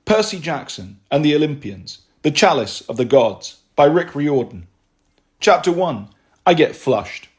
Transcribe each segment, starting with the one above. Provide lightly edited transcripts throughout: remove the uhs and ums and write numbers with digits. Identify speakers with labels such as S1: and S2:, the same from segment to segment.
S1: Percy Jackson and the Olympians, The Chalice of the Gods, by Rick Riordan. Chapter 1. I Get Flushed.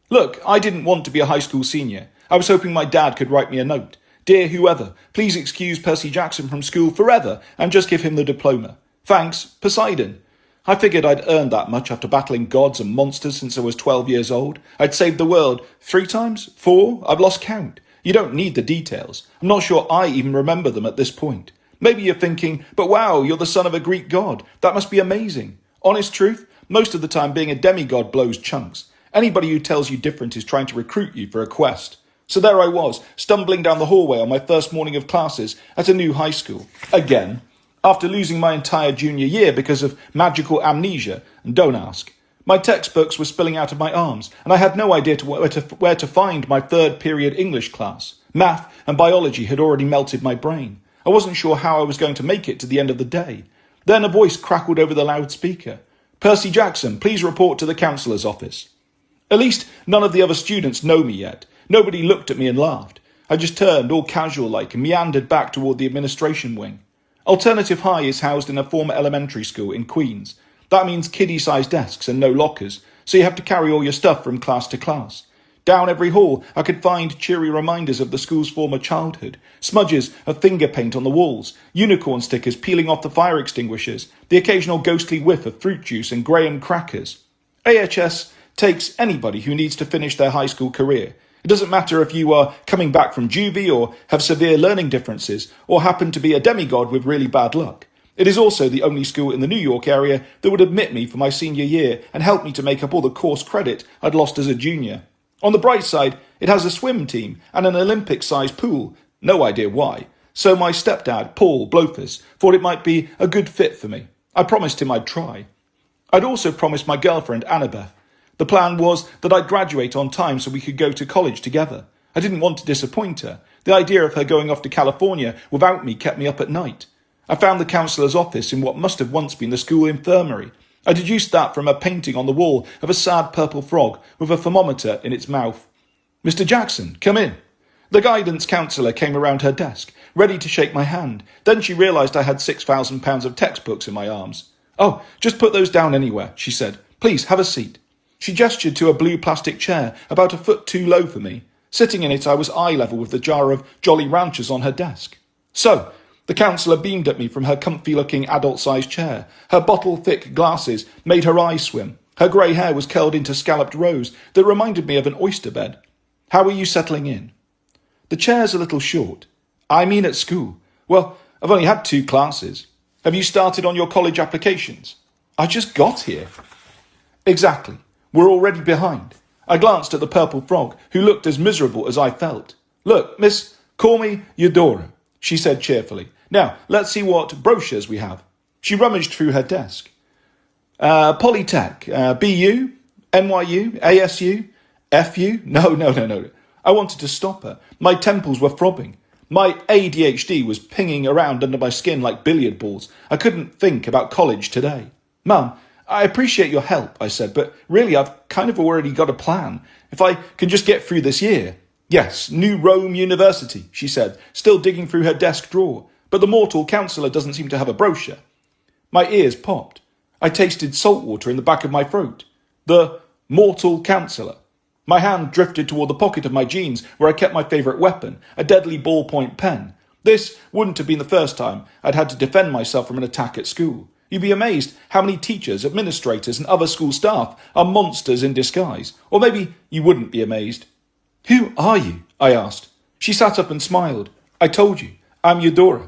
S1: Look, I didn't want to be a high school senior. I was hoping my dad could write me a note. Dear whoever, please excuse Percy Jackson from school forever and just give him the diploma. Thanks, Poseidon. I figured I'd earned that much after battling gods and monsters since I was 12 years old. I'd saved the world 3 times? 4? I've lost count. You don't need the details. I'm not sure I even remember them at this point. Maybe you're thinking, but wow, you're the son of a Greek god. That must be amazing. Honest truth, most of the time being a demigod blows chunks. Anybody who tells you different is trying to recruit you for a quest. So there I was, stumbling down the hallway on my first morning of classes at a new high school. Again, after losing my entire junior year because of magical amnesia, and don't ask. My textbooks were spilling out of my arms, and I had no idea where to find my third period English class. Math and biology had already melted my brain. I wasn't sure how I was going to make it to the end of the day. Then a voice crackled over the loudspeaker. Percy Jackson, please report to the counsellor's office. At least none of the other students know me yet. Nobody looked at me and laughed. I just turned, all casual-like, and meandered back toward the administration wing. Alternative High is housed in a former elementary school in Queens. That means kiddie-sized desks and no lockers, so you have to carry all your stuff from class to class. Down every hall, I could find cheery reminders of the school's former childhood, smudges of finger paint on the walls, unicorn stickers peeling off the fire extinguishers, the occasional ghostly whiff of fruit juice and graham crackers. AHS takes anybody who needs to finish their high school career. It doesn't matter if you are coming back from juvie or have severe learning differences or happen to be a demigod with really bad luck. It is also the only school in the New York area that would admit me for my senior year and help me to make up all the course credit I'd lost as a junior. On the bright side, it has a swim team and an Olympic-sized pool. No idea why. So my stepdad, Paul Blofus, thought it might be a good fit for me. I promised him I'd try. I'd also promised my girlfriend, Annabeth. The plan was that I'd graduate on time so we could go to college together. I didn't want to disappoint her. The idea of her going off to California without me kept me up at night. I found the counsellor's office in what must have once been the school infirmary. I deduced that from a painting on the wall of a sad purple frog with a thermometer in its mouth. Mr. Jackson, come in. The guidance counsellor came around her desk, ready to shake my hand. Then she realised I had £6,000 of textbooks in my arms. Oh, just put those down anywhere, she said. Please, have a seat. She gestured to a blue plastic chair about a foot too low for me. Sitting in it, I was eye level with the jar of Jolly Ranchers on her desk. So, the counsellor beamed at me from her comfy-looking adult-sized chair. Her bottle-thick glasses made her eyes swim. Her grey hair was curled into scalloped rows that reminded me of an oyster bed. How are you settling in? The chair's a little short. I mean at school. Well, I've only had 2 classes. Have you started on your college applications? I just got here. Exactly. We're already behind. I glanced at the purple frog, who looked as miserable as I felt. Look, miss, call me Eudora, she said cheerfully. Now, let's see what brochures we have. She rummaged through her desk. Polytech, BU, NYU, ASU, FU? No. I wanted to stop her. My temples were throbbing. My ADHD was pinging around under my skin like billiard balls. I couldn't think about college today. Mum, I appreciate your help, I said, but really I've kind of already got a plan. If I can just get through this year. Yes, New Rome University, she said, still digging through her desk drawer. But the mortal counsellor doesn't seem to have a brochure. My ears popped. I tasted salt water in the back of my throat. The mortal counsellor. My hand drifted toward the pocket of my jeans where I kept my favourite weapon, a deadly ballpoint pen. This wouldn't have been the first time I'd had to defend myself from an attack at school. You'd be amazed how many teachers, administrators and other school staff are monsters in disguise. Or maybe you wouldn't be amazed. Who are you? I asked. She sat up and smiled. I told you, I'm Eudora.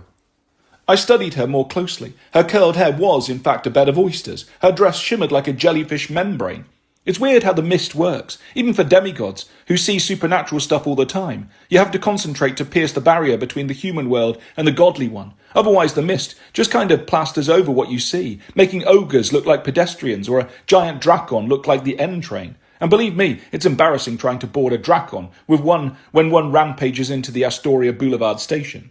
S1: I studied her more closely. Her curled hair was, in fact, a bed of oysters. Her dress shimmered like a jellyfish membrane. It's weird how the mist works, even for demigods, who see supernatural stuff all the time. You have to concentrate to pierce the barrier between the human world and the godly one. Otherwise, the mist just kind of plasters over what you see, making ogres look like pedestrians or a giant drakon look like the N train. And believe me, it's embarrassing trying to board a drakon when one rampages into the Astoria Boulevard station.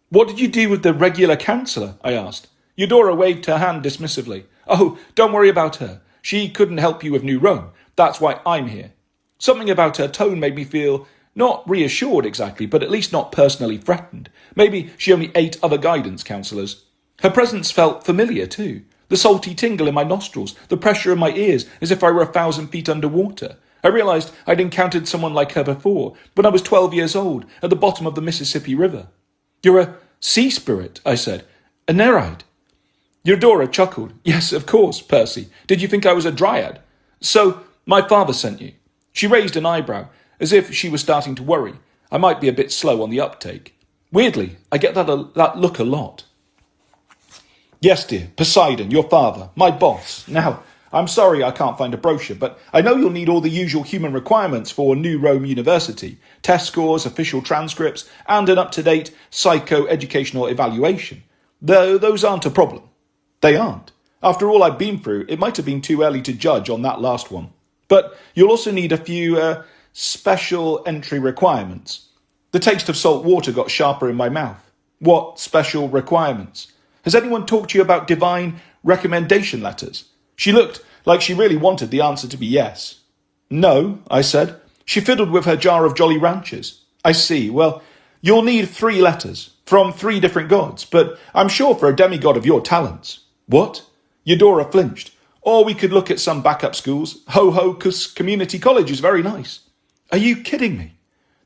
S1: What did you do with the regular counsellor? I asked. Eudora waved her hand dismissively. Oh, don't worry about her. She couldn't help you with New Rome. That's why I'm here. Something about her tone made me feel Not reassured exactly, but at least not personally threatened. Maybe she only ate other guidance counsellors. Her presence felt familiar too. The salty tingle in my nostrils, the pressure in my ears, as if I were 1,000 feet underwater. I realised I'd encountered someone like her before, when I was 12 years old, at the bottom of the Mississippi River. "You're a sea spirit," I said. "A Nereid." Eudora chuckled. "Yes, of course, Percy. Did you think I was a dryad? So, my father sent you." She raised an eyebrow, as if she was starting to worry. I might be a bit slow on the uptake. Weirdly, I get that look a lot. "Yes, dear, Poseidon, your father, my boss. Now, I'm sorry I can't find a brochure, but I know you'll need all the usual human requirements for New Rome University, test scores, official transcripts, and an up-to-date psycho-educational evaluation. Though those aren't a problem." They aren't. After all I've been through, it might have been too early to judge on that last one. But you'll also need a few special entry requirements. The taste of salt water got sharper in my mouth. What special requirements? Has anyone talked to you about divine recommendation letters? She looked like she really wanted the answer to be yes. "No," I said. She fiddled with her jar of Jolly Ranchers. "I see. Well, you'll need 3 letters, from 3 different gods, but I'm sure for a demigod of your talents." "What?" Eudora flinched. "Or we could look at some backup schools. Ho-Ho Community College is very nice." "Are you kidding me?"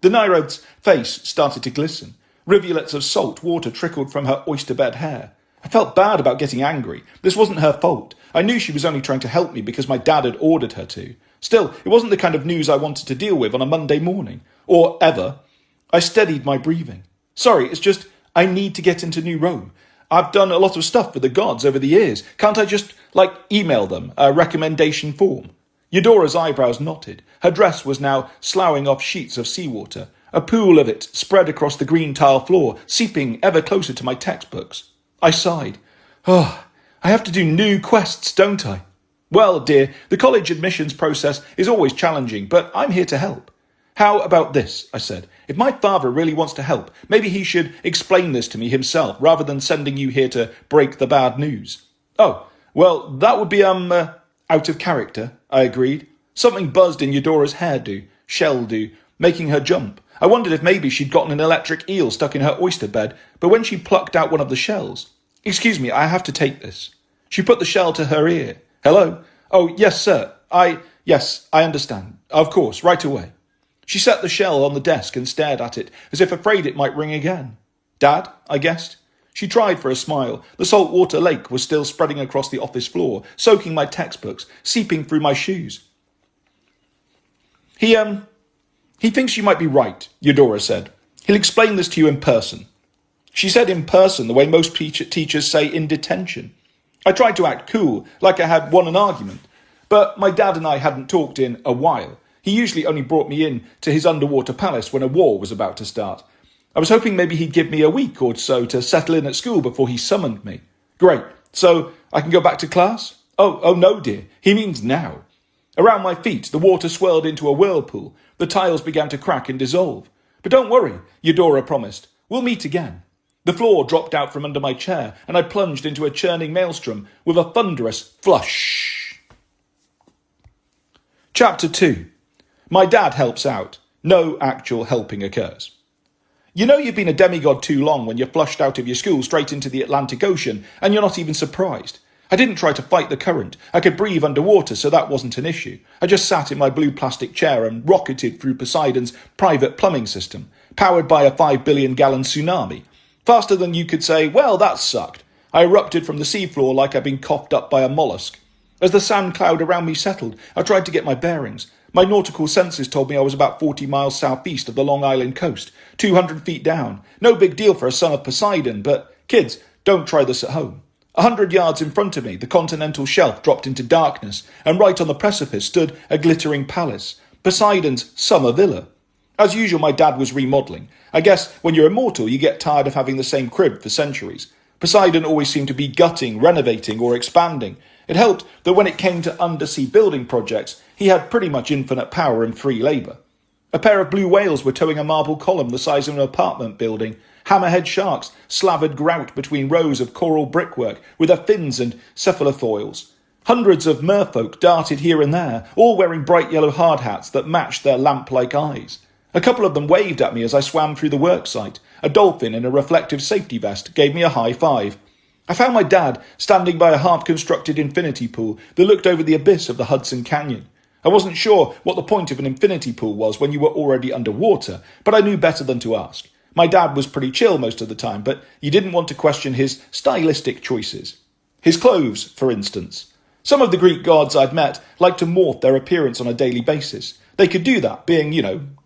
S1: The Nereid's face started to glisten. Rivulets of salt water trickled from her oyster-bed hair. I felt bad about getting angry. This wasn't her fault. I knew she was only trying to help me because my dad had ordered her to. Still, it wasn't the kind of news I wanted to deal with on a Monday morning. Or ever. I steadied my breathing. "Sorry, it's just, I need to get into New Rome. I've done a lot of stuff for the gods over the years. Can't I just, email them a recommendation form?" Eudora's eyebrows knotted. Her dress was now sloughing off sheets of seawater. A pool of it spread across the green tile floor, seeping ever closer to my textbooks. I sighed. "Oh, I have to do new quests, don't I?" "Well, dear, the college admissions process is always challenging, but I'm here to help." "How about this?" I said. "If my father really wants to help, maybe he should explain this to me himself, rather than sending you here to break the bad news." "Oh, well, that would be, out of character," I agreed. Something buzzed in Eudora's shell-do, making her jump. I wondered if maybe she'd gotten an electric eel stuck in her oyster bed, but when she plucked out one of the shells... "Excuse me, I have to take this." She put the shell to her ear. "Hello? Oh, yes, sir. Yes, I understand. Of course, right away." She set the shell on the desk and stared at it, as if afraid it might ring again. "Dad?" I guessed. She tried for a smile. The saltwater lake was still spreading across the office floor, soaking my textbooks, seeping through my shoes. He thinks you might be right," Eudora said. "He'll explain this to you in person." She said in person the way most teachers say in detention. I tried to act cool, like I had won an argument, but my dad and I hadn't talked in a while. He usually only brought me in to his underwater palace when a war was about to start. I was hoping maybe he'd give me a week or so to settle in at school before he summoned me. "Great, so I can go back to class?" Oh no, dear, he means now." Around my feet, the water swirled into a whirlpool. The tiles began to crack and dissolve. "But don't worry," Eudora promised. "We'll meet again." The floor dropped out from under my chair, and I plunged into a churning maelstrom with a thunderous flush. Chapter 2. My dad helps out. No actual helping occurs. You know you've been a demigod too long when you're flushed out of your school straight into the Atlantic Ocean, and you're not even surprised. I didn't try to fight the current. I could breathe underwater, so that wasn't an issue. I just sat in my blue plastic chair and rocketed through Poseidon's private plumbing system, powered by a 5 billion-gallon tsunami. Faster than you could say, "Well, that sucked." I erupted from the seafloor like I'd been coughed up by a mollusk. As the sand cloud around me settled, I tried to get my bearings. My nautical senses told me I was about 40 miles southeast of the Long Island coast, 200 feet down. No big deal for a son of Poseidon, but kids, don't try this at home. 100 yards in front of me, the continental shelf dropped into darkness, and right on the precipice stood a glittering palace, Poseidon's summer villa. As usual, my dad was remodelling. I guess when you're immortal, you get tired of having the same crib for centuries. Poseidon always seemed to be gutting, renovating, or expanding. It helped that when it came to undersea building projects, he had pretty much infinite power and free labour. A pair of blue whales were towing a marble column the size of an apartment building. Hammerhead sharks slavered grout between rows of coral brickwork with their fins and cephalothoids. Hundreds of merfolk darted here and there, all wearing bright yellow hard hats that matched their lamp-like eyes. A couple of them waved at me as I swam through the worksite. A dolphin in a reflective safety vest gave me a high five. I found my dad standing by a half-constructed infinity pool that looked over the abyss of the Hudson Canyon. I wasn't sure what the point of an infinity pool was when you were already underwater, but I knew better than to ask. My dad was pretty chill most of the time, but you didn't want to question his stylistic choices. His clothes, for instance. Some of the Greek gods I'd met liked to morph their appearance on a daily basis. They could do that, being,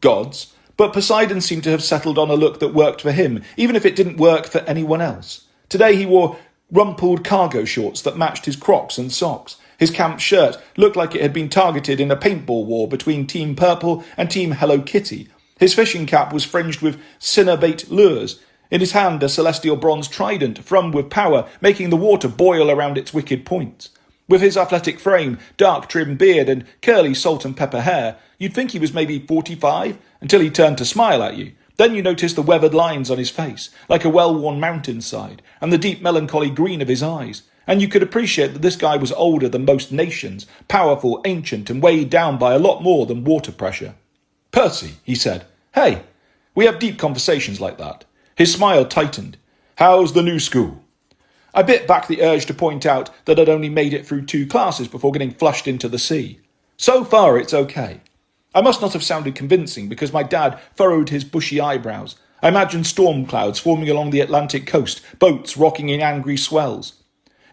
S1: gods. But Poseidon seemed to have settled on a look that worked for him, even if it didn't work for anyone else. Today he wore rumpled cargo shorts that matched his Crocs and socks. His camp shirt looked like it had been targeted in a paintball war between Team Purple and Team Hello Kitty. His fishing cap was fringed with cinnabait lures. In his hand, a celestial bronze trident, thrummed with power, making the water boil around its wicked points. With his athletic frame, dark trim beard, and curly salt and pepper hair, you'd think he was maybe 45, until he turned to smile at you. Then you noticed the weathered lines on his face, like a well-worn mountainside, and the deep melancholy green of his eyes. And you could appreciate that this guy was older than most nations, powerful, ancient, and weighed down by a lot more than water pressure. "Percy," he said. "Hey." We have deep conversations like that. His smile tightened. "How's the new school?" I bit back the urge to point out that I'd only made it through 2 classes before getting flushed into the sea. So far, it's okay. I must not have sounded convincing because my dad furrowed his bushy eyebrows. I imagined storm clouds forming along the Atlantic coast, boats rocking in angry swells.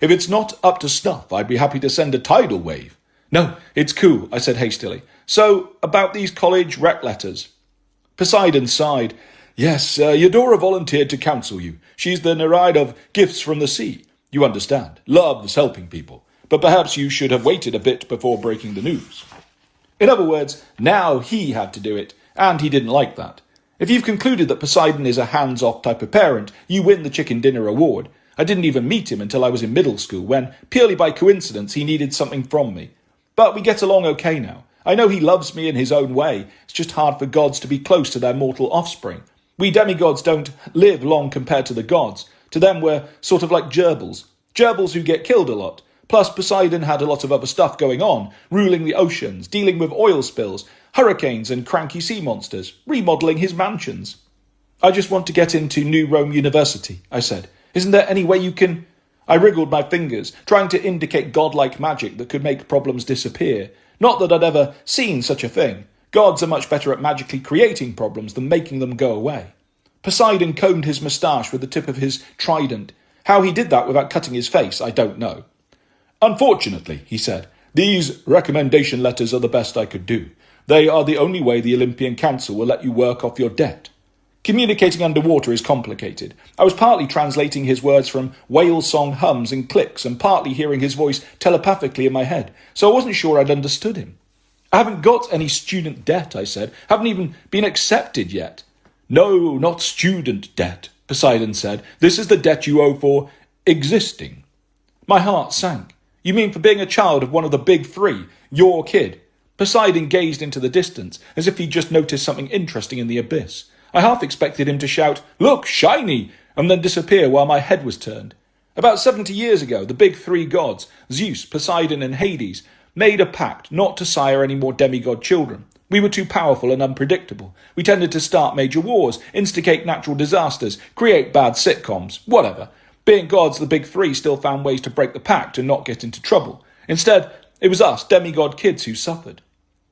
S1: "If it's not up to snuff, I'd be happy to send a tidal wave." "No, it's cool," I said hastily. "So, about these college rec letters." Poseidon sighed. "Yes, Eudora volunteered to counsel you. She's the Nereid of Gifts from the Sea. You understand, loves helping people. But perhaps you should have waited a bit before breaking the news." In other words, now he had to do it, and he didn't like that. If you've concluded that Poseidon is a hands-off type of parent, you win the chicken dinner award. I didn't even meet him until I was in middle school, when, purely by coincidence, he needed something from me. But we get along okay now. I know he loves me in his own way. It's just hard for gods to be close to their mortal offspring. We demigods don't live long compared to the gods. To them, we're sort of like gerbils. Gerbils who get killed a lot. Plus, Poseidon had a lot of other stuff going on, ruling the oceans, dealing with oil spills, hurricanes and cranky sea monsters, remodelling his mansions. "I just want to get into New Rome University," I said. "Isn't there any way you can—" I wriggled my fingers, trying to indicate godlike magic that could make problems disappear. Not that I'd ever seen such a thing. Gods are much better at magically creating problems than making them go away. Poseidon combed his moustache with the tip of his trident. How he did that without cutting his face, I don't know. "Unfortunately," he said, "these recommendation letters are the best I could do. They are the only way the Olympian Council will let you work off your debt." Communicating underwater is complicated. I was partly translating his words from whale song hums and clicks and partly hearing his voice telepathically in my head, so I wasn't sure I'd understood him. "I haven't got any student debt," I said. "Haven't even been accepted yet." "No, not student debt," Poseidon said. "This is the debt you owe for existing." My heart sank. "You mean for being a child of one of the big 3, your kid?" Poseidon gazed into the distance, as if he'd just noticed something interesting in the abyss. I half expected him to shout, "Look, shiny!" and then disappear while my head was turned. About 70 years ago, the big 3 gods, Zeus, Poseidon and Hades, made a pact not to sire any more demigod children. We were too powerful and unpredictable. We tended to start major wars, instigate natural disasters, create bad sitcoms, whatever. Being gods, the big 3 still found ways to break the pact and not get into trouble. Instead, it was us, demigod kids, who suffered.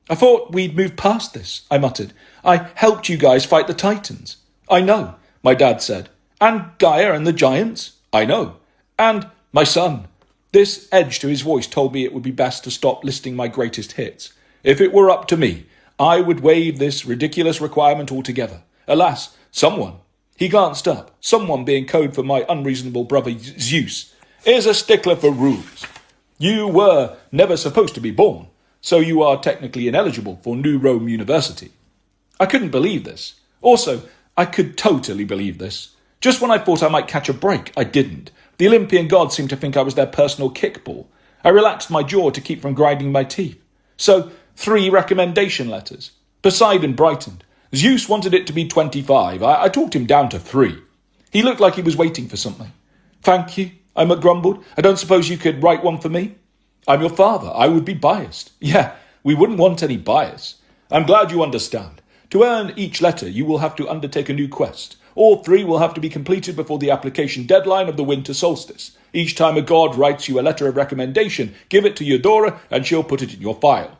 S1: "I thought we'd moved past this," I muttered. "I helped you guys fight the Titans." "I know," my dad said. "And Gaia and the giants?" "I know." "And my son." This edge to his voice told me it would be best to stop listing my greatest hits. "If it were up to me, I would waive this ridiculous requirement altogether. Alas, someone," he glanced up, someone being code for my unreasonable brother Zeus, "is a stickler for rules. You were never supposed to be born, so you are technically ineligible for New Rome University." I couldn't believe this. Also, I could totally believe this. Just when I thought I might catch a break, I didn't. The Olympian gods seemed to think I was their personal kickball. I relaxed my jaw to keep from grinding my teeth. So, 3 recommendation letters. Poseidon brightened. Zeus wanted it to be 25. I talked him down to 3. He looked like he was waiting for something. "Thank you," I grumbled. "I don't suppose you could write one for me?" "I'm your father. I would be biased." "Yeah, we wouldn't want any bias. I'm glad you understand. To earn each letter, you will have to undertake a new quest. All 3 will have to be completed before the application deadline of the winter solstice. Each time a god writes you a letter of recommendation, give it to Eudora and she'll put it in your file.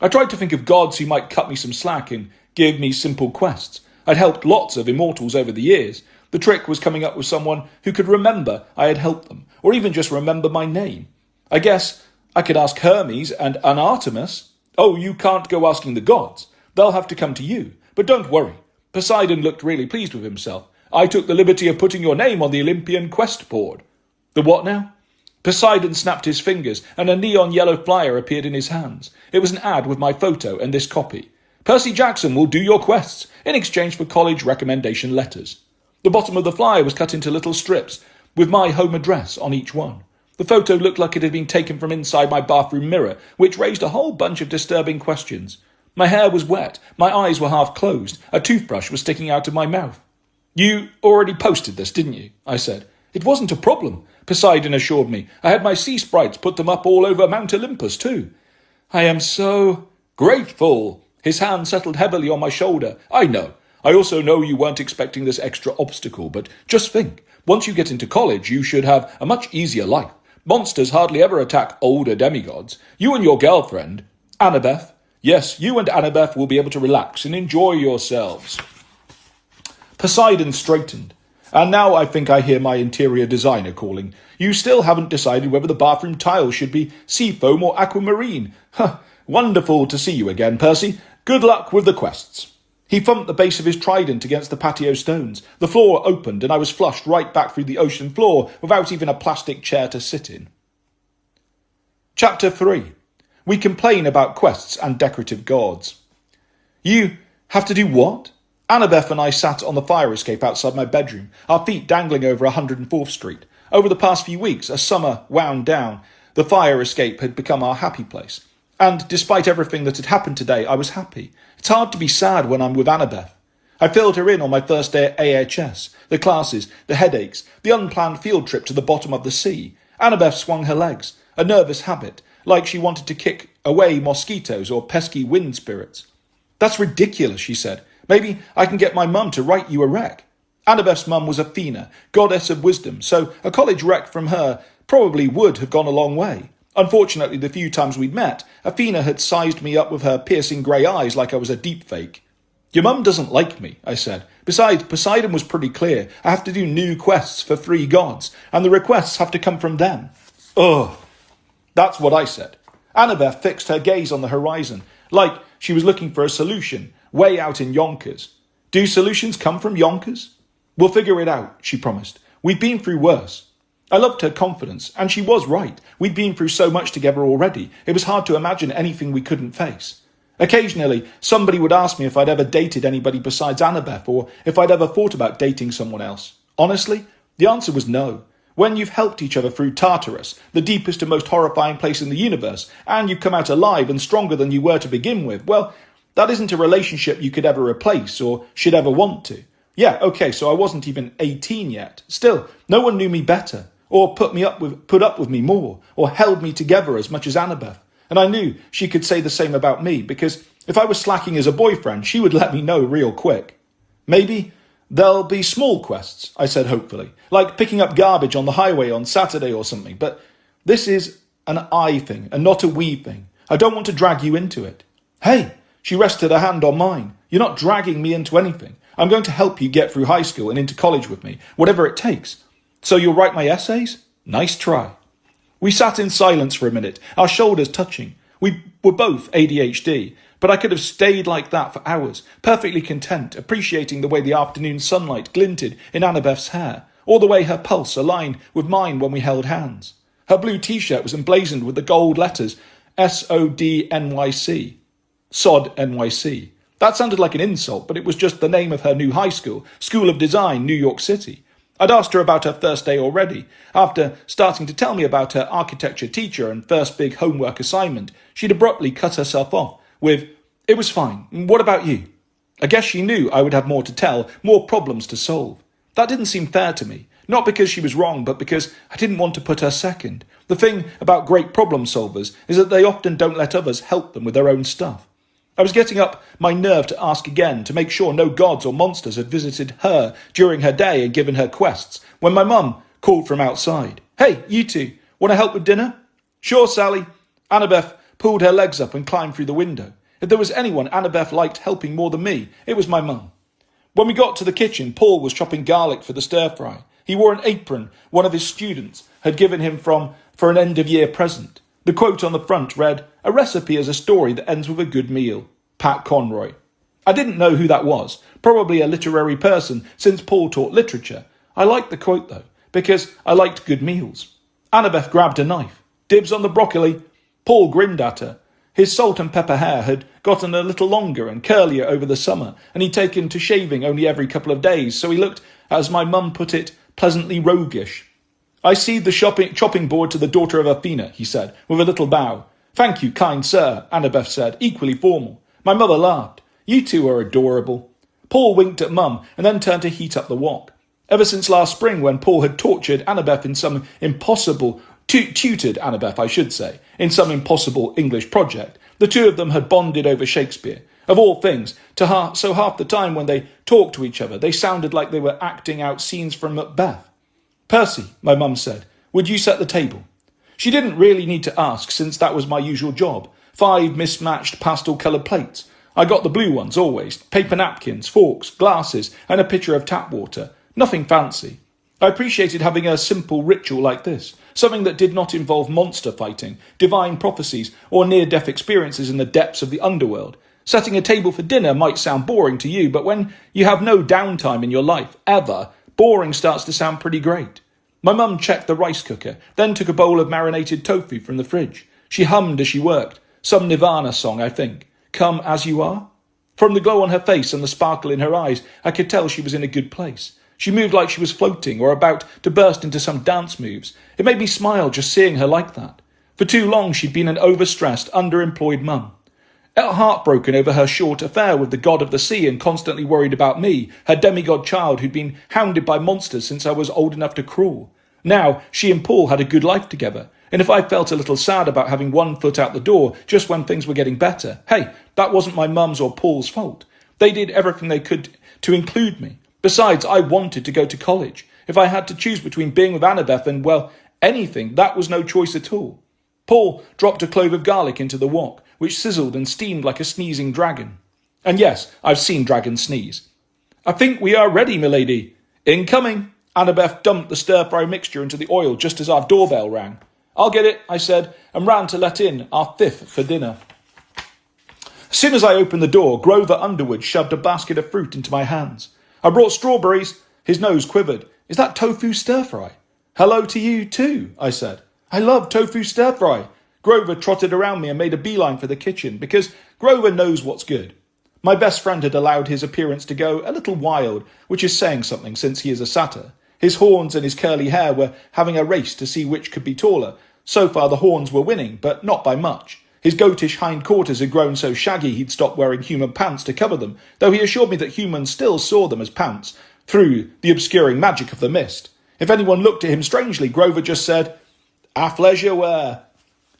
S1: I tried to think of gods who might cut me some slack and give me simple quests. I'd helped lots of immortals over the years. The trick was coming up with someone who could remember I had helped them, or even just remember my name. I guess I could ask Hermes and Artemis. Oh, you can't go asking the gods. They'll have to come to you. But don't worry. Poseidon looked really pleased with himself. I took the liberty of putting your name on the Olympian quest board. The what now? Poseidon snapped his fingers and a neon yellow flyer appeared in his hands. It was an ad with my photo and this copy. Percy Jackson will do your quests in exchange for college recommendation letters. The bottom of the flyer was cut into little strips with my home address on each one. The photo looked like it had been taken from inside my bathroom mirror, which raised a whole bunch of disturbing questions. My hair was wet, my eyes were half closed, a toothbrush was sticking out of my mouth. You already posted this, didn't you? I said. It wasn't a problem, Poseidon assured me. I had my sea sprites put them up all over Mount Olympus too. I am so grateful. His hand settled heavily on my shoulder. I know. I also know you weren't expecting this extra obstacle, but just think, once you get into college, you should have a much easier life. Monsters hardly ever attack older demigods. You and your girlfriend, Annabeth, yes, you and Annabeth will be able to relax and enjoy yourselves. Poseidon straightened. And now I think I hear my interior designer calling. You still haven't decided whether the bathroom tile should be seafoam or aquamarine. Huh, wonderful to see you again, Percy. Good luck with the quests. He thumped the base of his trident against the patio stones. The floor opened and I was flushed right back through the ocean floor without even a plastic chair to sit in. Chapter 3. We complain about quests and decorative gods. You have to do what? Annabeth and I sat on the fire escape outside my bedroom, our feet dangling over 104th Street. Over the past few weeks, as summer wound down, the fire escape had become our happy place. And despite everything that had happened today, I was happy. It's hard to be sad when I'm with Annabeth. I filled her in on my first day at AHS, the classes, the headaches, the unplanned field trip to the bottom of the sea. Annabeth swung her legs, a nervous habit, like she wanted to kick away mosquitoes or pesky wind spirits. That's ridiculous, she said. Maybe I can get my mum to write you a rec. Annabeth's mum was Athena, goddess of wisdom, so a college rec from her probably would have gone a long way. Unfortunately, the few times we'd met, Athena had sized me up with her piercing grey eyes like I was a deepfake. Your mum doesn't like me, I said. Besides, Poseidon was pretty clear. I have to do new quests for 3 gods, and the requests have to come from them. Ugh. That's what I said. Annabeth fixed her gaze on the horizon, like she was looking for a solution, way out in Yonkers. Do solutions come from Yonkers? We'll figure it out, she promised. We've been through worse. I loved her confidence, and she was right. We'd been through so much together already. It was hard to imagine anything we couldn't face. Occasionally, somebody would ask me if I'd ever dated anybody besides Annabeth, or if I'd ever thought about dating someone else. Honestly, the answer was no. When you've helped each other through Tartarus, the deepest and most horrifying place in the universe, and you've come out alive and stronger than you were to begin with, well, that isn't a relationship you could ever replace or should ever want to. Yeah, okay, so I wasn't even 18 yet. Still, no one knew me better, or put up with me more, or held me together as much as Annabeth. And I knew she could say the same about me, because if I was slacking as a boyfriend, she would let me know real quick. Maybe there'll be small quests, I said hopefully, like picking up garbage on the highway on Saturday or something, but this is an I thing and not a we thing. I don't want to drag you into it. Hey, she rested her hand on mine. You're not dragging me into anything. I'm going to help you get through high school and into college with me, whatever it takes. So you'll write my essays? Nice try. We sat in silence for a minute, our shoulders touching. We were both ADHD, but I could have stayed like that for hours, perfectly content, appreciating the way the afternoon sunlight glinted in Annabeth's hair, or the way her pulse aligned with mine when we held hands. Her blue t-shirt was emblazoned with the gold letters SOD-NYC. Sod NYC. That sounded like an insult, but it was just the name of her new high school, School of Design, New York City. I'd asked her about her first day already. After starting to tell me about her architecture teacher and first big homework assignment, she'd abruptly cut herself off with, "It was fine. What about you?" I guess she knew I would have more to tell, more problems to solve. That didn't seem fair to me, not because she was wrong, but because I didn't want to put her second. The thing about great problem solvers is that they often don't let others help them with their own stuff. I was getting up my nerve to ask again to make sure no gods or monsters had visited her during her day and given her quests, when my mum called from outside. "Hey, you two, want to help with dinner?" "Sure, Sally." Annabeth pulled her legs up and climbed through the window. If there was anyone Annabeth liked helping more than me, it was my mum. When we got to the kitchen, Paul was chopping garlic for the stir-fry. He wore an apron one of his students had given him for an end-of-year present. The quote on the front read, "A recipe is a story that ends with a good meal. Pat Conroy." I didn't know who that was, probably a literary person since Paul taught literature. I liked the quote though, because I liked good meals. Annabeth grabbed a knife. "Dibs on the broccoli." Paul grinned at her. His salt and pepper hair had gotten a little longer and curlier over the summer, and he'd taken to shaving only every couple of days, so he looked, as my mum put it, pleasantly roguish. "I cede the chopping board to the daughter of Athena," he said, with a little bow. "Thank you, kind sir," Annabeth said, equally formal. My mother laughed. "You two are adorable." Paul winked at Mum and then turned to heat up the wok. Ever since last spring, when Paul had tortured Annabeth in some tutored Annabeth, I should say, in some impossible English project, the two of them had bonded over Shakespeare. Of all things, so half the time when they talked to each other, they sounded like they were acting out scenes from Macbeth. "Percy," my mum said, "would you set the table?" She didn't really need to ask, since that was my usual job. 5 mismatched pastel-coloured plates. I got the blue ones always, paper napkins, forks, glasses, and a pitcher of tap water. Nothing fancy. I appreciated having a simple ritual like this, something that did not involve monster fighting, divine prophecies, or near-death experiences in the depths of the underworld. Setting a table for dinner might sound boring to you, but when you have no downtime in your life, ever, boring starts to sound pretty great. My mum checked the rice cooker, then took a bowl of marinated tofu from the fridge. She hummed as she worked. Some Nirvana song, I think. "Come as you are?" From the glow on her face and the sparkle in her eyes, I could tell she was in a good place. She moved like she was floating or about to burst into some dance moves. It made me smile just seeing her like that. For too long she'd been an overstressed, underemployed mum. Heartbroken over her short affair with the god of the sea and constantly worried about me, her demigod child who'd been hounded by monsters since I was old enough to crawl. Now, she and Paul had a good life together, and if I felt a little sad about having one foot out the door just when things were getting better, hey, that wasn't my mum's or Paul's fault. They did everything they could to include me. Besides, I wanted to go to college. If I had to choose between being with Annabeth and, well, anything, that was no choice at all. Paul dropped a clove of garlic into the wok, which sizzled and steamed like a sneezing dragon. And yes, I've seen dragons sneeze. "I think we are ready, milady." "Incoming." Annabeth dumped the stir-fry mixture into the oil just as our doorbell rang. "I'll get it," I said, and ran to let in our 5th for dinner. As soon as I opened the door, Grover Underwood shoved a basket of fruit into my hands. "I brought strawberries." His nose quivered. "Is that tofu stir-fry?" "Hello to you too," I said. "I love tofu stir-fry." Grover trotted around me and made a beeline for the kitchen, because Grover knows what's good. My best friend had allowed his appearance to go a little wild, which is saying something since he is a satyr. His horns and his curly hair were having a race to see which could be taller. So far the horns were winning, but not by much. His goatish hindquarters had grown so shaggy he'd stopped wearing human pants to cover them, though he assured me that humans still saw them as pants, through the obscuring magic of the mist. If anyone looked at him strangely, Grover just said, "Athleisure wear."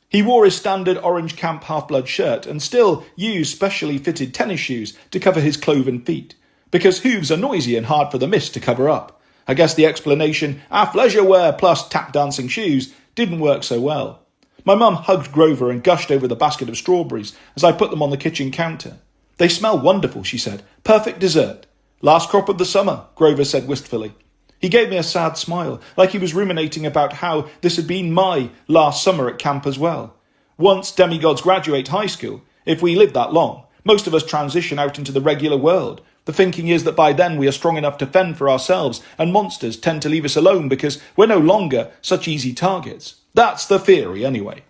S1: He wore his standard orange camp half-blood shirt and still used specially fitted tennis shoes to cover his cloven feet, because hooves are noisy and hard for the mist to cover up. I guess the explanation, athleisure wear plus tap-dancing shoes, didn't work so well. My mum hugged Grover and gushed over the basket of strawberries as I put them on the kitchen counter. "They smell wonderful," she said. "Perfect dessert." "Last crop of the summer," Grover said wistfully. He gave me a sad smile, like he was ruminating about how this had been my last summer at camp as well. Once demigods graduate high school, if we live that long, most of us transition out into the regular world. The thinking is that by then we are strong enough to fend for ourselves, and monsters tend to leave us alone because we're no longer such easy targets. That's the theory, anyway.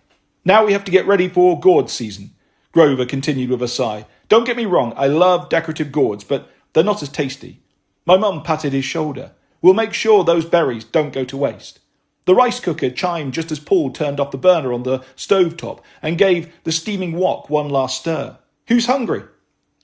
S1: Now we have to get ready for gourd season. Grover continued with a sigh. "Don't get me wrong, I love decorative gourds, but they're not as tasty." My mum patted his shoulder. "We'll make sure those berries don't go to waste." The rice cooker chimed just as Paul turned off the burner on the stovetop and gave the steaming wok one last stir. "Who's hungry?"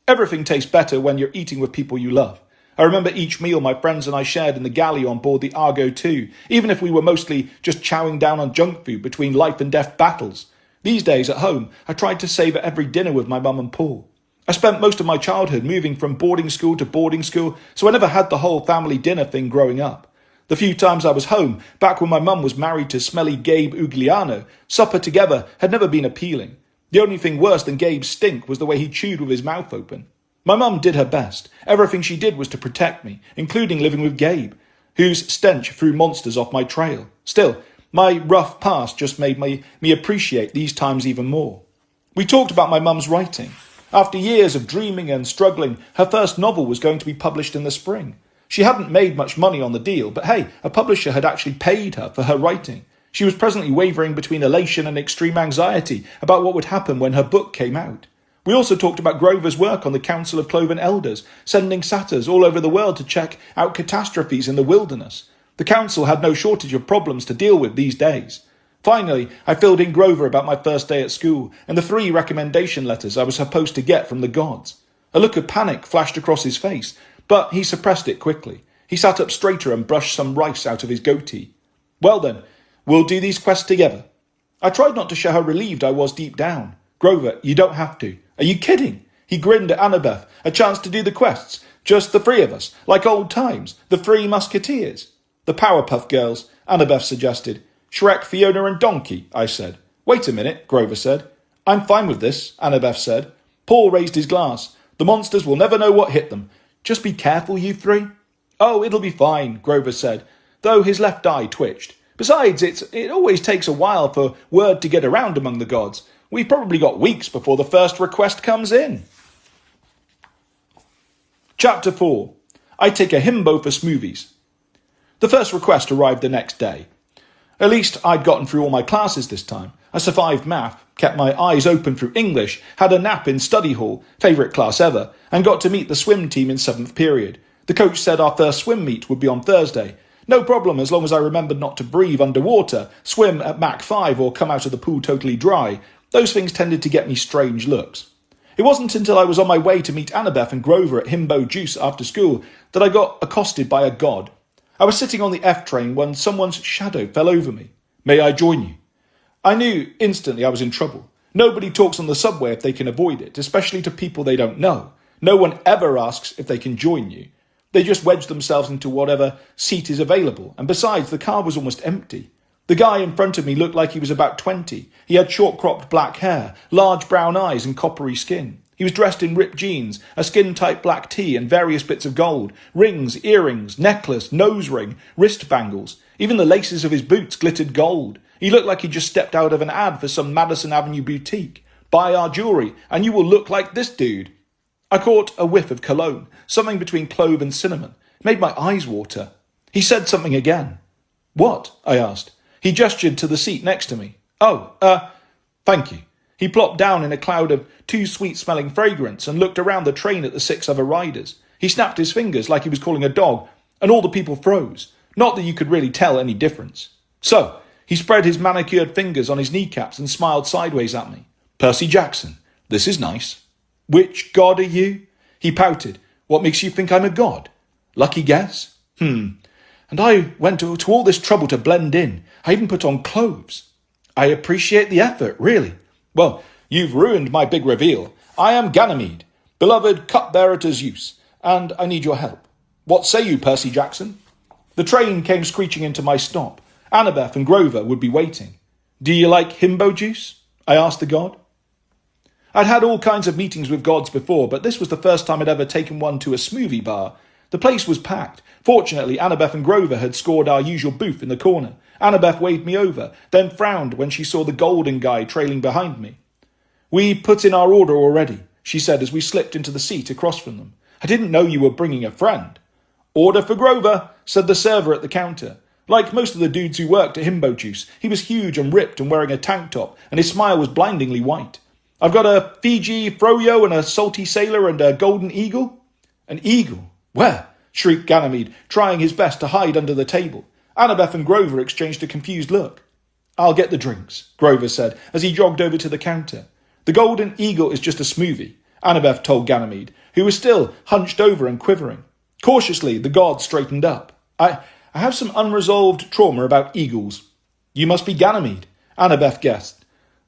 S1: Everything tastes better when you're eating with people you love. I remember each meal my friends and I shared in the galley on board the Argo II, even if we were mostly just chowing down on junk food between life and death battles. These days at home, I tried to savour every dinner with my mum and Paul. I spent most of my childhood moving from boarding school to boarding school, so I never had the whole family dinner thing growing up. The few times I was home, back when my mum was married to smelly Gabe Ugliano, supper together had never been appealing. The only thing worse than Gabe's stink was the way he chewed with his mouth open. My mum did her best. Everything she did was to protect me, including living with Gabe, whose stench threw monsters off my trail. Still, my rough past just made me appreciate these times even more. We talked about my mum's writing. After years of dreaming and struggling, her first novel was going to be published in the spring. She hadn't made much money on the deal, but hey, a publisher had actually paid her for her writing. She was presently wavering between elation and extreme anxiety about what would happen when her book came out. We also talked about Grover's work on the Council of Cloven Elders, sending satyrs all over the world to check out catastrophes in the wilderness. The council had no shortage of problems to deal with these days. Finally, I filled in Grover about my first day at school and the 3 recommendation letters I was supposed to get from the gods. A look of panic flashed across his face, but he suppressed it quickly. He sat up straighter and brushed some rice out of his goatee. Well then, we'll do these quests together. I tried not to show how relieved I was deep down. Grover, you don't have to. Are you kidding? He grinned at Annabeth. A chance to do the quests. Just the 3 of us, like old times. The 3 musketeers. The Powerpuff Girls, Annabeth suggested. Shrek, Fiona and Donkey, I said. Wait a minute, Grover said. I'm fine with this, Annabeth said. Paul raised his glass. The monsters will never know what hit them. Just be careful, you 3. Oh, it'll be fine, Grover said, though his left eye twitched. Besides, it always takes a while for word to get around among the gods. We've probably got weeks before the first request comes in. Chapter 4. I take a himbo for smoothies. The first request arrived the next day. At least I'd gotten through all my classes this time. I survived math, kept my eyes open through English, had a nap in study hall, favourite class ever, and got to meet the swim team in 7th period. The coach said our first swim meet would be on Thursday. No problem as long as I remembered not to breathe underwater, swim at Mach 5 or come out of the pool totally dry. Those things tended to get me strange looks. It wasn't until I was on my way to meet Annabeth and Grover at Himbo Juice after school that I got accosted by a god. I was sitting on the F train when someone's shadow fell over me. May I join you? I knew instantly I was in trouble. Nobody talks on the subway if they can avoid it, especially to people they don't know. No one ever asks if they can join you. They just wedge themselves into whatever seat is available, and besides, the car was almost empty. The guy in front of me looked like he was about 20. He had short-cropped black hair, large brown eyes and coppery skin. He was dressed in ripped jeans, a skin-tight black tee and various bits of gold, rings, earrings, necklace, nose ring, wrist bangles. Even the laces of his boots glittered gold. He looked like he just stepped out of an ad for some Madison Avenue boutique. Buy our jewellery and you will look like this dude. I caught a whiff of cologne, something between clove and cinnamon. It made my eyes water. He said something again. What? I asked. He gestured to the seat next to me. Thank you. He plopped down in a cloud of too sweet-smelling fragrance and looked around the train at the 6 other riders. He snapped his fingers like he was calling a dog, and all the people froze. Not that you could really tell any difference. So, he spread his manicured fingers on his kneecaps and smiled sideways at me. Percy Jackson, this is nice. Which god are you? He pouted. What makes you think I'm a god? Lucky guess? And I went to all this trouble to blend in. I even put on clothes. I appreciate the effort, really. Well, you've ruined my big reveal. I am Ganymede, beloved cupbearer to Zeus, and I need your help. What say you, Percy Jackson? The train came screeching into my stop. Annabeth and Grover would be waiting. Do you like himbo juice? I asked the god. I'd had all kinds of meetings with gods before, but this was the first time I'd ever taken one to a smoothie bar. The place was packed. Fortunately, Annabeth and Grover had scored our usual booth in the corner. Annabeth waved me over, then frowned when she saw the golden guy trailing behind me. We put in our order already, she said as we slipped into the seat across from them. I didn't know you were bringing a friend. Order for Grover, said the server at the counter. Like most of the dudes who worked at Himbo Juice, he was huge and ripped and wearing a tank top, and his smile was blindingly white. I've got a Fiji froyo and a salty sailor and a golden eagle. An eagle? Where? Shrieked Ganymede, trying his best to hide under the table. Annabeth and Grover exchanged a confused look. I'll get the drinks, Grover said, as he jogged over to the counter. The golden eagle is just a smoothie, Annabeth told Ganymede, who was still hunched over and quivering. Cautiously, the god straightened up. I have some unresolved trauma about eagles. You must be Ganymede, Annabeth guessed.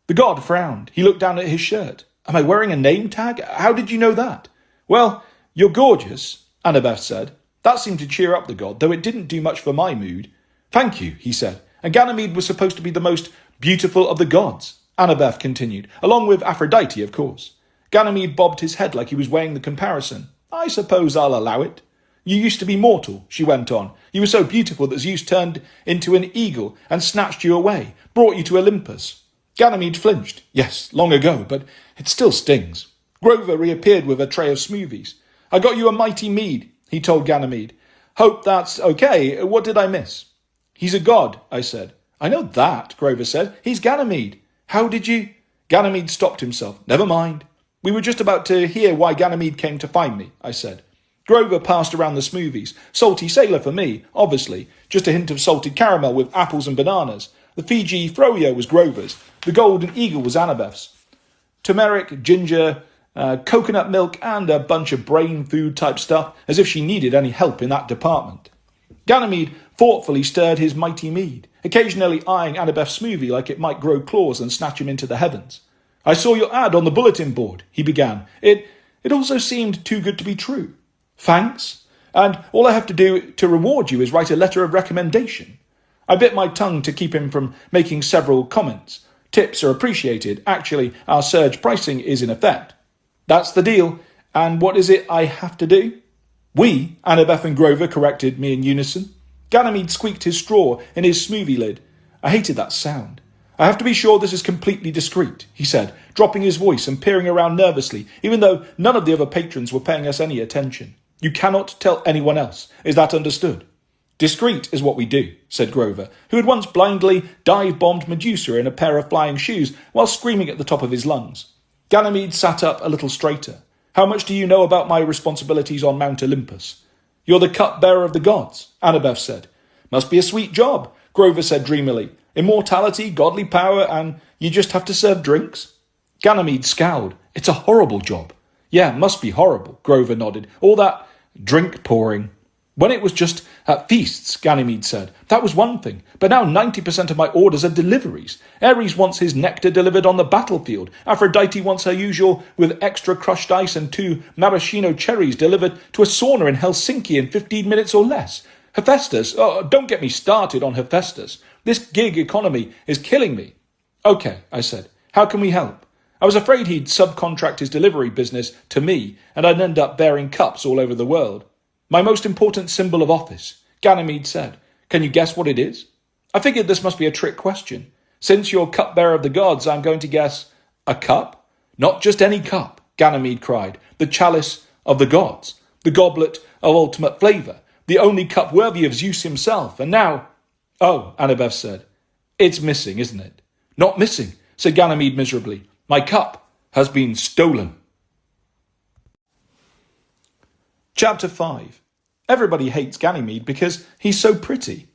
S1: The god frowned. He looked down at his shirt. Am I wearing a name tag? How did you know that? Well, you're gorgeous, Annabeth said. That seemed to cheer up the god, though it didn't do much for my mood. Thank you, he said. And Ganymede was supposed to be the most beautiful of the gods, Annabeth continued, along with Aphrodite, of course. Ganymede bobbed his head like he was weighing the comparison. I suppose I'll allow it. You used to be mortal, she went on. You were so beautiful that Zeus turned into an eagle and snatched you away, brought you to Olympus. Ganymede flinched. Yes, long ago, but it still stings. Grover reappeared with a tray of smoothies. I got you a mighty mead, he told Ganymede. Hope that's okay. What did I miss? He's a god, I said. I know that, Grover said. He's Ganymede. How did you... Ganymede stopped himself. Never mind. We were just about to hear why Ganymede came to find me, I said. Grover passed around the smoothies. Salty sailor for me, obviously. Just a hint of salted caramel with apples and bananas. The Fiji froyo was Grover's. The golden eagle was Annabeth's. Turmeric, ginger, coconut milk, and a bunch of brain food type stuff, as if she needed any help in that department. Ganymede thoughtfully stirred his mighty mead, occasionally eyeing Annabeth's smoothie like it might grow claws and snatch him into the heavens. I saw your ad on the bulletin board, he began. It also seemed too good to be true. Thanks. And all I have to do to reward you is write a letter of recommendation. I bit my tongue to keep him from making several comments. Tips are appreciated. Actually, our surge pricing is in effect. That's the deal. And what is it I have to do? We, Annabeth and Grover, corrected me in unison. Ganymede squeaked his straw in his smoothie lid. I hated that sound. I have to be sure this is completely discreet, he said, dropping his voice and peering around nervously, even though none of the other patrons were paying us any attention. You cannot tell anyone else. Is that understood? Discreet is what we do, said Grover, who had once blindly dive-bombed Medusa in a pair of flying shoes while screaming at the top of his lungs. Ganymede sat up a little straighter. How much do you know about my responsibilities on Mount Olympus? You're the cupbearer of the gods, Annabeth said. Must be a sweet job, Grover said dreamily. Immortality, godly power, and you just have to serve drinks? Ganymede scowled. It's a horrible job. Yeah, must be horrible, Grover nodded. All that drink pouring. When it was just at feasts, Ganymede said, that was one thing. But now 90% of my orders are deliveries. Ares wants his nectar delivered on the battlefield. Aphrodite wants her usual with extra crushed ice and 2 maraschino cherries delivered to a sauna in Helsinki in 15 minutes or less. Hephaestus, don't get me started on Hephaestus. This gig economy is killing me. Okay, I said. How can we help? I was afraid he'd subcontract his delivery business to me, and I'd end up bearing cups all over the world. My most important symbol of office, Ganymede said. Can you guess what it is? I figured this must be a trick question. Since you're cupbearer of the gods, I'm going to guess a cup? Not just any cup, Ganymede cried. The chalice of the gods. The goblet of ultimate flavour. The only cup worthy of Zeus himself. And now... Oh, Annabeth said. It's missing, isn't it? Not missing, said Ganymede miserably. My cup has been stolen. Chapter 5. Everybody hates Ganymede because he's so pretty.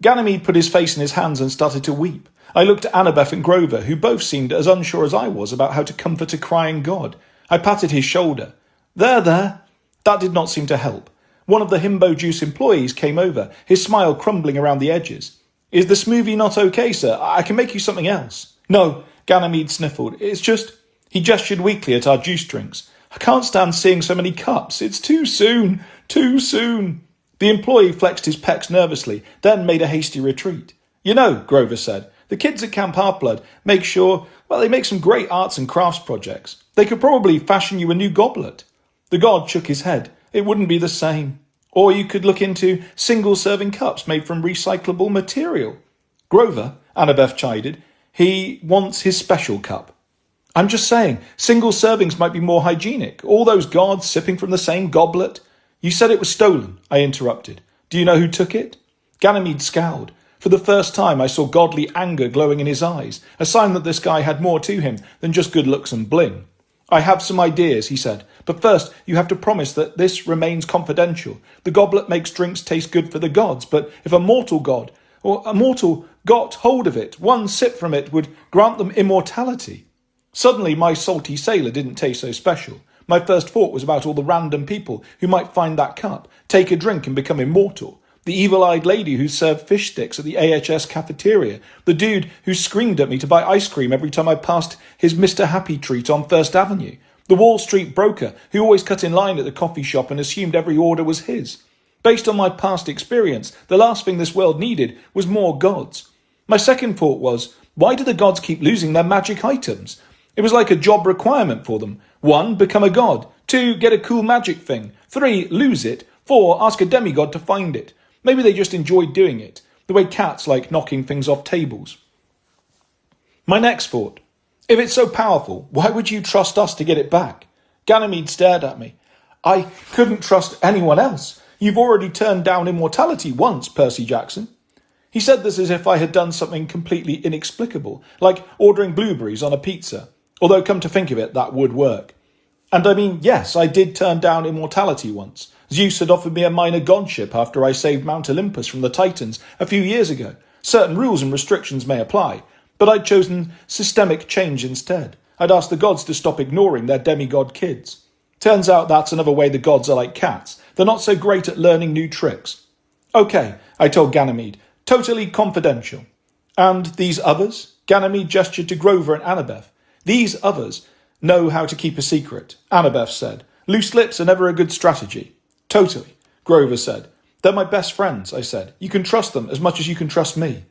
S1: Ganymede put his face in his hands and started to weep. I looked at Annabeth and Grover, who both seemed as unsure as I was about how to comfort a crying god. I patted his shoulder. There. That did not seem to help. One of the Himbo Juice employees came over, his smile crumbling around the edges. Is the smoothie not okay, sir? I can make you something else. No, Ganymede sniffled. It's just... He gestured weakly at our juice drinks. I can't stand seeing so many cups. It's too soon. Too soon. The employee flexed his pecs nervously, then made a hasty retreat. You know, Grover said, the kids at Camp Half-Blood make they make some great arts and crafts projects. They could probably fashion you a new goblet. The god shook his head. It wouldn't be the same. Or you could look into single-serving cups made from recyclable material. Grover, Annabeth chided, he wants his special cup. I'm just saying, single servings might be more hygienic. All those gods sipping from the same goblet. You said it was stolen, I interrupted. Do you know who took it? Ganymede scowled. For the first time I saw godly anger glowing in his eyes, a sign that this guy had more to him than just good looks and bling. I have some ideas, he said, but first you have to promise that this remains confidential. The goblet makes drinks taste good for the gods, but if a mortal god or a mortal got hold of it, one sip from it would grant them immortality. Suddenly my salty sailor didn't taste so special. My first thought was about all the random people who might find that cup, take a drink and become immortal. the evil-eyed lady who served fish sticks at the AHS cafeteria, the dude who screamed at me to buy ice cream every time I passed his Mr. Happy treat on First Avenue, the Wall Street broker who always cut in line at the coffee shop and assumed every order was his. Based on my past experience, the last thing this world needed was more gods. My second thought was, why do the gods keep losing their magic items? It was like a job requirement for them. 1, become a god. 2, get a cool magic thing. 3, lose it. 4, ask a demigod to find it. Maybe they just enjoyed doing it, the way cats like knocking things off tables. My next thought, if it's so powerful, why would you trust us to get it back? Ganymede stared at me. I couldn't trust anyone else. You've already turned down immortality once, Percy Jackson. He said this as if I had done something completely inexplicable, like ordering blueberries on a pizza, although come to think of it, that would work. And I mean, yes, I did turn down immortality once. Zeus had offered me a minor godship after I saved Mount Olympus from the Titans a few years ago. Certain rules and restrictions may apply, but I'd chosen systemic change instead. I'd asked the gods to stop ignoring their demigod kids. Turns out that's another way the gods are like cats. They're not so great at learning new tricks. Okay, I told Ganymede, totally confidential. And these others? Ganymede gestured to Grover and Annabeth. These others know how to keep a secret, Annabeth said. Loose lips are never a good strategy. Totally, Grover said. They're my best friends, I said. You can trust them as much as you can trust me.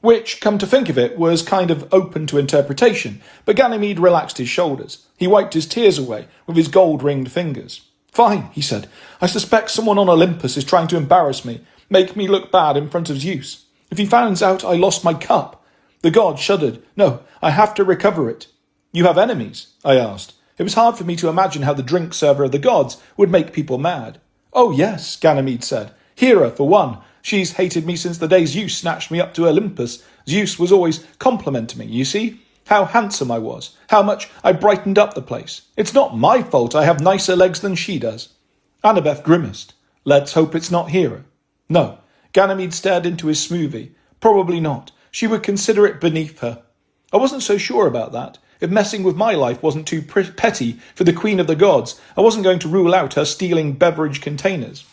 S1: Which, come to think of it, was kind of open to interpretation, but Ganymede relaxed his shoulders. He wiped his tears away with his gold-ringed fingers. Fine, he said. I suspect someone on Olympus is trying to embarrass me, make me look bad in front of Zeus. If he finds out I lost my cup. The god shuddered. No, I have to recover it. You have enemies? I asked. It was hard for me to imagine how the drink server of the gods would make people mad. Oh yes, Ganymede said. Hera, for one. She's hated me since the day Zeus snatched me up to Olympus. Zeus was always complimenting me, you see? How handsome I was. How much I brightened up the place. It's not my fault I have nicer legs than she does. Annabeth grimaced. Let's hope it's not Hera. No. Ganymede stared into his smoothie. Probably not. She would consider it beneath her. I wasn't so sure about that. If messing with my life wasn't too petty for the Queen of the Gods, I wasn't going to rule out her stealing beverage containers.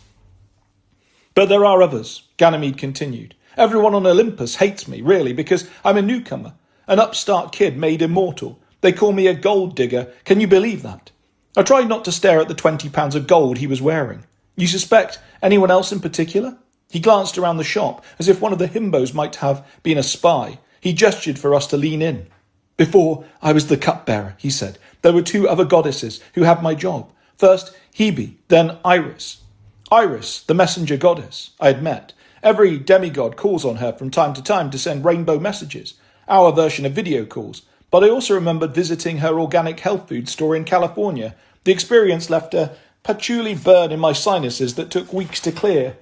S1: But there are others, Ganymede continued. Everyone on Olympus hates me, really, because I'm a newcomer, an upstart kid made immortal. They call me a gold digger. Can you believe that? I tried not to stare at the 20 pounds of gold he was wearing. You suspect anyone else in particular? He glanced around the shop as if one of the himbos might have been a spy. He gestured for us to lean in. Before I was the cupbearer, he said, there were 2 other goddesses who had my job. First Hebe, then Iris. Iris, the messenger goddess, I had met. Every demigod calls on her from time to time to send rainbow messages, our version of video calls. But I also remembered visiting her organic health food store in California. The experience left a patchouli burn in my sinuses that took weeks to clear.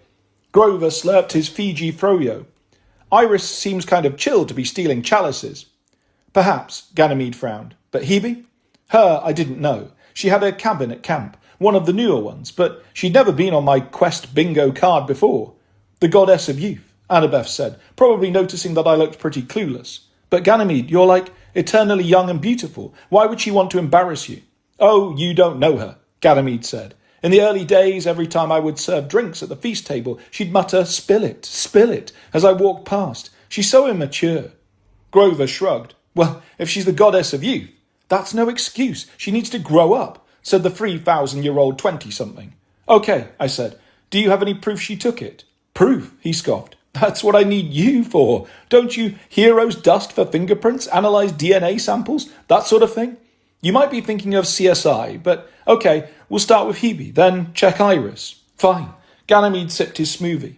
S1: Grover slurped his Fiji froyo. Iris seems kind of chill to be stealing chalices. Perhaps, Ganymede frowned. But Hebe? Her I didn't know. She had a cabin at camp, one of the newer ones, but she'd never been on my quest bingo card before. The goddess of youth, Annabeth said, probably noticing that I looked pretty clueless. But Ganymede, you're like eternally young and beautiful. Why would she want to embarrass you? Oh, you don't know her, Ganymede said. In the early days, every time I would serve drinks at the feast table, she'd mutter, spill it, as I walked past. She's so immature. Grover shrugged. Well, if she's the goddess of youth, that's no excuse. She needs to grow up, said the 3,000-year-old 20-something. Okay, I said. Do you have any proof she took it? Proof, he scoffed. That's what I need you for. Don't you heroes dust for fingerprints, analyze DNA samples, that sort of thing? You might be thinking of CSI, but okay, we'll start with Hebe, then check Iris. Fine. Ganymede sipped his smoothie.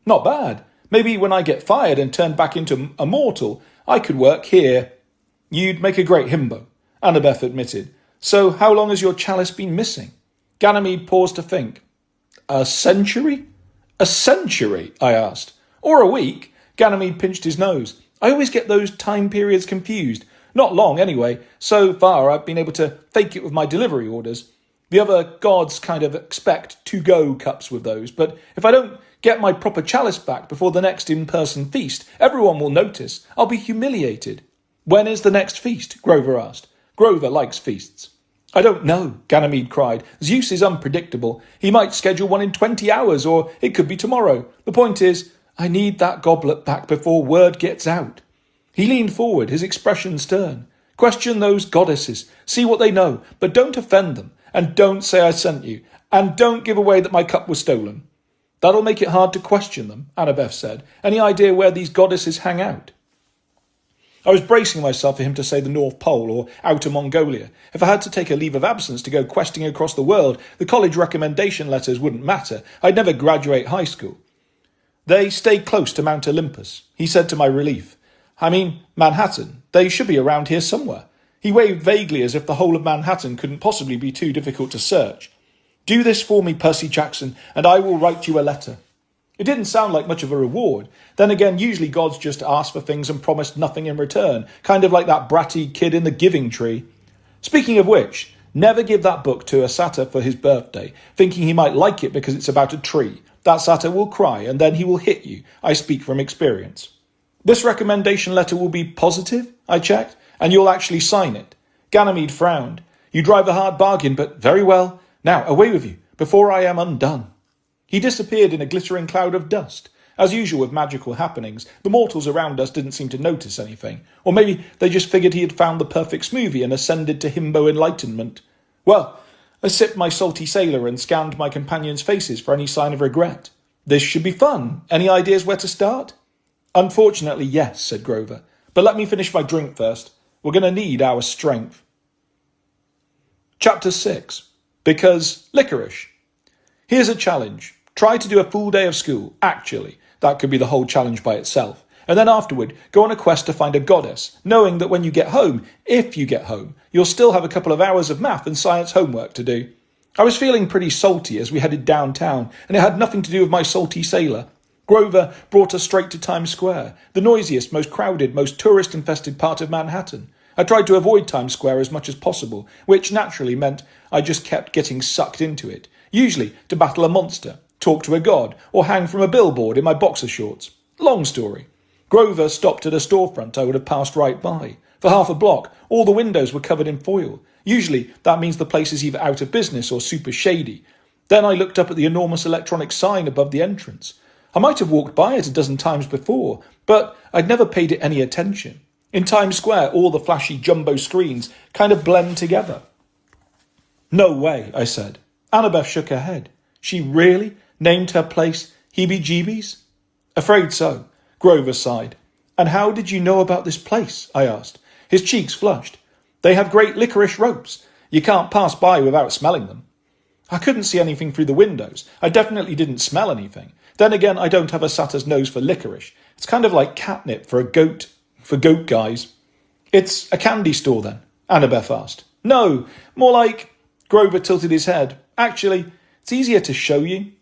S1: Not bad. Maybe when I get fired and turn back into a mortal, I could work here. You'd make a great himbo, Annabeth admitted. So how long has your chalice been missing? Ganymede paused to think. A century? A century, I asked. Or a week? Ganymede pinched his nose. I always get those time periods confused. Not long, anyway. So far, I've been able to fake it with my delivery orders. The other gods kind of expect to-go cups with those, but if I don't get my proper chalice back before the next in-person feast, everyone will notice. I'll be humiliated. When is the next feast? Grover asked. Grover likes feasts. I don't know, Ganymede cried. Zeus is unpredictable. He might schedule one in 20 hours, or it could be tomorrow. The point is, I need that goblet back before word gets out. He leaned forward, his expression stern. Question those goddesses. See what they know, but don't offend them. And don't say I sent you. And don't give away that my cup was stolen. That'll make it hard to question them, Annabeth said. Any idea where these goddesses hang out? I was bracing myself for him to say the North Pole or Outer Mongolia. If I had to take a leave of absence to go questing across the world, the college recommendation letters wouldn't matter. I'd never graduate high school. They stay close to Mount Olympus, he said to my relief. I mean, Manhattan. They should be around here somewhere. He waved vaguely as if the whole of Manhattan couldn't possibly be too difficult to search. Do this for me, Percy Jackson, and I will write you a letter. It didn't sound like much of a reward. Then again, usually gods just asked for things and promised nothing in return, kind of like that bratty kid in the giving tree. Speaking of which, never give that book to a satyr for his birthday, thinking he might like it because it's about a tree. That satyr will cry, and then he will hit you. I speak from experience. This recommendation letter will be positive, I checked, and you'll actually sign it. Ganymede frowned. You drive a hard bargain, but very well. Now, away with you, before I am undone. He disappeared in a glittering cloud of dust. As usual with magical happenings, the mortals around us didn't seem to notice anything. Or maybe they just figured he had found the perfect smoothie and ascended to himbo enlightenment. Well, I sipped my salty sailor and scanned my companions' faces for any sign of regret. This should be fun. Any ideas where to start? Unfortunately, yes, said Grover. But let me finish my drink first. We're going to need our strength. Chapter 6. Because licorice. Here's a challenge. Try to do a full day of school. Actually, that could be the whole challenge by itself. And then afterward, go on a quest to find a goddess, knowing that when you get home, if you get home, you'll still have a couple of hours of math and science homework to do. I was feeling pretty salty as we headed downtown, and it had nothing to do with my salty sailor. Grover brought us straight to Times Square, the noisiest, most crowded, most tourist-infested part of Manhattan. I tried to avoid Times Square as much as possible, which naturally meant I just kept getting sucked into it, usually to battle a monster, talk to a god, or hang from a billboard in my boxer shorts. Long story. Grover stopped at a storefront I would have passed right by. For half a block, all the windows were covered in foil. Usually, that means the place is either out of business or super shady. Then I looked up at the enormous electronic sign above the entrance. I might have walked by it a dozen times before, but I'd never paid it any attention. In Times Square, all the flashy jumbo screens kind of blend together. No way, I said. Annabeth shook her head. She really named her place Heebie-Jeebies? Afraid so, Grover sighed. And how did you know about this place? I asked. His cheeks flushed. They have great licorice ropes. You can't pass by without smelling them. I couldn't see anything through the windows. I definitely didn't smell anything. Then again, I don't have a satyr's nose for licorice. It's kind of like catnip for goat guys. It's a candy store then? Annabeth asked. No, more like... Grover tilted his head. Actually, it's easier to show you.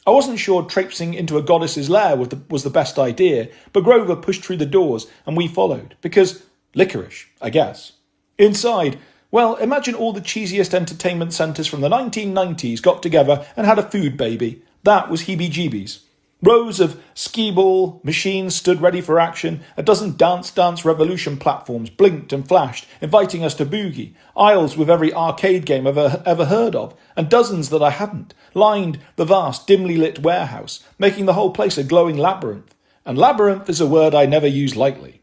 S1: I wasn't sure traipsing into a goddess's lair was the best idea, but Grover pushed through the doors and we followed, because licorice, I guess. Inside, well, imagine all the cheesiest entertainment centres from the 1990s got together and had a food baby. That was Heebie-Jeebies. Rows of skee-ball machines stood ready for action. A dozen Dance Dance Revolution platforms blinked and flashed, inviting us to boogie. Aisles with every arcade game I've ever heard of, and dozens that I hadn't, lined the vast, dimly lit warehouse, making the whole place a glowing labyrinth. And labyrinth is a word I never use lightly.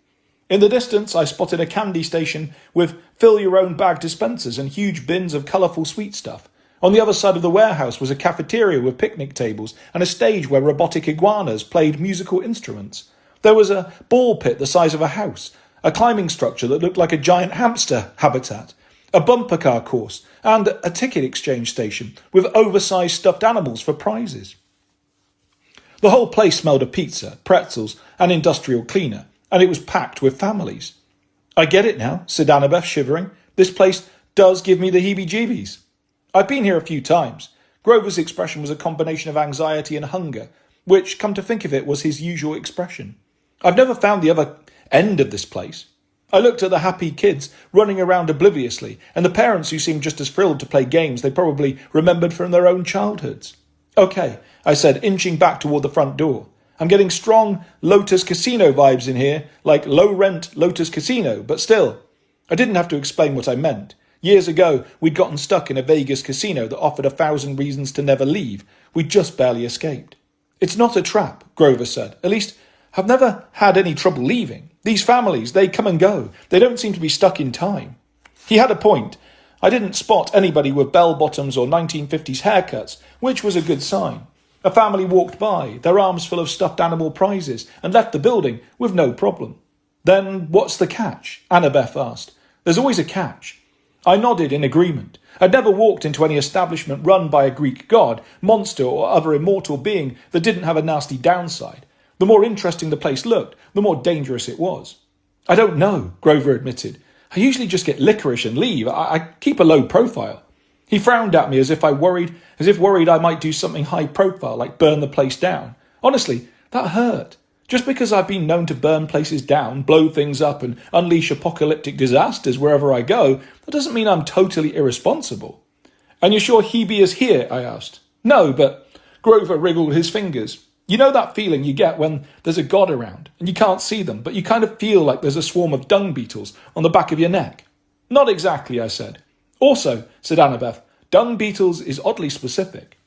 S1: In the distance, I spotted a candy station with fill-your-own-bag dispensers and huge bins of colourful sweet stuff. On the other side of the warehouse was a cafeteria with picnic tables and a stage where robotic iguanas played musical instruments. There was a ball pit the size of a house, a climbing structure that looked like a giant hamster habitat, a bumper car course, and a ticket exchange station with oversized stuffed animals for prizes. The whole place smelled of pizza, pretzels, and industrial cleaner, and it was packed with families. I get it now, said Annabeth, shivering. This place does give me the heebie-jeebies. I've been here a few times. Grover's expression was a combination of anxiety and hunger, which, come to think of it, was his usual expression. I've never found the other end of this place. I looked at the happy kids running around obliviously, and the parents who seemed just as thrilled to play games they probably remembered from their own childhoods. Okay, I said, inching back toward the front door. I'm getting strong Lotus Casino vibes in here, like low-rent Lotus Casino, but still. I didn't have to explain what I meant. Years ago, we'd gotten stuck in a Vegas casino that offered 1,000 reasons to never leave. We'd just barely escaped. It's not a trap, Grover said. At least, I've never had any trouble leaving. These families, they come and go. They don't seem to be stuck in time. He had a point. I didn't spot anybody with bell-bottoms or 1950s haircuts, which was a good sign. A family walked by, their arms full of stuffed animal prizes, and left the building with no problem. Then what's the catch? Annabeth asked. There's always a catch. I nodded in agreement. I'd never walked into any establishment run by a Greek god, monster, or other immortal being that didn't have a nasty downside. The more interesting the place looked, the more dangerous it was. I don't know, Grover admitted. I usually just get licorice and leave. I keep a low profile. He frowned at me as if worried I might do something high profile, like burn the place down. Honestly, that hurt. Just because I've been known to burn places down, blow things up, and unleash apocalyptic disasters wherever I go, that doesn't mean I'm totally irresponsible. And you're sure Hebe is here? I asked. No, but Grover wriggled his fingers. You know that feeling you get when there's a god around, and you can't see them, but you kind of feel like there's a swarm of dung beetles on the back of your neck? Not exactly, I said. Also, said Annabeth, dung beetles is oddly specific.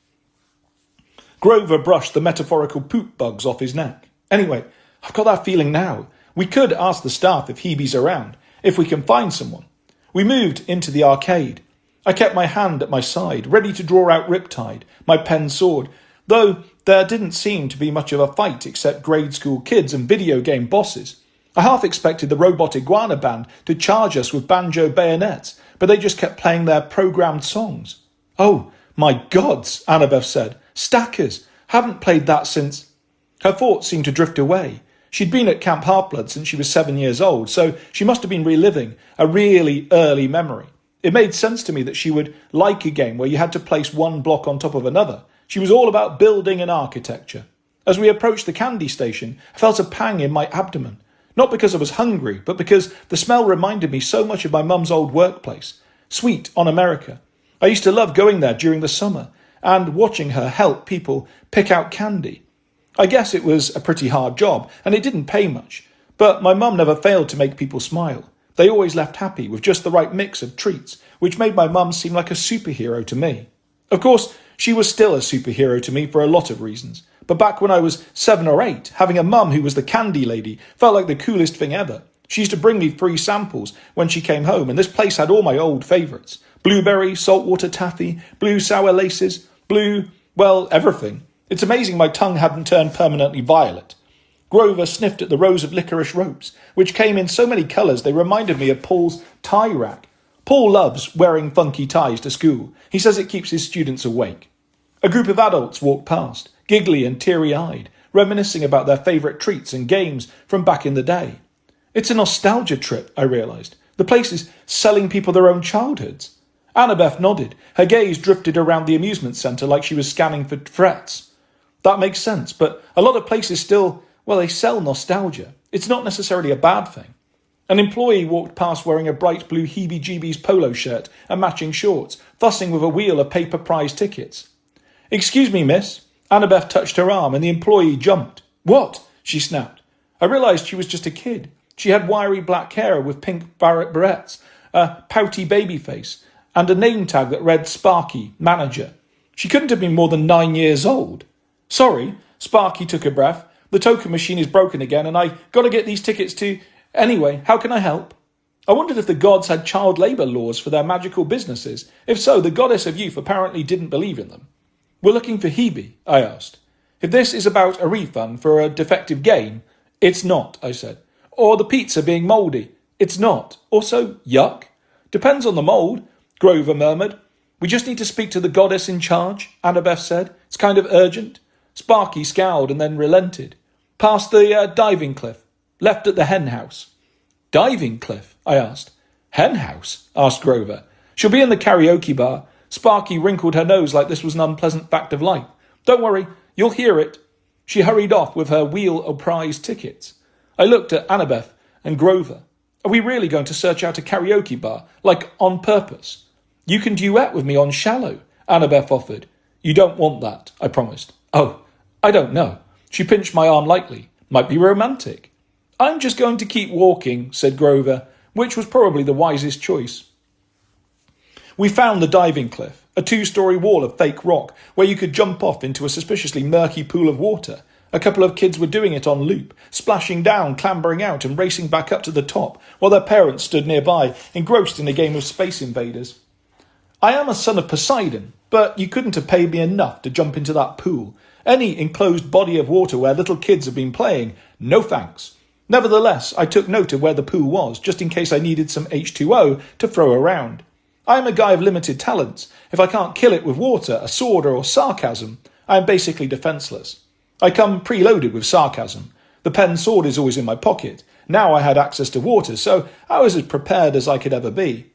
S1: Grover brushed the metaphorical poop bugs off his neck. Anyway, I've got that feeling now. We could ask the staff if Hebe's around, if we can find someone. We moved into the arcade. I kept my hand at my side, ready to draw out Riptide, my pen sword, though there didn't seem to be much of a fight except grade school kids and video game bosses. I half expected the Robot Iguana Band to charge us with banjo bayonets, but they just kept playing their programmed songs. Oh, my gods, Annabeth said. Stackers. Haven't played that since... Her thoughts seemed to drift away. She'd been at Camp Half-Blood since she was 7 years old, so she must have been reliving a really early memory. It made sense to me that she would like a game where you had to place one block on top of another. She was all about building and architecture. As we approached the candy station, I felt a pang in my abdomen. Not because I was hungry, but because the smell reminded me so much of my mum's old workplace. Sweet on America. I used to love going there during the summer and watching her help people pick out candy. I guess it was a pretty hard job, and it didn't pay much. But my mum never failed to make people smile. They always left happy with just the right mix of treats, which made my mum seem like a superhero to me. Of course, she was still a superhero to me for a lot of reasons. But back when I was 7 or 8, having a mum who was the candy lady felt like the coolest thing ever. She used to bring me free samples when she came home, and this place had all my old favourites. Blueberry, saltwater taffy, blue sour laces, blue, well, everything. It's amazing my tongue hadn't turned permanently violet. Grover sniffed at the rows of licorice ropes, which came in so many colours they reminded me of Paul's tie rack. Paul loves wearing funky ties to school. He says it keeps his students awake. A group of adults walked past, giggly and teary-eyed, reminiscing about their favourite treats and games from back in the day. It's a nostalgia trip, I realised. The place is selling people their own childhoods. Annabeth nodded. Her gaze drifted around the amusement centre like she was scanning for threats. That makes sense, but a lot of places still, well, they sell nostalgia. It's not necessarily a bad thing. An employee walked past wearing a bright blue heebie-jeebies polo shirt and matching shorts, fussing with a wheel of paper prize tickets. Excuse me, miss. Annabeth touched her arm and the employee jumped. What? She snapped. I realised she was just a kid. She had wiry black hair with pink barrettes, a pouty baby face, and a name tag that read Sparky, manager. She couldn't have been more than 9 years old. Sorry, Sparky took a breath. The token machine is broken again and I got to get these tickets to... Anyway, how can I help? I wondered if the gods had child labour laws for their magical businesses. If so, the goddess of youth apparently didn't believe in them. We're looking for Hebe, I asked. If this is about a refund for a defective game, it's not, I said. Or the pizza being mouldy, it's not. Also, yuck. Depends on the mould, Grover murmured. We just need to speak to the goddess in charge, Annabeth said. It's kind of urgent. Sparky scowled and then relented. Past the diving cliff. Left at the hen house. Diving cliff? I asked. Hen house? Asked Grover. She'll be in the karaoke bar. Sparky wrinkled her nose like this was an unpleasant fact of life. Don't worry, you'll hear it. She hurried off with her wheel of prize tickets. I looked at Annabeth and Grover. Are we really going to search out a karaoke bar, like on purpose? You can duet with me on Shallow, Annabeth offered. You don't want that, I promised. Oh, I don't know. She pinched my arm lightly. Might be romantic. I'm just going to keep walking, said Grover, which was probably the wisest choice. We found the diving cliff, a 2-story wall of fake rock where you could jump off into a suspiciously murky pool of water. A couple of kids were doing it on loop, splashing down, clambering out and racing back up to the top, while their parents stood nearby, engrossed in a game of Space Invaders. I am a son of Poseidon, but you couldn't have paid me enough to jump into that pool. Any enclosed body of water where little kids have been playing, no thanks. Nevertheless, I took note of where the pool was, just in case I needed some H2O to throw around. I am a guy of limited talents. If I can't kill it with water, a sword, or sarcasm, I am basically defenceless. I come preloaded with sarcasm. The pen sword is always in my pocket. Now I had access to water, so I was as prepared as I could ever be.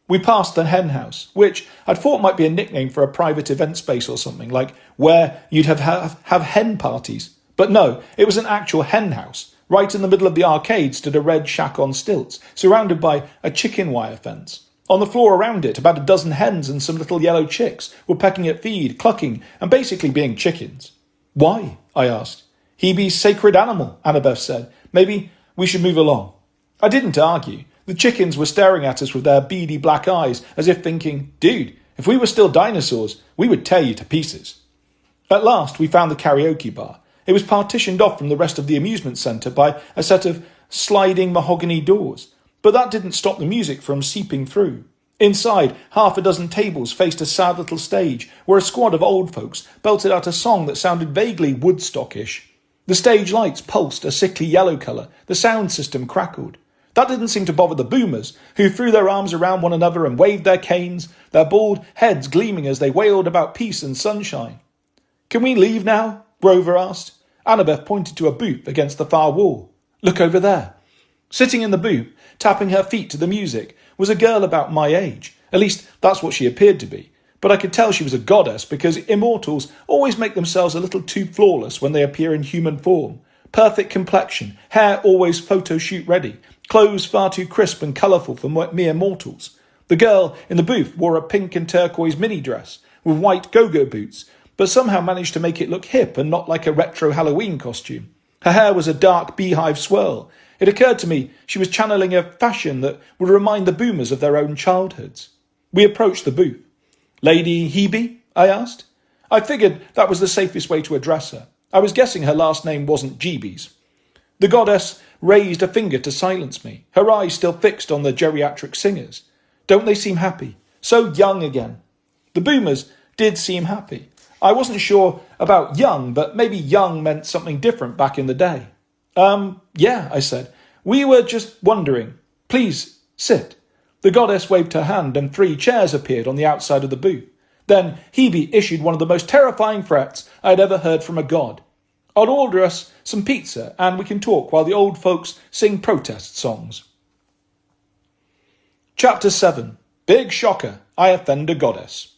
S1: We passed the hen house, which I'd thought might be a nickname for a private event space or something, like where you'd have hen parties. But no, it was an actual hen house. Right in the middle of the arcade stood a red shack on stilts, surrounded by a chicken wire fence. On the floor around it, about a dozen hens and some little yellow chicks were pecking at feed, clucking, and basically being chickens. Why? I asked. Hebe's sacred animal, Annabeth said. Maybe we should move along. I didn't argue. The chickens were staring at us with their beady black eyes, as if thinking, dude, if we were still dinosaurs, we would tear you to pieces. At last, we found the karaoke bar. It was partitioned off from the rest of the amusement centre by a set of sliding mahogany doors. But that didn't stop the music from seeping through. Inside, half a dozen tables faced a sad little stage where a squad of old folks belted out a song that sounded vaguely Woodstockish. The stage lights pulsed a sickly yellow colour. The sound system crackled. That didn't seem to bother the boomers, who threw their arms around one another and waved their canes, their bald heads gleaming as they wailed about peace and sunshine. Can we leave now? Grover asked. Annabeth pointed to a booth against the far wall. Look over there. Sitting in the booth, tapping her feet to the music, was a girl about my age. At least that's what she appeared to be. But I could tell she was a goddess because immortals always make themselves a little too flawless when they appear in human form. Perfect complexion, hair always photo shoot ready, clothes far too crisp and colourful for mere mortals. The girl in the booth wore a pink and turquoise mini dress with white go-go boots, but somehow managed to make it look hip and not like a retro Halloween costume. Her hair was a dark beehive swirl. It occurred to me she was channeling a fashion that would remind the boomers of their own childhoods. We approached the booth. Lady Hebe? I asked. I figured that was the safest way to address her. I was guessing her last name wasn't Jeebies. The goddess raised a finger to silence me, her eyes still fixed on the geriatric singers. Don't they seem happy? So young again. The boomers did seem happy. I wasn't sure about young, but maybe young meant something different back in the day. Yeah, I said. We were just wondering. Please, sit. The goddess waved her hand and 3 chairs appeared on the outside of the booth. Then Hebe issued one of the most terrifying threats I had ever heard from a god. I'll order us some pizza and we can talk while the old folks sing protest songs. Chapter 7. Big shocker. I offend a goddess.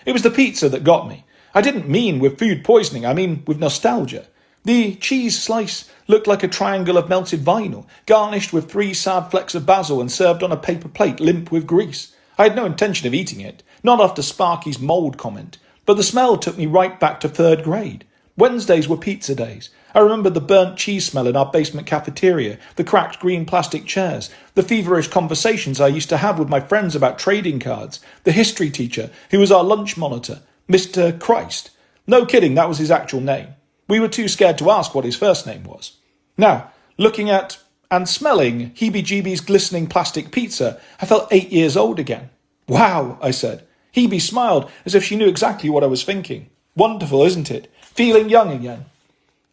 S1: It was the pizza that got me. I didn't mean with food poisoning, I mean with nostalgia. The cheese slice looked like a triangle of melted vinyl, garnished with 3 sad flecks of basil and served on a paper plate limp with grease. I had no intention of eating it, not after Sparky's mould comment, but the smell took me right back to 3rd grade. Wednesdays were pizza days. I remembered the burnt cheese smell in our basement cafeteria, the cracked green plastic chairs, the feverish conversations I used to have with my friends about trading cards, the history teacher who was our lunch monitor, Mr. Christ. No kidding, that was his actual name. We were too scared to ask what his first name was. Now, looking at and smelling Heebie-Jeebie's glistening plastic pizza, I felt 8 years old again. Wow, I said. Hebe smiled as if she knew exactly what I was thinking. Wonderful, isn't it? Feeling young again.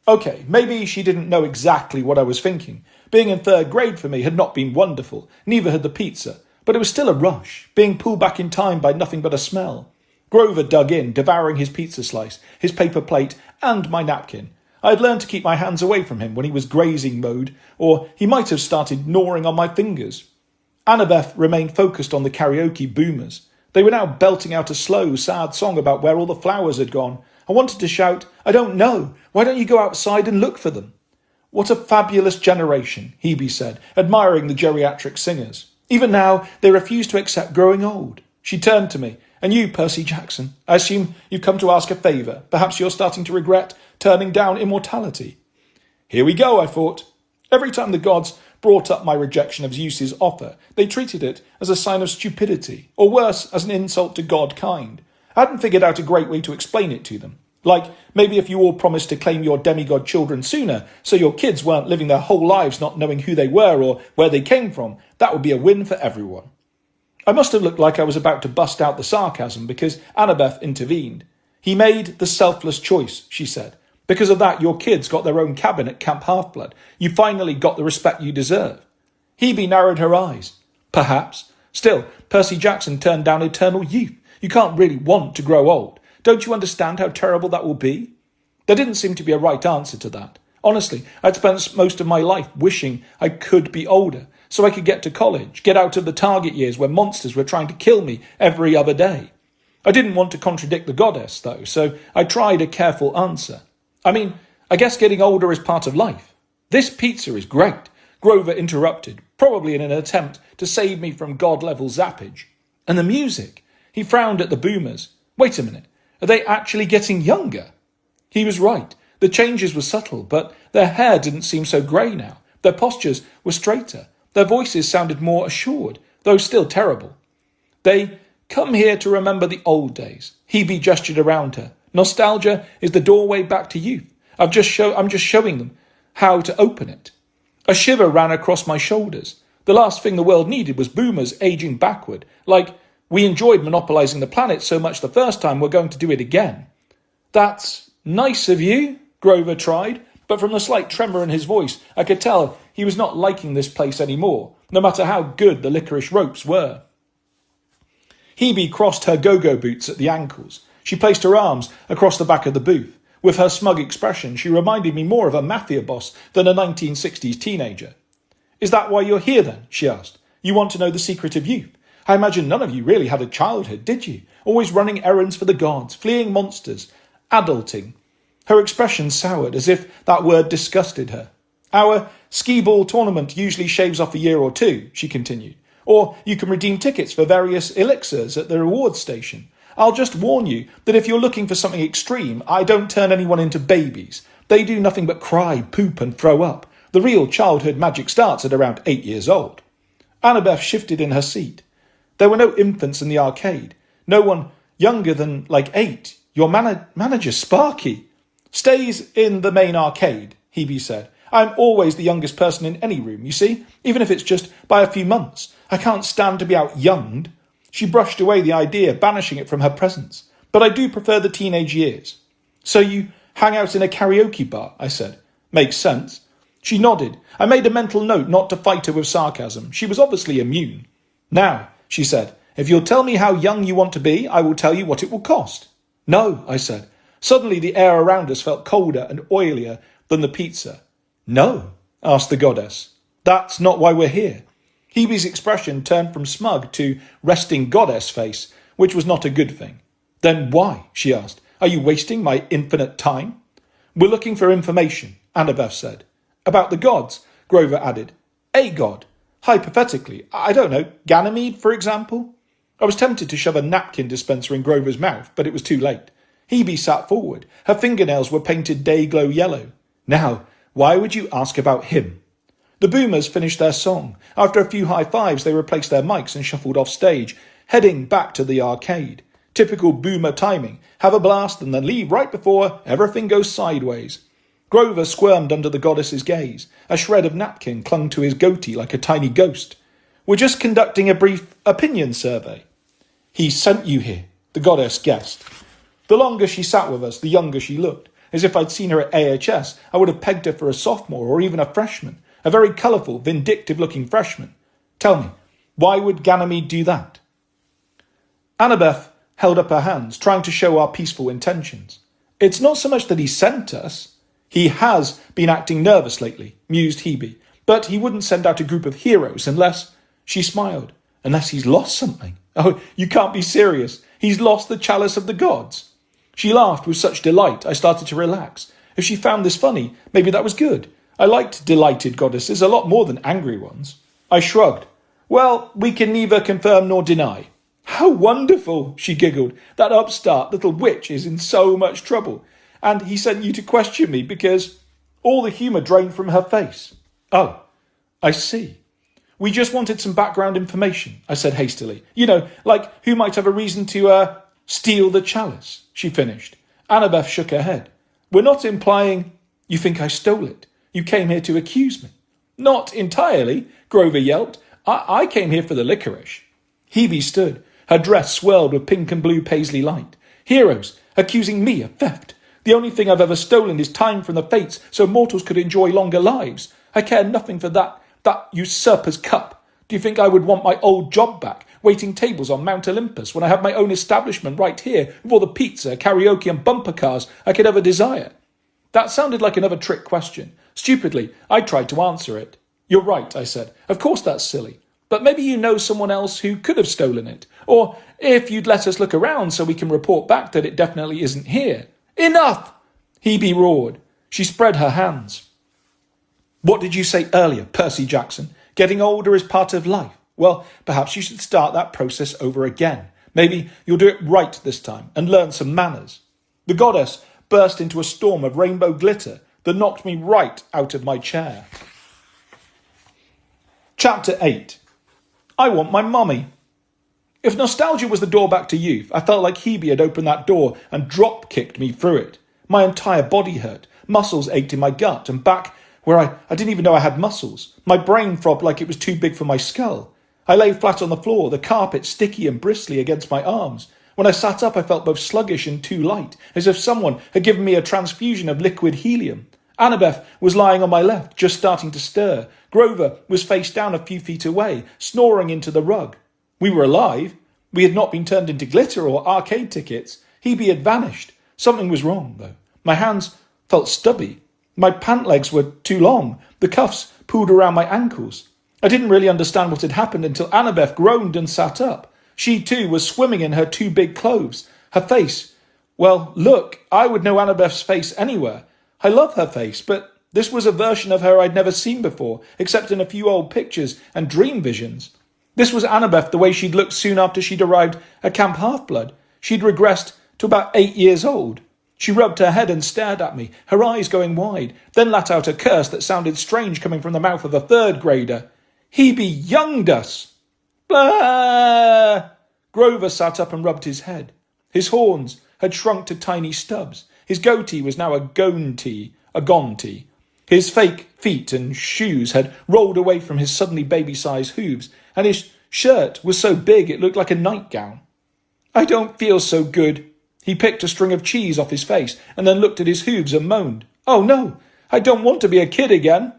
S1: Okay, maybe she didn't know exactly what I was thinking. Being in 3rd grade for me had not been wonderful, neither had the pizza. But it was still a rush, being pulled back in time by nothing but a smell. Grover dug in, devouring his pizza slice, his paper plate, and my napkin. I had learned to keep my hands away from him when he was grazing mode, or he might have started gnawing on my fingers. Annabeth remained focused on the karaoke boomers. They were now belting out a slow, sad song about where all the flowers had gone. I wanted to shout, I don't know. Why don't you go outside and look for them? What a fabulous generation, Hebe said, admiring the geriatric singers. Even now, they refuse to accept growing old. She turned to me. And you, Percy Jackson, I assume you've come to ask a favour. Perhaps you're starting to regret turning down immortality. Here we go, I thought. Every time the gods brought up my rejection of Zeus's offer, they treated it as a sign of stupidity, or worse, as an insult to godkind. I hadn't figured out a great way to explain it to them. Like, maybe if you all promised to claim your demigod children sooner, so your kids weren't living their whole lives not knowing who they were or where they came from, that would be a win for everyone. I must have looked like I was about to bust out the sarcasm because Annabeth intervened. He made the selfless choice, she said. Because of that, your kids got their own cabin at Camp Half-Blood. You finally got the respect you deserve. Hebe narrowed her eyes. Perhaps. Still, Percy Jackson turned down eternal youth. You can't really want to grow old. Don't you understand how terrible that will be? There didn't seem to be a right answer to that. Honestly, I'd spent most of my life wishing I could be older, so I could get to college, get out of the target years where monsters were trying to kill me every other day. I didn't want to contradict the goddess, though, so I tried a careful answer. I mean, I guess getting older is part of life. This pizza is great, Grover interrupted, probably in an attempt to save me from god-level zappage. And the music. He frowned at the boomers. Wait a minute, are they actually getting younger? He was right. The changes were subtle, but their hair didn't seem so grey now. Their postures were straighter. Their voices sounded more assured, though still terrible. They come here to remember the old days. Hebe gestured around her. Nostalgia is the doorway back to youth. I'm just showing them how to open it. A shiver ran across my shoulders. The last thing the world needed was boomers aging backward, like we enjoyed monopolizing the planet so much the first time we're going to do it again. That's nice of you, Grover tried, but from the slight tremor in his voice, I could tell he was not liking this place anymore, no matter how good the licorice ropes were. Hebe crossed her go-go boots at the ankles. She placed her arms across the back of the booth. With her smug expression, she reminded me more of a mafia boss than a 1960s teenager. Is that why you're here then? She asked. You want to know the secret of youth? I imagine none of you really had a childhood, did you? Always running errands for the gods, fleeing monsters, adulting. Her expression soured, as if that word disgusted her. Our skee-ball tournament usually shaves off a year or two, she continued. Or you can redeem tickets for various elixirs at the rewards station. I'll just warn you that if you're looking for something extreme, I don't turn anyone into babies. They do nothing but cry, poop and throw up. The real childhood magic starts at around 8 years old. Annabeth shifted in her seat. There were no infants in the arcade. No one younger than, 8. Your manager, Sparky, stays in the main arcade, Hebe said. I'm always the youngest person in any room, you see, even if it's just by a few months. I can't stand to be out-younged. She brushed away the idea, banishing it from her presence. But I do prefer the teenage years. So you hang out in a karaoke bar, I said. Makes sense. She nodded. I made a mental note not to fight her with sarcasm. She was obviously immune. Now, she said, if you'll tell me how young you want to be, I will tell you what it will cost. No, I said. Suddenly the air around us felt colder and oilier than the pizza. No, asked the goddess. That's not why we're here. Hebe's expression turned from smug to resting goddess face, which was not a good thing. Then why? She asked. Are you wasting my infinite time? We're looking for information, Annabeth said. About the gods, Grover added. A god. Hypothetically, I don't know, Ganymede, for example? I was tempted to shove a napkin dispenser in Grover's mouth, but it was too late. Hebe sat forward. Her fingernails were painted day-glow yellow. Now, why would you ask about him? The boomers finished their song. After a few high fives, they replaced their mics and shuffled off stage, heading back to the arcade. Typical boomer timing. Have a blast and then leave right before everything goes sideways. Grover squirmed under the goddess's gaze. A shred of napkin clung to his goatee like a tiny ghost. We're just conducting a brief opinion survey. He sent you here, the goddess guessed. The longer she sat with us, the younger she looked. As if I'd seen her at AHS, I would have pegged her for a sophomore or even a freshman. A very colourful, vindictive-looking freshman. Tell me, why would Ganymede do that? Annabeth held up her hands, trying to show our peaceful intentions. It's not so much that he sent us. He has been acting nervous lately, mused Hebe. But he wouldn't send out a group of heroes unless... She smiled. Unless he's lost something. Oh, you can't be serious. He's lost the Chalice of the Gods. She laughed with such delight, I started to relax. If she found this funny, maybe that was good. I liked delighted goddesses a lot more than angry ones. I shrugged. Well, we can neither confirm nor deny. How wonderful, she giggled. That upstart little witch is in so much trouble. And he sent you to question me because all the humour drained from her face. Oh, I see. We just wanted some background information, I said hastily. You know, like who might have a reason to, steal the chalice, she finished. Annabeth shook her head. We're not implying you think I stole it. You came here to accuse me. Not entirely, Grover yelped. I came here for the licorice. Hebe stood, her dress swirled with pink and blue paisley light. Heroes, accusing me of theft. The only thing I've ever stolen is time from the fates so mortals could enjoy longer lives. I care nothing for that usurper's cup. Do you think I would want my old job back, waiting tables on Mount Olympus, when I have my own establishment right here with all the pizza, karaoke and bumper cars I could ever desire? That sounded like another trick question. Stupidly, I tried to answer it. You're right, I said. Of course that's silly. But maybe you know someone else who could have stolen it. Or if you'd let us look around so we can report back that it definitely isn't here. Enough! Hebe roared. She spread her hands. What did you say earlier, Percy Jackson? Getting older is part of life. Well, perhaps you should start that process over again. Maybe you'll do it right this time and learn some manners. The goddess burst into a storm of rainbow glitter that knocked me right out of my chair. Chapter 8. I want my mummy. If nostalgia was the door back to youth, I felt like Hebe had opened that door and drop-kicked me through it. My entire body hurt. Muscles ached in my gut and back where I didn't even know I had muscles. My brain throbbed like it was too big for my skull. I lay flat on the floor, the carpet sticky and bristly against my arms. When I sat up, I felt both sluggish and too light, as if someone had given me a transfusion of liquid helium. Annabeth was lying on my left, just starting to stir. Grover was face down a few feet away, snoring into the rug. We were alive. We had not been turned into glitter or arcade tickets. Hebe had vanished. Something was wrong, though. My hands felt stubby. My pant legs were too long. The cuffs pulled around my ankles. I didn't really understand what had happened until Annabeth groaned and sat up. She, too, was swimming in her two big clothes. Her face, well, look, I would know Annabeth's face anywhere. I love her face, but this was a version of her I'd never seen before, except in a few old pictures and dream visions. This was Annabeth the way she'd looked soon after she'd arrived at Camp Half-Blood. She'd regressed to about 8 years old. She rubbed her head and stared at me, her eyes going wide, then let out a curse that sounded strange coming from the mouth of a third grader. Hebe younged us. Blah! Grover sat up and rubbed his head. His horns had shrunk to tiny stubs. His goatee was now a gontee. His fake feet and shoes had rolled away from his suddenly baby-sized hooves, and his shirt was so big it looked like a nightgown. I don't feel so good. He picked a string of cheese off his face and then looked at his hooves and moaned. Oh no, I don't want to be a kid again.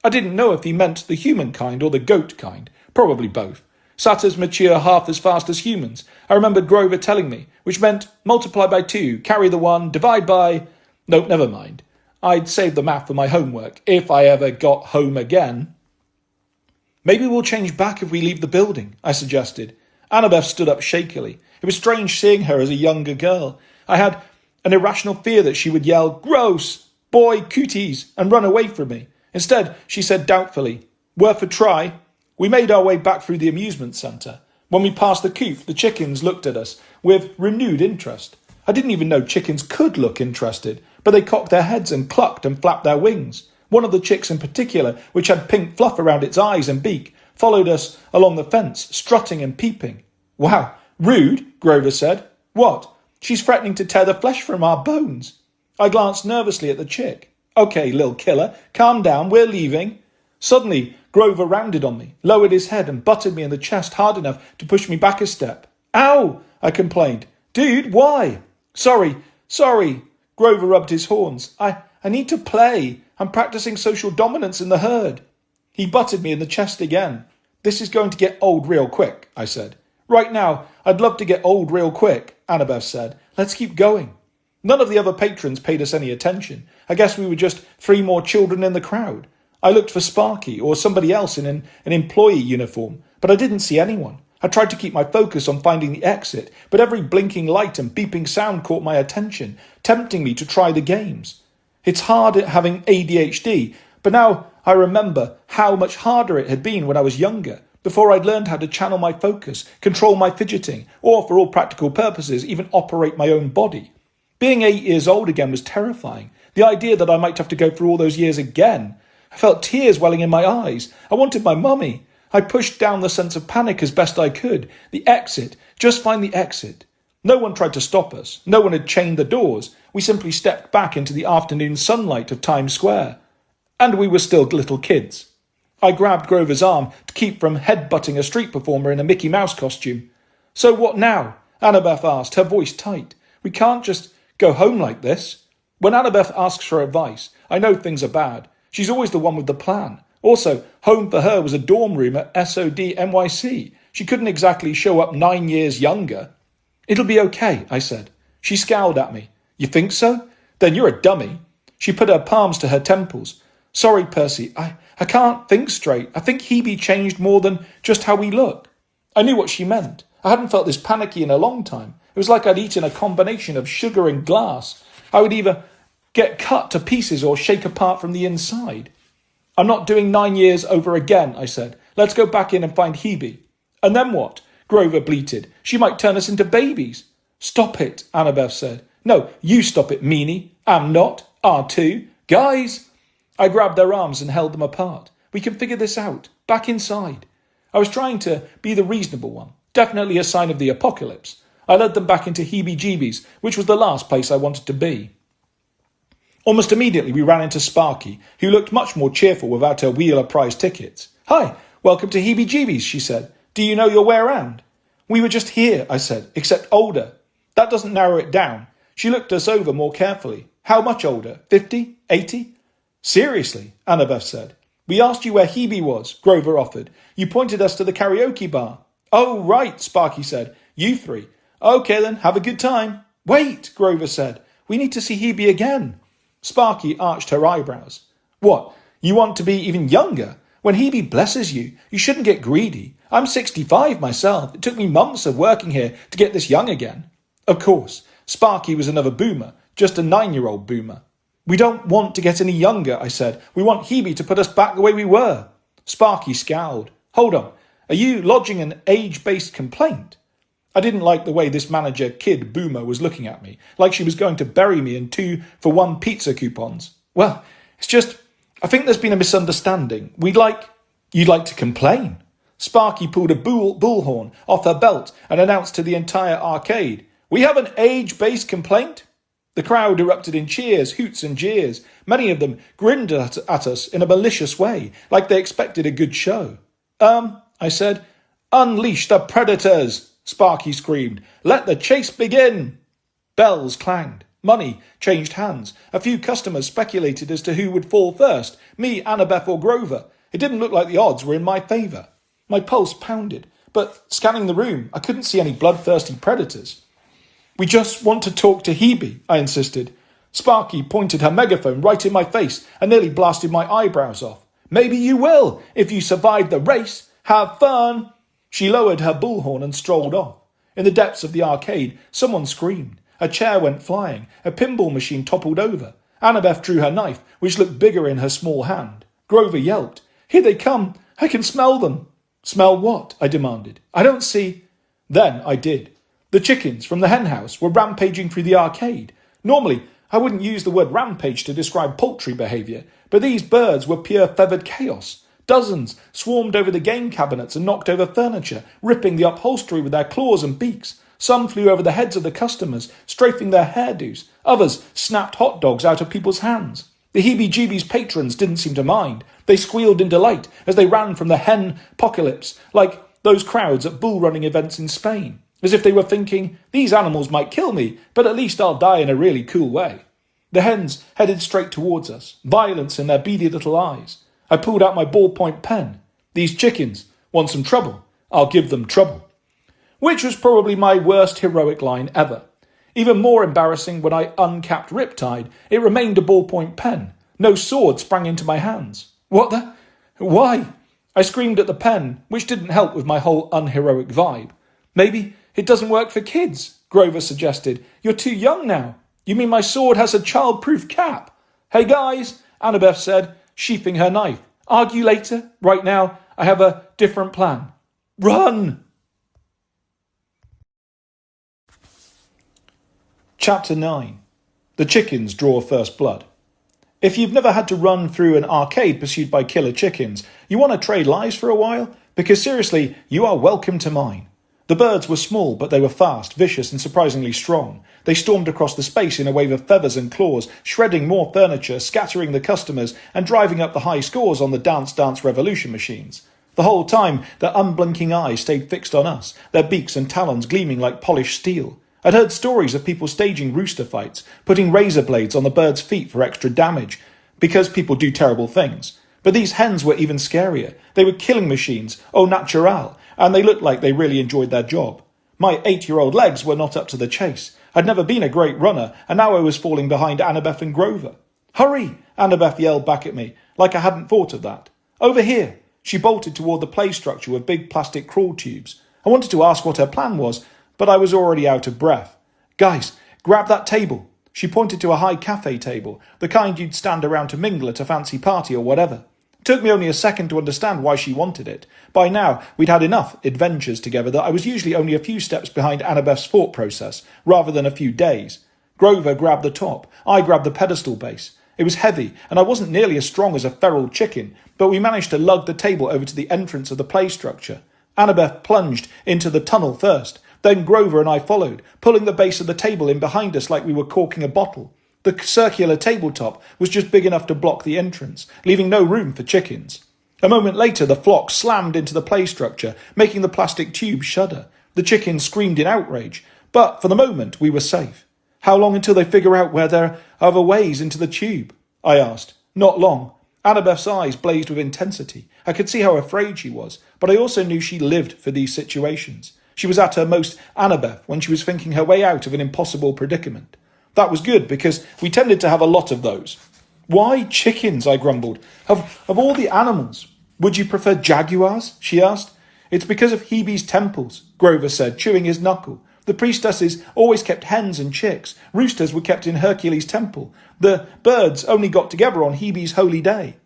S1: I didn't know if he meant the human kind or the goat kind. Probably both. Satyrs mature half as fast as humans. I remembered Grover telling me, which meant multiply by 2, carry the 1, divide by... Nope, never mind. I'd save the math for my homework, if I ever got home again. Maybe we'll change back if we leave the building, I suggested. Annabeth stood up shakily. It was strange seeing her as a younger girl. I had an irrational fear that she would yell, "Gross! Boy, cooties!" and run away from me. Instead, she said doubtfully, "Worth a try." We made our way back through the amusement centre. When we passed the coop, the chickens looked at us with renewed interest. I didn't even know chickens could look interested, but they cocked their heads and clucked and flapped their wings. One of the chicks in particular, which had pink fluff around its eyes and beak, followed us along the fence, strutting and peeping. Wow, rude, Grover said. What? She's threatening to tear the flesh from our bones. I glanced nervously at the chick. Okay, lil' killer, calm down, we're leaving. Suddenly, Grover rounded on me, lowered his head and butted me in the chest hard enough to push me back a step. Ow, I complained. Dude, why? Sorry. Grover rubbed his horns. I need to play. I'm practicing social dominance in the herd. He butted me in the chest again. This is going to get old real quick, I said. Right now, I'd love to get old real quick, Annabeth said. Let's keep going. None of the other patrons paid us any attention. I guess we were just 3 more children in the crowd. I looked for Sparky or somebody else in an employee uniform, but I didn't see anyone. I tried to keep my focus on finding the exit, but every blinking light and beeping sound caught my attention, tempting me to try the games. It's hard at having ADHD, but now I remember how much harder it had been when I was younger, before I'd learned how to channel my focus, control my fidgeting, or for all practical purposes, even operate my own body. Being 8 years old again was terrifying. The idea that I might have to go through all those years again. I felt tears welling in my eyes. I wanted my mummy. I pushed down the sense of panic as best I could. The exit. Just find the exit. No one tried to stop us. No one had chained the doors. We simply stepped back into the afternoon sunlight of Times Square. And we were still little kids. I grabbed Grover's arm to keep from headbutting a street performer in a Mickey Mouse costume. So what now? Annabeth asked, her voice tight. We can't just go home like this. When Annabeth asks for advice, I know things are bad. She's always the one with the plan. Also, home for her was a dorm room at SOD NYC. She couldn't exactly show up 9 years younger. It'll be okay, I said. She scowled at me. You think so? Then you're a dummy. She put her palms to her temples. Sorry, Percy, I can't think straight. I think Hebe changed more than just how we look. I knew what she meant. I hadn't felt this panicky in a long time. It was like I'd eaten a combination of sugar and glass. I would either get cut to pieces or shake apart from the inside. I'm not doing 9 years over again, I said. Let's go back in and find Hebe. And then what? Grover bleated. She might turn us into babies. Stop it, Annabeth said. No, you stop it, meanie. Am not. Are too. Guys! I grabbed their arms and held them apart. We can figure this out. Back inside. I was trying to be the reasonable one. Definitely a sign of the apocalypse. I led them back into Heebie-Jeebies, which was the last place I wanted to be. Almost immediately we ran into Sparky, who looked much more cheerful without her Wheeler prize tickets. Hi, welcome to Heebie-Jeebies, she said. Do you know your way around? We were just here, I said, except older. That doesn't narrow it down. She looked us over more carefully. How much older? 50? 80? Seriously, Annabeth said. We asked you where Hebe was, Grover offered. You pointed us to the karaoke bar. Oh, right, Sparky said. You three. Okay then, have a good time. Wait, Grover said. We need to see Hebe again. Sparky arched her eyebrows. What, you want to be even younger? When Hebe blesses you, you shouldn't get greedy. I'm 65 myself. It took me months of working here to get this young again. Of course, Sparky was another boomer, just a 9-year-old boomer. We don't want to get any younger, I said. We want Hebe to put us back the way we were. Sparky scowled. Hold on, are you lodging an age-based complaint? I didn't like the way this manager kid boomer was looking at me, like she was going to bury me in 2-for-1 pizza coupons. Well, it's just, I think there's been a misunderstanding. You'd like to complain. Sparky pulled a bullhorn off her belt and announced to the entire arcade, We have an age-based complaint. The crowd erupted in cheers, hoots and jeers. Many of them grinned at us in a malicious way, like they expected a good show. I said. Unleash the predators, Sparky screamed. Let the chase begin. Bells clanged. Money changed hands. A few customers speculated as to who would fall first, me, Annabeth or Grover. It didn't look like the odds were in my favour. My pulse pounded, but scanning the room, I couldn't see any bloodthirsty predators. We just want to talk to Hebe, I insisted. Sparky pointed her megaphone right in my face and nearly blasted my eyebrows off. Maybe you will, if you survive the race. Have fun. She lowered her bullhorn and strolled off. In the depths of the arcade, someone screamed. A chair went flying. A pinball machine toppled over. Annabeth drew her knife, which looked bigger in her small hand. Grover yelped. Here they come. I can smell them. Smell what? I demanded. I don't see. Then I did. The chickens from the hen house were rampaging through the arcade. Normally, I wouldn't use the word rampage to describe poultry behaviour, but these birds were pure feathered chaos. Dozens swarmed over the game cabinets and knocked over furniture, ripping the upholstery with their claws and beaks. Some flew over the heads of the customers, strafing their hairdos. Others snapped hot dogs out of people's hands. The Heebie-Jeebies patrons didn't seem to mind. They squealed in delight as they ran from the hen apocalypse, like those crowds at bull running events in Spain, as if they were thinking, these animals might kill me, but at least I'll die in a really cool way. The hens headed straight towards us, violence in their beady little eyes. I pulled out my ballpoint pen. These chickens want some trouble. I'll give them trouble. Which was probably my worst heroic line ever. Even more embarrassing when I uncapped Riptide, it remained a ballpoint pen. No sword sprang into my hands. What the? Why? I screamed at the pen, which didn't help with my whole unheroic vibe. Maybe it doesn't work for kids, Grover suggested. You're too young now. You mean my sword has a child-proof cap? Hey guys, Annabeth said, sheathing her knife. Argue later. Right now, I have a different plan. Run! Chapter 9. The chickens draw first blood. If you've never had to run through an arcade pursued by killer chickens, you want to trade lives for a while? Because seriously, you are welcome to mine. The birds were small, but they were fast, vicious, and surprisingly strong. They stormed across the space in a wave of feathers and claws, shredding more furniture, scattering the customers, and driving up the high scores on the Dance Dance Revolution machines. The whole time, their unblinking eyes stayed fixed on us, their beaks and talons gleaming like polished steel. I'd heard stories of people staging rooster fights, putting razor blades on the birds' feet for extra damage, because people do terrible things. But these hens were even scarier. They were killing machines, au naturel, and they looked like they really enjoyed their job. My 8-year-old legs were not up to the chase. I'd never been a great runner, and now I was falling behind Annabeth and Grover. "Hurry!" Annabeth yelled back at me, like I hadn't thought of that. "Over here!" She bolted toward the play structure with big plastic crawl tubes. I wanted to ask what her plan was, but I was already out of breath. "Guys, grab that table." She pointed to a high cafe table, the kind you'd stand around to mingle at a fancy party or whatever. It took me only a second to understand why she wanted it. By now, we'd had enough adventures together that I was usually only a few steps behind Annabeth's thought process, rather than a few days. Grover grabbed the top. I grabbed the pedestal base. It was heavy, and I wasn't nearly as strong as a feral chicken, but we managed to lug the table over to the entrance of the play structure. Annabeth plunged into the tunnel first. Then Grover and I followed, pulling the base of the table in behind us like we were corking a bottle. The circular tabletop was just big enough to block the entrance, leaving no room for chickens. A moment later, the flock slammed into the play structure, making the plastic tube shudder. The chickens screamed in outrage, but for the moment we were safe. "How long until they figure out where there are other ways into the tube?" I asked. "Not long." Annabeth's eyes blazed with intensity. I could see how afraid she was, but I also knew she lived for these situations. She was at her most Annabeth when she was thinking her way out of an impossible predicament. That was good, because we tended to have a lot of those. "Why chickens?" I grumbled. Of all the animals, would you prefer jaguars?" she asked. "It's because of Hebe's temples," Grover said, chewing his knuckle. "The priestesses always kept hens and chicks. Roosters were kept in Hercules' temple. The birds only got together on Hebe's holy day."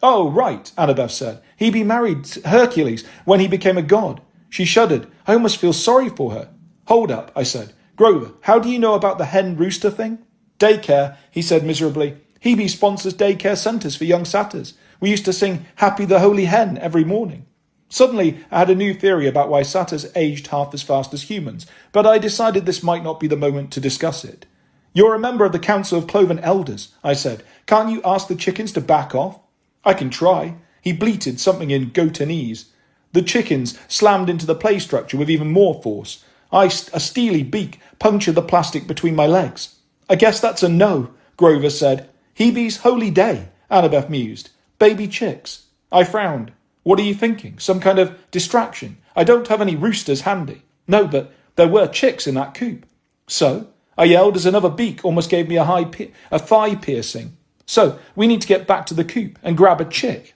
S1: "Oh, right," Annabeth said. "Hebe married Hercules when he became a god." She shuddered. I almost feel sorry for her. "Hold up," I said. "Grover, how do you know about the hen-rooster thing?" "Daycare," he said miserably. "Hebe sponsors daycare centres for young satyrs. We used to sing 'Happy the Holy Hen' every morning." Suddenly, I had a new theory about why satyrs aged half as fast as humans, but I decided this might not be the moment to discuss it. "You're a member of the Council of Cloven Elders," I said. "Can't you ask the chickens to back off?" "I can try." He bleated something in Gotanese. The chickens slammed into the play structure with even more force. A steely beak punctured the plastic between my legs. "I guess that's a no," Grover said. "Hebe's holy day," Annabeth mused. "Baby chicks." I frowned. "What are you thinking? Some kind of distraction? I don't have any roosters handy." "No, but there were chicks in that coop." "So?" I yelled as another beak almost gave me a thigh piercing. "So, we need to get back to the coop and grab a chick."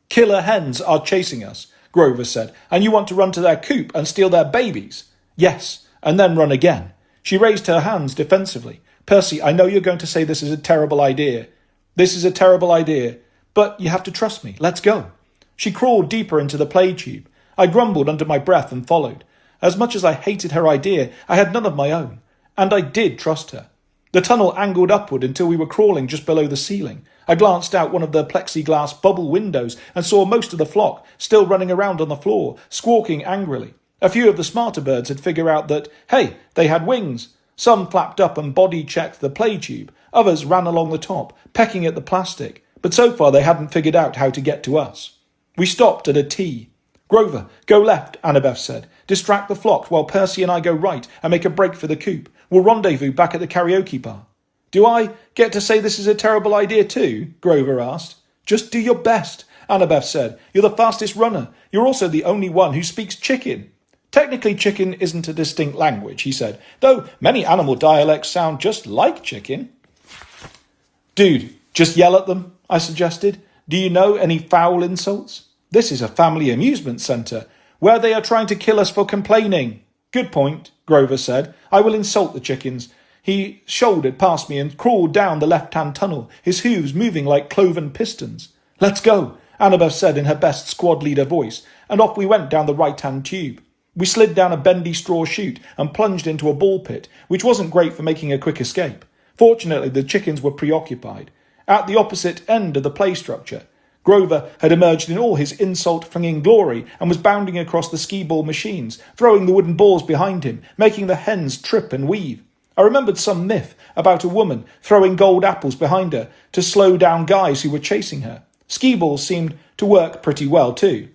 S1: "Killer hens are chasing us," Grover said, "and you want to run to their coop and steal their babies?" "Yes, and then run again." She raised her hands defensively. "Percy, I know you're going to say this is a terrible idea. This is a terrible idea, but you have to trust me. Let's go." She crawled deeper into the play tube. I grumbled under my breath and followed. As much as I hated her idea, I had none of my own, and I did trust her. The tunnel angled upward until we were crawling just below the ceiling. I glanced out one of the plexiglass bubble windows and saw most of the flock still running around on the floor, squawking angrily. A few of the smarter birds had figured out that, hey, they had wings. Some flapped up and body-checked the play tube. Others ran along the top, pecking at the plastic. But so far they hadn't figured out how to get to us. We stopped at a T. "Grover, go left," Annabeth said. "Distract the flock while Percy and I go right and make a break for the coop. We'll rendezvous back at the karaoke bar." "Do I get to say this is a terrible idea too?" Grover asked. "Just do your best," Annabeth said. "You're the fastest runner. You're also the only one who speaks chicken." "Technically, chicken isn't a distinct language," he said, "though many animal dialects sound just like chicken." "Dude, just yell at them," I suggested. "Do you know any foul insults? This is a family amusement centre, where they are trying to kill us for complaining." "Good point," Grover said. "I will insult the chickens." He shouldered past me and crawled down the left-hand tunnel, his hooves moving like cloven pistons. "Let's go," Annabeth said in her best squad leader voice, and off we went down the right-hand tube. We slid down a bendy straw chute and plunged into a ball pit, which wasn't great for making a quick escape. Fortunately, the chickens were preoccupied. At the opposite end of the play structure, Grover had emerged in all his insult-flinging glory and was bounding across the skee-ball machines, throwing the wooden balls behind him, making the hens trip and weave. I remembered some myth about a woman throwing gold apples behind her to slow down guys who were chasing her. Skee-balls seemed to work pretty well too.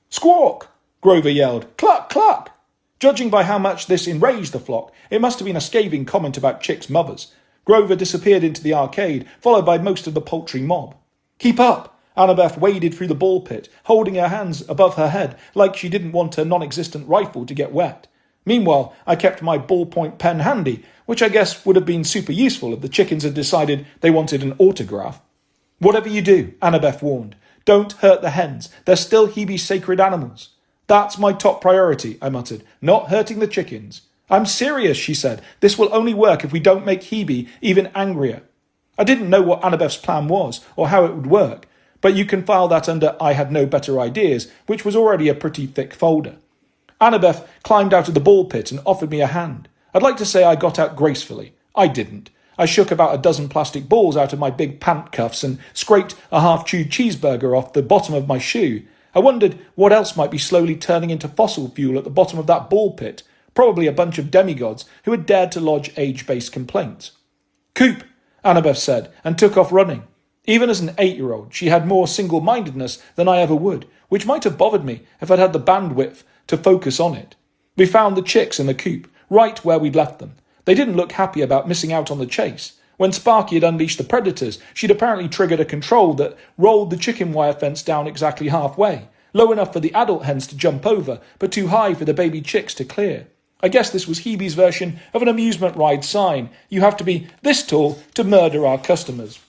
S1: "Squawk!" Grover yelled. "Cluck, cluck!" Judging by how much this enraged the flock, it must have been a scathing comment about chicks' mothers. Grover disappeared into the arcade, followed by most of the poultry mob. "Keep up!" Annabeth waded through the ball pit, holding her hands above her head like she didn't want her non-existent rifle to get wet. Meanwhile, I kept my ballpoint pen handy, which I guess would have been super useful if the chickens had decided they wanted an autograph. "Whatever you do," Annabeth warned, "don't hurt the hens. They're still Hebe's sacred animals." "That's my top priority," I muttered, "not hurting the chickens." "I'm serious," she said. "This will only work if we don't make Hebe even angrier." I didn't know what Annabeth's plan was or how it would work, but you can file that under I had no better ideas, which was already a pretty thick folder. Annabeth climbed out of the ball pit and offered me a hand. I'd like to say I got out gracefully. I didn't. I shook about a dozen plastic balls out of my big pant cuffs and scraped a half-chewed cheeseburger off the bottom of my shoe. I wondered what else might be slowly turning into fossil fuel at the bottom of that ball pit. Probably a bunch of demigods who had dared to lodge age-based complaints. "Coop," Annabeth said, and took off running. Even as an 8-year-old, she had more single-mindedness than I ever would, which might have bothered me if I'd had the bandwidth to focus on it. We found the chicks in the coop, right where we'd left them. They didn't look happy about missing out on the chase. When Sparky had unleashed the predators, she'd apparently triggered a control that rolled the chicken wire fence down exactly halfway, low enough for the adult hens to jump over, but too high for the baby chicks to clear. I guess this was Hebe's version of an amusement ride sign. You have to be this tall to murder our customers.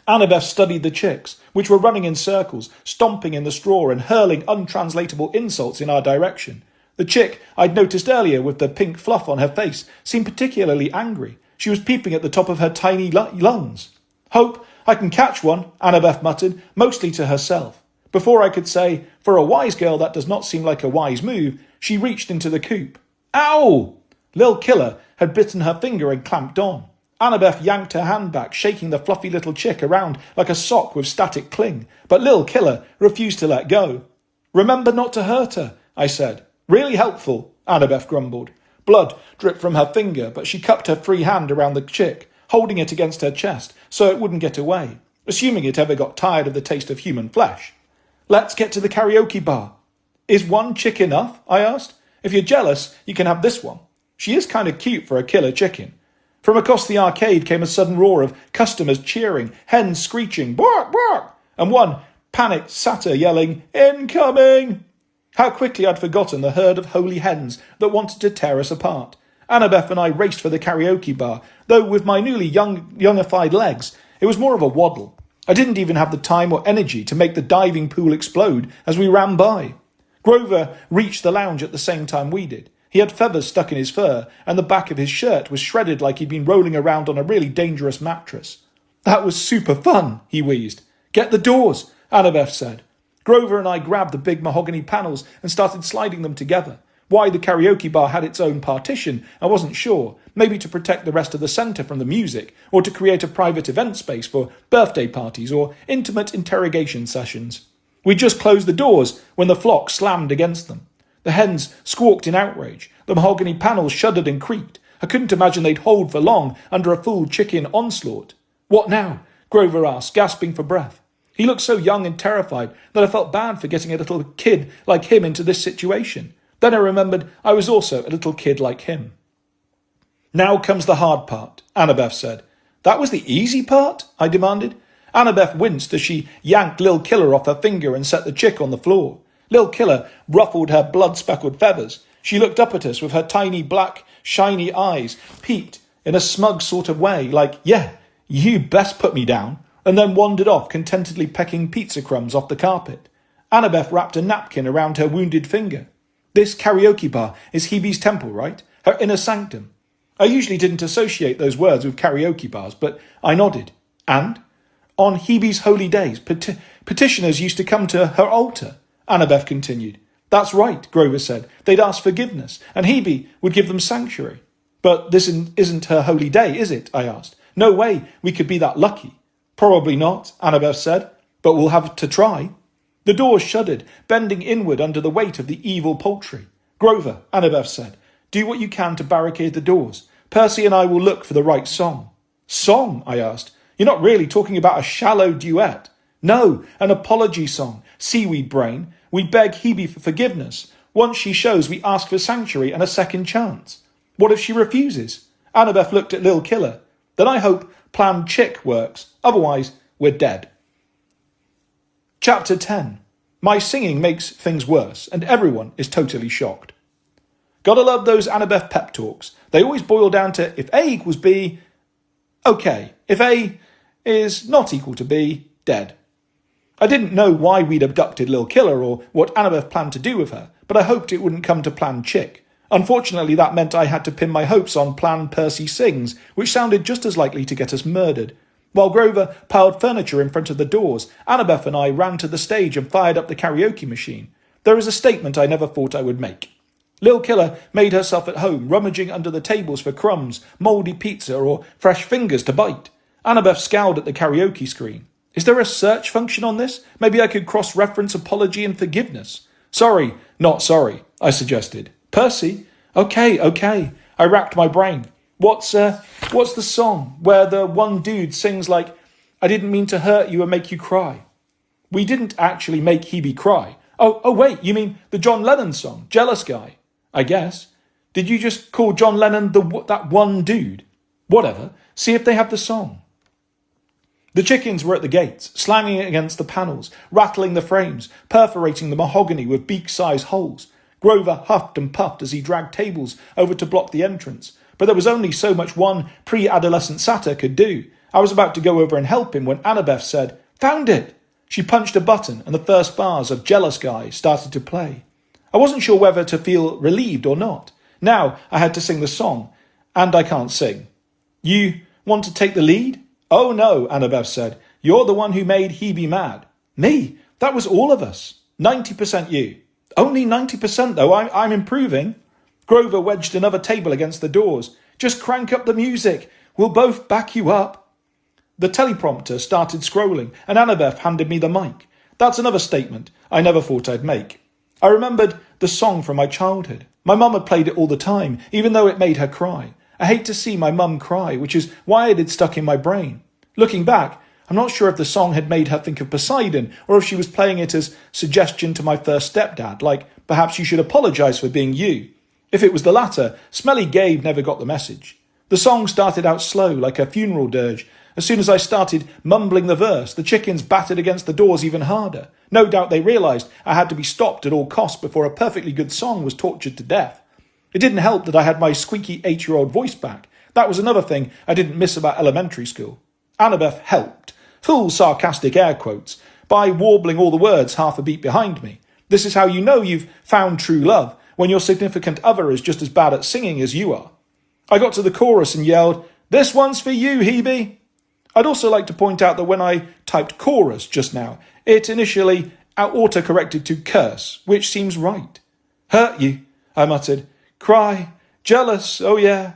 S1: Annabeth studied the chicks, which were running in circles, stomping in the straw and hurling untranslatable insults in our direction. The chick I'd noticed earlier with the pink fluff on her face seemed particularly angry. She was peeping at the top of her tiny lungs. "Hope I can catch one," Annabeth muttered, mostly to herself. Before I could say, "For a wise girl, that does not seem like a wise move," she reached into the coop. "Ow!" Lil Killer had bitten her finger and clamped on. Annabeth yanked her hand back, shaking the fluffy little chick around like a sock with static cling, but Lil Killer refused to let go. "Remember not to hurt her," I said. "Really helpful," Annabeth grumbled. Blood dripped from her finger, but she cupped her free hand around the chick, holding it against her chest so it wouldn't get away, assuming it ever got tired of the taste of human flesh. "Let's get to the karaoke bar." "Is one chick enough?" I asked. "If you're jealous, you can have this one. She is kind of cute for a killer chicken." From across the arcade came a sudden roar of customers cheering, hens screeching, "Bark, bark," and one panicked satyr yelling, "Incoming!" How quickly I'd forgotten the herd of holy hens that wanted to tear us apart. Annabeth and I raced for the karaoke bar, though with my newly youngified legs, it was more of a waddle. I didn't even have the time or energy to make the diving pool explode as we ran by. Grover reached the lounge at the same time we did. He had feathers stuck in his fur, and the back of his shirt was shredded like he'd been rolling around on a really dangerous mattress. "That was super fun," he wheezed. "Get the doors," Annabeth said. Grover and I grabbed the big mahogany panels and started sliding them together. Why the karaoke bar had its own partition, I wasn't sure. Maybe to protect the rest of the centre from the music, or to create a private event space for birthday parties or intimate interrogation sessions. We just closed the doors when the flock slammed against them. The hens squawked in outrage. The mahogany panels shuddered and creaked. I couldn't imagine they'd hold for long under a full chicken onslaught. "What now?" Grover asked, gasping for breath. He looked so young and terrified that I felt bad for getting a little kid like him into this situation. Then I remembered I was also a little kid like him. "Now comes the hard part," Annabeth said. "That was the easy part?" I demanded. Annabeth winced as she yanked Lil Killer off her finger and set the chick on the floor. Lil Killer ruffled her blood-speckled feathers. She looked up at us with her tiny black, shiny eyes, peaked in a smug sort of way, like, "Yeah, you best put me down," and then wandered off, contentedly pecking pizza crumbs off the carpet. Annabeth wrapped a napkin around her wounded finger. "This karaoke bar is Hebe's temple, right? Her inner sanctum." I usually didn't associate those words with karaoke bars, but I nodded. "And?" "On Hebe's holy days, petitioners used to come to her altar," Annabeth continued. "That's right," Grover said. "They'd ask forgiveness, and Hebe would give them sanctuary." But this isn't her holy day, is it? I asked. No way we could be that lucky. Probably not, Annabeth said, but we'll have to try. The doors shuddered, bending inward under the weight of the evil poultry. Grover, Annabeth said, do what you can to barricade the doors. Percy and I will look for the right song. Song? I asked. You're not really talking about a shallow duet? No, an apology song. Seaweed brain. We beg Hebe for forgiveness. Once she shows, we ask for sanctuary and a second chance. What if she refuses? Annabeth looked at Lil Killer. Then I hope Plan Chick works. Otherwise, we're dead. Chapter 10. My singing makes things worse, and everyone is totally shocked. Gotta love those Annabeth pep talks. They always boil down to if A equals B, okay. If A is not equal to B, dead. I didn't know why we'd abducted Lil Killer or what Annabeth planned to do with her, but I hoped it wouldn't come to Plan Chick. Unfortunately, that meant I had to pin my hopes on Plan Percy Sings, which sounded just as likely to get us murdered. While Grover piled furniture in front of the doors, Annabeth and I ran to the stage and fired up the karaoke machine. There is a statement I never thought I would make. Lil Killer made herself at home, rummaging under the tables for crumbs, mouldy pizza, or fresh fingers to bite. Annabeth scowled at the karaoke screen. Is there a search function on this? Maybe I could cross-reference apology and forgiveness. Sorry, not sorry, I suggested. Percy? Okay. I racked my brain. What's the song where the one dude sings like, I didn't mean to hurt you and make you cry? We didn't actually make Hebe cry. Oh wait, you mean the John Lennon song, Jealous Guy? I guess. Did you just call John Lennon that one dude? Whatever. See if they have the song. The chickens were at the gates, slamming against the panels, rattling the frames, perforating the mahogany with beak-sized holes. Grover huffed and puffed as he dragged tables over to block the entrance, but there was only so much one pre-adolescent satyr could do. I was about to go over and help him when Annabeth said, Found it! She punched a button and the first bars of Jealous Guy started to play. I wasn't sure whether to feel relieved or not. Now I had to sing the song, and I can't sing. You want to take the lead? Oh no, Annabeth said. You're the one who made Hebe mad. Me? That was all of us. 90% you. Only 90% though, I'm improving. Grover wedged another table against the doors. Just crank up the music. We'll both back you up. The teleprompter started scrolling and Annabeth handed me the mic. That's another statement I never thought I'd make. I remembered the song from my childhood. My mum had played it all the time, even though it made her cry. I hate to see my mum cry, which is why it had stuck in my brain. Looking back, I'm not sure if the song had made her think of Poseidon or if she was playing it as suggestion to my first stepdad, like perhaps you should apologise for being you. If it was the latter, Smelly Gabe never got the message. The song started out slow, like a funeral dirge. As soon as I started mumbling the verse, the chickens battered against the doors even harder. No doubt they realised I had to be stopped at all costs before a perfectly good song was tortured to death. It didn't help that I had my squeaky 8-year-old voice back. That was another thing I didn't miss about elementary school. Annabeth helped, full sarcastic air quotes, by warbling all the words half a beat behind me. This is how you know you've found true love, when your significant other is just as bad at singing as you are. I got to the chorus and yelled, This one's for you, Hebe. I'd also like to point out that when I typed chorus just now, it initially auto-corrected to curse, which seems right. Hurt you, I muttered. Cry. Jealous, oh yeah.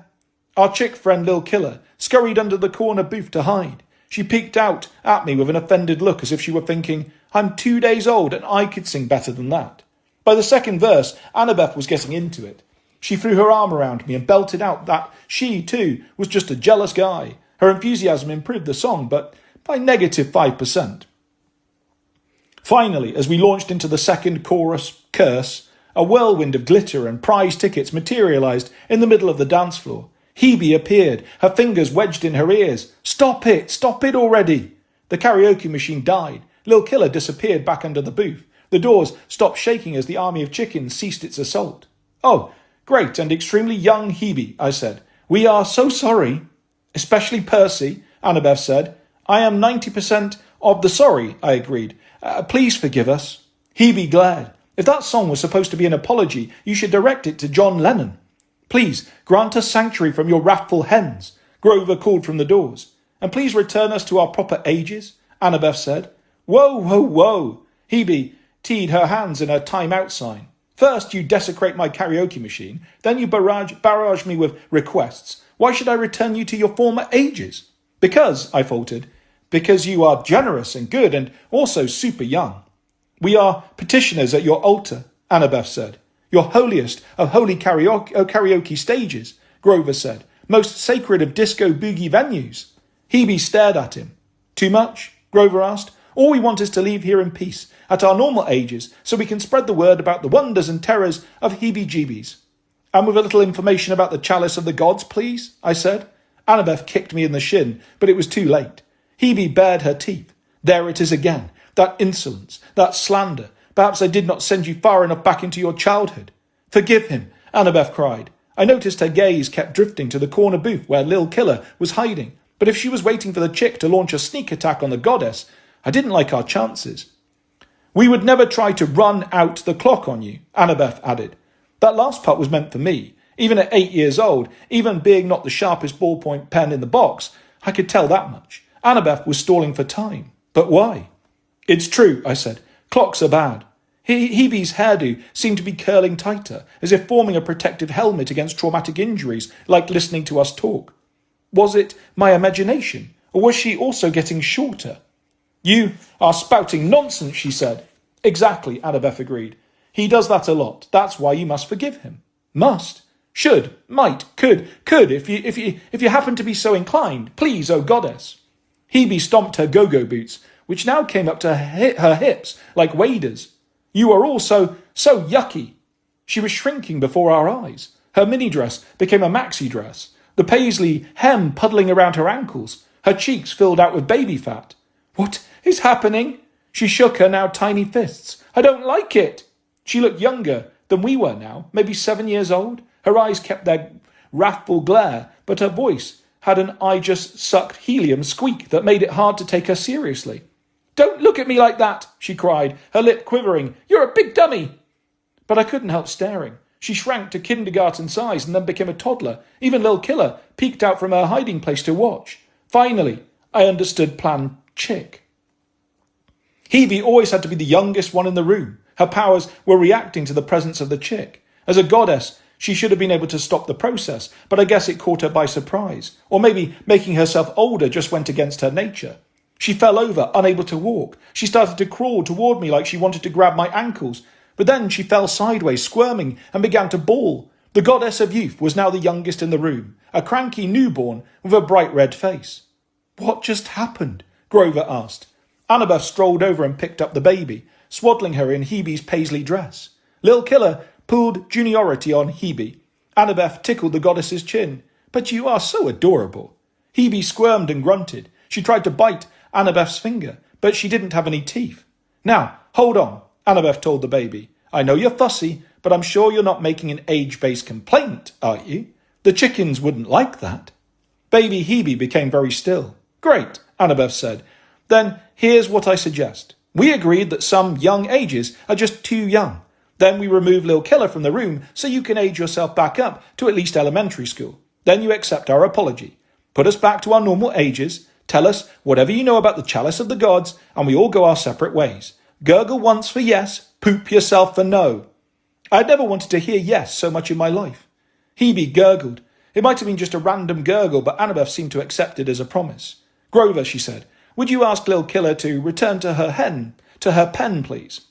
S1: Our chick friend Lil Killer scurried under the corner booth to hide. She peeked out at me with an offended look as if she were thinking, I'm 2 days old and I could sing better than that. By the second verse, Annabeth was getting into it. She threw her arm around me and belted out that she, too, was just a jealous guy. Her enthusiasm improved the song, but by -5%. Finally, as we launched into the second chorus curse, a whirlwind of glitter and prize tickets materialised in the middle of the dance floor. Hebe appeared, her fingers wedged in her ears. Stop it already. The karaoke machine died. Lil Killer disappeared back under the booth. The doors stopped shaking as the army of chickens ceased its assault. Oh, great and extremely young Hebe, I said. We are so sorry. Especially Percy, Annabeth said. I am 90% of the sorry, I agreed. Please forgive us. Hebe glared. If that song was supposed to be an apology, you should direct it to John Lennon. Please grant us sanctuary from your wrathful hens, Grover called from the doors. And please return us to our proper ages, Annabeth said. Whoa. Hebe teed her hands in a time-out sign. First, you desecrate my karaoke machine, then you barrage me with requests. Why should I return you to your former ages? Because, I faltered, because you are generous and good and also super young. We are petitioners at your altar, Annabeth said. Your holiest of holy karaoke stages, Grover said. Most sacred of disco boogie venues. Hebe stared at him. Too much? Grover asked. All we want is to leave here in peace, at our normal ages, so we can spread the word about the wonders and terrors of heebie-jeebies. And with a little information about the Chalice of the Gods, please, I said. Annabeth kicked me in the shin, but it was too late. Hebe bared her teeth. There it is again, that insolence, that slander. Perhaps I did not send you far enough back into your childhood. Forgive him, Annabeth cried. I noticed her gaze kept drifting to the corner booth where Lil Killer was hiding, but if she was waiting for the chick to launch a sneak attack on the goddess, I didn't like our chances. We would never try to run out the clock on you, Annabeth added. That last part was meant for me. Even at 8 years old, even being not the sharpest ballpoint pen in the box, I could tell that much. Annabeth was stalling for time. But why? It's true, I said. Clocks are bad. Hebe's hairdo seemed to be curling tighter, as if forming a protective helmet against traumatic injuries, like listening to us talk. Was it my imagination, or was she also getting shorter? You are spouting nonsense, she said. Exactly, Annabeth agreed. He does that a lot. That's why you must forgive him. Must. Should. Might. Could. If you happen to be so inclined. Please, oh goddess. Hebe stomped her go-go boots, which now came up to her hips like waders. You are all so yucky. She was shrinking before our eyes. Her mini dress became a maxi dress, the paisley hem puddling around her ankles, her cheeks filled out with baby fat. What is happening? She shook her now tiny fists. I don't like it. She looked younger than we were now, maybe 7 years old. Her eyes kept their wrathful glare, but her voice had an I just sucked helium squeak that made it hard to take her seriously. Don't look at me like that, she cried, her lip quivering. You're a big dummy. But I couldn't help staring. She shrank to kindergarten size and then became a toddler. Even Lil Killer peeked out from her hiding place to watch. Finally, I understood Plan Chick. Hebe always had to be the youngest one in the room. Her powers were reacting to the presence of the chick. As a goddess, she should have been able to stop the process, but I guess it caught her by surprise. Or maybe making herself older just went against her nature. She fell over, unable to walk. She started to crawl toward me like she wanted to grab my ankles, but then she fell sideways, squirming, and began to bawl. The goddess of youth was now the youngest in the room, a cranky newborn with a bright red face. What just happened? Grover asked. Annabeth strolled over and picked up the baby, swaddling her in Hebe's paisley dress. Lil Killer pulled juniority on Hebe. Annabeth tickled the goddess's chin. But you are so adorable. Hebe squirmed and grunted. She tried to bite Annabeth's finger, but she didn't have any teeth. Now, hold on, Annabeth told the baby. I know you're fussy, but I'm sure you're not making an age-based complaint, are you? The chickens wouldn't like that. Baby Hebe became very still. Great, Annabeth said. Then here's what I suggest. We agreed that some young ages are just too young. Then we remove Lil Killer from the room so you can age yourself back up to at least elementary school. Then you accept our apology. Put us back to our normal ages. Tell us whatever you know about the Chalice of the Gods, and we all go our separate ways. Gurgle once for yes, poop yourself for no. I'd never wanted to hear yes so much in my life. Hebe gurgled. It might have been just a random gurgle, but Annabeth seemed to accept it as a promise. Grover, she said, would you ask Lil Killer to return to her pen, please?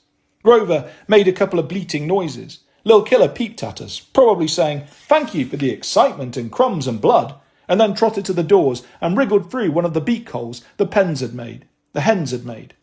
S1: Grover made a couple of bleating noises. Lil Killer peeped at us, probably saying, thank you for the excitement and crumbs and blood, and then trotted to the doors and wriggled through one of the beak holes the hens had made.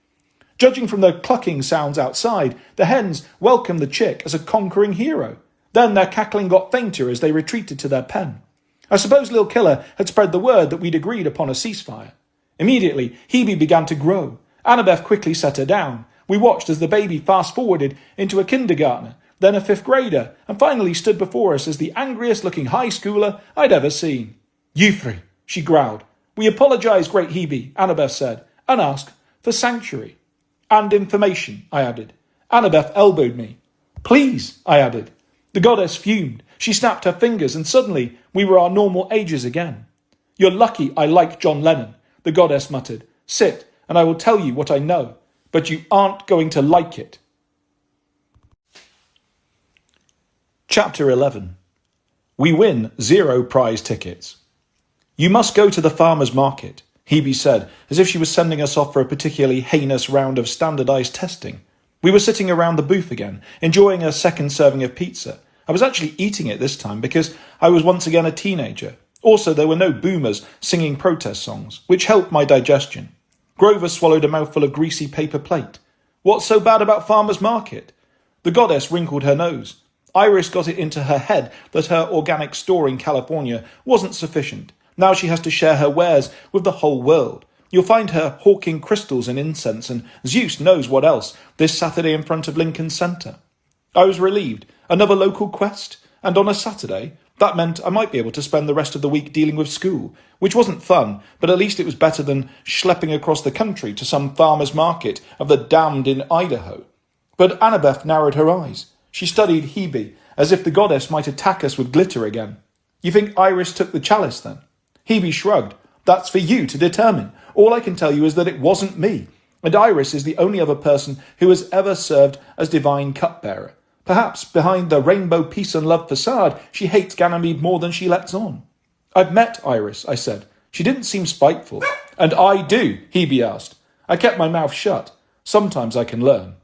S1: Judging from the clucking sounds outside, the hens welcomed the chick as a conquering hero. Then their cackling got fainter as they retreated to their pen. I suppose Lil Killer had spread the word that we'd agreed upon a ceasefire. Immediately, Hebe began to grow. Annabeth quickly set her down. We watched as the baby fast-forwarded into a kindergartner, then a 5th grader, and finally stood before us as the angriest-looking high schooler I'd ever seen. You three, she growled. We apologise, great Hebe, Annabeth said, and asked for sanctuary. And information, I added. Annabeth elbowed me. Please, I added. The goddess fumed. She snapped her fingers, and suddenly we were our normal ages again. You're lucky I like John Lennon, the goddess muttered. Sit, and I will tell you what I know, but you aren't going to like it. Chapter 11. We win 0 prize tickets. You must go to the farmer's market, Hebe said, as if she was sending us off for a particularly heinous round of standardized testing. We were sitting around the booth again, enjoying a second serving of pizza. I was actually eating it this time because I was once again a teenager. Also, there were no boomers singing protest songs, which helped my digestion. Grover swallowed a mouthful of greasy paper plate. What's so bad about farmer's market? The goddess wrinkled her nose. Iris got it into her head that her organic store in California wasn't sufficient. Now she has to share her wares with the whole world. You'll find her hawking crystals and incense and Zeus knows what else this Saturday in front of Lincoln Center. I was relieved. Another local quest? And on a Saturday? That meant I might be able to spend the rest of the week dealing with school, which wasn't fun, but at least it was better than schlepping across the country to some farmer's market of the damned in Idaho. But Annabeth narrowed her eyes. She studied Hebe, as if the goddess might attack us with glitter again. You think Iris took the chalice, then? Hebe shrugged. That's for you to determine. All I can tell you is that it wasn't me, and Iris is the only other person who has ever served as divine cupbearer. Perhaps behind the rainbow peace and love facade, she hates Ganymede more than she lets on. I've met Iris, I said. She didn't seem spiteful. And I do, Hebe asked. I kept my mouth shut. Sometimes I can learn.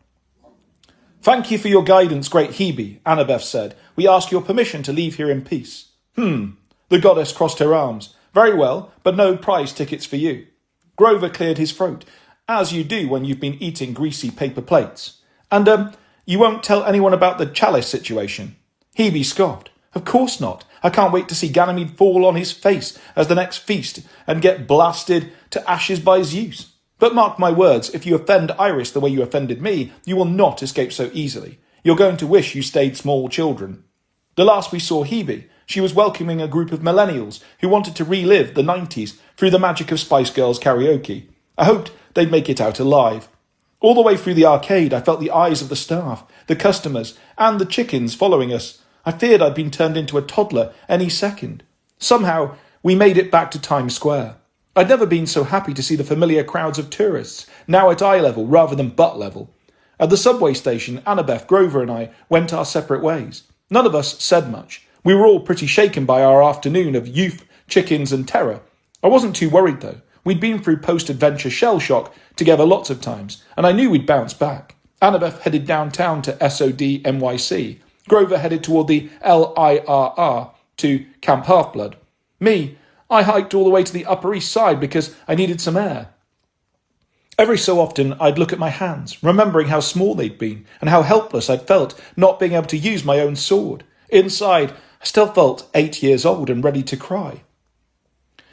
S1: Thank you for your guidance, great Hebe, Annabeth said. We ask your permission to leave here in peace. The goddess crossed her arms. Very well, but no prize tickets for you. Grover cleared his throat, as you do when you've been eating greasy paper plates. And, you won't tell anyone about the chalice situation? Hebe scoffed. Of course not. I can't wait to see Ganymede fall on his face as the next feast and get blasted to ashes by Zeus. But mark my words, if you offend Iris the way you offended me, you will not escape so easily. You're going to wish you stayed small children. The last we saw Hebe, she was welcoming a group of millennials who wanted to relive the 90s through the magic of Spice Girls karaoke. I hoped they'd make it out alive. All the way through the arcade, I felt the eyes of the staff, the customers, and the chickens following us. I feared I'd been turned into a toddler any second. Somehow, we made it back to Times Square. I'd never been so happy to see the familiar crowds of tourists, now at eye level rather than butt level. At the subway station, Annabeth, Grover and I went our separate ways. None of us said much. We were all pretty shaken by our afternoon of youth, chickens and terror. I wasn't too worried though. We'd been through post-adventure shell shock together lots of times, and I knew we'd bounce back. Annabeth headed downtown to SOD NYC. Grover headed toward the LIRR to Camp Half-Blood. Me, I hiked all the way to the Upper East Side because I needed some air. Every so often, I'd look at my hands, remembering how small they'd been and how helpless I'd felt not being able to use my own sword. Inside, I still felt 8 years old and ready to cry.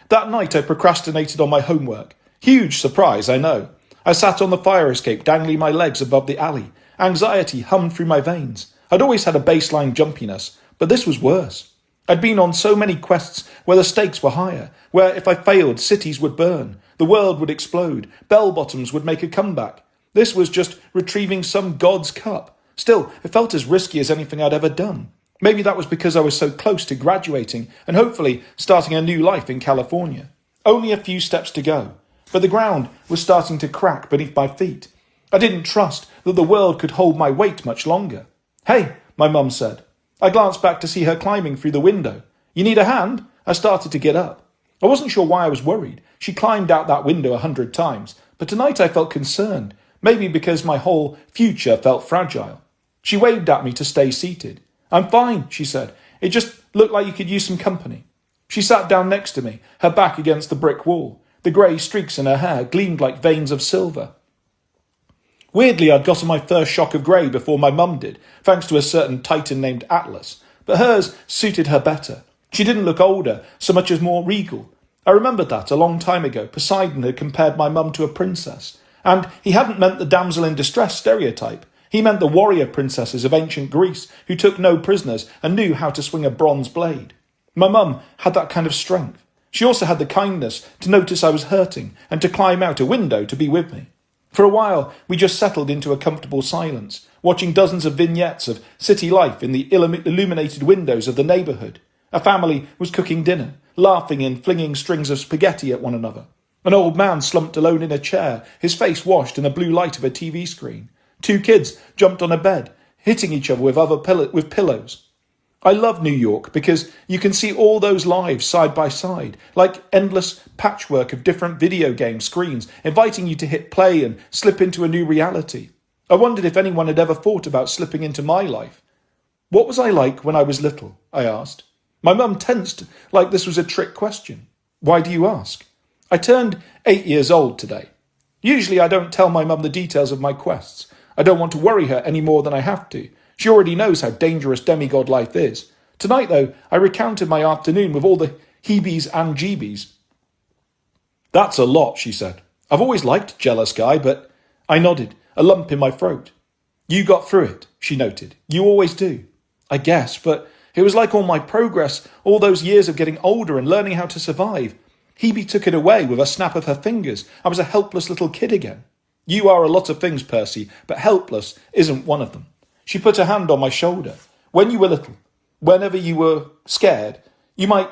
S1: That night, I procrastinated on my homework. Huge surprise, I know. I sat on the fire escape, dangling my legs above the alley. Anxiety hummed through my veins. I'd always had a baseline jumpiness, but this was worse. I'd been on so many quests where the stakes were higher, where if I failed, cities would burn, the world would explode, bell-bottoms would make a comeback. This was just retrieving some god's cup. Still, it felt as risky as anything I'd ever done. Maybe that was because I was so close to graduating and hopefully starting a new life in California. Only a few steps to go, but the ground was starting to crack beneath my feet. I didn't trust that the world could hold my weight much longer. Hey, my mum said. I glanced back to see her climbing through the window. You need a hand? I started to get up. I wasn't sure why I was worried. She climbed out that window 100 times, but tonight I felt concerned, maybe because my whole future felt fragile. She waved at me to stay seated. I'm fine, she said. It just looked like you could use some company. She sat down next to me, her back against the brick wall. The grey streaks in her hair gleamed like veins of silver. Weirdly, I'd gotten my first shock of grey before my mum did, thanks to a certain titan named Atlas, but hers suited her better. She didn't look older, so much as more regal. I remembered that a long time ago Poseidon had compared my mum to a princess, and he hadn't meant the damsel in distress stereotype. He meant the warrior princesses of ancient Greece who took no prisoners and knew how to swing a bronze blade. My mum had that kind of strength. She also had the kindness to notice I was hurting and to climb out a window to be with me. For a while, we just settled into a comfortable silence, watching dozens of vignettes of city life in the illuminated windows of the neighbourhood. A family was cooking dinner, laughing and flinging strings of spaghetti at one another. An old man slumped alone in a chair, his face washed in the blue light of a TV screen. 2 kids jumped on a bed, hitting each other with pillows. I love New York because you can see all those lives side by side, like endless patchwork of different video game screens, inviting you to hit play and slip into a new reality. I wondered if anyone had ever thought about slipping into my life. What was I like when I was little? I asked. My mum tensed like this was a trick question. Why do you ask? I turned 8 years old today. Usually I don't tell my mum the details of my quests. I don't want to worry her any more than I have to. She already knows how dangerous demigod life is. Tonight, though, I recounted my afternoon with all the heebies and jeebies. That's a lot, she said. I've always liked Jealous Guy, but I nodded, a lump in my throat. You got through it, she noted. You always do. I guess, but it was like all my progress, all those years of getting older and learning how to survive. Hebe took it away with a snap of her fingers. I was a helpless little kid again. You are a lot of things, Percy, but helpless isn't one of them. She put her hand on my shoulder. When you were little, whenever you were scared, you might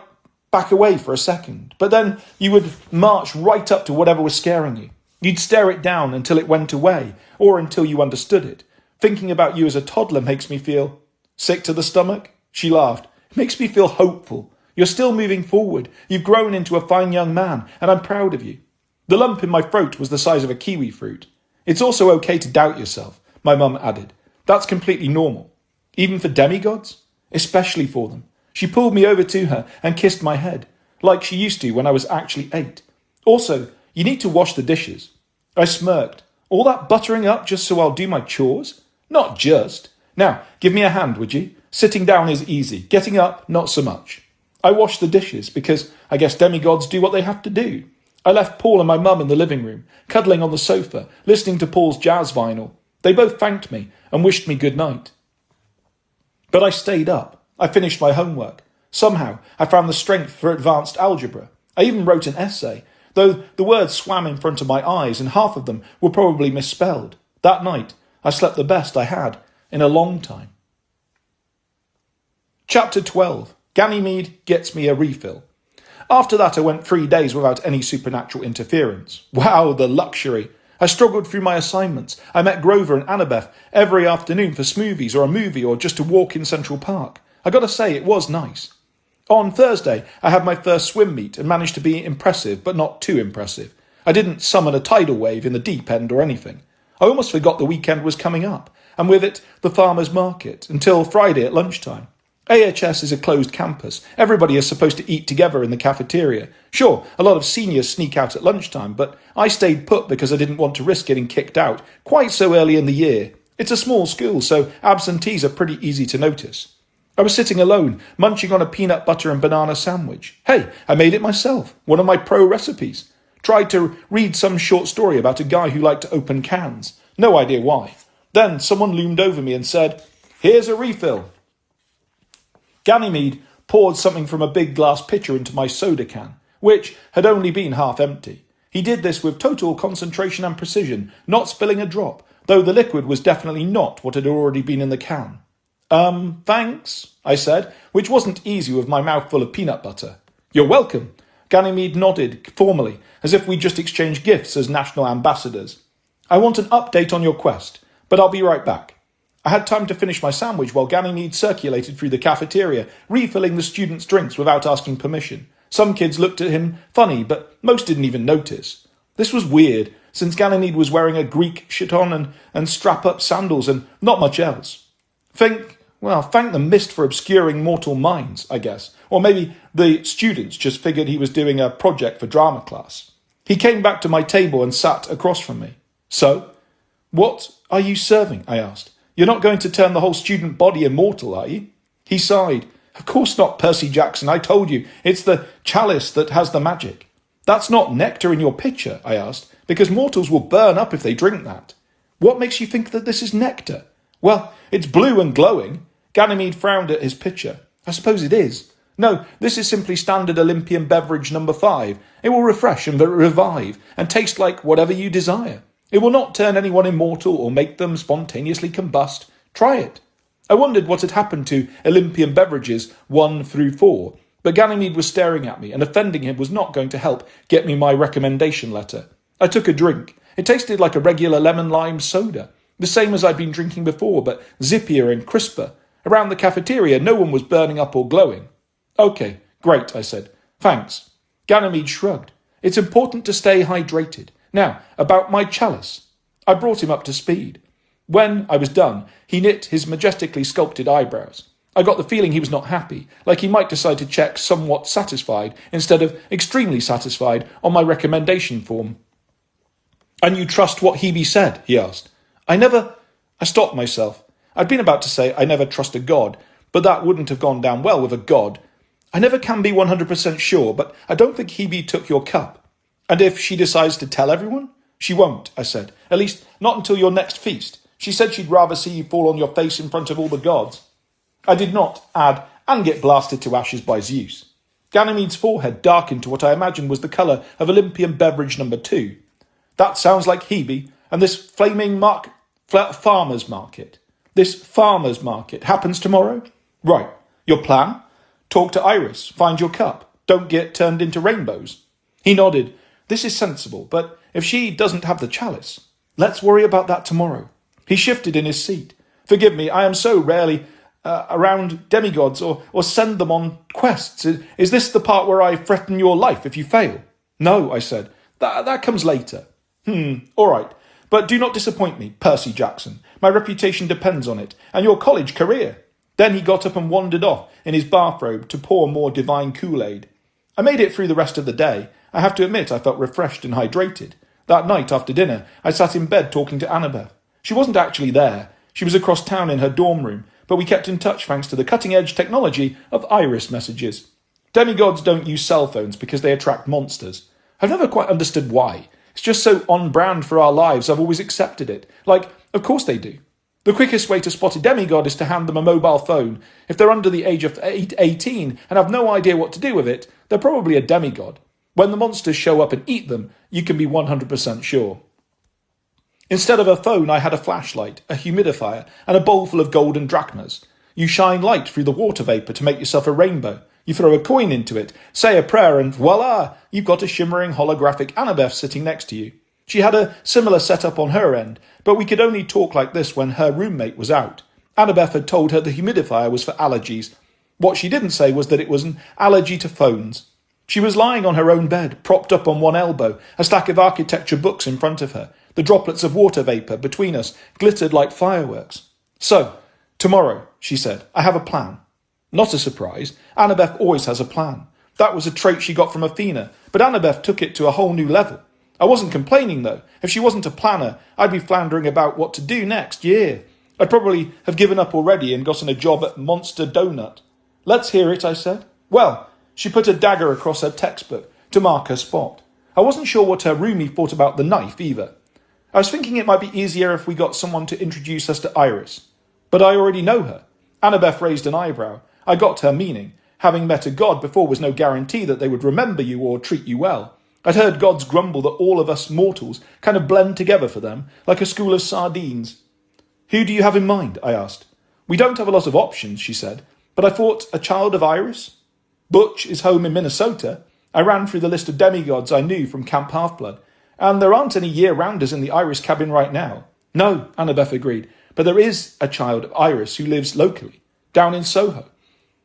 S1: back away for a second, but then you would march right up to whatever was scaring you. You'd stare it down until it went away, or until you understood it. Thinking about you as a toddler makes me feel sick to the stomach. She laughed. It makes me feel hopeful. You're still moving forward. You've grown into a fine young man, and I'm proud of you. The lump in my throat was the size of a kiwi fruit. It's also okay to doubt yourself, my mum added. That's completely normal. Even for demigods? Especially for them. She pulled me over to her and kissed my head, like she used to when I was actually 8. Also, you need to wash the dishes. I smirked. All that buttering up just so I'll do my chores? Not just. Now, give me a hand, would you? Sitting down is easy. Getting up, not so much. I washed the dishes because I guess demigods do what they have to do. I left Paul and my mum in the living room, cuddling on the sofa, listening to Paul's jazz vinyl. They both thanked me and wished me good night. But I stayed up. I finished my homework. Somehow, I found the strength for advanced algebra. I even wrote an essay, though the words swam in front of my eyes and half of them were probably misspelled. That night, I slept the best I had in a long time. Chapter 12. Ganymede gets me a refill. After that, I went 3 days without any supernatural interference. Wow, the luxury! I struggled through my assignments. I met Grover and Annabeth every afternoon for smoothies or a movie or just a walk in Central Park. I gotta say, it was nice. On Thursday, I had my first swim meet and managed to be impressive, but not too impressive. I didn't summon a tidal wave in the deep end or anything. I almost forgot the weekend was coming up, and with it, the farmer's market, until Friday at lunchtime. AHS is a closed campus. Everybody is supposed to eat together in the cafeteria. Sure, a lot of seniors sneak out at lunchtime, but I stayed put because I didn't want to risk getting kicked out quite so early in the year. It's a small school, so absentees are pretty easy to notice. I was sitting alone, munching on a peanut butter and banana sandwich. Hey, I made it myself, one of my pro recipes. Tried to read some short story about a guy who liked to open cans. No idea why. Then someone loomed over me and said, "Here's a refill." Ganymede poured something from a big glass pitcher into my soda can, which had only been half empty. He did this with total concentration and precision, not spilling a drop, though the liquid was definitely not what had already been in the can. Thanks, I said, which wasn't easy with my mouth full of peanut butter. You're welcome. Ganymede nodded formally, as if we'd just exchanged gifts as national ambassadors. I want an update on your quest, but I'll be right back. I had time to finish my sandwich while Ganymede circulated through the cafeteria, refilling the students' drinks without asking permission. Some kids looked at him funny, but most didn't even notice. This was weird, since Ganymede was wearing a Greek chiton and strap-up sandals and not much else. Thank the mist for obscuring mortal minds, I guess. Or maybe the students just figured he was doing a project for drama class. He came back to my table and sat across from me. So, what are you serving? I asked. You're not going to turn the whole student body immortal, are you? He sighed. Of course not, Percy Jackson. I told you, it's the chalice that has the magic. That's not nectar in your pitcher, I asked, because mortals will burn up if they drink that. What makes you think that this is nectar? Well, it's blue and glowing. Ganymede frowned at his pitcher. I suppose it is. No, this is simply standard Olympian beverage number 5. It will refresh and revive and taste like whatever you desire. It will not turn anyone immortal or make them spontaneously combust. Try it. I wondered what had happened to Olympian beverages 1 through 4, but Ganymede was staring at me, and offending him was not going to help get me my recommendation letter. I took a drink. It tasted like a regular lemon-lime soda, the same as I'd been drinking before, but zippier and crisper. Around the cafeteria, no one was burning up or glowing. Okay, great, I said. Thanks. Ganymede shrugged. It's important to stay hydrated. Now, about my chalice. I brought him up to speed. When I was done, he knit his majestically sculpted eyebrows. I got the feeling he was not happy, like he might decide to check somewhat satisfied instead of extremely satisfied on my recommendation form. And you trust what Hebe said? He asked. I stopped myself. I'd been about to say I never trust a god, but that wouldn't have gone down well with a god. I never can be 100% sure, but I don't think Hebe took your cup. And if she decides to tell everyone? She won't, I said. At least not until your next feast. She said she'd rather see you fall on your face in front of all the gods. I did not add, and get blasted to ashes by Zeus. Ganymede's forehead darkened to what I imagined was the colour of Olympian beverage number 2. That sounds like Hebe, and this farmer's market. This farmer's market happens tomorrow? Right. Your plan? Talk to Iris, find your cup. Don't get turned into rainbows. He nodded. This is sensible, but if she doesn't have the chalice, let's worry about that tomorrow. He shifted in his seat. Forgive me, I am so rarely around demigods or send them on quests. Is this the part where I threaten your life if you fail? No, I said. That comes later. All right. But do not disappoint me, Percy Jackson. My reputation depends on it, and your college career. Then he got up and wandered off in his bathrobe to pour more divine Kool-Aid. I made it through the rest of the day. I have to admit I felt refreshed and hydrated. That night after dinner, I sat in bed talking to Annabeth. She wasn't actually there. She was across town in her dorm room, but we kept in touch thanks to the cutting-edge technology of iris messages. Demigods don't use cell phones because they attract monsters. I've never quite understood why. It's just so on-brand for our lives, I've always accepted it. Like, of course they do. The quickest way to spot a demigod is to hand them a mobile phone. If they're under the age of 18 and have no idea what to do with it, they're probably a demigod. When the monsters show up and eat them, you can be 100% sure. Instead of a phone, I had a flashlight, a humidifier, and a bowl full of golden drachmas. You shine light through the water vapour to make yourself a rainbow. You throw a coin into it, say a prayer, and voila, you've got a shimmering holographic Annabeth sitting next to you. She had a similar setup on her end, but we could only talk like this when her roommate was out. Annabeth had told her the humidifier was for allergies. What she didn't say was that it was an allergy to phones. She was lying on her own bed, propped up on one elbow, a stack of architecture books in front of her. The droplets of water vapour between us glittered like fireworks. So, tomorrow, she said, I have a plan. Not a surprise. Annabeth always has a plan. That was a trait she got from Athena, but Annabeth took it to a whole new level. I wasn't complaining, though. If she wasn't a planner, I'd be floundering about what to do next year. I'd probably have given up already and gotten a job at Monster Donut. Let's hear it, I said. Well, she put a dagger across her textbook to mark her spot. I wasn't sure what her roomie thought about the knife, either. I was thinking it might be easier if we got someone to introduce us to Iris. But I already know her. Annabeth raised an eyebrow. I got her meaning. Having met a god before was no guarantee that they would remember you or treat you well. I'd heard gods grumble that all of us mortals kind of blend together for them, like a school of sardines. Who do you have in mind? I asked. We don't have a lot of options, she said, but I thought a child of Iris. Butch is home in Minnesota. I ran through the list of demigods I knew from Camp Half-Blood, and there aren't any year-rounders in the Iris cabin right now. No, Annabeth agreed, but there is a child of Iris who lives locally, down in Soho.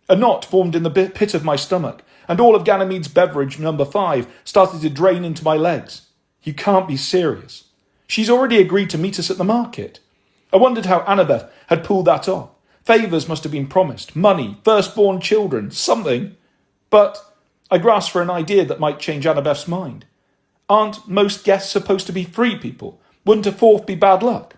S1: A knot formed in the pit of my stomach, and all of Ganymede's beverage number 5 started to drain into my legs. You can't be serious. She's already agreed to meet us at the market. I wondered how Annabeth had pulled that off. Favours must have been promised, money, firstborn children, something. But I grasped for an idea that might change Annabeth's mind. Aren't most guests supposed to be free people? Wouldn't a fourth be bad luck?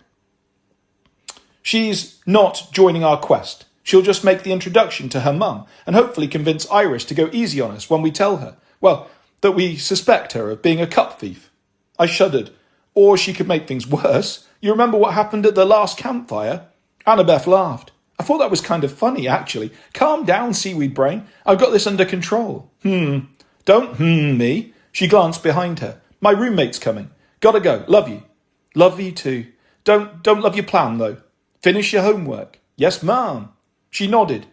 S1: She's not joining our quest. She'll just make the introduction to her mum and hopefully convince Iris to go easy on us when we tell her, well, that we suspect her of being a cup thief. I shuddered. Or she could make things worse. You remember what happened at the last campfire? Annabeth laughed. I thought that was kind of funny, actually. Calm down, seaweed brain. I've got this under control. Don't me. She glanced behind her. My roommate's coming. Gotta go. Love you. Love you too. Don't love your plan, though. Finish your homework. Yes, ma'am. She nodded,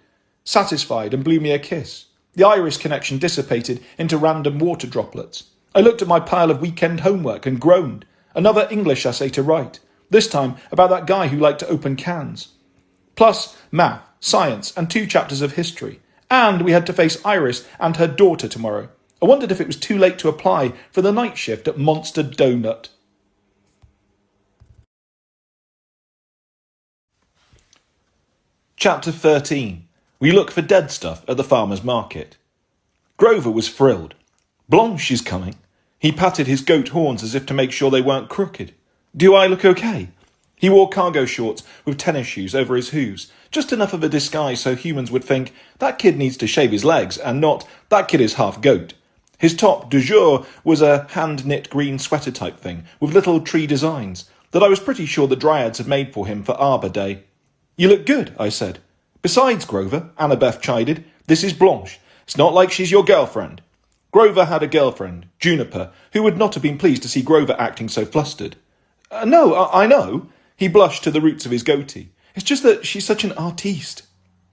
S1: satisfied, and blew me a kiss. The iris connection dissipated into random water droplets. I looked at my pile of weekend homework and groaned. Another English essay to write, this time about that guy who liked to open cans. Plus math, science, and 2 chapters of history. And we had to face Iris and her daughter tomorrow. I wondered if it was too late to apply for the night shift at Monster Donut. Chapter 13. We look for dead stuff at the farmer's market. Grover was thrilled. Blanche is coming. He patted his goat horns as if to make sure they weren't crooked. Do I look okay? He wore cargo shorts with tennis shoes over his hooves, just enough of a disguise so humans would think, that kid needs to shave his legs, and not, that kid is half goat. His top du jour was a hand-knit green sweater type thing, with little tree designs, that I was pretty sure the Dryads had made for him for Arbor Day. You look good, I said. Besides, Grover, Annabeth chided, this is Blanche. It's not like she's your girlfriend. Grover had a girlfriend, Juniper, who would not have been pleased to see Grover acting so flustered. No, I know. He blushed to the roots of his goatee. It's just that she's such an artiste.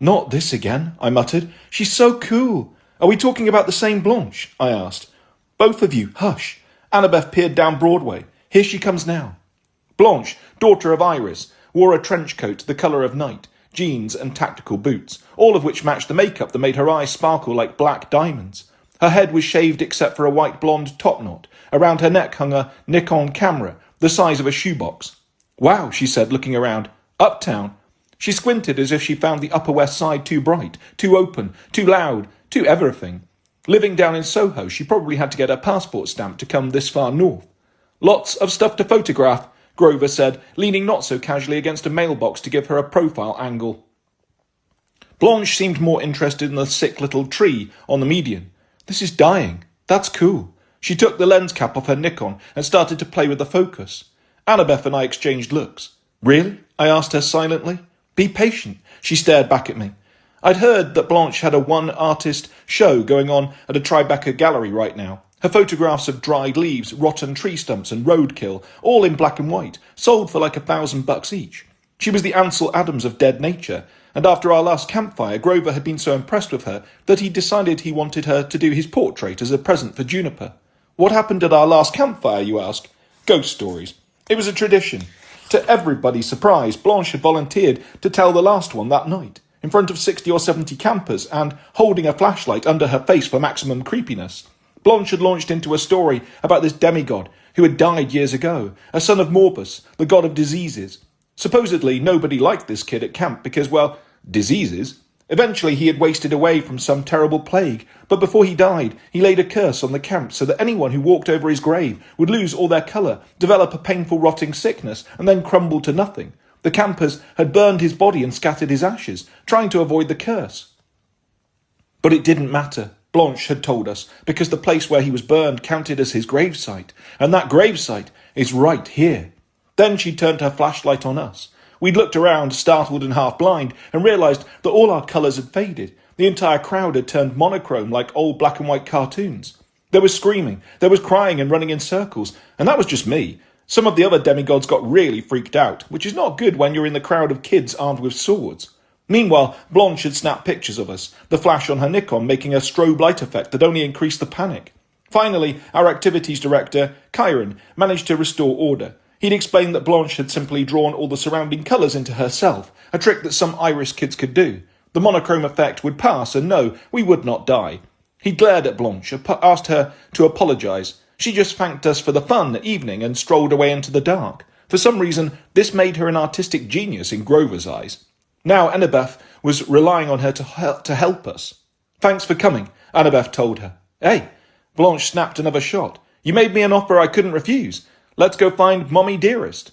S1: Not this again, I muttered. She's so cool. Are we talking about the same Blanche? I asked. Both of you, hush. Annabeth peered down Broadway. Here she comes now. Blanche, daughter of Iris, wore a trench coat the colour of night, jeans and tactical boots, all of which matched the makeup that made her eyes sparkle like black diamonds. Her head was shaved except for a white blonde top knot. Around her neck hung a Nikon camera, the size of a shoebox. Wow, she said, looking around. Uptown. She squinted as if she found the Upper West Side too bright, too open, too loud, too everything. Living down in Soho, she probably had to get her passport stamped to come this far north. Lots of stuff to photograph, Grover said, leaning not so casually against a mailbox to give her a profile angle. Blanche seemed more interested in the sick little tree on the median. This is dying. That's cool. She took the lens cap off her Nikon and started to play with the focus. Annabeth and I exchanged looks. Really? I asked her silently. Be patient. She stared back at me. I'd heard that Blanche had a one-artist show going on at a Tribeca gallery right now. Her photographs of dried leaves, rotten tree stumps and roadkill, all in black and white, sold for like $1,000 each. She was the Ansel Adams of dead nature, and after our last campfire, Grover had been so impressed with her that he decided he wanted her to do his portrait as a present for Juniper. What happened at our last campfire, you ask? Ghost stories. It was a tradition. To everybody's surprise, Blanche had volunteered to tell the last one that night, in front of 60 or 70 campers, and holding a flashlight under her face for maximum creepiness. Blanche had launched into a story about this demigod who had died years ago, a son of Morbus, the god of diseases. Supposedly, nobody liked this kid at camp because, well, diseases. Eventually, he had wasted away from some terrible plague, but before he died, he laid a curse on the camp so that anyone who walked over his grave would lose all their colour, develop a painful rotting sickness, and then crumble to nothing. The campers had burned his body and scattered his ashes, trying to avoid the curse. But it didn't matter, Blanche had told us, because the place where he was burned counted as his gravesite, and that gravesite is right here. Then she turned her flashlight on us. We'd looked around, startled and half-blind, and realised that all our colours had faded. The entire crowd had turned monochrome like old black and white cartoons. There was screaming, there was crying and running in circles, and that was just me. Some of the other demigods got really freaked out, which is not good when you're in the crowd of kids armed with swords. Meanwhile, Blanche had snapped pictures of us, the flash on her Nikon making a strobe light effect that only increased the panic. Finally, our activities director, Kyron, managed to restore order. He'd explained that Blanche had simply drawn all the surrounding colours into herself, a trick that some Irish kids could do. The monochrome effect would pass, and no, we would not die. He glared at Blanche, asked her to apologise. She just thanked us for the fun that evening and strolled away into the dark. For some reason, this made her an artistic genius in Grover's eyes. Now Annabeth was relying on her to help us. Thanks for coming, Annabeth told her. Hey, Blanche snapped another shot. You made me an offer I couldn't refuse. Let's go find Mommy Dearest.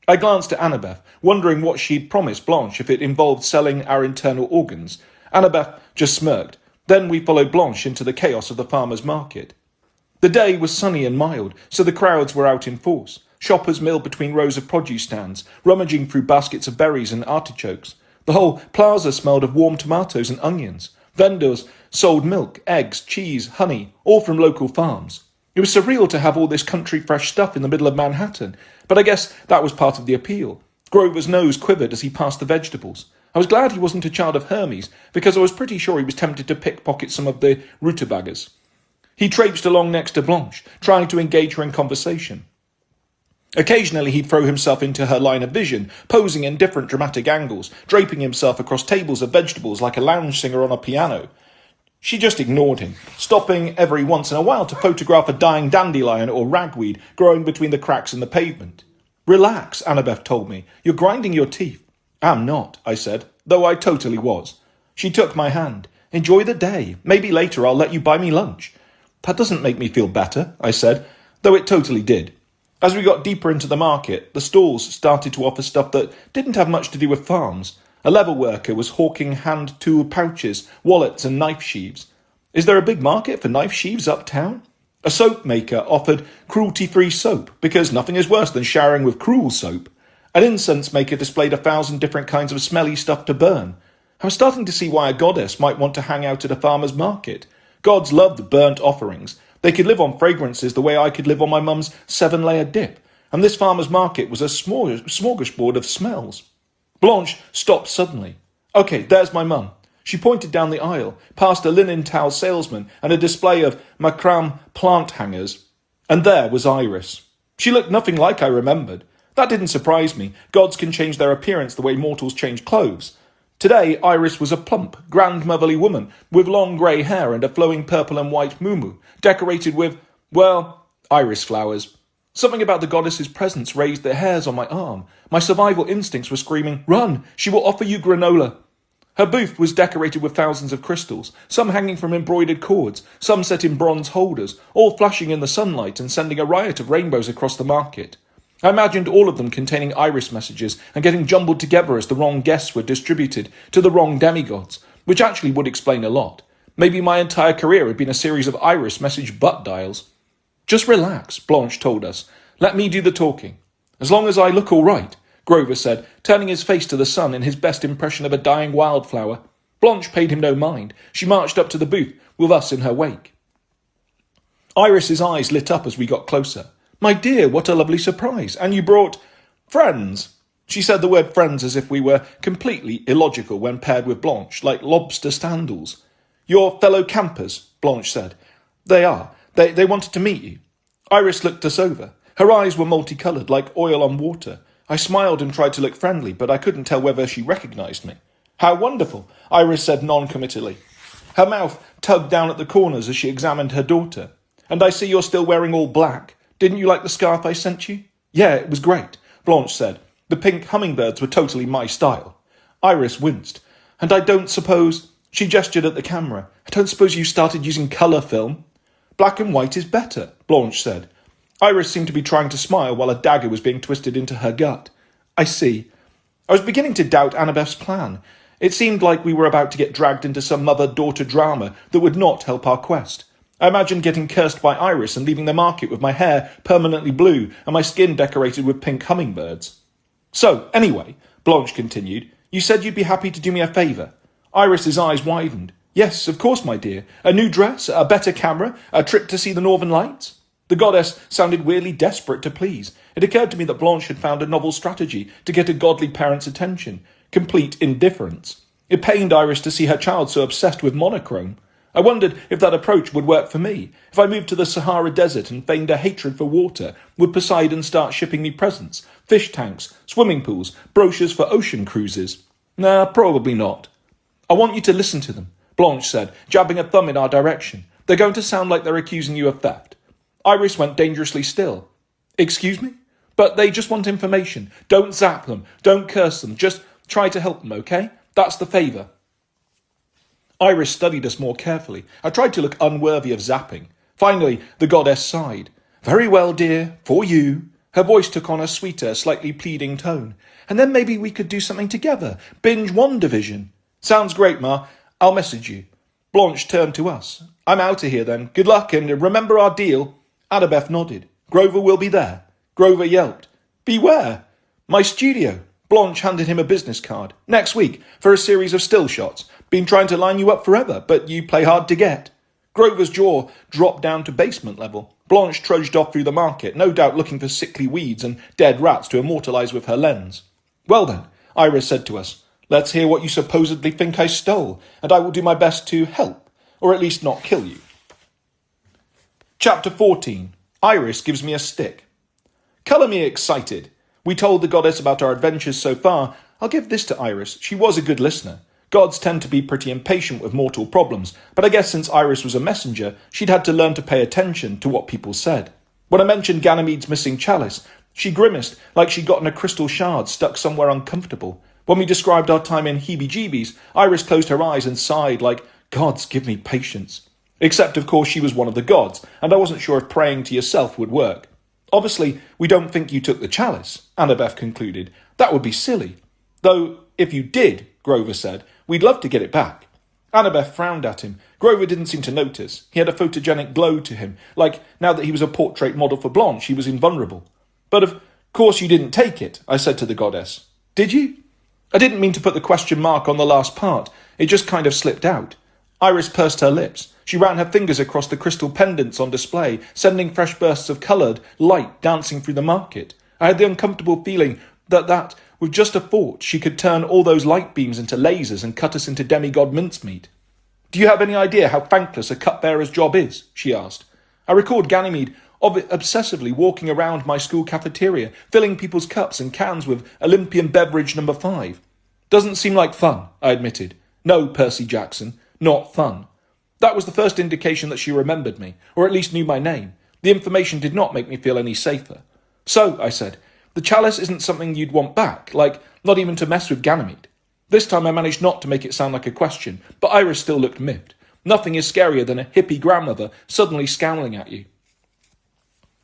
S1: I glanced at Annabeth, wondering what she'd promised Blanche if it involved selling our internal organs. Annabeth just smirked. Then we followed Blanche into the chaos of the farmer's market. The day was sunny and mild, so the crowds were out in force. Shoppers milled between rows of produce stands, rummaging through baskets of berries and artichokes. The whole plaza smelled of warm tomatoes and onions. Vendors sold milk, eggs, cheese, honey, all from local farms. It was surreal to have all this country fresh stuff in the middle of Manhattan, but I guess that was part of the appeal. Grover's nose quivered as he passed the vegetables. I was glad he wasn't a child of Hermes, because I was pretty sure he was tempted to pickpocket some of the rutabagas. He traipsed along next to Blanche, trying to engage her in conversation. Occasionally he'd throw himself into her line of vision, posing in different dramatic angles, draping himself across tables of vegetables like a lounge singer on a piano. She just ignored him, stopping every once in a while to photograph a dying dandelion or ragweed growing between the cracks in the pavement. "Relax," Annabeth told me. "You're grinding your teeth." "I'm not," I said, though I totally was. She took my hand. "Enjoy the day. Maybe later I'll let you buy me lunch." "That doesn't make me feel better," I said, though it totally did. As we got deeper into the market, the stalls started to offer stuff that didn't have much to do with farms. A leather worker was hawking hand tool pouches, wallets and knife sheaves. Is there a big market for knife sheaves uptown? A soap maker offered cruelty-free soap, because nothing is worse than showering with cruel soap. An incense maker displayed 1,000 different kinds of smelly stuff to burn. I was starting to see why a goddess might want to hang out at a farmer's market. Gods loved burnt offerings. They could live on fragrances the way I could live on my mum's 7-layer dip, and this farmer's market was a smorgasbord of smells. Blanche stopped suddenly. "Okay, there's my mum." She pointed down the aisle, past a linen towel salesman and a display of macrame plant hangers. And there was Iris. She looked nothing like I remembered. That didn't surprise me. Gods can change their appearance the way mortals change clothes. Today, Iris was a plump, grandmotherly woman with long grey hair and a flowing purple and white muumuu, decorated with, well, iris flowers. Something about the goddess's presence raised the hairs on my arm. My survival instincts were screaming, "Run! She will offer you granola!" Her booth was decorated with thousands of crystals, some hanging from embroidered cords, some set in bronze holders, all flashing in the sunlight and sending a riot of rainbows across the market. I imagined all of them containing iris messages and getting jumbled together as the wrong guests were distributed to the wrong demigods, which actually would explain a lot. Maybe my entire career had been a series of iris message butt dials. "Just relax," Blanche told us. "Let me do the talking." "As long as I look all right," Grover said, turning his face to the sun in his best impression of a dying wildflower. Blanche paid him no mind. She marched up to the booth, with us in her wake. Iris's eyes lit up as we got closer. "My dear, what a lovely surprise. And you brought friends." She said the word friends as if we were completely illogical when paired with Blanche, like lobster sandals. "Your fellow campers," Blanche said. "They are. They wanted to meet you." Iris looked us over. Her eyes were multicoloured, like oil on water. I smiled and tried to look friendly, but I couldn't tell whether she recognised me. "How wonderful," Iris said non-committally. Her mouth tugged down at the corners as she examined her daughter. "And I see you're still wearing all black. Didn't you like the scarf I sent you?" "Yeah, it was great," Blanche said. "The pink hummingbirds were totally my style." Iris winced. "And I don't suppose—" She gestured at the camera. "I don't suppose you started using colour film?" "Black and white is better," Blanche said. Iris seemed to be trying to smile while a dagger was being twisted into her gut. "I see." I was beginning to doubt Annabeth's plan. It seemed like we were about to get dragged into some mother-daughter drama that would not help our quest. I imagined getting cursed by Iris and leaving the market with my hair permanently blue and my skin decorated with pink hummingbirds. "So, anyway," Blanche continued, "you said you'd be happy to do me a favour." Iris's eyes widened. "Yes, of course, my dear. A new dress, a better camera, a trip to see the Northern Lights?" The goddess sounded weirdly desperate to please. It occurred to me that Blanche had found a novel strategy to get a godly parent's attention. Complete indifference. It pained Iris to see her child so obsessed with monochrome. I wondered if that approach would work for me. If I moved to the Sahara Desert and feigned a hatred for water, would Poseidon start shipping me presents, fish tanks, swimming pools, brochures for ocean cruises? Nah, probably not. "I want you to listen to them," Blanche said, jabbing a thumb in our direction. "They're going to sound like they're accusing you of theft." Iris went dangerously still. "Excuse me? But they just want information. Don't zap them. Don't curse them. Just try to help them, okay? That's the favour." Iris studied us more carefully. I tried to look unworthy of zapping. Finally, the goddess sighed. "Very well, dear. For you." Her voice took on a sweeter, slightly pleading tone. "And then maybe we could do something together. Binge WandaVision." "Sounds great, Ma. I'll message you." Blanche turned to us. "I'm out of here then. Good luck, and remember our deal." Annabeth nodded. "Grover will be there." Grover yelped. "Beware!" "My studio." Blanche handed him a business card. "Next week, for a series of still shots. Been trying to line you up forever, but you play hard to get." Grover's jaw dropped down to basement level. Blanche trudged off through the market, no doubt looking for sickly weeds and dead rats to immortalise with her lens. "Well then," Iris said to us, "let's hear what you supposedly think I stole, and I will do my best to help, or at least not kill you." Chapter 14. Iris gives me a stick. Colour me excited. We told the goddess about our adventures so far. I'll give this to Iris. She was a good listener. Gods tend to be pretty impatient with mortal problems, but I guess since Iris was a messenger, she'd had to learn to pay attention to what people said. When I mentioned Ganymede's missing chalice, she grimaced like she'd gotten a crystal shard stuck somewhere uncomfortable. When we described our time in heebie-jeebies, Iris closed her eyes and sighed like, "Gods, give me patience." Except, of course, she was one of the gods, and I wasn't sure if praying to yourself would work. "Obviously, we don't think you took the chalice," Annabeth concluded. "That would be silly. Though, if you did," Grover said, "we'd love to get it back." Annabeth frowned at him. Grover didn't seem to notice. He had a photogenic glow to him, like now that he was a portrait model for Blanche, he was invulnerable. "But of course you didn't take it," I said to the goddess. "Did you?" I didn't mean to put the question mark on the last part. It just kind of slipped out. Iris pursed her lips. She ran her fingers across the crystal pendants on display, sending fresh bursts of coloured light dancing through the market. I had the uncomfortable feeling that, with just a thought, she could turn all those light beams into lasers and cut us into demigod mincemeat. "Do you have any idea how thankless a cupbearer's job is?" she asked. I recalled Ganymede obsessively walking around my school cafeteria, filling people's cups and cans with Olympian beverage number 5. "Doesn't seem like fun," I admitted. "No, Percy Jackson, not fun." That was the first indication that she remembered me, or at least knew my name. The information did not make me feel any safer. "So," I said, "the chalice isn't something you'd want back, like, not even to mess with Ganymede." This time I managed not to make it sound like a question, but Iris still looked miffed. Nothing is scarier than a hippie grandmother suddenly scowling at you.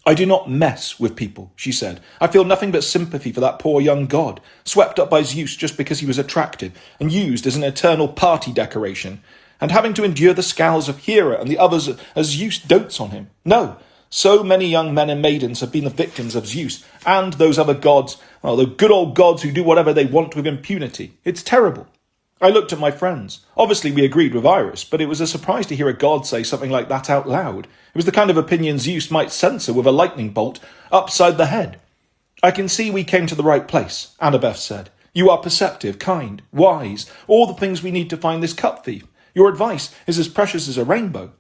S1: "I do not mess with people," she said. "I feel nothing but sympathy for that poor young god, swept up by Zeus just because he was attractive, and used as an eternal party decoration, and having to endure the scowls of Hera and the others as Zeus dotes on him. No, so many young men and maidens have been the victims of Zeus, and those other gods, well, the good old gods who do whatever they want with impunity. It's terrible." I looked at my friends. Obviously we agreed with Iris, but it was a surprise to hear a god say something like that out loud. It was the kind of opinion Zeus might censor with a lightning bolt upside the head. "I can see we came to the right place," Annabeth said. "You are perceptive, kind, wise, all the things we need to find this cup thief. Your advice is as precious as a rainbow."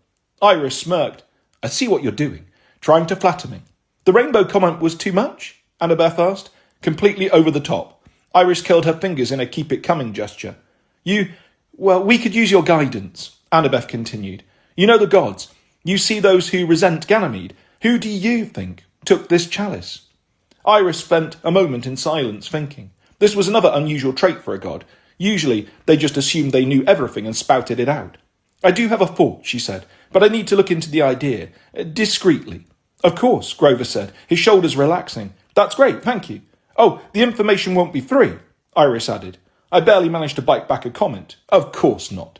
S1: Iris smirked. "I see what you're doing, trying to flatter me." "The rainbow comment was too much?" Annabeth asked. "Completely over the top." Iris curled her fingers in a keep-it-coming gesture. We could use your guidance," Annabeth continued. "You know the gods. You see those who resent Ganymede. Who do you think took this chalice?" Iris spent a moment in silence thinking. This was another unusual trait for a god. Usually, they just assumed they knew everything and spouted it out. "I do have a thought," she said, "but I need to look into the idea. Discreetly." "Of course," Grover said, his shoulders relaxing. "That's great, thank you." "Oh, the information won't be free," Iris added. I barely managed to bite back a comment. "Of course not."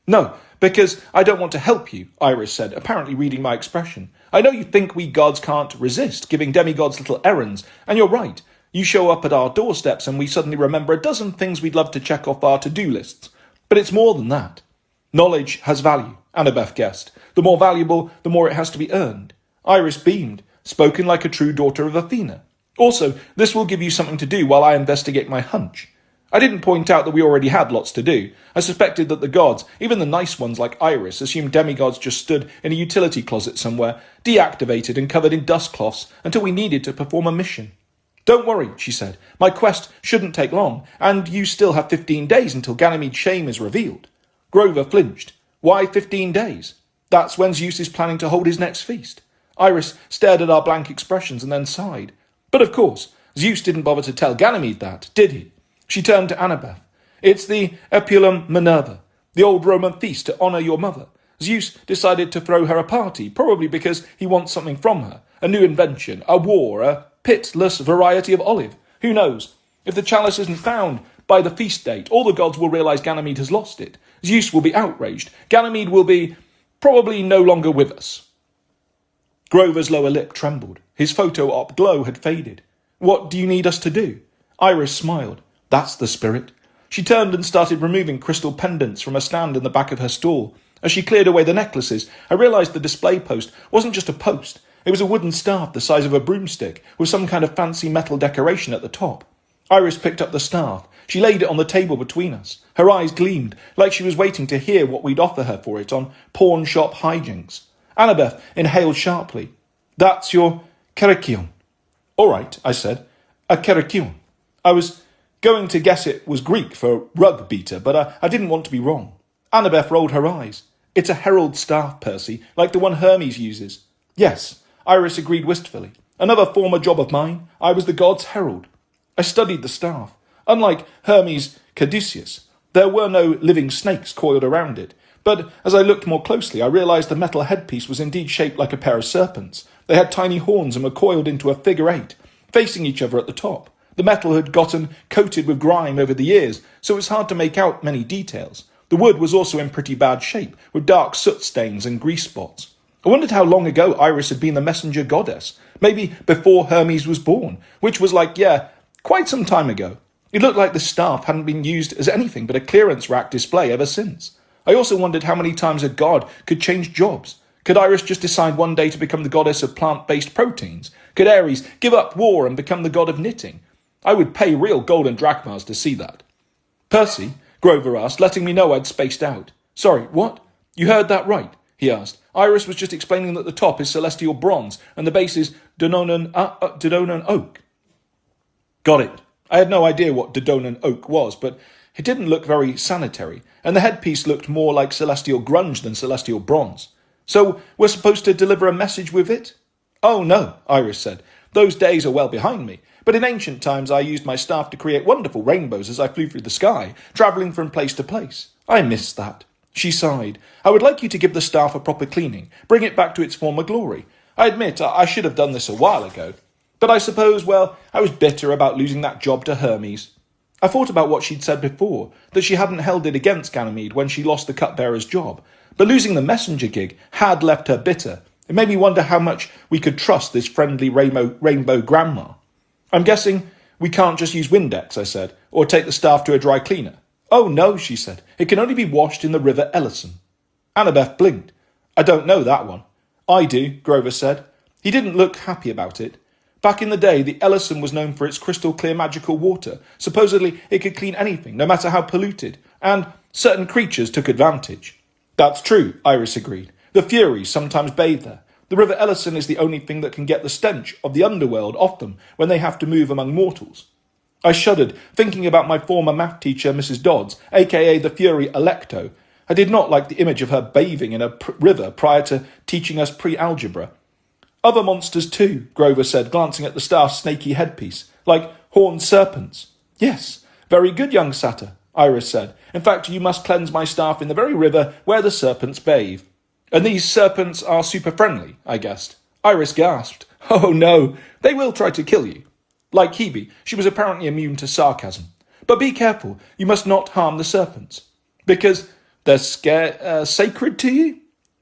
S1: "No, because I don't want to help you," Iris said, apparently reading my expression. "I know you think we gods can't resist giving demigods little errands, and you're right. You show up at our doorsteps and we suddenly remember a dozen things we'd love to check off our to-do lists. But it's more than that. Knowledge has value," Annabeth guessed. "The more valuable, the more it has to be earned." Iris beamed, spoken like a true daughter of Athena. "Also, this will give you something to do while I investigate my hunch." I didn't point out that we already had lots to do. I suspected that the gods, even the nice ones like Iris, assumed demigods just stood in a utility closet somewhere, deactivated and covered in dust cloths, until we needed to perform a mission. "Don't worry," she said. "My quest shouldn't take long, and you still have 15 days until Ganymede's shame is revealed." Grover flinched. "Why 15 days? That's when Zeus is planning to hold his next feast." Iris stared at our blank expressions and then sighed. "But of course, Zeus didn't bother to tell Ganymede that, did he?" She turned to Annabeth. "It's the Epulum Minerva, the old Roman feast to honour your mother. Zeus decided to throw her a party, probably because he wants something from her. A new invention, a war, a pitless variety of olive. Who knows? If the chalice isn't found by the feast date, all the gods will realise Ganymede has lost it. Zeus will be outraged. Ganymede will be probably no longer with us." Grover's lower lip trembled. His photo-op glow had faded. "What do you need us to do?" Iris smiled. "That's the spirit." She turned and started removing crystal pendants from a stand in the back of her stall. As she cleared away the necklaces, I realised the display post wasn't just a post. It was a wooden staff the size of a broomstick, with some kind of fancy metal decoration at the top. Iris picked up the staff. She laid it on the table between us. Her eyes gleamed, like she was waiting to hear what we'd offer her for it on pawn shop hijinks. Annabeth inhaled sharply. "That's your Kerykeion." All right, I said. A kerykyon. I was going to guess it was Greek for rug beater, but I didn't want to be wrong. Annabeth rolled her eyes. It's a herald staff, Percy, like the one Hermes uses. Yes, Iris agreed wistfully. Another former job of mine, I was the god's herald. I studied the staff. Unlike Hermes' caduceus, there were no living snakes coiled around it. But as I looked more closely, I realized the metal headpiece was indeed shaped like a pair of serpents. They had tiny horns and were coiled into a figure eight, facing each other at the top. The metal had gotten coated with grime over the years, so it was hard to make out many details. The wood was also in pretty bad shape, with dark soot stains and grease spots. I wondered how long ago Iris had been the messenger goddess. Maybe before Hermes was born, which was quite some time ago. It looked like the staff hadn't been used as anything but a clearance rack display ever since. I also wondered how many times a god could change jobs. Could Iris just decide one day to become the goddess of plant-based proteins? Could Ares give up war and become the god of knitting? I would pay real golden drachmas to see that. Percy, Grover asked, letting me know I'd spaced out. Sorry, what? You heard that right? He asked. Iris was just explaining that the top is celestial bronze and the base is Dodonan oak. Got it. I had no idea what Dodonan oak was, but it didn't look very sanitary, and the headpiece looked more like celestial grunge than celestial bronze. So we're supposed to deliver a message with it? Oh no, Iris said. Those days are well behind me, but in ancient times I used my staff to create wonderful rainbows as I flew through the sky, travelling from place to place. I miss that. She sighed. I would like you to give the staff a proper cleaning, bring it back to its former glory. I admit I should have done this a while ago. But I suppose, I was bitter about losing that job to Hermes. I thought about what she'd said before, that she hadn't held it against Ganymede when she lost the cupbearer's job. But losing the messenger gig had left her bitter. It made me wonder how much we could trust this friendly rainbow grandma. I'm guessing we can't just use Windex, I said, or take the staff to a dry cleaner. Oh no, she said. It can only be washed in the River Ellison. Annabeth blinked. I don't know that one. I do, Grover said. He didn't look happy about it. Back in the day, the Ellison was known for its crystal clear magical water. Supposedly, it could clean anything, no matter how polluted, and certain creatures took advantage. That's true, Iris agreed. The Furies sometimes bathe there. The River Ellison is the only thing that can get the stench of the underworld off them when they have to move among mortals. I shuddered, thinking about my former math teacher, Mrs. Dodds, aka the Fury Electo. I did not like the image of her bathing in a river prior to teaching us pre-algebra. Other monsters too, Grover said, glancing at the staff's snaky headpiece, like horned serpents. Yes, very good, young satyr, Iris said. In fact, you must cleanse my staff in the very river where the serpents bathe. And these serpents are super friendly, I guessed. Iris gasped. Oh no, they will try to kill you. Like Hebe, she was apparently immune to sarcasm. But be careful, you must not harm the serpents. Because they're sacred to you?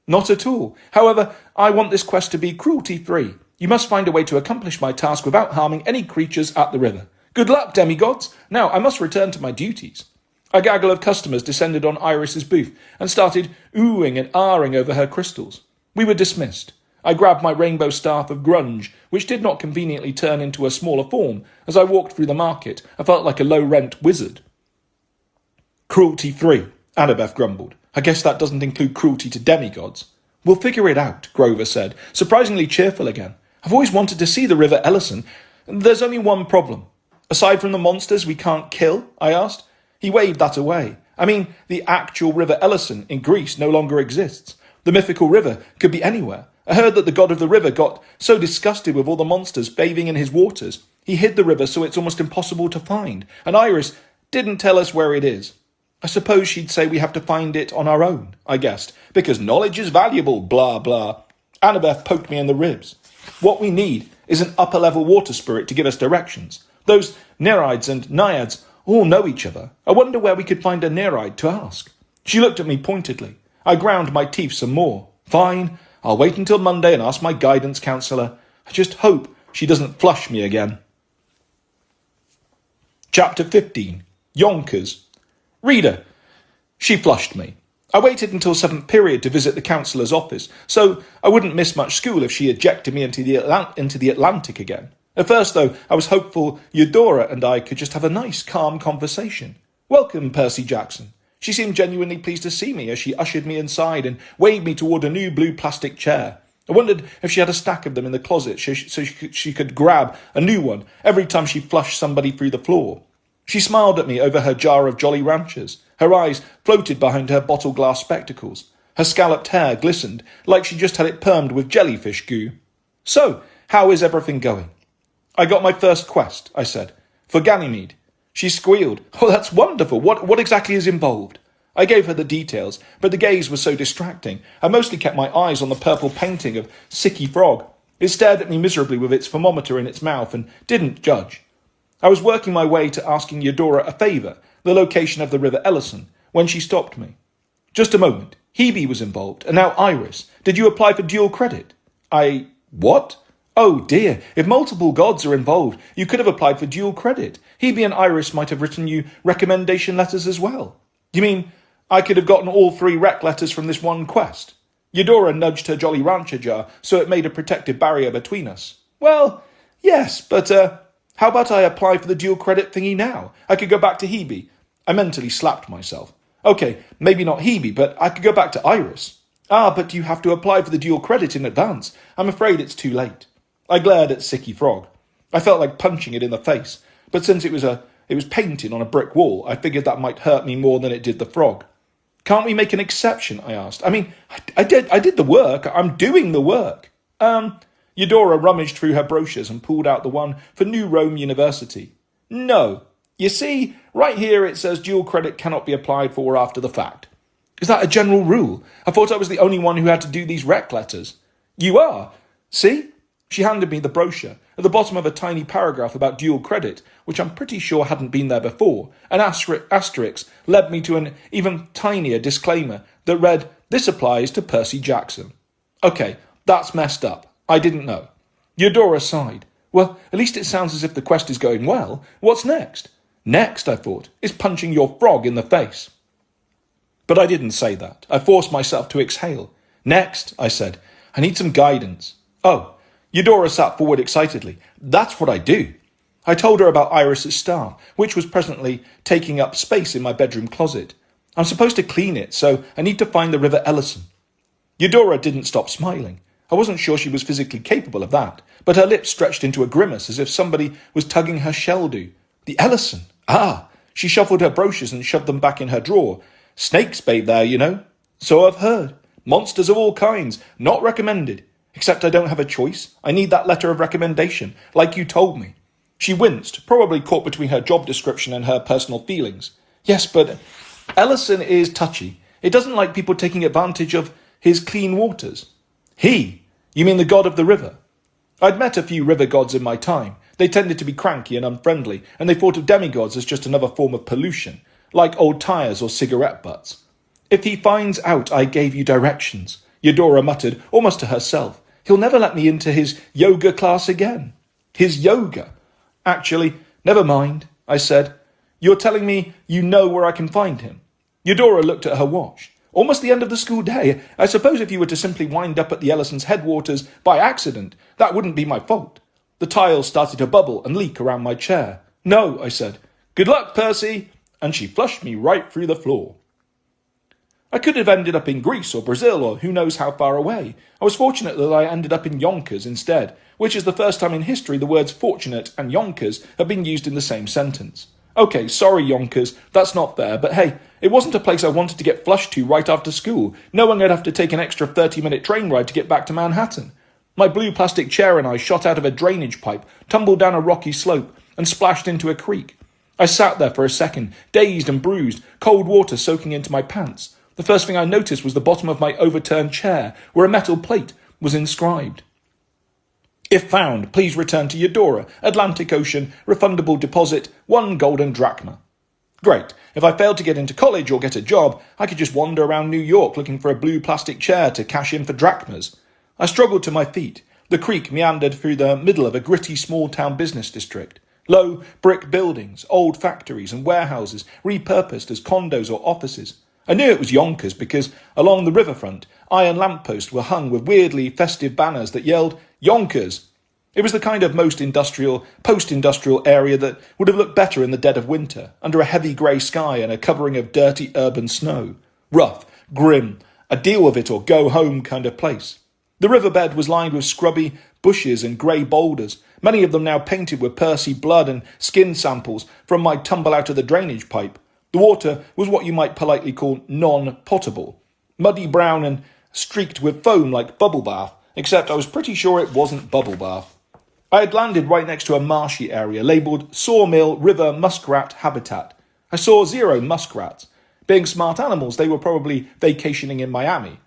S1: Not at all. However, I want this quest to be cruelty-free. You must find a way to accomplish my task without harming any creatures at the river. Good luck, demigods. Now, I must return to my duties. A gaggle of customers descended on Iris's booth and started oohing and ahhing over her crystals. We were dismissed. I grabbed my rainbow staff of grunge, which did not conveniently turn into a smaller form. As I walked through the market, I felt like a low-rent wizard. Cruelty-free, Annabeth grumbled. I guess that doesn't include cruelty to demigods. We'll figure it out, Grover said, surprisingly cheerful again. I've always wanted to see the River Ellison. There's only one problem. Aside from the monsters we can't kill, I asked. He waved that away. I mean, the actual River Ellison in Greece no longer exists. The mythical river could be anywhere. I heard that the god of the river got so disgusted with all the monsters bathing in his waters, he hid the river so it's almost impossible to find, and Iris didn't tell us where it is. I suppose she'd say we have to find it on our own, I guessed, because knowledge is valuable, blah, blah. Annabeth poked me in the ribs. What we need is an upper-level water spirit to give us directions. Those Nereids and Naiads all know each other. I wonder where we could find a Nereid to ask. She looked at me pointedly. I ground my teeth some more. Fine, I'll wait until Monday and ask my guidance counsellor. I just hope she doesn't flush me again. Chapter 15. Yonkers. Reader. She flushed me. I waited until 7th period to visit the counsellor's office, so I wouldn't miss much school if she ejected me into the Atlantic again. At first, though, I was hopeful Eudora and I could just have a nice, calm conversation. Welcome, Percy Jackson. She seemed genuinely pleased to see me as she ushered me inside and waved me toward a new blue plastic chair. I wondered if she had a stack of them in the closet so she could grab a new one every time she flushed somebody through the floor. She smiled at me over her jar of Jolly Ranchers. Her eyes floated behind her bottle glass spectacles. Her scalloped hair glistened like she just had it permed with jellyfish goo. "So, how is everything going?" "I got my first quest," I said, "for Ganymede." She squealed. "Oh, that's wonderful. What exactly is involved?" I gave her the details, but the gaze was so distracting, I mostly kept my eyes on the purple painting of Sicky Frog. It stared at me miserably with its thermometer in its mouth and didn't judge. I was working my way to asking Eudora a favour, the location of the River Ellison, when she stopped me. "Just a moment. Hebe was involved, and now Iris. Did you apply for dual credit?" What? "Oh dear, if multiple gods are involved, you could have applied for dual credit. Hebe and Iris might have written you recommendation letters as well." "You mean I could have gotten all 3 rec letters from this one quest?" Eudora nudged her Jolly Rancher jar so it made a protective barrier between us. "Well, yes, but how about I apply for the dual credit thingy now? I could go back to Hebe." I mentally slapped myself. Okay, maybe not Hebe, but I could go back to Iris. But you have to apply for the dual credit in advance. I'm afraid it's too late." I glared at Sicky Frog. I felt like punching it in the face, but since it was painted on a brick wall, I figured that might hurt me more than it did the frog. "Can't we make an exception?" I asked. "I mean, I did the work. I'm doing the work." Eudora rummaged through her brochures and pulled out the one for New Rome University. "No. You see, right here it says dual credit cannot be applied for after the fact." "Is that a general rule? I thought I was the only one who had to do these rec letters." "You are. See?" She handed me the brochure. At the bottom of a tiny paragraph about dual credit, which I'm pretty sure hadn't been there before, an asterisk led me to an even tinier disclaimer that read, "This applies to Percy Jackson." Okay, that's messed up. I didn't know. Eudora sighed. "Well, at least it sounds as if the quest is going well. What's next?" "Next," I thought, "is punching your frog in the face." But I didn't say that. I forced myself to exhale. "Next," I said, "I need some guidance." "Oh." Eudora sat forward excitedly. "That's what I do." I told her about Iris's staff, which was presently taking up space in my bedroom closet. "I'm supposed to clean it, so I need to find the River Ellison." Eudora didn't stop smiling. I wasn't sure she was physically capable of that, but her lips stretched into a grimace as if somebody was tugging her shell do. "The Ellison? Ah!" She shuffled her brochures and shoved them back in her drawer. "Snakes bathe there, you know." "So I've heard. Monsters of all kinds. Not recommended. Except I don't have a choice. I need that letter of recommendation, like you told me." She winced, probably caught between her job description and her personal feelings. "Yes, but Ellison is touchy. It doesn't like people taking advantage of his clean waters." "He? You mean the god of the river?" I'd met a few river gods in my time. They tended to be cranky and unfriendly, and they thought of demigods as just another form of pollution, like old tyres or cigarette butts. "If he finds out I gave you directions," Eudora muttered, almost to herself, "he'll never let me into his yoga class again." "His yoga? Actually, never mind," I said. "You're telling me you know where I can find him?" Eudora looked at her watch. "Almost the end of the school day. I suppose if you were to simply wind up at the Ellison's headwaters by accident, that wouldn't be my fault." The tiles started to bubble and leak around my chair. "No," I said. "Good luck, Percy." And she flushed me right through the floor. I could have ended up in Greece or Brazil or who knows how far away. I was fortunate that I ended up in Yonkers instead, which is the first time in history the words fortunate and Yonkers have been used in the same sentence. Okay, sorry Yonkers, that's not fair, but hey, it wasn't a place I wanted to get flushed to right after school, knowing I'd have to take an extra 30-minute train ride to get back to Manhattan. My blue plastic chair and I shot out of a drainage pipe, tumbled down a rocky slope, and splashed into a creek. I sat there for a second, dazed and bruised, cold water soaking into my pants. The first thing I noticed was the bottom of my overturned chair, where a metal plate was inscribed. "If found, please return to Eudora, Atlantic Ocean, refundable deposit, 1 golden drachma." Great. If I failed to get into college or get a job, I could just wander around New York looking for a blue plastic chair to cash in for drachmas. I struggled to my feet. The creek meandered through the middle of a gritty small-town business district. Low brick buildings, old factories and warehouses repurposed as condos or offices. I knew it was Yonkers because along the riverfront, iron lampposts were hung with weirdly festive banners that yelled, "Yonkers!" It was the kind of post-industrial area that would have looked better in the dead of winter, under a heavy grey sky and a covering of dirty urban snow. Rough, grim, a deal with it or go home kind of place. The riverbed was lined with scrubby bushes and grey boulders, many of them now painted with Percy blood and skin samples from my tumble out of the drainage pipe. The water was what you might politely call non-potable, muddy brown and streaked with foam like bubble bath, except I was pretty sure it wasn't bubble bath. I had landed right next to a marshy area labelled Sawmill River Muskrat Habitat. I saw 0 muskrats. Being smart animals, they were probably vacationing in Miami.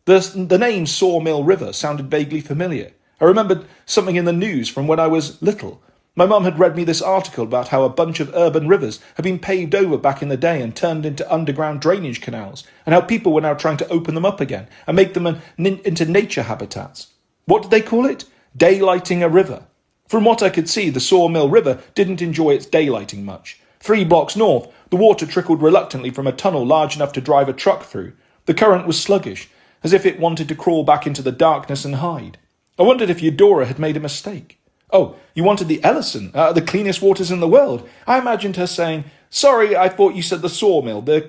S1: The name Sawmill River sounded vaguely familiar. I remembered something in the news from when I was little. My mum had read me this article about how a bunch of urban rivers had been paved over back in the day and turned into underground drainage canals, and how people were now trying to open them up again and make them into nature habitats. What did they call it? Daylighting a river. From what I could see, the Sawmill River didn't enjoy its daylighting much. 3 blocks north, the water trickled reluctantly from a tunnel large enough to drive a truck through. The current was sluggish, as if it wanted to crawl back into the darkness and hide. I wondered if Eudora had made a mistake. Oh, you wanted the Ellison, the cleanest waters in the world. I imagined her saying, "Sorry, I thought you said the Sawmill, the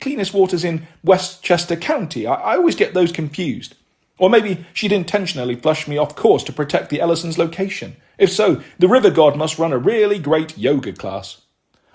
S1: cleanest waters in Westchester County. I always get those confused." Or maybe she'd intentionally flushed me off course to protect the Ellison's location. If so, the river god must run a really great yoga class.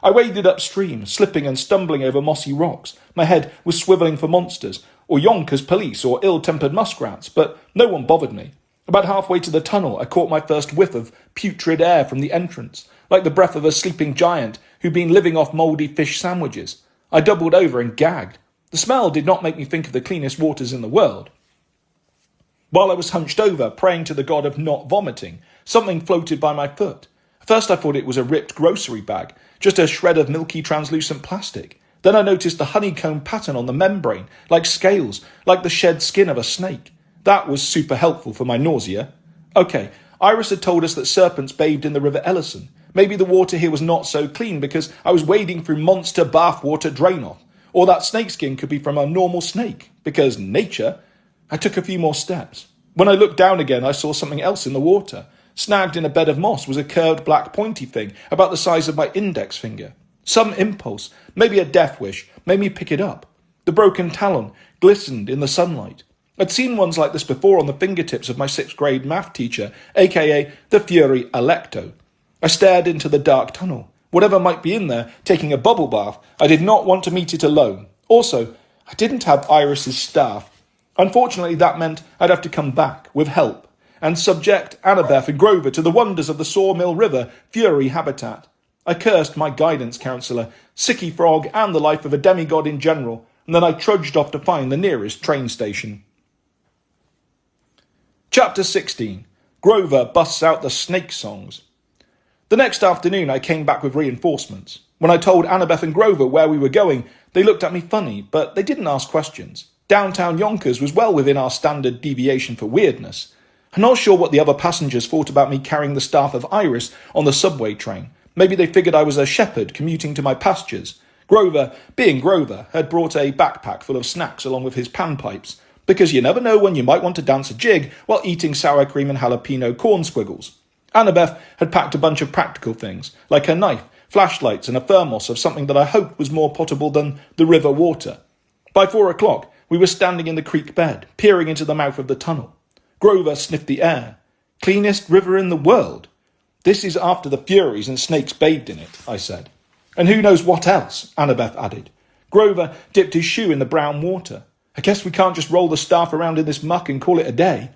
S1: I waded upstream, slipping and stumbling over mossy rocks. My head was swivelling for monsters, or Yonkers police, or ill-tempered muskrats, but no one bothered me. About halfway to the tunnel, I caught my first whiff of putrid air from the entrance, like the breath of a sleeping giant who'd been living off mouldy fish sandwiches. I doubled over and gagged. The smell did not make me think of the cleanest waters in the world. While I was hunched over, praying to the god of not vomiting, something floated by my foot. At first I thought it was a ripped grocery bag, just a shred of milky translucent plastic. Then I noticed the honeycomb pattern on the membrane, like scales, like the shed skin of a snake. That was super helpful for my nausea. Okay, Iris had told us that serpents bathed in the River Ellison. Maybe the water here was not so clean because I was wading through monster bathwater drain-off. Or that snakeskin could be from a normal snake, because nature. I took a few more steps. When I looked down again, I saw something else in the water. Snagged in a bed of moss was a curved black pointy thing about the size of my index finger. Some impulse, maybe a death wish, made me pick it up. The broken talon glistened in the sunlight. I'd seen ones like this before on the fingertips of my 6th grade math teacher, aka the Fury Alecto. I stared into the dark tunnel. Whatever might be in there, taking a bubble bath, I did not want to meet it alone. Also, I didn't have Iris's staff. Unfortunately, that meant I'd have to come back, with help, and subject Annabeth and Grover to the wonders of the Sawmill River Fury habitat. I cursed my guidance counsellor, Sicky Frog, and the life of a demigod in general, and then I trudged off to find the nearest train station. Chapter 16. Grover busts out the snake songs. The next afternoon I came back with reinforcements. When I told Annabeth and Grover where we were going, they looked at me funny, but they didn't ask questions. Downtown Yonkers was well within our standard deviation for weirdness. I'm not sure what the other passengers thought about me carrying the staff of Iris on the subway train. Maybe they figured I was a shepherd commuting to my pastures. Grover, being Grover, had brought a backpack full of snacks along with his panpipes, because you never know when you might want to dance a jig while eating sour cream and jalapeno corn squiggles. Annabeth had packed a bunch of practical things, like a knife, flashlights and a thermos of something that I hoped was more potable than the river water. By 4 o'clock, we were standing in the creek bed, peering into the mouth of the tunnel. Grover sniffed the air. Cleanest river in the world. This is after the Furies and snakes bathed in it, I said. And who knows what else, Annabeth added. Grover dipped his shoe in the brown water. I guess we can't just roll the staff around in this muck and call it a day.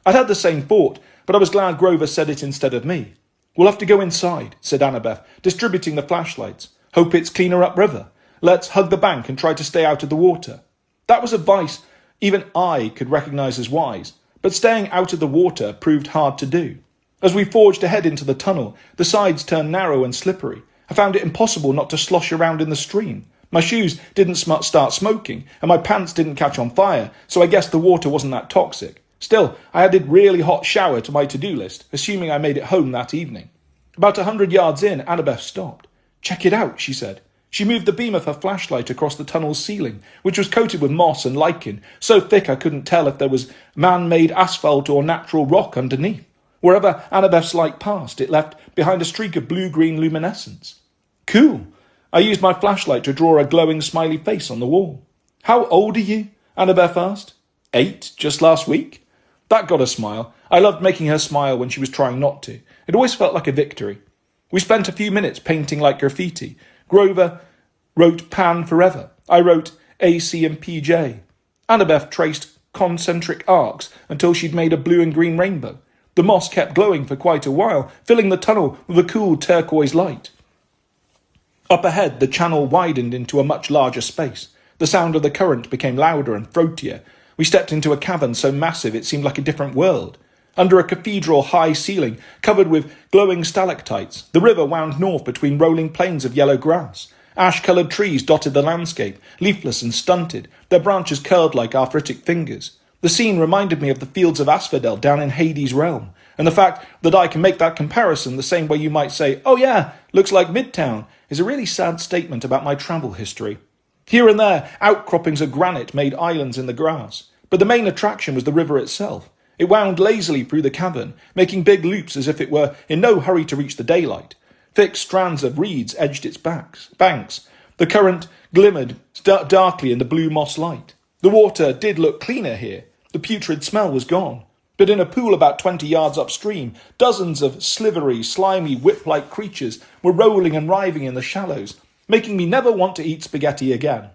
S1: I'd had the same thought, but I was glad Grover said it instead of me. We'll have to go inside, said Annabeth, distributing the flashlights. Hope it's cleaner upriver. Let's hug the bank and try to stay out of the water. That was advice even I could recognise as wise, but staying out of the water proved hard to do. As we forged ahead into the tunnel, the sides turned narrow and slippery. I found it impossible not to slosh around in the stream. My shoes didn't start smoking, and my pants didn't catch on fire, so I guessed the water wasn't that toxic. Still, I added really hot shower to my to-do list, assuming I made it home that evening. About 100 yards in, Annabeth stopped. "Check it out," she said. She moved the beam of her flashlight across the tunnel's ceiling, which was coated with moss and lichen, so thick I couldn't tell if there was man-made asphalt or natural rock underneath. Wherever Annabeth's light passed, it left behind a streak of blue-green luminescence. Cool. I used my flashlight to draw a glowing smiley face on the wall. "How old are you?" Annabeth asked. 8, just last week. That got a smile. I loved making her smile when she was trying not to. It always felt like a victory. We spent a few minutes painting like graffiti. Grover wrote Pan Forever. I wrote AC and PJ. Annabeth traced concentric arcs until she'd made a blue and green rainbow. The moss kept glowing for quite a while, filling the tunnel with a cool turquoise light. Up ahead, the channel widened into a much larger space. The sound of the current became louder and throatier. We stepped into a cavern so massive it seemed like a different world. Under a cathedral-high ceiling, covered with glowing stalactites, the river wound north between rolling plains of yellow grass. Ash-coloured trees dotted the landscape, leafless and stunted, their branches curled like arthritic fingers. The scene reminded me of the fields of asphodel down in Hades' realm, and the fact that I can make that comparison the same way you might say, "Oh yeah, looks like Midtown," is a really sad statement about my travel history. Here and there, outcroppings of granite made islands in the grass, but the main attraction was the river itself. It wound lazily through the cavern, making big loops as if it were in no hurry to reach the daylight. Thick strands of reeds edged its banks. The current glimmered darkly in the blue moss light. The water did look cleaner here. The putrid smell was gone. But in a pool about 20 yards upstream, dozens of slivery, slimy, whip-like creatures were rolling and writhing in the shallows, making me never want to eat spaghetti again.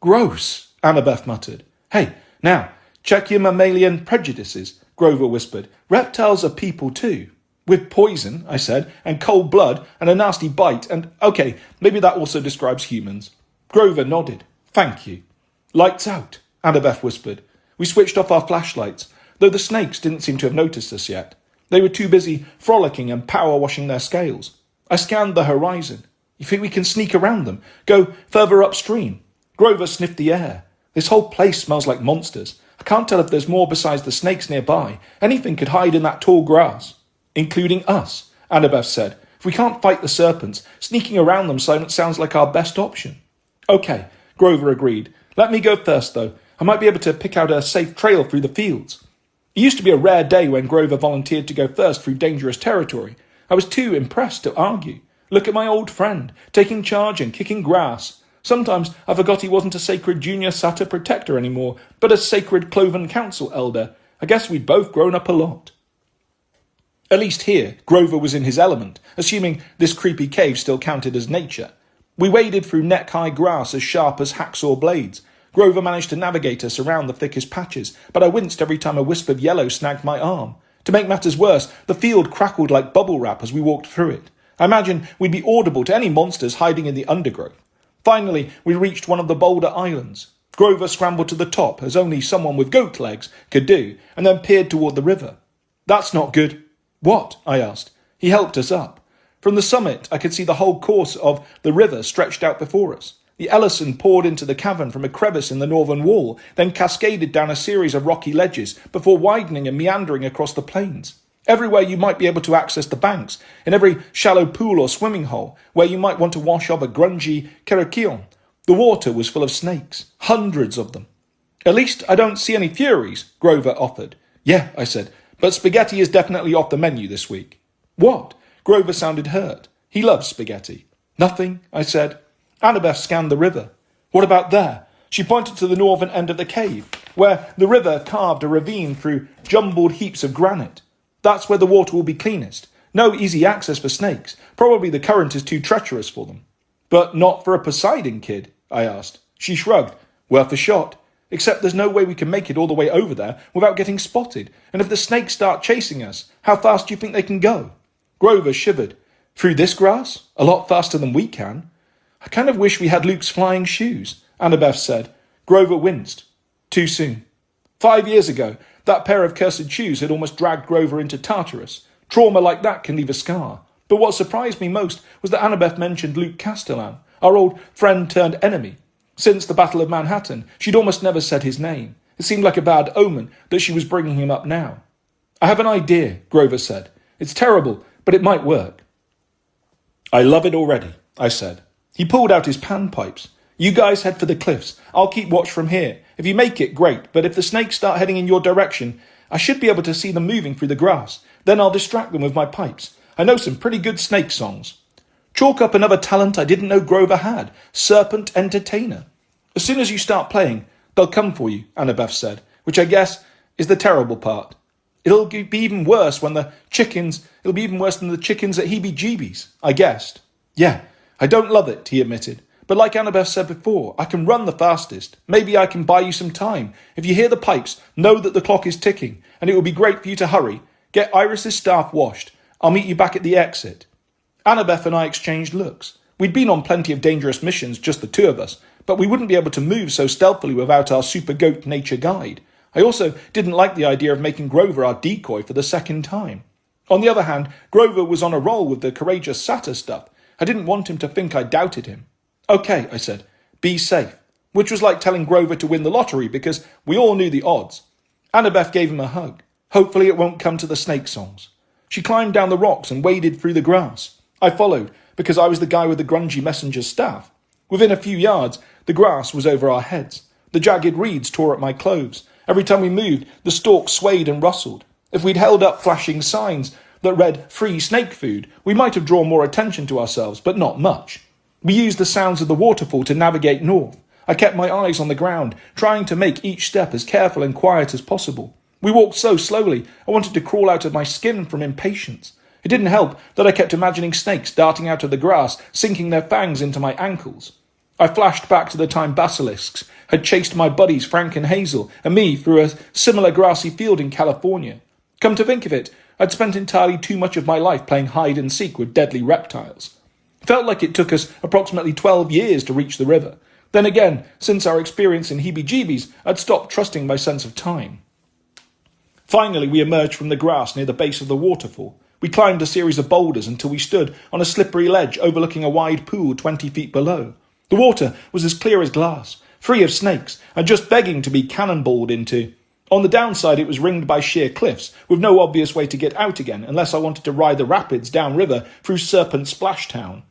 S1: "Gross," Annabeth muttered. "Hey, now, check your mammalian prejudices," Grover whispered. "Reptiles are people too." "With poison," I said, "and cold blood, and a nasty bite, and okay, maybe that also describes humans." Grover nodded. "Thank you." "Lights out," Annabeth whispered. We switched off our flashlights, though the snakes didn't seem to have noticed us yet. They were too busy frolicking and power-washing their scales. I scanned the horizon. "You think we can sneak around them? Go further upstream?" Grover sniffed the air. "This whole place smells like monsters. I can't tell if there's more besides the snakes nearby. Anything could hide in that tall grass." "Including us," Annabeth said. "If we can't fight the serpents, sneaking around them sounds like our best option." "Okay," Grover agreed. "Let me go first, though. I might be able to pick out a safe trail through the fields." It used to be a rare day when Grover volunteered to go first through dangerous territory. I was too impressed to argue. Look at my old friend, taking charge and kicking grass. Sometimes I forgot he wasn't a sacred junior satyr protector anymore, but a sacred cloven council elder. I guess we'd both grown up a lot. At least here, Grover was in his element, assuming this creepy cave still counted as nature. We waded through neck-high grass as sharp as hacksaw blades. Grover managed to navigate us around the thickest patches, but I winced every time a wisp of yellow snagged my arm. To make matters worse, the field crackled like bubble wrap as we walked through it. I imagined we'd be audible to any monsters hiding in the undergrowth. Finally, we reached one of the boulder islands. Grover scrambled to the top, as only someone with goat legs could do, and then peered toward the river. "That's not good." "What?" I asked. He helped us up. From the summit, I could see the whole course of the river stretched out before us. The Ellison poured into the cavern from a crevice in the northern wall, then cascaded down a series of rocky ledges before widening and meandering across the plains. Everywhere you might be able to access the banks, in every shallow pool or swimming hole where you might want to wash off a grungy kerikyon, the water was full of snakes, hundreds of them. "At least I don't see any furies," Grover offered. "Yeah," I said, "but spaghetti is definitely off the menu this week." "What?" Grover sounded hurt. He loves spaghetti. "Nothing," I said. Annabeth scanned the river. "What about there?" She pointed to the northern end of the cave, where the river carved a ravine through jumbled heaps of granite. "That's where the water will be cleanest. No easy access for snakes. Probably the current is too treacherous for them." "But not for a Poseidon kid?" I asked. She shrugged. "Worth a shot. Except there's no way we can make it all the way over there without getting spotted. And if the snakes start chasing us, how fast do you think they can go?" Grover shivered. "Through this grass? A lot faster than we can." "I kind of wish we had Luke's flying shoes," Annabeth said. Grover winced. Too soon. 5 years ago, that pair of cursed shoes had almost dragged Grover into Tartarus. Trauma like that can leave a scar. But what surprised me most was that Annabeth mentioned Luke Castellan, our old friend-turned-enemy. Since the Battle of Manhattan, she'd almost never said his name. It seemed like a bad omen that she was bringing him up now. "I have an idea," Grover said. "It's terrible, but it might work." "I love it already," I said. He pulled out his panpipes. "You guys head for the cliffs. I'll keep watch from here. If you make it, great, but if the snakes start heading in your direction, I should be able to see them moving through the grass. Then I'll distract them with my pipes. I know some pretty good snake songs." Chalk up another talent I didn't know Grover had, serpent entertainer. "As soon as you start playing, they'll come for you," Annabeth said, which I guess is the terrible part. It'll be even worse than the chickens at Heebie-Jeebies, I guessed. Yeah, I don't love it, he admitted. But like Annabeth said before, I can run the fastest. Maybe I can buy you some time. If you hear the pipes, know that the clock is ticking, and it would be great for you to hurry. Get Iris's staff washed. I'll meet you back at the exit. Annabeth and I exchanged looks. We'd been on plenty of dangerous missions, just the two of us, but we wouldn't be able to move so stealthily without our super goat nature guide. I also didn't like the idea of making Grover our decoy for the second time. On the other hand, Grover was on a roll with the courageous satyr stuff. I didn't want him to think I doubted him. Okay, I said, be safe, which was like telling Grover to win the lottery because we all knew the odds. Annabeth gave him a hug. Hopefully it won't come to the snake songs. She climbed down the rocks and waded through the grass. I followed because I was the guy with the grungy messenger's staff. Within a few yards, the grass was over our heads. The jagged reeds tore at my clothes. Every time we moved, the stalks swayed and rustled. If we'd held up flashing signs that read free snake food, we might have drawn more attention to ourselves, but not much. We used the sounds of the waterfall to navigate north. I kept my eyes on the ground, trying to make each step as careful and quiet as possible. We walked so slowly, I wanted to crawl out of my skin from impatience. It didn't help that I kept imagining snakes darting out of the grass, sinking their fangs into my ankles. I flashed back to the time basilisks had chased my buddies Frank and Hazel and me through a similar grassy field in California. Come to think of it, I'd spent entirely too much of my life playing hide and seek with deadly reptiles. It felt like it took us approximately 12 years to reach the river. Then again, since our experience in Heebie-Jeebies, I'd stopped trusting my sense of time. Finally, we emerged from the grass near the base of the waterfall. We climbed a series of boulders until we stood on a slippery ledge overlooking a wide pool 20 feet below. The water was as clear as glass, free of snakes, and just begging to be cannonballed into. On the downside, it was ringed by sheer cliffs, with no obvious way to get out again unless I wanted to ride the rapids downriver through Serpent Splash Town.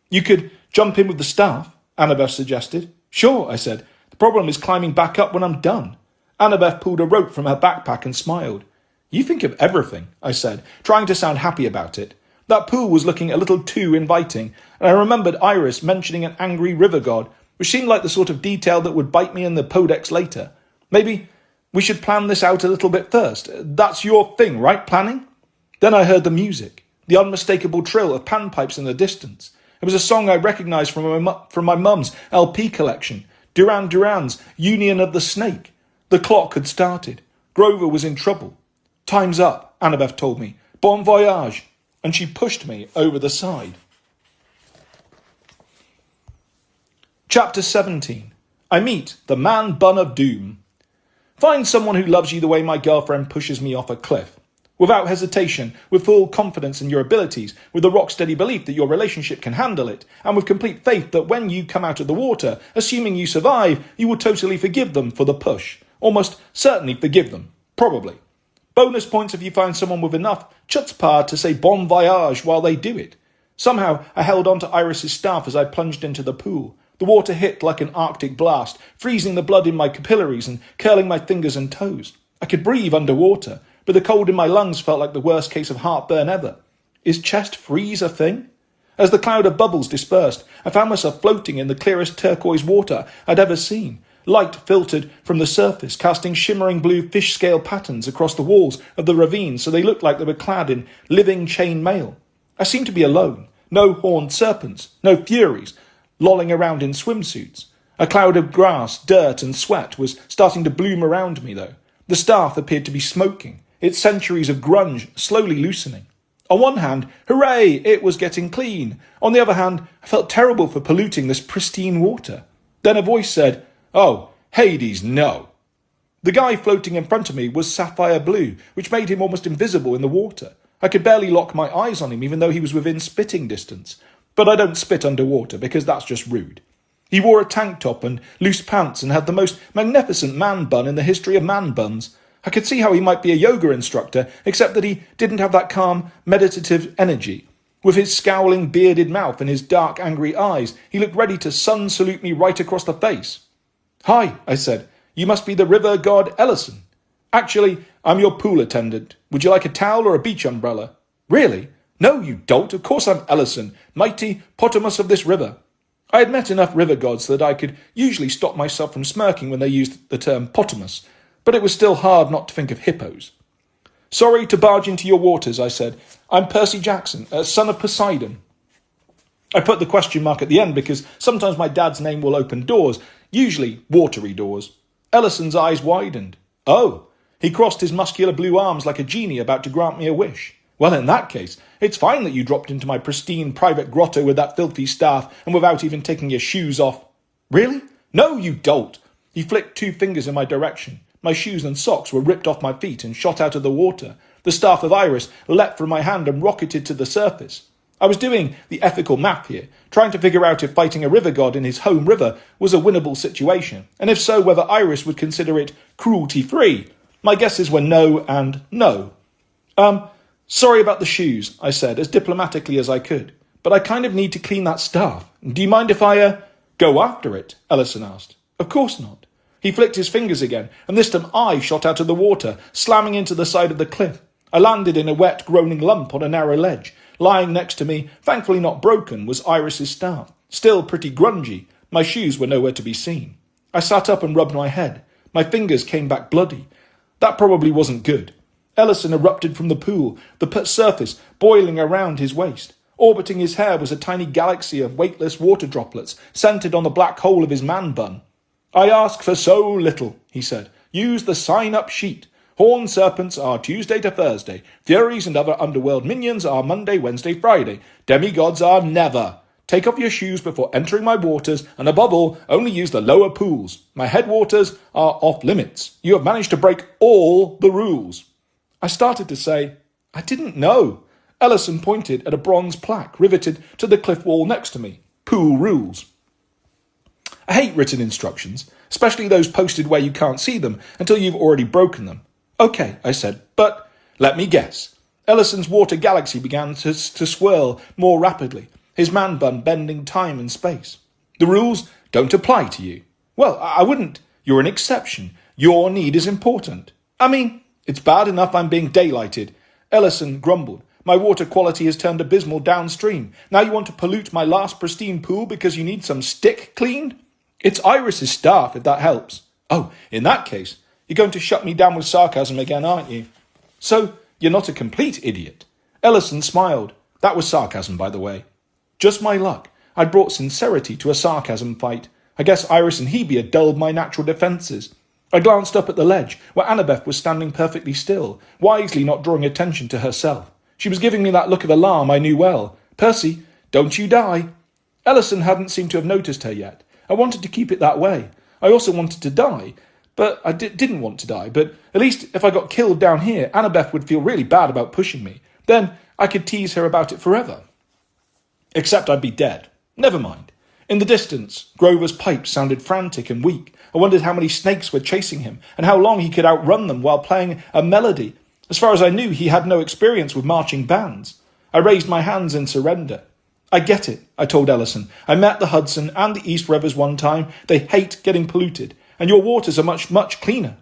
S1: You could jump in with the staff, Annabeth suggested. Sure, I said. The problem is climbing back up when I'm done. Annabeth pulled a rope from her backpack and smiled. You think of everything, I said, trying to sound happy about it. That pool was looking a little too inviting, and I remembered Iris mentioning an angry river god, which seemed like the sort of detail that would bite me in the podex later. Maybe we should plan this out a little bit first. That's your thing, right, planning? Then I heard the music, the unmistakable trill of panpipes in the distance. It was a song I recognised from my mum's LP collection, Duran Duran's Union of the Snake. The clock had started. Grover was in trouble. Time's up, Annabeth told me. Bon voyage. And she pushed me over the side. Chapter 17. I meet the man bun of doom. Find someone who loves you the way my girlfriend pushes me off a cliff. Without hesitation, with full confidence in your abilities, with the rock-steady belief that your relationship can handle it, and with complete faith that when you come out of the water, assuming you survive, you will totally forgive them for the push. Almost certainly forgive them. Probably. Bonus points if you find someone with enough chutzpah to say bon voyage while they do it. Somehow, I held on to Iris's staff as I plunged into the pool. The water hit like an Arctic blast, freezing the blood in my capillaries and curling my fingers and toes. I could breathe underwater, but the cold in my lungs felt like the worst case of heartburn ever. Is chest freeze a thing? As the cloud of bubbles dispersed, I found myself floating in the clearest turquoise water I'd ever seen. Light filtered from the surface, casting shimmering blue fish scale patterns across the walls of the ravine so they looked like they were clad in living chain mail. I seemed to be alone. No horned serpents, no furies, lolling around in swimsuits. A cloud of grass, dirt and sweat was starting to bloom around me, though. The staff appeared to be smoking, its centuries of grunge slowly loosening. On one hand, hooray, it was getting clean. On the other hand, I felt terrible for polluting this pristine water. Then a voice said, "Oh, Hades, no." The guy floating in front of me was sapphire blue, which made him almost invisible in the water. I could barely lock my eyes on him, even though he was within spitting distance. But I don't spit underwater, because that's just rude. He wore a tank top and loose pants and had the most magnificent man bun in the history of man buns. I could see how he might be a yoga instructor, except that he didn't have that calm, meditative energy. With his scowling, bearded mouth and his dark, angry eyes, he looked ready to sun salute me right across the face. "Hi," I said. "You must be the river god Ellison." "Actually, I'm your pool attendant. Would you like a towel or a beach umbrella?" "Really?" "No, you dolt. Of course I'm Ellison, mighty Potamus of this river." I had met enough river gods that I could usually stop myself from smirking when they used the term Potamus, but it was still hard not to think of hippos. Sorry to barge into your waters, I said. I'm Percy Jackson, son of Poseidon. I put the question mark at the end because sometimes my dad's name will open doors, usually watery doors. Ellison's eyes widened. Oh, he crossed his muscular blue arms like a genie about to grant me a wish. Well, in that case, it's fine that you dropped into my pristine private grotto with that filthy staff and without even taking your shoes off. Really? No, you dolt. He flicked 2 fingers in my direction. My shoes and socks were ripped off my feet and shot out of the water. The staff of Iris leapt from my hand and rocketed to the surface. I was doing the ethical math here, trying to figure out if fighting a river god in his home river was a winnable situation, and if so, whether Iris would consider it cruelty-free. My guesses were no and no. Sorry about the shoes, I said, as diplomatically as I could, but I kind of need to clean that staff. Do you mind if I, go after it? Ellison asked. Of course not. He flicked his fingers again, and this time I shot out of the water, slamming into the side of the cliff. I landed in a wet, groaning lump on a narrow ledge. Lying next to me, thankfully not broken, was Iris's staff, still pretty grungy. My shoes were nowhere to be seen. I sat up and rubbed my head. My fingers came back bloody. That probably wasn't good. Ellison erupted from the pool, the surface boiling around his waist. Orbiting his hair was a tiny galaxy of weightless water droplets, centered on the black hole of his man-bun. I ask for so little, he said. Use the sign-up sheet. Horned serpents are Tuesday to Thursday. Furies and other underworld minions are Monday, Wednesday, Friday. Demigods are never. Take off your shoes before entering my waters, and above all, only use the lower pools. My headwaters are off limits. You have managed to break all the rules. I started to say, I didn't know. Ellison pointed at a bronze plaque riveted to the cliff wall next to me. Pool rules. I hate written instructions, especially those posted where you can't see them until you've already broken them. Okay, I said, but let me guess. Ellison's water galaxy began to swirl more rapidly, his man-bun bending time and space. The rules don't apply to you. Well, I wouldn't. You're an exception. Your need is important. I mean, it's bad enough I'm being daylighted. Ellison grumbled. My water quality has turned abysmal downstream. Now you want to pollute my last pristine pool because you need some stick cleaned? It's Iris's staff, if that helps. Oh, in that case, you're going to shut me down with sarcasm again, aren't you? So, you're not a complete idiot. Ellison smiled. That was sarcasm, by the way. Just my luck. I'd brought sincerity to a sarcasm fight. I guess Iris and Hebe had dulled my natural defences. I glanced up at the ledge, where Annabeth was standing perfectly still, wisely not drawing attention to herself. She was giving me that look of alarm I knew well. Percy, don't you die. Ellison hadn't seemed to have noticed her yet. I wanted to keep it that way. I also wanted to die. But I didn't want to die, but at least if I got killed down here, Annabeth would feel really bad about pushing me. Then I could tease her about it forever. Except I'd be dead. Never mind. In the distance, Grover's pipes sounded frantic and weak. I wondered how many snakes were chasing him, and how long he could outrun them while playing a melody. As far as I knew, he had no experience with marching bands. I raised my hands in surrender. I get it, I told Ellison. I met the Hudson and the East Rivers one time. They hate getting polluted. And your waters are much, much cleaner.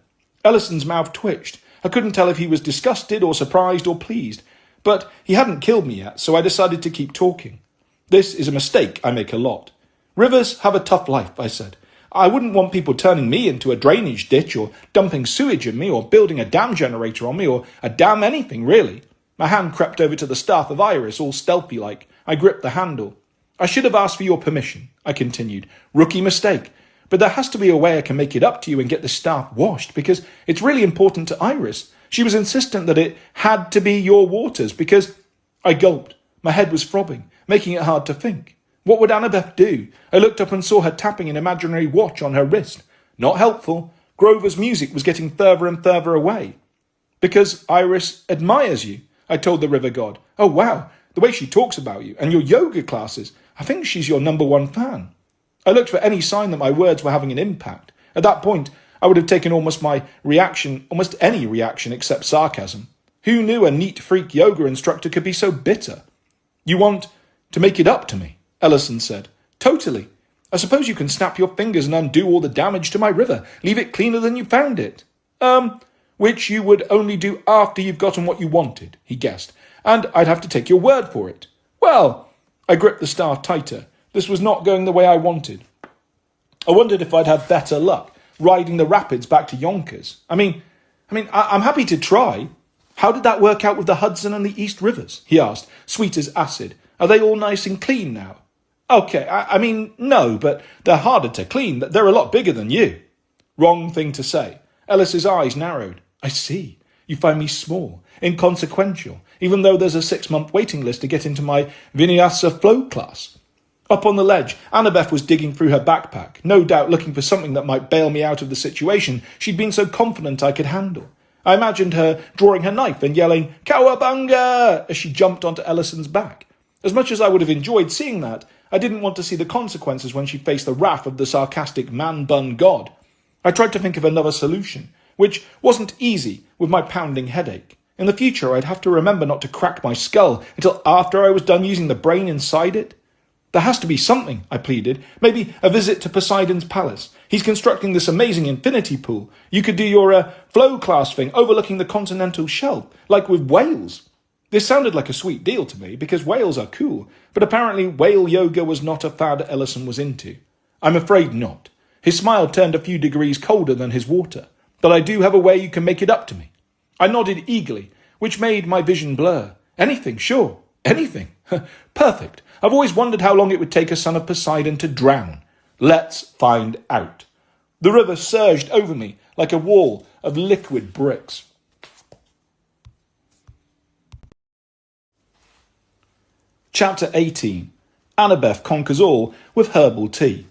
S1: Ellison's mouth twitched. I couldn't tell if he was disgusted or surprised or pleased. But he hadn't killed me yet, so I decided to keep talking. This is a mistake I make a lot. Rivers have a tough life, I said. I wouldn't want people turning me into a drainage ditch or dumping sewage in me or building a dam generator on me or a dam anything, really. My hand crept over to the staff of Iris, all stealthy-like. I gripped the handle. I should have asked for your permission, I continued. Rookie mistake. But there has to be a way I can make it up to you and get the staff washed, because it's really important to Iris. She was insistent that it had to be your waters, because... I gulped. My head was throbbing, making it hard to think. What would Annabeth do? I looked up and saw her tapping an imaginary watch on her wrist. Not helpful. Grover's music was getting further and further away. Because Iris admires you, I told the river god. Oh, wow, the way she talks about you and your yoga classes. I think she's your #1 fan. I looked for any sign that my words were having an impact. At that point, I would have taken almost any reaction except sarcasm. Who knew a neat freak yoga instructor could be so bitter? You want to make it up to me, Ellison said. Totally. I suppose you can snap your fingers and undo all the damage to my river, leave it cleaner than you found it. Which you would only do after you've gotten what you wanted, he guessed, and I'd have to take your word for it. Well, I gripped the staff tighter. This was not going the way I wanted. I wondered if I'd have better luck riding the rapids back to Yonkers. I'm happy to try. How did that work out with the Hudson and the East Rivers? He asked, sweet as acid. Are they all nice and clean now? Okay, I mean, no, but they're harder to clean. They're a lot bigger than you. Wrong thing to say. Ellis's eyes narrowed. I see. You find me small, inconsequential, even though there's a 6-month waiting list to get into my Vinyasa flow class. Up on the ledge, Annabeth was digging through her backpack, no doubt looking for something that might bail me out of the situation she'd been so confident I could handle. I imagined her drawing her knife and yelling, "Cowabunga!" as she jumped onto Ellison's back. As much as I would have enjoyed seeing that, I didn't want to see the consequences when she faced the wrath of the sarcastic man-bun god. I tried to think of another solution, which wasn't easy with my pounding headache. In the future, I'd have to remember not to crack my skull until after I was done using the brain inside it. There has to be something, I pleaded. Maybe a visit to Poseidon's palace. He's constructing this amazing infinity pool. You could do your flow class thing overlooking the continental shelf, like with whales. This sounded like a sweet deal to me, because whales are cool, but apparently whale yoga was not a fad Ellison was into. I'm afraid not. His smile turned a few degrees colder than his water. But I do have a way you can make it up to me. I nodded eagerly, which made my vision blur. Anything, sure. Anything. Perfect. I've always wondered how long it would take a son of Poseidon to drown. Let's find out. The river surged over me like a wall of liquid bricks. Chapter 18. Annabeth conquers all with herbal tea.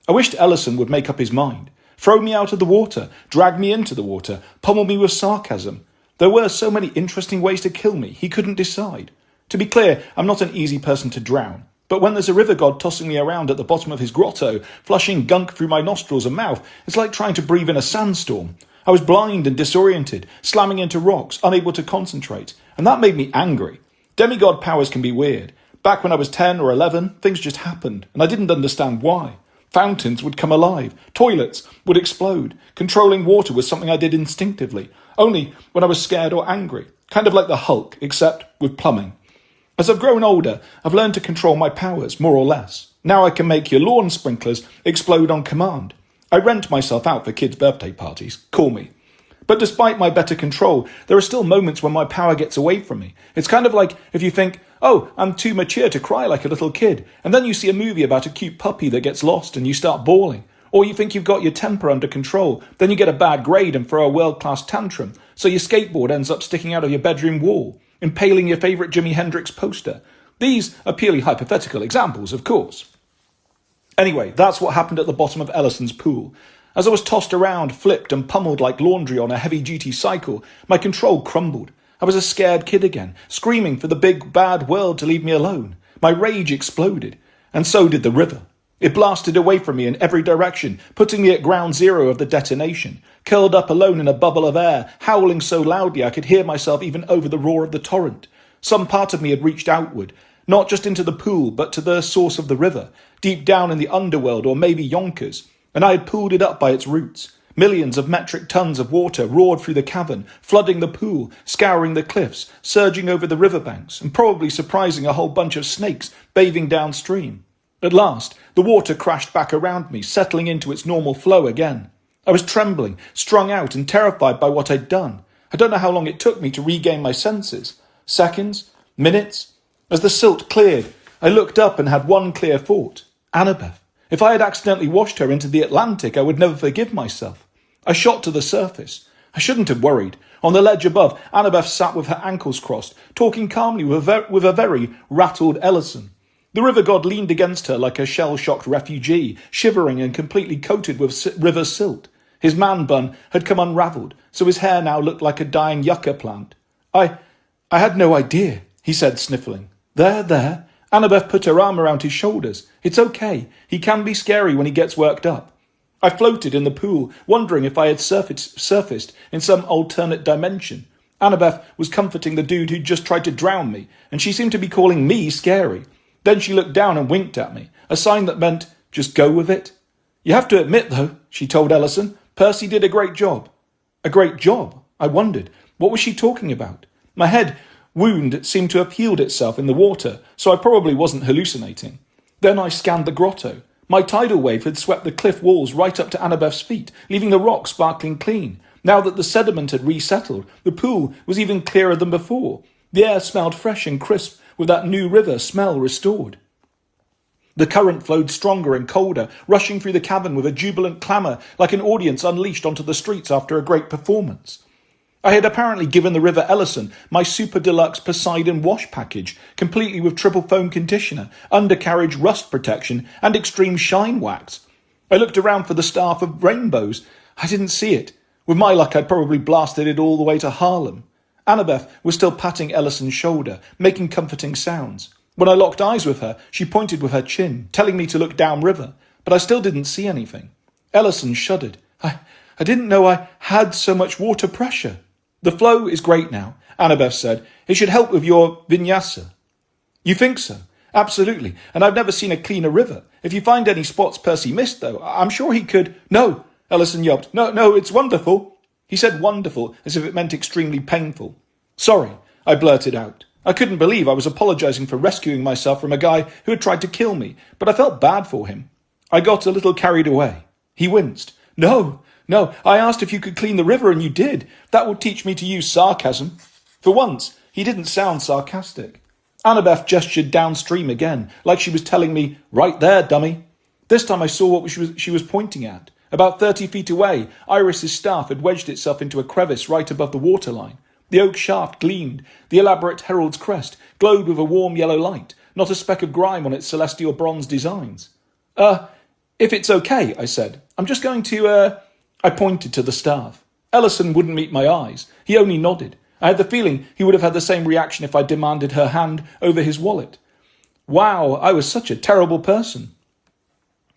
S1: I wished Ellison would make up his mind. Throw me out of the water, drag me into the water, pummel me with sarcasm. There were so many interesting ways to kill me, he couldn't decide. To be clear, I'm not an easy person to drown. But when there's a river god tossing me around at the bottom of his grotto, flushing gunk through my nostrils and mouth, it's like trying to breathe in a sandstorm. I was blind and disoriented, slamming into rocks, unable to concentrate. And that made me angry. Demigod powers can be weird. Back when I was 10 or 11, things just happened, and I didn't understand why. Fountains would come alive. Toilets would explode. Controlling water was something I did instinctively, only when I was scared or angry. Kind of like the Hulk, except with plumbing. As I've grown older, I've learned to control my powers, more or less. Now I can make your lawn sprinklers explode on command. I rent myself out for kids' birthday parties. Call me. But despite my better control, there are still moments when my power gets away from me. It's kind of like if you think, oh, I'm too mature to cry like a little kid, and then you see a movie about a cute puppy that gets lost and you start bawling. Or you think you've got your temper under control, then you get a bad grade and throw a world-class tantrum, so your skateboard ends up sticking out of your bedroom wall, impaling your favourite Jimi Hendrix poster. These are purely hypothetical examples, of course. Anyway, that's what happened at the bottom of Ellison's pool. As I was tossed around, flipped and pummeled like laundry on a heavy-duty cycle, my control crumbled. I was a scared kid again, screaming for the big, bad world to leave me alone. My rage exploded, and so did the river. It blasted away from me in every direction, putting me at ground zero of the detonation, curled up alone in a bubble of air, howling so loudly I could hear myself even over the roar of the torrent. Some part of me had reached outward, not just into the pool, but to the source of the river, deep down in the underworld or maybe Yonkers, and I had pulled it up by its roots. Millions of metric tons of water roared through the cavern, flooding the pool, scouring the cliffs, surging over the riverbanks, and probably surprising a whole bunch of snakes bathing downstream. At last, the water crashed back around me, settling into its normal flow again. I was trembling, strung out and terrified by what I'd done. I don't know how long it took me to regain my senses. Seconds? Minutes? As the silt cleared, I looked up and had one clear thought. Annabeth. If I had accidentally washed her into the Atlantic, I would never forgive myself. I shot to the surface. I shouldn't have worried. On the ledge above, Annabeth sat with her ankles crossed, talking calmly with a very rattled Ellison. The river god leaned against her like a shell-shocked refugee, shivering and completely coated with river silt. His man bun had come unravelled, so his hair now looked like a dying yucca plant. I had no idea, he said, sniffling. There. Annabeth put her arm around his shoulders. It's okay. He can be scary when he gets worked up. I floated in the pool, wondering if I had surfaced in some alternate dimension. Annabeth was comforting the dude who'd just tried to drown me, and she seemed to be calling me scary. Then she looked down and winked at me, a sign that meant, just go with it. You have to admit, though, she told Ellison, Percy did a great job. A great job? I wondered. What was she talking about? My head wound seemed to have healed itself in the water, so I probably wasn't hallucinating. Then I scanned the grotto. My tidal wave had swept the cliff walls right up to Annabeth's feet, leaving the rock sparkling clean. Now that the sediment had resettled, the pool was even clearer than before. The air smelled fresh and crisp, with that new river smell restored. The current flowed stronger and colder, rushing through the cavern with a jubilant clamour like an audience unleashed onto the streets after a great performance. I had apparently given the River Ellison my super deluxe Poseidon wash package, completely with triple foam conditioner, undercarriage rust protection, and extreme shine wax. I looked around for the staff of rainbows. I didn't see it. With my luck, I'd probably blasted it all the way to Harlem. Annabeth was still patting Ellison's shoulder, making comforting sounds. When I locked eyes with her, she pointed with her chin, telling me to look downriver, but I still didn't see anything. Ellison shuddered. I didn't know I had so much water pressure. The flow is great now, Annabeth said. It should help with your vinyasa. You think so? Absolutely, and I've never seen a cleaner river. If you find any spots Percy missed, though, I'm sure he could... No, Ellison yelped. No, it's wonderful. He said wonderful as if it meant extremely painful. Sorry, I blurted out. I couldn't believe I was apologising for rescuing myself from a guy who had tried to kill me, but I felt bad for him. I got a little carried away. He winced. No, I asked if you could clean the river and you did. That will teach me to use sarcasm. For once, he didn't sound sarcastic. Annabeth gestured downstream again, like she was telling me, right there, dummy. This time I saw what she was pointing at. About 30 feet away, Iris's staff had wedged itself into a crevice right above the waterline. The oak shaft gleamed. The elaborate herald's crest glowed with a warm yellow light, not a speck of grime on its celestial bronze designs. If it's okay, I said. I'm just going to, I pointed to the staff. Ellison wouldn't meet my eyes. He only nodded. I had the feeling he would have had the same reaction if I demanded her hand over his wallet. Wow, I was such a terrible person.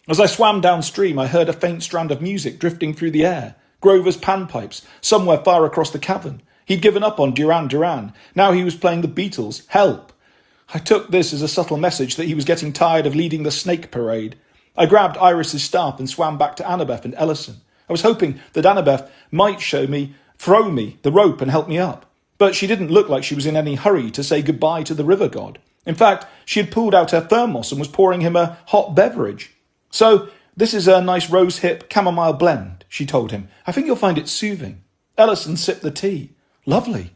S1: As I swam downstream, I heard a faint strand of music drifting through the air. Grover's panpipes, somewhere far across the cavern. He'd given up on Duran Duran. Now he was playing the Beatles. Help! I took this as a subtle message that he was getting tired of leading the snake parade. I grabbed Iris's staff and swam back to Annabeth and Ellison. I was hoping that Annabeth might throw me the rope and help me up. But she didn't look like she was in any hurry to say goodbye to the river god. In fact, she had pulled out her thermos and was pouring him a hot beverage. So, this is a nice rose-hip chamomile blend, she told him. I think you'll find it soothing. Ellison sipped the tea. Lovely.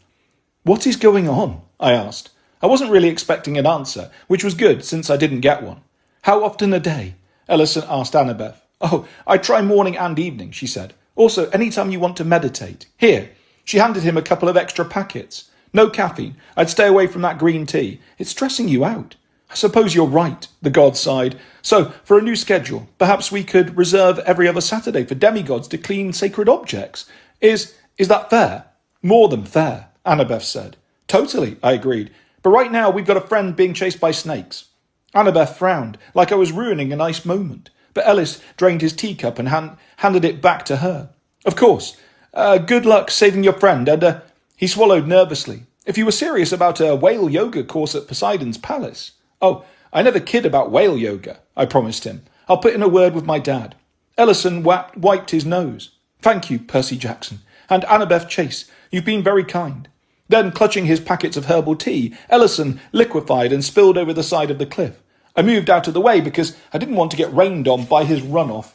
S1: What is going on? I asked. I wasn't really expecting an answer, which was good since I didn't get one. How often a day? Ellison asked Annabeth. Oh, I try morning and evening, she said. Also, any time you want to meditate. Here. She handed him a couple of extra packets. No caffeine. I'd stay away from that green tea. It's stressing you out. I suppose you're right, the god sighed. So, for a new schedule, perhaps we could reserve every other Saturday for demigods to clean sacred objects. Is that fair? More than fair, Annabeth said. Totally, I agreed. But right now we've got a friend being chased by snakes. Annabeth frowned, like I was ruining a nice moment. But Ellis drained his teacup and handed it back to her. Of course. Good luck saving your friend, and he swallowed nervously. If you were serious about a whale yoga course at Poseidon's palace. Oh, I never kid about whale yoga, I promised him. I'll put in a word with my dad. Ellison wiped his nose. Thank you, Percy Jackson. And Annabeth Chase, you've been very kind. Then, clutching his packets of herbal tea, Ellison liquefied and spilled over the side of the cliff. I moved out of the way because I didn't want to get rained on by his runoff.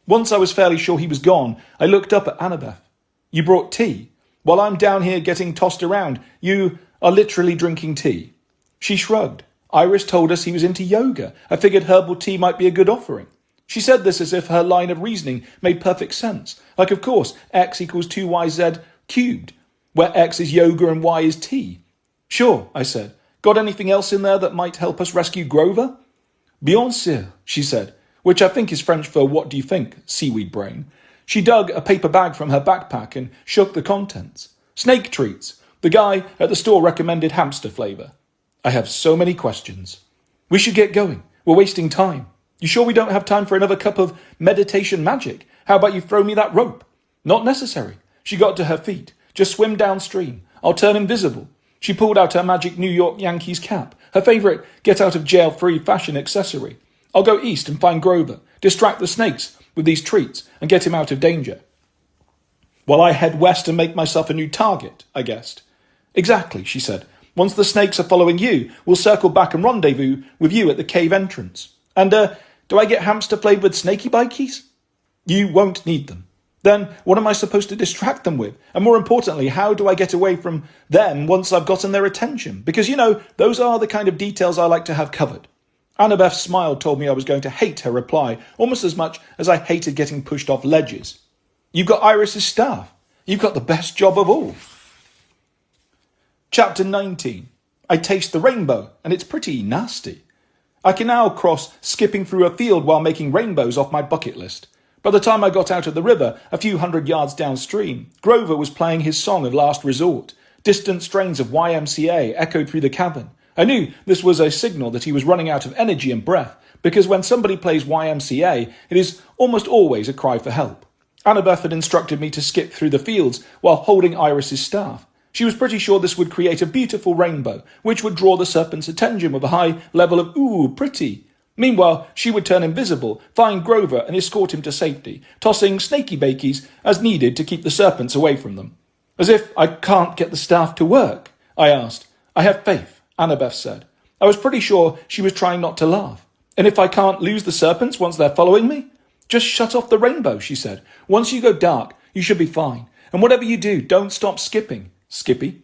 S1: Once I was fairly sure he was gone, I looked up at Annabeth. You brought tea? While I'm down here getting tossed around, you are literally drinking tea. She shrugged. Iris told us he was into yoga. I figured herbal tea might be a good offering. She said this as if her line of reasoning made perfect sense. Like, of course, x equals 2yz cubed, where x is yoga and y is tea. Sure, I said. Got anything else in there that might help us rescue Grover? Bien sûr, she said, which I think is French for what do you think, seaweed brain. She dug a paper bag from her backpack and shook the contents. Snake treats. The guy at the store recommended hamster flavour. I have so many questions. We should get going. We're wasting time. You sure we don't have time for another cup of meditation magic? How about you throw me that rope? Not necessary. She got to her feet. Just swim downstream. I'll turn invisible. She pulled out her magic New York Yankees cap, her favourite get-out-of-jail-free fashion accessory. I'll go east and find Grover, distract the snakes with these treats, and get him out of danger. While I head west and make myself a new target, I guessed. Exactly, she said. Once the snakes are following you, we'll circle back and rendezvous with you at the cave entrance. And, do I get hamster-flavoured snaky bikies? You won't need them. Then what am I supposed to distract them with? And more importantly, how do I get away from them once I've gotten their attention? Because, those are the kind of details I like to have covered. Annabeth's smile told me I was going to hate her reply almost as much as I hated getting pushed off ledges. You've got Iris's staff. You've got the best job of all. Chapter 19. I taste the rainbow, and it's pretty nasty. I can now cross skipping through a field while making rainbows off my bucket list. By the time I got out of the river, a few hundred yards downstream, Grover was playing his song of last resort. Distant strains of YMCA echoed through the cavern. I knew this was a signal that he was running out of energy and breath, because when somebody plays YMCA, it is almost always a cry for help. Annabeth had instructed me to skip through the fields while holding Iris's staff. She was pretty sure this would create a beautiful rainbow, which would draw the serpent's attention with a high level of "ooh, pretty." Meanwhile, she would turn invisible, find Grover and escort him to safety, tossing snaky bakies as needed to keep the serpents away from them. As if I can't get the staff to work, I asked. I have faith, Annabeth said. I was pretty sure she was trying not to laugh. And if I can't lose the serpents once they're following me? Just shut off the rainbow, she said. Once you go dark, you should be fine. And whatever you do, don't stop skipping. Skippy.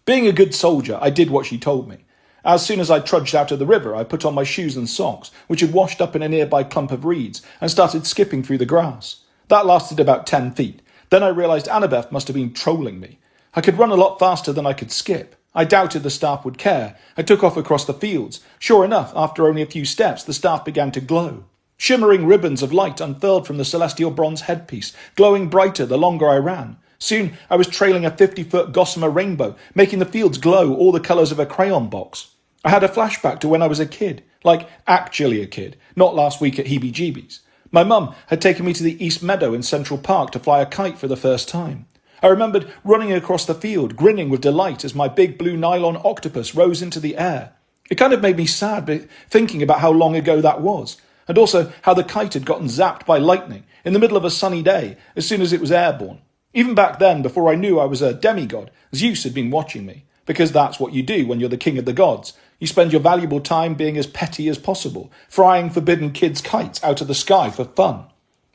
S1: Being a good soldier, I did what she told me. As soon as I trudged out of the river, I put on my shoes and socks, which had washed up in a nearby clump of reeds, and started skipping through the grass. That lasted about 10 feet. Then I realised Annabeth must have been trolling me. I could run a lot faster than I could skip. I doubted the staff would care. I took off across the fields. Sure enough, after only a few steps, the staff began to glow. Shimmering ribbons of light unfurled from the celestial bronze headpiece, glowing brighter the longer I ran. Soon I was trailing a 50-foot gossamer rainbow, making the fields glow all the colours of a crayon box. I had a flashback to when I was a kid, like actually a kid, not last week at Heebie-Jeebies. My mum had taken me to the East Meadow in Central Park to fly a kite for the first time. I remembered running across the field, grinning with delight as my big blue nylon octopus rose into the air. It kind of made me sad thinking about how long ago that was, and also how the kite had gotten zapped by lightning in the middle of a sunny day as soon as it was airborne. Even back then, before I knew I was a demigod, Zeus had been watching me, because that's what you do when you're the king of the gods. You spend your valuable time being as petty as possible, frying forbidden kids' kites out of the sky for fun.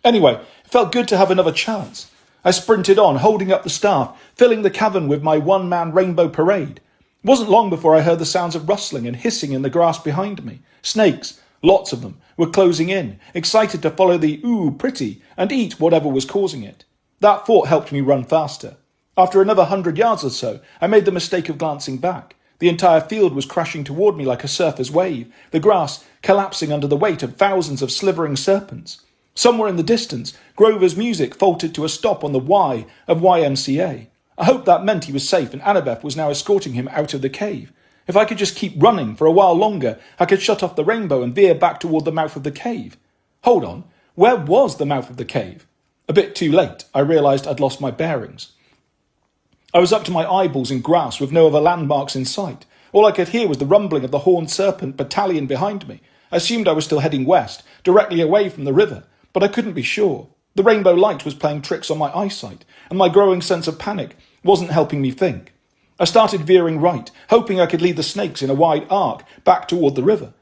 S1: Anyway, it felt good to have another chance. I sprinted on, holding up the staff, filling the cavern with my one-man rainbow parade. It wasn't long before I heard the sounds of rustling and hissing in the grass behind me. Snakes, lots of them, were closing in, excited to follow the "ooh, pretty" and eat whatever was causing it. That thought helped me run faster. After another 100 yards or so, I made the mistake of glancing back. The entire field was crashing toward me like a surfer's wave, the grass collapsing under the weight of thousands of slithering serpents. Somewhere in the distance, Grover's music faltered to a stop on the Y of YMCA. I hoped that meant he was safe and Annabeth was now escorting him out of the cave. If I could just keep running for a while longer, I could shut off the rainbow and veer back toward the mouth of the cave. Hold on, where was the mouth of the cave? A bit too late, I realised I'd lost my bearings. I was up to my eyeballs in grass with no other landmarks in sight. All I could hear was the rumbling of the Horned Serpent battalion behind me. I assumed I was still heading west, directly away from the river, but I couldn't be sure. The rainbow light was playing tricks on my eyesight, and my growing sense of panic wasn't helping me think. I started veering right, hoping I could lead the snakes in a wide arc back toward the river.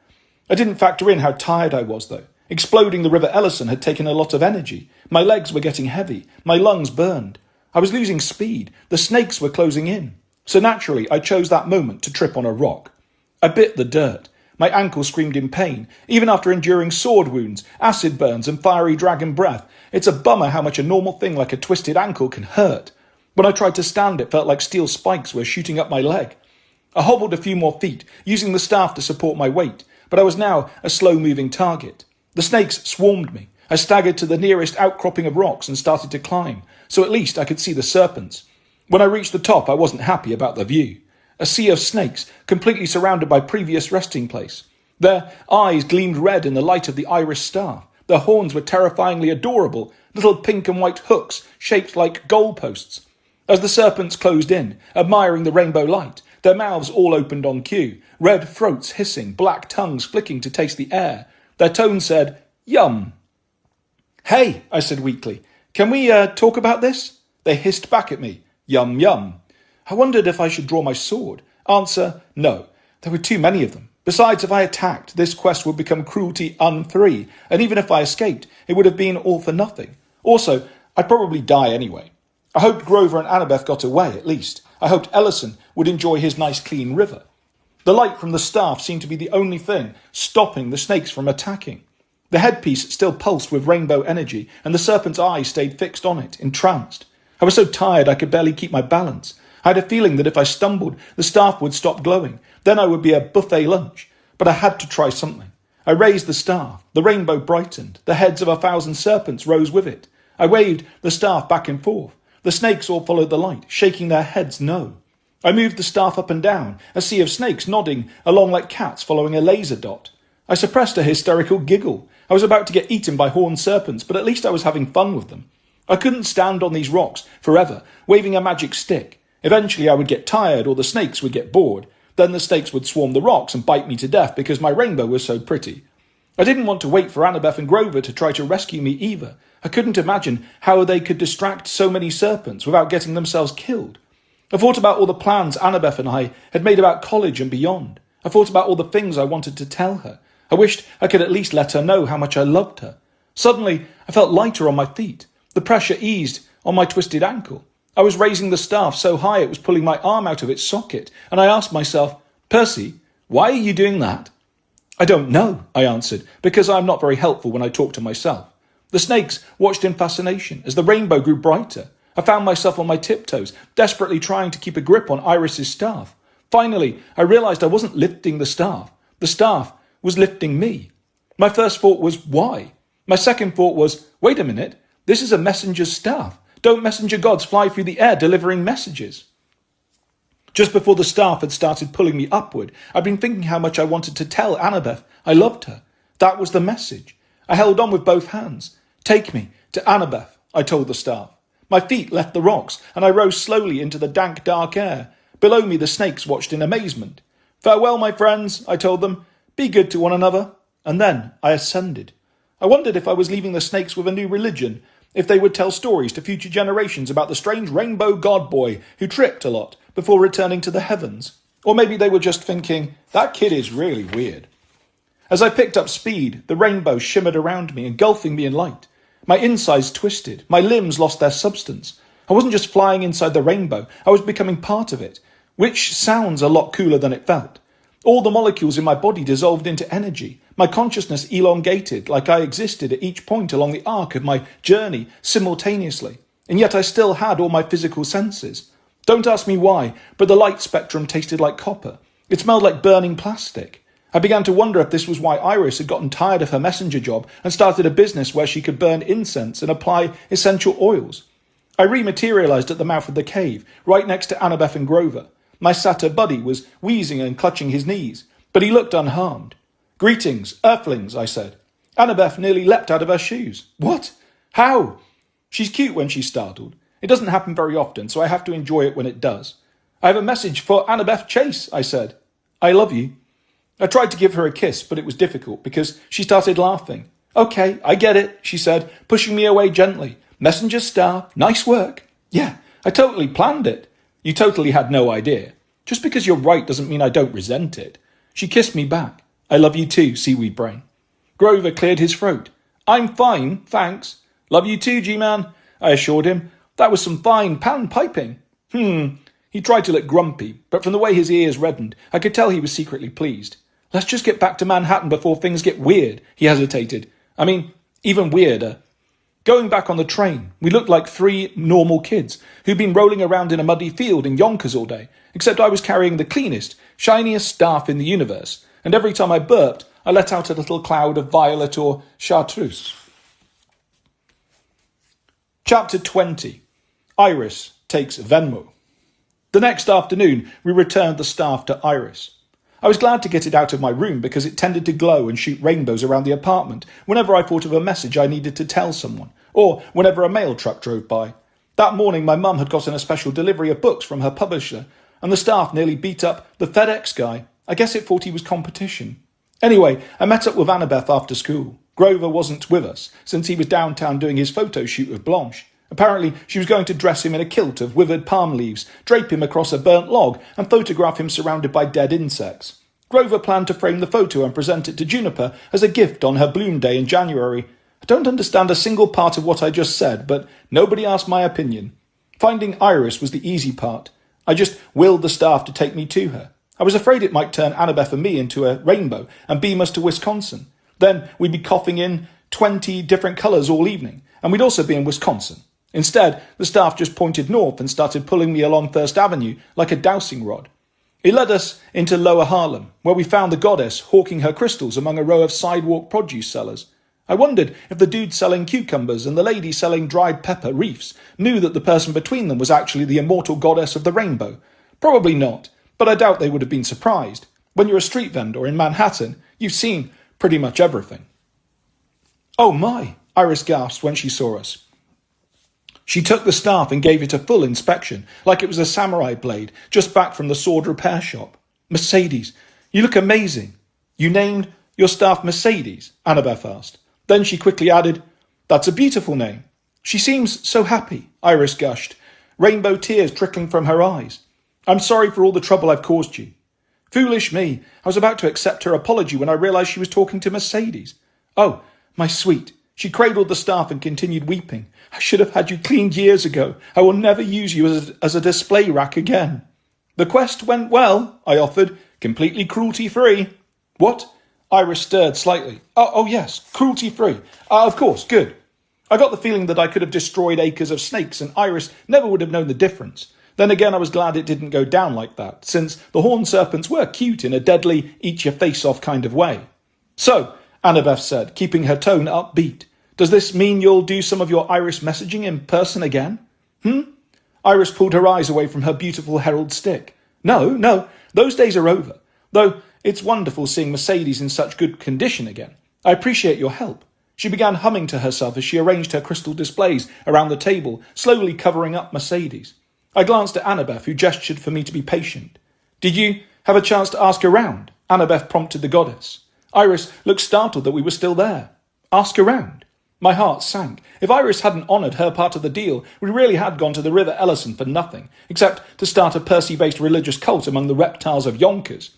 S1: I didn't factor in how tired I was, though. Exploding the River Ellison had taken a lot of energy. My legs were getting heavy. My lungs burned. I was losing speed. The snakes were closing in. So naturally, I chose that moment to trip on a rock. I bit the dirt. My ankle screamed in pain. Even after enduring sword wounds, acid burns, and fiery dragon breath, it's a bummer how much a normal thing like a twisted ankle can hurt. When I tried to stand, it felt like steel spikes were shooting up my leg. I hobbled a few more feet, using the staff to support my weight, but I was now a slow-moving target. The snakes swarmed me. I staggered to the nearest outcropping of rocks and started to climb, so at least I could see the serpents. When I reached the top, I wasn't happy about the view. A sea of snakes, completely surrounded by previous resting place. Their eyes gleamed red in the light of the iris star. Their horns were terrifyingly adorable, little pink and white hooks shaped like goalposts. As the serpents closed in, admiring the rainbow light, their mouths all opened on cue, red throats hissing, black tongues flicking to taste the air. Their tone said, "Yum." "Hey," I said weakly, "can we talk about this?" They hissed back at me, "Yum, yum." I wondered if I should draw my sword. Answer, no. There were too many of them. Besides, if I attacked, this quest would become cruelty un-free, and even if I escaped, it would have been all for nothing. Also, I'd probably die anyway. I hoped Grover and Annabeth got away, at least. I hoped Ellison would enjoy his nice clean river. The light from the staff seemed to be the only thing stopping the snakes from attacking. The headpiece still pulsed with rainbow energy, and the serpent's eye stayed fixed on it, entranced. I was so tired I could barely keep my balance. I had a feeling that if I stumbled, the staff would stop glowing. Then I would be a buffet lunch. But I had to try something. I raised the staff. The rainbow brightened. The heads of 1,000 serpents rose with it. I waved the staff back and forth. The snakes all followed the light, shaking their heads no. I moved the staff up and down, a sea of snakes nodding along like cats following a laser dot. I suppressed a hysterical giggle. I was about to get eaten by horned serpents, but at least I was having fun with them. I couldn't stand on these rocks forever, waving a magic stick. Eventually I would get tired, or the snakes would get bored. Then the snakes would swarm the rocks and bite me to death because my rainbow was so pretty. I didn't want to wait for Annabeth and Grover to try to rescue me either. I couldn't imagine how they could distract so many serpents without getting themselves killed. I thought about all the plans Annabeth and I had made about college and beyond. I thought about all the things I wanted to tell her. I wished I could at least let her know how much I loved her. Suddenly, I felt lighter on my feet. The pressure eased on my twisted ankle. I was raising the staff so high it was pulling my arm out of its socket, and I asked myself, Percy, why are you doing that? I don't know, I answered, because I am not very helpful when I talk to myself. The snakes watched in fascination as the rainbow grew brighter. I found myself on my tiptoes, desperately trying to keep a grip on Iris's staff. Finally, I realized I wasn't lifting the staff. The staff was lifting me. My first thought was, why? My second thought was, wait a minute, this is a messenger's staff. Don't messenger gods fly through the air delivering messages? Just before the staff had started pulling me upward, I'd been thinking how much I wanted to tell Annabeth I loved her. That was the message. I held on with both hands. Take me to Annabeth, I told the staff. My feet left the rocks, and I rose slowly into the dank, dark air. Below me the snakes watched in amazement. Farewell, my friends, I told them. Be good to one another. And then I ascended. I wondered if I was leaving the snakes with a new religion, if they would tell stories to future generations about the strange rainbow god boy who tripped a lot before returning to the heavens. Or maybe they were just thinking, that kid is really weird. As I picked up speed, the rainbow shimmered around me, engulfing me in light. My insides twisted. My limbs lost their substance. I wasn't just flying inside the rainbow. I was becoming part of it, which sounds a lot cooler than it felt. All the molecules in my body dissolved into energy. My consciousness elongated like I existed at each point along the arc of my journey simultaneously. And yet I still had all my physical senses. Don't ask me why, but the light spectrum tasted like copper. It smelled like burning plastic. I began to wonder if this was why Iris had gotten tired of her messenger job and started a business where she could burn incense and apply essential oils. I rematerialized at the mouth of the cave, right next to Annabeth and Grover. My satyr buddy was wheezing and clutching his knees, but he looked unharmed. Greetings, earthlings, I said. Annabeth nearly leapt out of her shoes. What? How? She's cute when she's startled. It doesn't happen very often, so I have to enjoy it when it does. I have a message for Annabeth Chase, I said. I love you. I tried to give her a kiss, but it was difficult because she started laughing. Okay, I get it, she said, pushing me away gently. Messenger staff, nice work. Yeah, I totally planned it. You totally had no idea. Just because you're right doesn't mean I don't resent it. She kissed me back. I love you too, seaweed brain. Grover cleared his throat. I'm fine, thanks. Love you too, G-Man, I assured him. That was some fine pan piping. He tried to look grumpy, but from the way his ears reddened, I could tell he was secretly pleased. Let's just get back to Manhattan before things get weird, he hesitated. I mean, even weirder. Going back on the train, we looked like three normal kids who'd been rolling around in a muddy field in Yonkers all day, except I was carrying the cleanest, shiniest staff in the universe, and every time I burped, I let out a little cloud of violet or chartreuse. Chapter 20. Iris takes Venmo. The next afternoon, we returned the staff to Iris. I was glad to get it out of my room because it tended to glow and shoot rainbows around the apartment whenever I thought of a message I needed to tell someone, or whenever a mail truck drove by. That morning my mum had gotten a special delivery of books from her publisher, and the staff nearly beat up the FedEx guy. I guess it thought he was competition. Anyway, I met up with Annabeth after school. Grover wasn't with us, since he was downtown doing his photo shoot with Blanche. Apparently, she was going to dress him in a kilt of withered palm leaves, drape him across a burnt log, and photograph him surrounded by dead insects. Grover planned to frame the photo and present it to Juniper as a gift on her bloom day in January. I don't understand a single part of what I just said, but nobody asked my opinion. Finding Iris was the easy part. I just willed the staff to take me to her. I was afraid it might turn Annabeth and me into a rainbow and beam us to Wisconsin. Then we'd be coughing in 20 different colours all evening, and we'd also be in Wisconsin. Instead, the staff just pointed north and started pulling me along Thirst Avenue like a dowsing rod. It led us into Lower Harlem, where we found the goddess hawking her crystals among a row of sidewalk produce sellers. I wondered if the dude selling cucumbers and the lady selling dried pepper reefs knew that the person between them was actually the immortal goddess of the rainbow. Probably not, but I doubt they would have been surprised. When you're a street vendor in Manhattan, you've seen pretty much everything. "Oh my," Iris gasped when she saw us. She took the staff and gave it a full inspection, like it was a samurai blade, just back from the sword repair shop. "Mercedes, you look amazing." "You named your staff Mercedes?" Annabeth asked. Then she quickly added, "That's a beautiful name." "She seems so happy," Iris gushed, rainbow tears trickling from her eyes. "I'm sorry for all the trouble I've caused you." Foolish me. I was about to accept her apology when I realised she was talking to Mercedes. "Oh, my sweet." She cradled the staff and continued weeping. "I should have had you cleaned years ago. I will never use you as a display rack again." "The quest went well," I offered, "completely cruelty-free." "What?" Iris stirred slightly. Oh yes, cruelty-free. Of course, good." I got the feeling that I could have destroyed acres of snakes and Iris never would have known the difference. Then again, I was glad it didn't go down like that, since the horned serpents were cute in a deadly, eat-your-face-off kind of way. "So," Annabeth said, keeping her tone upbeat, "does this mean you'll do some of your Iris messaging in person again?" Iris pulled her eyes away from her beautiful herald stick. No, those days are over. Though it's wonderful seeing Mercedes in such good condition again. I appreciate your help." She began humming to herself as she arranged her crystal displays around the table, slowly covering up Mercedes. I glanced at Annabeth, who gestured for me to be patient. "Did you have a chance to ask around?" Annabeth prompted the goddess. Iris looked startled that we were still there. "Ask around?" My heart sank. If Iris hadn't honoured her part of the deal, we really had gone to the River Ellison for nothing, except to start a Percy-based religious cult among the reptiles of Yonkers.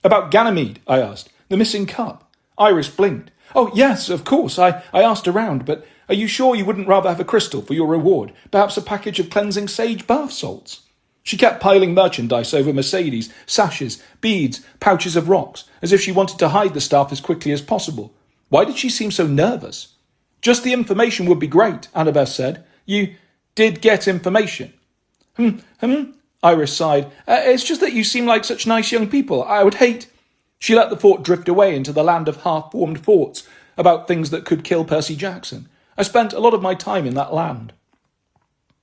S1: "About Ganymede?" I asked. "The missing cup?" Iris blinked. "Oh, yes, of course. I asked around, but are you sure you wouldn't rather have a crystal for your reward? Perhaps a package of cleansing sage bath salts?" She kept piling merchandise over Mercedes, sashes, beads, pouches of rocks, as if she wanted to hide the staff as quickly as possible. Why did she seem so nervous? "Just the information would be great," Annabeth said. "You did get information?" Iris sighed. It's just that you seem like such nice young people. I would hate..." She let the thought drift away into the land of half-formed thoughts about things that could kill Percy Jackson. I spent a lot of my time in that land.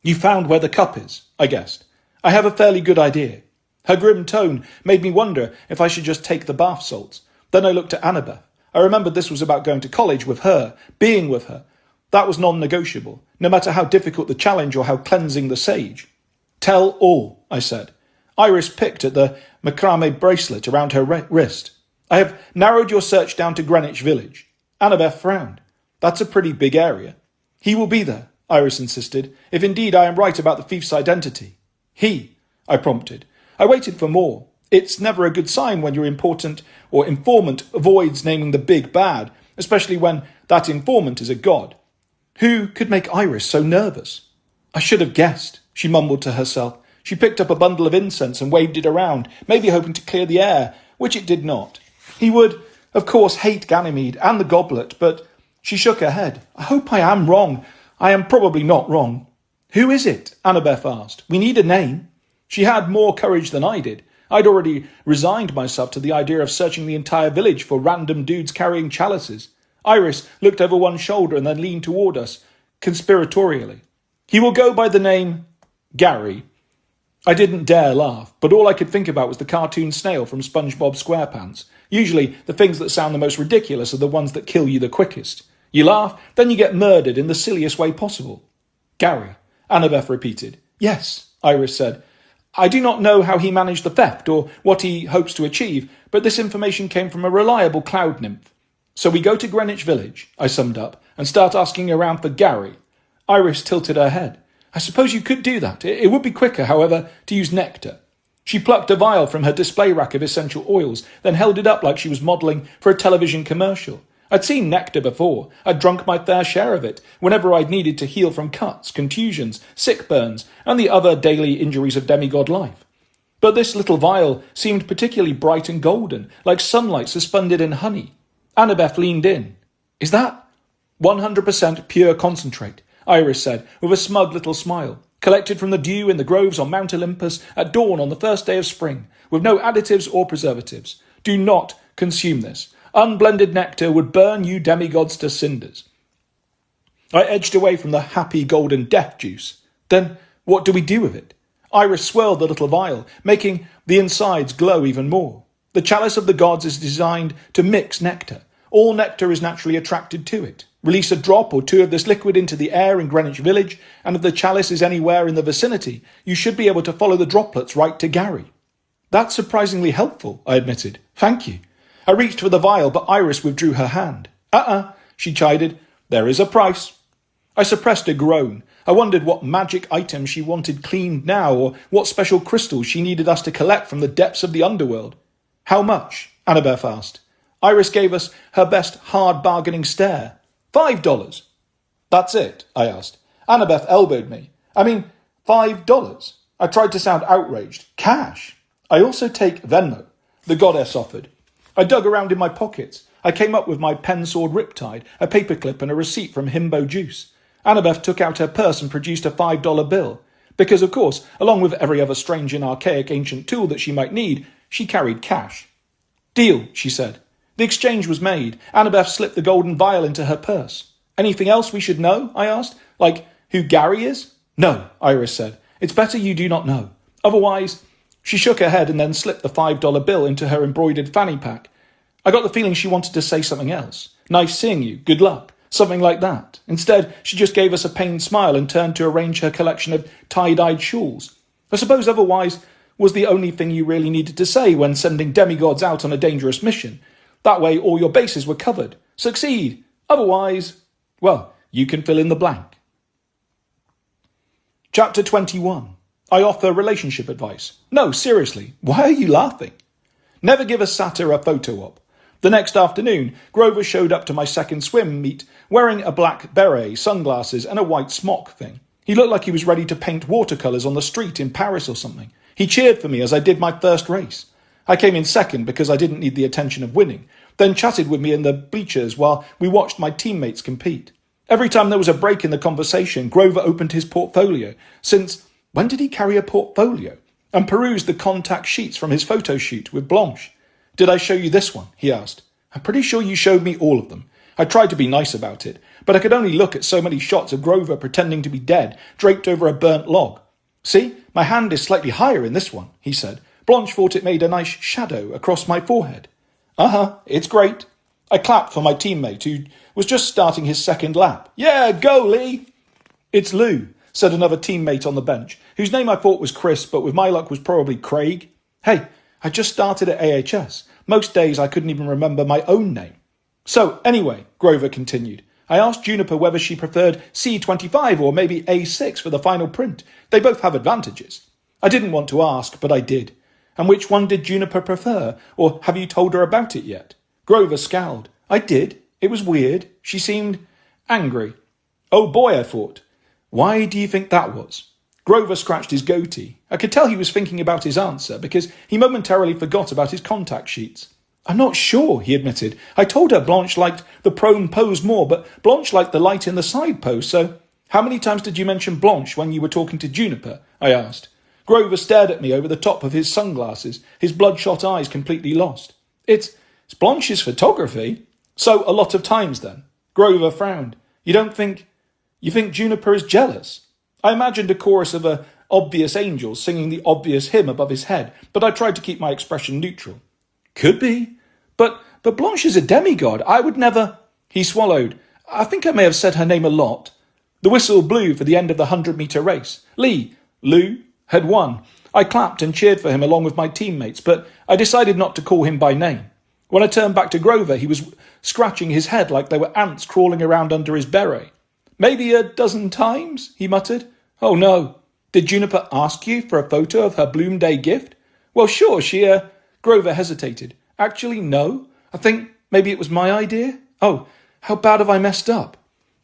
S1: "You found where the cup is," I guessed. "I have a fairly good idea." Her grim tone made me wonder if I should just take the bath salts. Then I looked at Annabeth. I remembered this was about going to college with her, being with her. That was non-negotiable, no matter how difficult the challenge or how cleansing the sage. "Tell all," I said. Iris picked at the macrame bracelet around her wrist. "I have narrowed your search down to Greenwich Village." Annabeth frowned. "That's a pretty big area." "He will be there," Iris insisted, "if indeed I am right about the thief's identity." "He," I prompted. I waited for more. It's never a good sign when your informant avoids naming the big bad, especially when that informant is a god. Who could make Iris so nervous? "I should have guessed," she mumbled to herself. She picked up a bundle of incense and waved it around, maybe hoping to clear the air, which it did not. He would, of course, hate Ganymede and the goblet, but she shook her head. "I hope I am wrong. I am probably not wrong." "Who is it?" Annabeth asked. "We need a name." She had more courage than I did. I'd already resigned myself to the idea of searching the entire village for random dudes carrying chalices. Iris looked over one shoulder and then leaned toward us, conspiratorially. "He will go by the name Gary." I didn't dare laugh, but all I could think about was the cartoon snail from SpongeBob SquarePants. Usually, the things that sound the most ridiculous are the ones that kill you the quickest. You laugh, then you get murdered in the silliest way possible. "Gary," Annabeth repeated. "Yes," Iris said. "I do not know how he managed the theft or what he hopes to achieve, but this information came from a reliable cloud nymph. So we go to Greenwich Village," I summed up, "and start asking around for Gary." Iris tilted her head. "I suppose you could do that. It would be quicker, however, to use nectar." She plucked a vial from her display rack of essential oils, then held it up like she was modelling for a television commercial. I'd seen nectar before. I'd drunk my fair share of it, whenever I'd needed to heal from cuts, contusions, sick burns, and the other daily injuries of demigod life. But this little vial seemed particularly bright and golden, like sunlight suspended in honey. Annabeth leaned in. Is that 100% pure concentrate? Iris said, with a smug little smile. Collected from the dew in the groves on Mount Olympus at dawn on the first day of spring, with no additives or preservatives. Do not consume this. Unblended nectar would burn you demigods to cinders. I edged away from the happy golden death juice. Then what do we do with it? Iris swirled the little vial, making the insides glow even more. The Chalice of the Gods is designed to mix nectar. All nectar is naturally attracted to it. Release a drop or two of this liquid into the air in Greenwich Village, and if the chalice is anywhere in the vicinity, you should be able to follow the droplets right to Gary. That's surprisingly helpful, I admitted. Thank you. I reached for the vial, but Iris withdrew her hand. She chided. There is a price. I suppressed a groan. I wondered what magic item she wanted cleaned now, or what special crystals she needed us to collect from the depths of the underworld. How much? Annabeth asked. Iris gave us her best hard bargaining stare. $5. That's it, I asked. Annabeth elbowed me. I mean, $5? I tried to sound outraged. Cash. I also take Venmo, the goddess offered. I dug around in my pockets. I came up with my pen sword riptide, a paperclip and a receipt from Himbo Juice. Annabeth took out her purse and produced a $5 bill. Because, of course, along with every other strange and archaic ancient tool that she might need, she carried cash. Deal, she said. The exchange was made. Annabeth slipped the golden vial into her purse. Anything else we should know? I asked. Like who Gary is? No, Iris said. It's better you do not know. Otherwise... She shook her head and then slipped the $5 bill into her embroidered fanny pack. I got the feeling she wanted to say something else. Nice seeing you. Good luck. Something like that. Instead, she just gave us a pained smile and turned to arrange her collection of tie-dyed shawls. I suppose otherwise was the only thing you really needed to say when sending demigods out on a dangerous mission. That way all your bases were covered. Succeed. Otherwise, well, you can fill in the blank. Chapter 21. I offer relationship advice. No, seriously, why are you laughing? Never give a satyr a photo op. The next afternoon, Grover showed up to my second swim meet wearing a black beret, sunglasses, and a white smock thing. He looked like he was ready to paint watercolours on the street in Paris or something. He cheered for me as I did my first race. I came in second because I didn't need the attention of winning, then chatted with me in the bleachers while we watched my teammates compete. Every time there was a break in the conversation, Grover opened his portfolio, since... When did he carry a portfolio? And perused the contact sheets from his photo shoot with Blanche. Did I show you this one? He asked. I'm pretty sure you showed me all of them. I tried to be nice about it, but I could only look at so many shots of Grover pretending to be dead, draped over a burnt log. See, my hand is slightly higher in this one, he said. Blanche thought it made a nice shadow across my forehead. It's great. I clapped for my teammate, who was just starting his second lap. Yeah, go, Lee! It's Lou, said another teammate on the bench, whose name I thought was Chris, but with my luck was probably Craig. Hey, I just started at AHS. Most days I couldn't even remember my own name. So, anyway, Grover continued, I asked Juniper whether she preferred C25 or maybe A6 for the final print. They both have advantages. I didn't want to ask, but I did. And which one did Juniper prefer, or have you told her about it yet? Grover scowled. I did. It was weird. She seemed angry. Oh boy, I thought. Why do you think that was? Grover scratched his goatee. I could tell he was thinking about his answer because he momentarily forgot about his contact sheets. I'm not sure, he admitted. I told her Blanche liked the prone pose more, but Blanche liked the light in the side pose, so... How many times did you mention Blanche when you were talking to Juniper? I asked. Grover stared at me over the top of his sunglasses, his bloodshot eyes completely lost. It's Blanche's photography. So a lot of times then. Grover frowned. You think Juniper is jealous? I imagined a chorus of obvious angels singing the obvious hymn above his head, but I tried to keep my expression neutral. Could be. But Blanche is a demigod. I would never... He swallowed. I think I may have said her name a lot. The whistle blew for the end of the 100-metre race. Lou, had won. I clapped and cheered for him along with my teammates, but I decided not to call him by name. When I turned back to Grover, he was scratching his head like there were ants crawling around under his beret. Maybe a dozen times, he muttered. Oh no. Did Juniper ask you for a photo of her Bloom Day gift? Well, sure, Grover hesitated. Actually, no. I think maybe it was my idea. Oh, how bad have I messed up?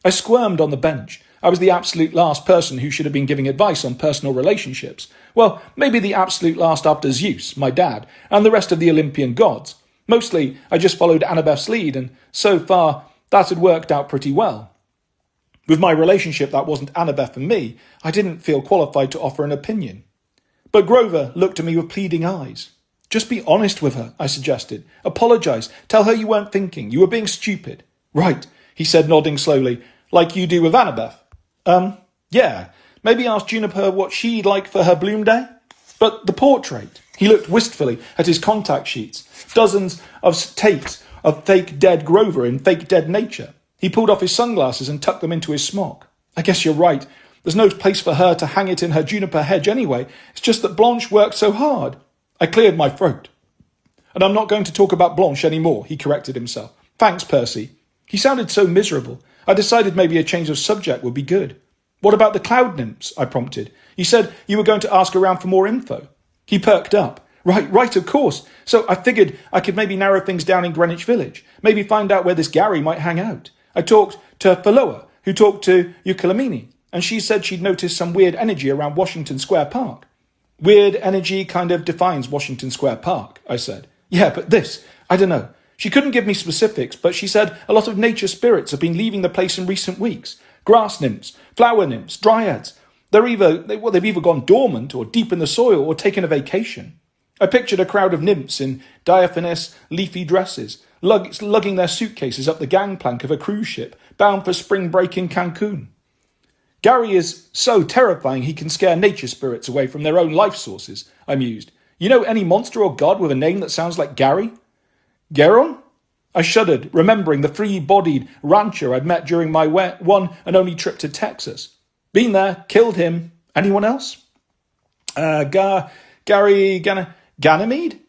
S1: I squirmed on the bench. I was the absolute last person who should have been giving advice on personal relationships. Well, maybe the absolute last after Zeus, my dad, and the rest of the Olympian gods. Mostly, I just followed Annabeth's lead, and so far, that had worked out pretty well. With my relationship that wasn't Annabeth and me, I didn't feel qualified to offer an opinion. But Grover looked at me with pleading eyes. Just be honest with her, I suggested. Apologise. Tell her you weren't thinking. You were being stupid. Right, he said, nodding slowly, like you do with Annabeth. Yeah. Maybe ask Juniper what she'd like for her bloom day? But the portrait. He looked wistfully at his contact sheets. Dozens of takes of fake dead Grover in fake dead nature. He pulled off his sunglasses and tucked them into his smock. I guess you're right. There's no place for her to hang it in her juniper hedge anyway. It's just that Blanche worked so hard. I cleared my throat. And I'm not going to talk about Blanche anymore, he corrected himself. Thanks, Percy. He sounded so miserable. I decided maybe a change of subject would be good. What about the cloud nymphs? I prompted. You said you were going to ask around for more info. He perked up. Right, of course. So I figured I could maybe narrow things down in Greenwich Village. Maybe find out where this Gary might hang out. I talked to Phaloa, who talked to Eucalamini, and she said she'd noticed some weird energy around Washington Square Park. Weird energy kind of defines Washington Square Park, I said. Yeah, but this, I don't know. She couldn't give me specifics, but she said a lot of nature spirits have been leaving the place in recent weeks. Grass nymphs, flower nymphs, dryads. They've either gone dormant or deep in the soil or taken a vacation. I pictured a crowd of nymphs in diaphanous, leafy dresses, lugging their suitcases up the gangplank of a cruise ship, bound for spring break in Cancun. Gary is so terrifying he can scare nature spirits away from their own life sources, I mused. You know any monster or god with a name that sounds like Gary? Geron? I shuddered, remembering the three-bodied rancher I'd met during my one and only trip to Texas. Been there, killed him. Anyone else? Ganymede?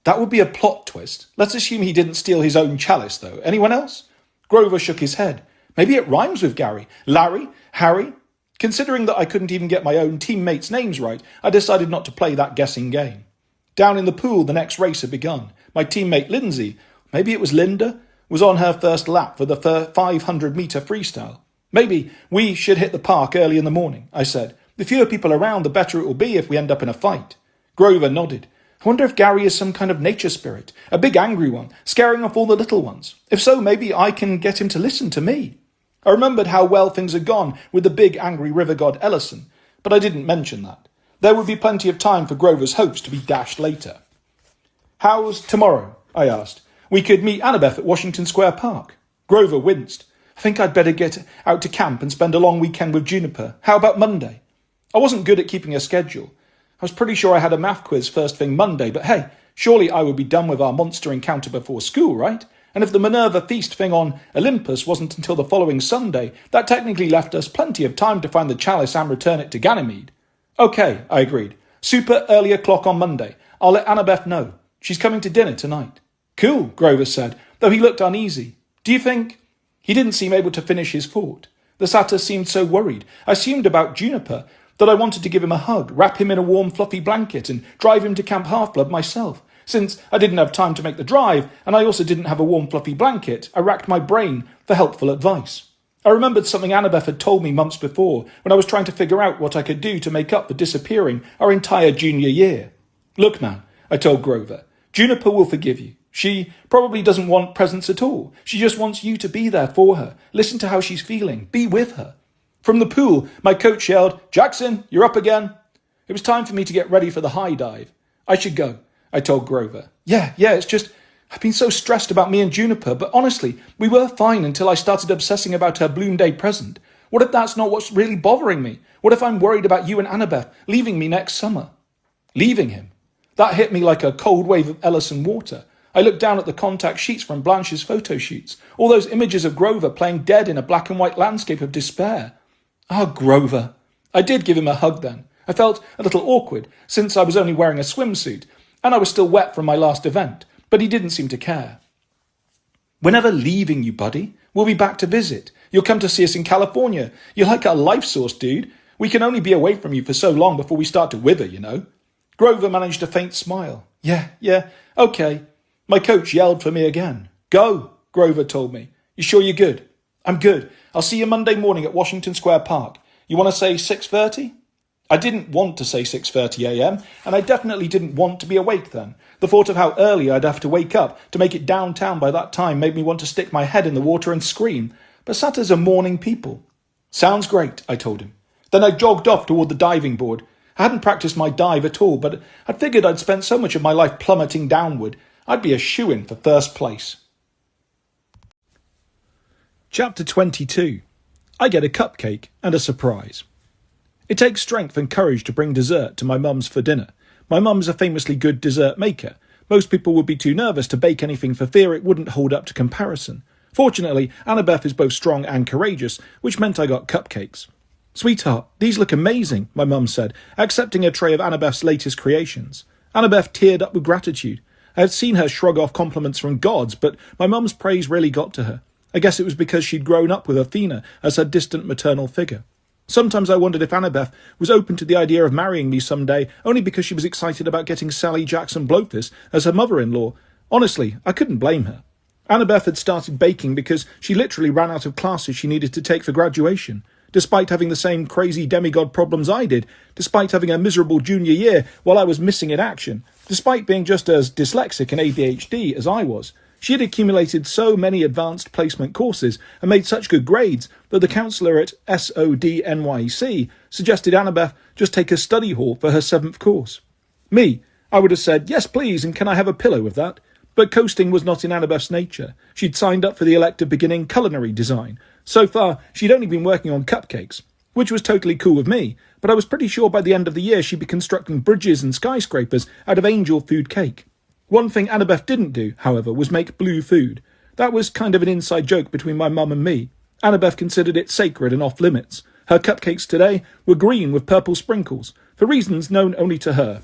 S1: That would be a plot twist. Let's assume he didn't steal his own chalice, though. Anyone else? Grover shook his head. Maybe it rhymes with Gary. Larry? Harry? Considering that I couldn't even get my own teammates' names right, I decided not to play that guessing game. Down in the pool, the next race had begun. My teammate Lindsay, maybe it was Linda, was on her first lap for the 500-metre freestyle. Maybe we should hit the park early in the morning, I said. The fewer people around, the better it will be if we end up in a fight. Grover nodded. I wonder if Gary is some kind of nature spirit, a big angry one, scaring off all the little ones. If so, maybe I can get him to listen to me. I remembered how well things had gone with the big angry river god Ellison, but I didn't mention that. There would be plenty of time for Grover's hopes to be dashed later. How's tomorrow? I asked. We could meet Annabeth at Washington Square Park. Grover winced. I think I'd better get out to camp and spend a long weekend with Juniper. How about Monday? I wasn't good at keeping a schedule. I was pretty sure I had a math quiz first thing Monday, but hey, surely I would be done with our monster encounter before school, right? And if the Minerva feast thing on Olympus wasn't until the following Sunday, that technically left us plenty of time to find the chalice and return it to Ganymede. Okay, I agreed. Super early o'clock on Monday. I'll let Annabeth know. She's coming to dinner tonight. Cool, Grover said, though he looked uneasy. Do you think... He didn't seem able to finish his thought. The satyr seemed so worried. I assumed about Juniper that I wanted to give him a hug, wrap him in a warm fluffy blanket and drive him to Camp Half-Blood myself. Since I didn't have time to make the drive, and I also didn't have a warm fluffy blanket, I racked my brain for helpful advice. I remembered something Annabeth had told me months before when I was trying to figure out what I could do to make up for disappearing our entire junior year. Look, man, I told Grover, Juniper will forgive you. She probably doesn't want presents at all. She just wants you to be there for her. Listen to how she's feeling. Be with her. From the pool, my coach yelled, Jackson, you're up again. It was time for me to get ready for the high dive. I should go, I told Grover. Yeah, it's just, I've been so stressed about me and Juniper, but honestly, we were fine until I started obsessing about her Bloom Day present. What if that's not what's really bothering me? What if I'm worried about you and Annabeth leaving me next summer? Leaving him? That hit me like a cold wave of Ellison water. I looked down at the contact sheets from Blanche's photo shoots, all those images of Grover playing dead in a black and white landscape of despair. Grover. I did give him a hug then. I felt a little awkward, since I was only wearing a swimsuit, and I was still wet from my last event, but he didn't seem to care. We're never leaving you, buddy. We'll be back to visit. You'll come to see us in California. You're like our life source, dude. We can only be away from you for so long before we start to wither, you know. Grover managed a faint smile. Yeah, okay. My coach yelled for me again. Go, Grover told me. You sure you're good? I'm good. I'll see you Monday morning at Washington Square Park. You want to say 6:30? I didn't want to say 6:30 a.m, and I definitely didn't want to be awake then. The thought of how early I'd have to wake up to make it downtown by that time made me want to stick my head in the water and scream. But satyrs are morning people. Sounds great, I told him. Then I jogged off toward the diving board. I hadn't practiced my dive at all, but I'd figured I'd spent so much of my life plummeting downward, I'd be a shoo-in for first place. Chapter 22. I get a cupcake and a surprise. It takes strength and courage to bring dessert to my mum's for dinner. My mum's a famously good dessert maker. Most people would be too nervous to bake anything for fear it wouldn't hold up to comparison. Fortunately, Annabeth is both strong and courageous, which meant I got cupcakes. Sweetheart, these look amazing, my mum said, accepting a tray of Annabeth's latest creations. Annabeth teared up with gratitude. I had seen her shrug off compliments from gods, but my mum's praise really got to her. I guess it was because she'd grown up with Athena as her distant maternal figure. Sometimes I wondered if Annabeth was open to the idea of marrying me someday only because she was excited about getting Sally Jackson Blowfist as her mother-in-law. Honestly, I couldn't blame her. Annabeth had started baking because she literally ran out of classes she needed to take for graduation. Despite having the same crazy demigod problems I did, despite having a miserable junior year while I was missing in action, despite being just as dyslexic and ADHD as I was, she had accumulated so many advanced placement courses and made such good grades that the counsellor at SODNYC suggested Annabeth just take a study hall for her 7th course. Me, I would have said, yes please, and can I have a pillow with that? But coasting was not in Annabeth's nature. She'd signed up for the elective beginning culinary design. So far, she'd only been working on cupcakes, which was totally cool with me, but I was pretty sure by the end of the year she'd be constructing bridges and skyscrapers out of angel food cake. One thing Annabeth didn't do, however, was make blue food. That was kind of an inside joke between my mum and me. Annabeth considered it sacred and off-limits. Her cupcakes today were green with purple sprinkles, for reasons known only to her.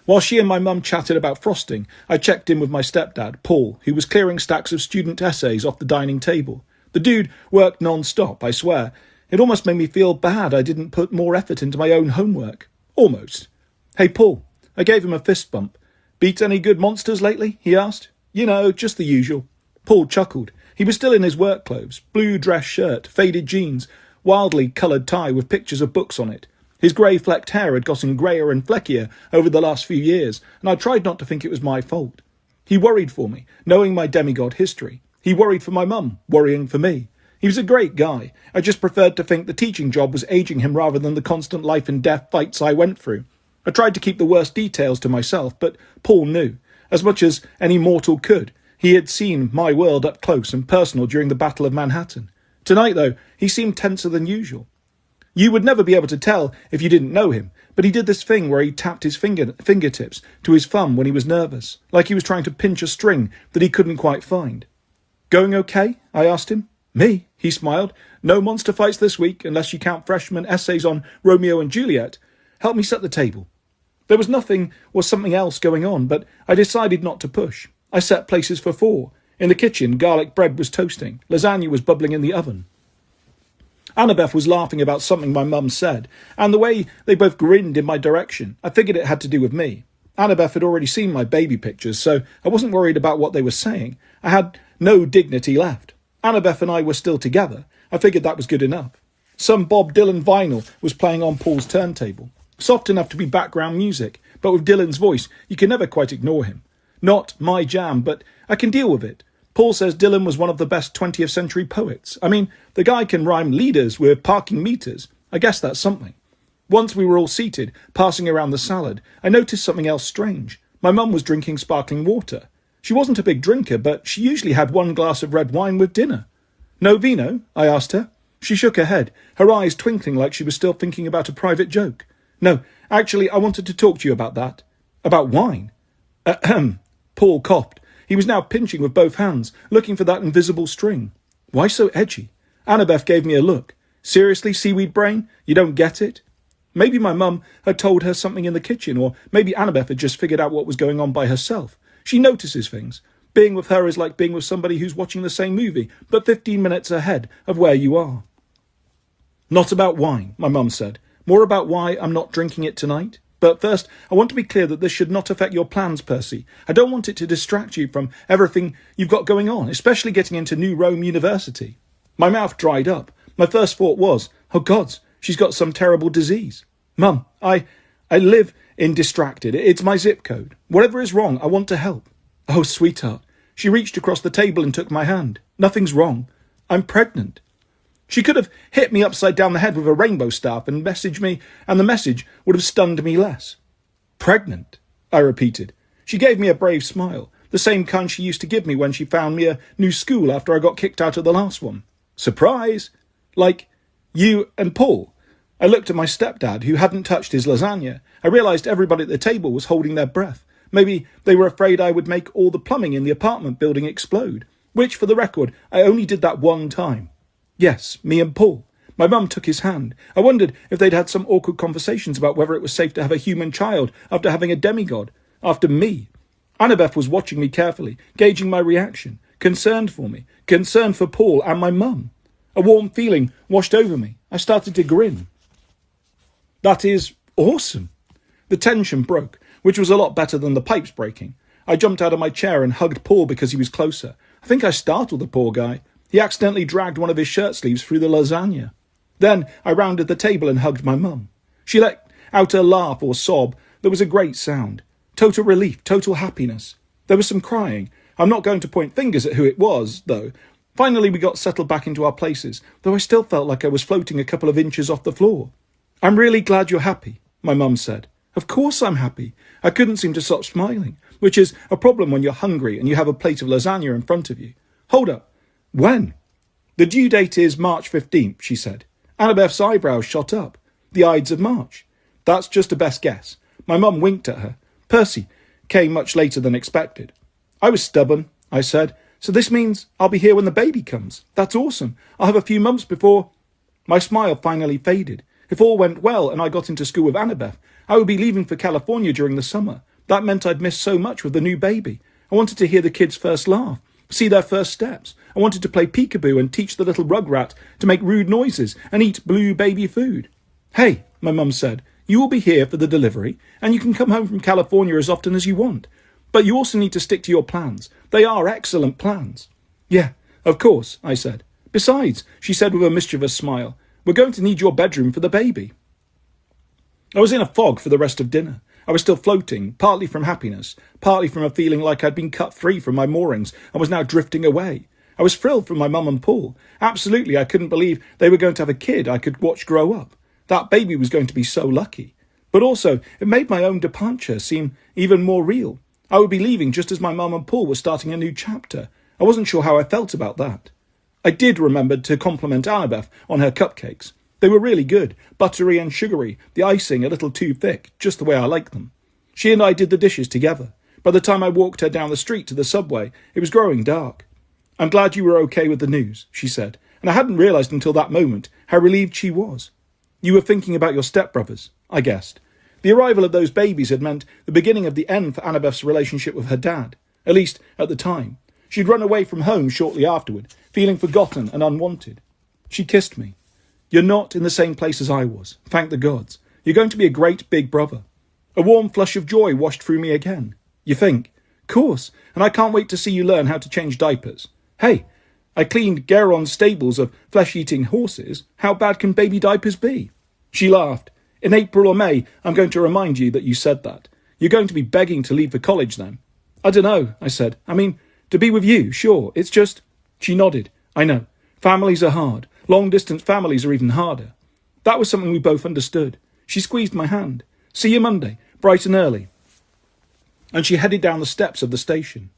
S1: While she and my mum chatted about frosting, I checked in with my stepdad, Paul, who was clearing stacks of student essays off the dining table. The dude worked non-stop, I swear. It almost made me feel bad I didn't put more effort into my own homework. Almost. Hey, Paul. I gave him a fist bump. Beat any good monsters lately? He asked. You know, just the usual. Paul chuckled. He was still in his work clothes, blue dress shirt, faded jeans, wildly coloured tie with pictures of books on it. His grey-flecked hair had gotten greyer and fleckier over the last few years, and I tried not to think it was my fault. He worried for me, knowing my demigod history. He worried for my mum, worrying for me. He was a great guy. I just preferred to think the teaching job was aging him rather than the constant life and death fights I went through. I tried to keep the worst details to myself, but Paul knew. As much as any mortal could, he had seen my world up close and personal during the Battle of Manhattan. Tonight, though, he seemed tenser than usual. You would never be able to tell if you didn't know him, but he did this thing where he tapped his fingertips to his thumb when he was nervous, like he was trying to pinch a string that he couldn't quite find. Going okay? I asked him. Me? He smiled. No monster fights this week, unless you count freshman essays on Romeo and Juliet. Help me set the table. There was nothing or something else going on, but I decided not to push. I set places for 4. In the kitchen, garlic bread was toasting. Lasagna was bubbling in the oven. Annabeth was laughing about something my mum said, and the way they both grinned in my direction, I figured it had to do with me. Annabeth had already seen my baby pictures, so I wasn't worried about what they were saying. I had no dignity left. Annabeth and I were still together. I figured that was good enough. Some Bob Dylan vinyl was playing on Paul's turntable. Soft enough to be background music, but with Dylan's voice, you can never quite ignore him. Not my jam, but I can deal with it. Paul says Dylan was one of the best 20th century poets. I mean, the guy can rhyme leaders with parking meters. I guess that's something. Once we were all seated, passing around the salad, I noticed something else strange. My mum was drinking sparkling water. She wasn't a big drinker, but she usually had 1 glass of red wine with dinner. No vino? I asked her. She shook her head, her eyes twinkling like she was still thinking about a private joke. No, actually, I wanted to talk to you about that. About wine. Ahem. Paul coughed. He was now pinching with both hands, looking for that invisible string. Why so edgy? Annabeth gave me a look. Seriously, seaweed brain? You don't get it? Maybe my mum had told her something in the kitchen, or maybe Annabeth had just figured out what was going on by herself. She notices things. Being with her is like being with somebody who's watching the same movie, but 15 minutes ahead of where you are. Not about wine, my mum said. More about why I'm not drinking it tonight. But first, I want to be clear that this should not affect your plans, Percy. I don't want it to distract you from everything you've got going on, especially getting into New Rome University. My mouth dried up. My first thought was, oh gods, she's got some terrible disease. Mum, I live in Distracted. It's my zip code. Whatever is wrong, I want to help. Oh, sweetheart. She reached across the table and took my hand. Nothing's wrong. I'm pregnant. She could have hit me upside down the head with a rainbow staff and messaged me, and the message would have stunned me less. Pregnant, I repeated. She gave me a brave smile, the same kind she used to give me when she found me a new school after I got kicked out of the last one. Surprise! Like, you and Paul. I looked at my stepdad, who hadn't touched his lasagna. I realised everybody at the table was holding their breath. Maybe they were afraid I would make all the plumbing in the apartment building explode, which, for the record, I only did that one time. Yes, me and Paul. My mum took his hand. I wondered if they'd had some awkward conversations about whether it was safe to have a human child after having a demigod, after me. Annabeth was watching me carefully, gauging my reaction, concerned for me, concerned for Paul and my mum. A warm feeling washed over me. I started to grin. That is awesome. The tension broke, which was a lot better than the pipes breaking. I jumped out of my chair and hugged Paul because he was closer. I think I startled the poor guy. He accidentally dragged one of his shirt sleeves through the lasagna. Then I rounded the table and hugged my mum. She let out a laugh or sob. There was a great sound. Total relief, total happiness. There was some crying. I'm not going to point fingers at who it was, though. Finally we got settled back into our places, though I still felt like I was floating a couple of inches off the floor. I'm really glad you're happy, my mum said. Of course I'm happy. I couldn't seem to stop smiling, which is a problem when you're hungry and you have a plate of lasagna in front of you. Hold up. When? The due date is March 15th, she said. Annabeth's eyebrows shot up. The Ides of March. That's just a best guess. My mum winked at her. Percy came much later than expected. I was stubborn, I said. So this means I'll be here when the baby comes. That's awesome. I'll have a few months before... My smile finally faded. If all went well and I got into school with Annabeth, I would be leaving for California during the summer. That meant I'd miss so much with the new baby. I wanted to hear the kids' first laugh, see their first steps. I wanted to play peekaboo and teach the little rugrat to make rude noises and eat blue baby food. Hey, my mum said, you will be here for the delivery and you can come home from California as often as you want. But you also need to stick to your plans. They are excellent plans. Yeah, of course, I said. Besides, she said with a mischievous smile, we're going to need your bedroom for the baby. I was in a fog for the rest of dinner. I was still floating, partly from happiness, partly from a feeling like I'd been cut free from my moorings and was now drifting away. I was thrilled for my mum and Paul. Absolutely, I couldn't believe they were going to have a kid I could watch grow up. That baby was going to be so lucky. But also, it made my own departure seem even more real. I would be leaving just as my mum and Paul were starting a new chapter. I wasn't sure how I felt about that. I did remember to compliment Annabeth on her cupcakes. They were really good, buttery and sugary, the icing a little too thick, just the way I like them. She and I did the dishes together. By the time I walked her down the street to the subway, it was growing dark. I'm glad you were okay with the news, she said, and I hadn't realised until that moment how relieved she was. You were thinking about your stepbrothers, I guessed. The arrival of those babies had meant the beginning of the end for Annabeth's relationship with her dad, at least at the time. She'd run away from home shortly afterward, feeling forgotten and unwanted. She kissed me. You're not in the same place as I was, thank the gods. You're going to be a great big brother. A warm flush of joy washed through me again. You think? Course, and I can't wait to see you learn how to change diapers. Hey, I cleaned Geron's stables of flesh-eating horses. How bad can baby diapers be? She laughed. In April or May, I'm going to remind you that you said that. You're going to be begging to leave for college then. I don't know, I said. I mean, to be with you, sure. It's just... She nodded. I know. Families are hard. Long-distance families are even harder. That was something we both understood. She squeezed my hand. See you Monday, bright and early. And she headed down the steps of the station.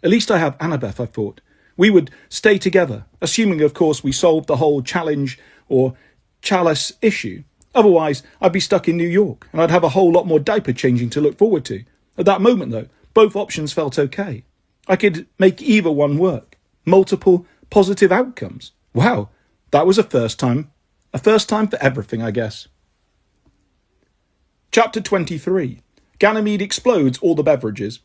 S1: At least I have Annabeth, I thought. We would stay together, assuming, of course, we solved the whole challenge or chalice issue. Otherwise, I'd be stuck in New York, and I'd have a whole lot more diaper changing to look forward to. At that moment, though, both options felt okay. I could make either one work. Multiple positive outcomes. Wow, that was a first time. A first time for everything, I guess. Chapter 23. Ganymede explodes all the beverages.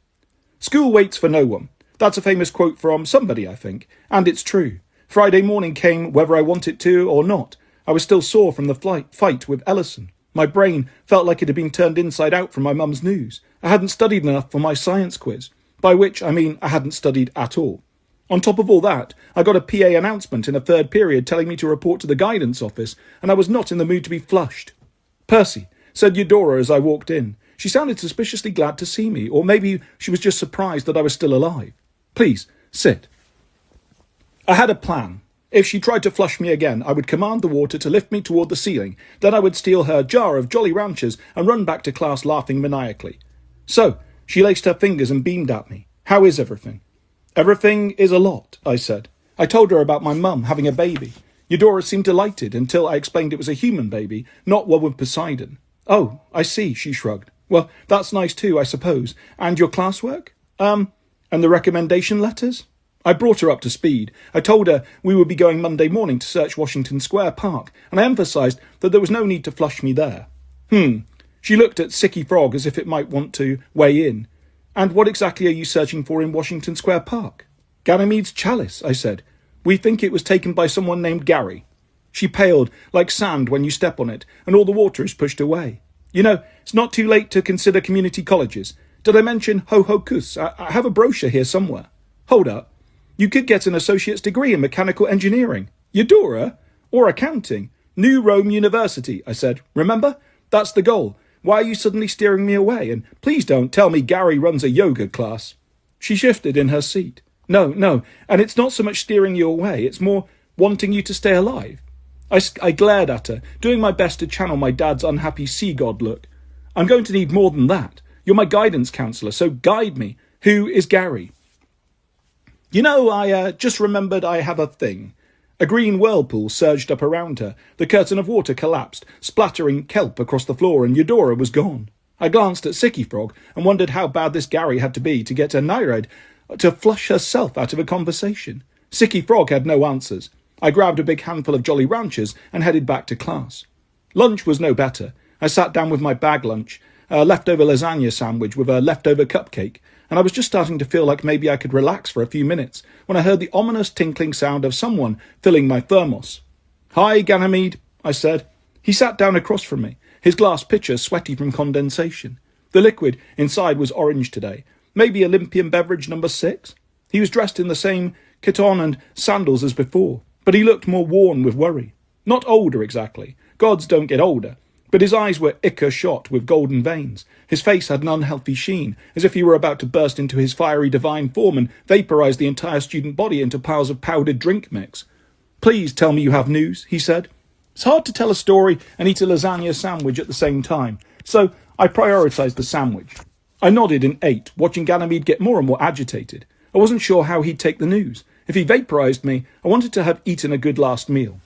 S1: School waits for no one. That's a famous quote from somebody, I think, and it's true. Friday morning came whether I wanted to or not. I was still sore from the fight with Ellison. My brain felt like it had been turned inside out from my mum's news. I hadn't studied enough for my science quiz, by which I mean I hadn't studied at all. On top of all that, I got a PA announcement in a third period telling me to report to the guidance office, and I was not in the mood to be flushed. "Percy," said Eudora as I walked in. She sounded suspiciously glad to see me, or maybe she was just surprised that I was still alive. "Please, sit." I had a plan. If she tried to flush me again, I would command the water to lift me toward the ceiling. Then I would steal her jar of Jolly Ranchers and run back to class laughing maniacally. "So," she laced her fingers and beamed at me. "How is everything?" "Everything is a lot," I said. I told her about my mum having a baby. Eudora seemed delighted until I explained it was a human baby, not one with Poseidon. "Oh, I see," she shrugged. "Well, that's nice too, I suppose. And your classwork? And the recommendation letters?" I brought her up to speed. I told her we would be going Monday morning to search Washington Square Park, and I emphasised that there was no need to flush me there. She looked at Sicky Frog as if it might want to weigh in. "And what exactly are you searching for in Washington Square Park?" "Ganymede's chalice," I said. "We think it was taken by someone named Gary." She paled like sand when you step on it, and all the water is pushed away. "You know, it's not too late to consider community colleges. Did I mention Ho-Ho-Kus? I have a brochure here somewhere." "Hold up. You could get an associate's degree in mechanical engineering. Eudora? Or accounting. New Rome University," I said. "Remember? That's the goal. Why are you suddenly steering me away? And please don't tell me Gary runs a yoga class." She shifted in her seat. No, and it's not so much steering you away, it's more wanting you to stay alive." I glared at her, doing my best to channel my dad's unhappy sea god look. "I'm going to need more than that. You're my guidance counsellor, so guide me. Who is Gary?" "You know, I just remembered I have a thing." A green whirlpool surged up around her. The curtain of water collapsed, splattering kelp across the floor, and Eudora was gone. I glanced at Sicky Frog and wondered how bad this Gary had to be to get a Nyred to flush herself out of a conversation. Sicky Frog had no answers. I grabbed a big handful of Jolly Ranchers and headed back to class. Lunch was no better. I sat down with my bag lunch, a leftover lasagna sandwich with a leftover cupcake, and I was just starting to feel like maybe I could relax for a few minutes when I heard the ominous tinkling sound of someone filling my thermos. "Hi, Ganymede," I said. He sat down across from me, his glass pitcher sweaty from condensation. The liquid inside was orange today, maybe Olympian beverage number 6. He was dressed in the same chiton and sandals as before, but he looked more worn with worry. Not older exactly. Gods don't get older. But his eyes were ichor-shot with golden veins. His face had an unhealthy sheen, as if he were about to burst into his fiery divine form and vaporise the entire student body into piles of powdered drink mix. "Please tell me you have news," he said. It's hard to tell a story and eat a lasagna sandwich at the same time, so I prioritised the sandwich. I nodded and ate, watching Ganymede get more and more agitated. I wasn't sure how he'd take the news. If he vaporised me, I wanted to have eaten a good last meal.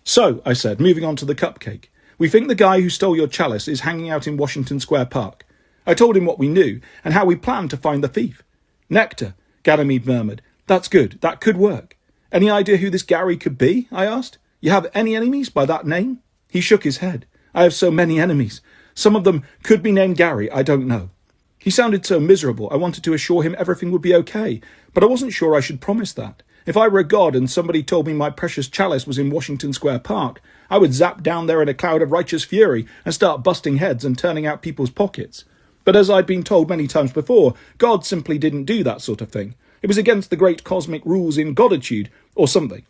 S1: "So," I said, moving on to the cupcake, "we think the guy who stole your chalice is hanging out in Washington Square Park." I told him what we knew and how we planned to find the thief. "Nectar," Ganymede murmured. "That's good. That could work." "Any idea who this Gary could be?" I asked. "You have any enemies by that name?" He shook his head. "I have so many enemies. Some of them could be named Gary, I don't know." He sounded so miserable, I wanted to assure him everything would be okay, but I wasn't sure I should promise that. If I were a god and somebody told me my precious chalice was in Washington Square Park, I would zap down there in a cloud of righteous fury and start busting heads and turning out people's pockets. But as I'd been told many times before, God simply didn't do that sort of thing. It was against the great cosmic rules in goditude, or something.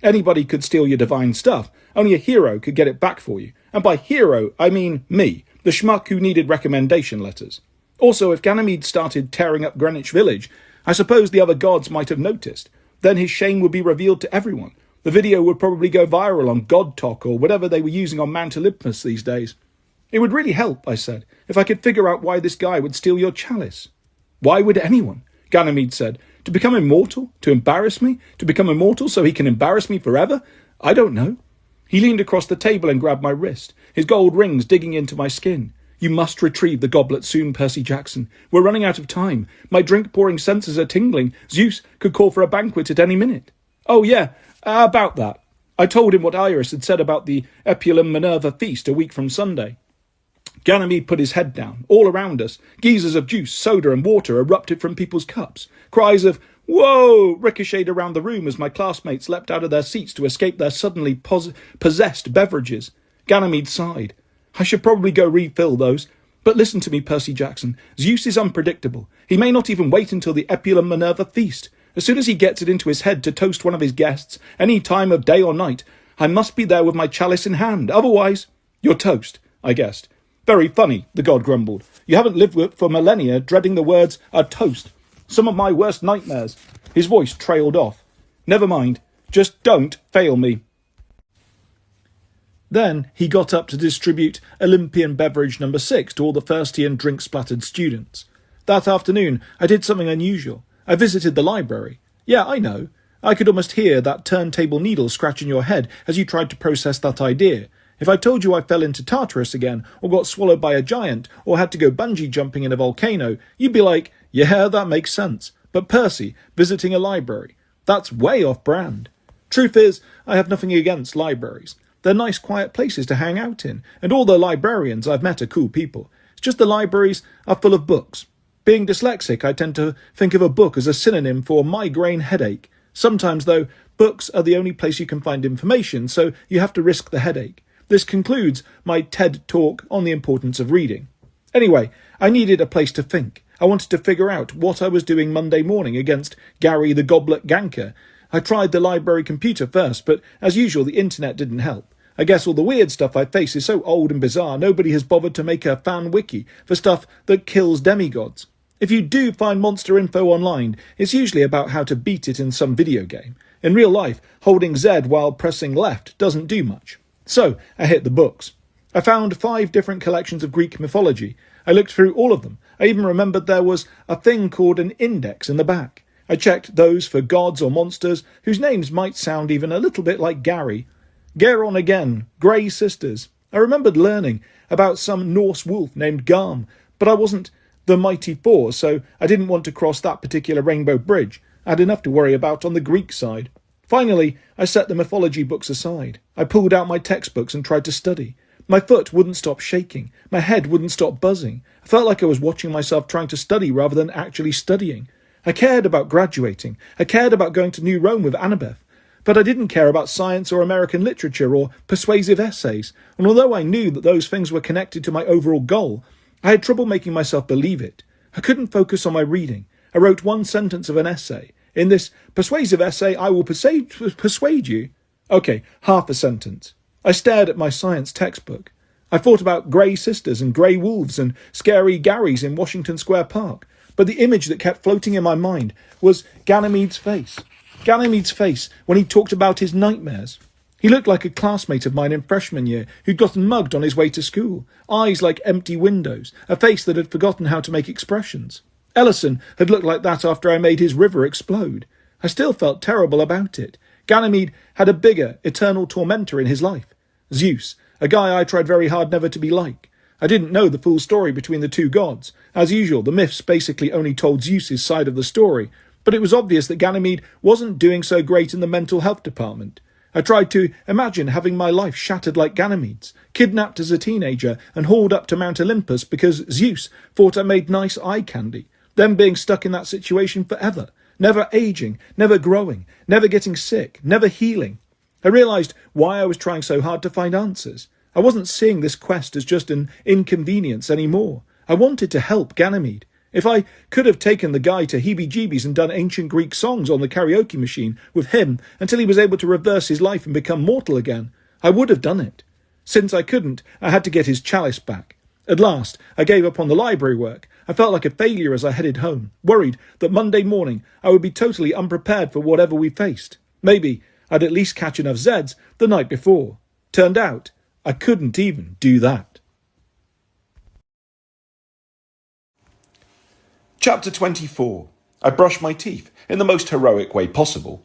S1: Anybody could steal your divine stuff, only a hero could get it back for you. And by hero, I mean me, the schmuck who needed recommendation letters. Also, if Ganymede started tearing up Greenwich Village, I suppose the other gods might have noticed. Then his shame would be revealed to everyone. The video would probably go viral on God Talk or whatever they were using on Mount Olympus these days. "It would really help," I said, "if I could figure out why this guy would steal your chalice." "Why would anyone?" Ganymede said. "To become immortal? To embarrass me? To become immortal so he can embarrass me forever? I don't know." He leaned across the table and grabbed my wrist, his gold rings digging into my skin. "You must retrieve the goblet soon, Percy Jackson. We're running out of time. My drink-pouring senses are tingling. Zeus could call for a banquet at any minute." "Oh, yeah, about that." I told him what Iris had said about the Epulum Minerva feast a week from Sunday. Ganymede put his head down. All around us, geysers of juice, soda and water erupted from people's cups. Cries of "Whoa!" ricocheted around the room as my classmates leapt out of their seats to escape their suddenly possessed beverages. Ganymede sighed. I should probably go refill those. But listen to me, Percy Jackson. Zeus is unpredictable. He may not even wait until the Epulum Minerva feast. As soon as he gets it into his head to toast one of his guests, any time of day or night, I must be there with my chalice in hand. Otherwise, you're toast, I guessed. Very funny, the god grumbled. You haven't lived for millennia dreading the words, a toast. Some of my worst nightmares. His voice trailed off. Never mind. Just don't fail me. Then he got up to distribute Olympian beverage number 6 to all the thirsty and drink-splattered students. That afternoon, I did something unusual. I visited the library. Yeah, I know. I could almost hear that turntable needle scratch in your head as you tried to process that idea. If I told you I fell into Tartarus again, or got swallowed by a giant, or had to go bungee jumping in a volcano, you'd be like, yeah, that makes sense. But Percy, visiting a library, that's way off brand. Truth is, I have nothing against libraries. They're nice, quiet places to hang out in, and all the librarians I've met are cool people. It's just the libraries are full of books. Being dyslexic, I tend to think of a book as a synonym for migraine headache. Sometimes, though, books are the only place you can find information, so you have to risk the headache. This concludes my TED talk on the importance of reading. Anyway, I needed a place to think. I wanted to figure out what I was doing Monday morning against Gary the Goblet Ganker. I tried the library computer first, but as usual, the internet didn't help. I guess all the weird stuff I face is so old and bizarre, nobody has bothered to make a fan wiki for stuff that kills demigods. If you do find monster info online, it's usually about how to beat it in some video game. In real life, holding Z while pressing left doesn't do much. So, I hit the books. I found 5 different collections of Greek mythology. I looked through all of them. I even remembered there was a thing called an index in the back. I checked those for gods or monsters whose names might sound even a little bit like Gary. Geron again, Grey Sisters. I remembered learning about some Norse wolf named Garm, but I wasn't the Mighty Four, so I didn't want to cross that particular rainbow bridge. I had enough to worry about on the Greek side. Finally, I set the mythology books aside. I pulled out my textbooks and tried to study. My foot wouldn't stop shaking. My head wouldn't stop buzzing. I felt like I was watching myself trying to study rather than actually studying. I cared about graduating. I cared about going to New Rome with Annabeth. But I didn't care about science or American literature or persuasive essays. And although I knew that those things were connected to my overall goal, I had trouble making myself believe it. I couldn't focus on my reading. I wrote 1 sentence of an essay. In this persuasive essay, I will persuade you. Okay, half a sentence. I stared at my science textbook. I thought about grey sisters and grey wolves and scary Garys in Washington Square Park. But the image that kept floating in my mind was Ganymede's face. Ganymede's face when he talked about his nightmares. He looked like a classmate of mine in freshman year who'd gotten mugged on his way to school. Eyes like empty windows. A face that had forgotten how to make expressions. Ellison had looked like that after I made his river explode. I still felt terrible about it. Ganymede had a bigger, eternal tormentor in his life. Zeus, a guy I tried very hard never to be like. I didn't know the full story between the two gods. As usual, the myths basically only told Zeus's side of the story, but it was obvious that Ganymede wasn't doing so great in the mental health department. I tried to imagine having my life shattered like Ganymede's, kidnapped as a teenager and hauled up to Mount Olympus because Zeus thought I made nice eye candy, then being stuck in that situation forever, never aging, never growing, never getting sick, never healing. I realised why I was trying so hard to find answers. I wasn't seeing this quest as just an inconvenience anymore. I wanted to help Ganymede. If I could have taken the guy to heebie-jeebies and done ancient Greek songs on the karaoke machine with him until he was able to reverse his life and become mortal again, I would have done it. Since I couldn't, I had to get his chalice back. At last, I gave up on the library work. I felt like a failure as I headed home, worried that Monday morning I would be totally unprepared for whatever we faced. Maybe I'd at least catch enough Zeds the night before. Turned out, I couldn't even do that.
S2: Chapter 24. I brush my teeth in the most heroic way possible.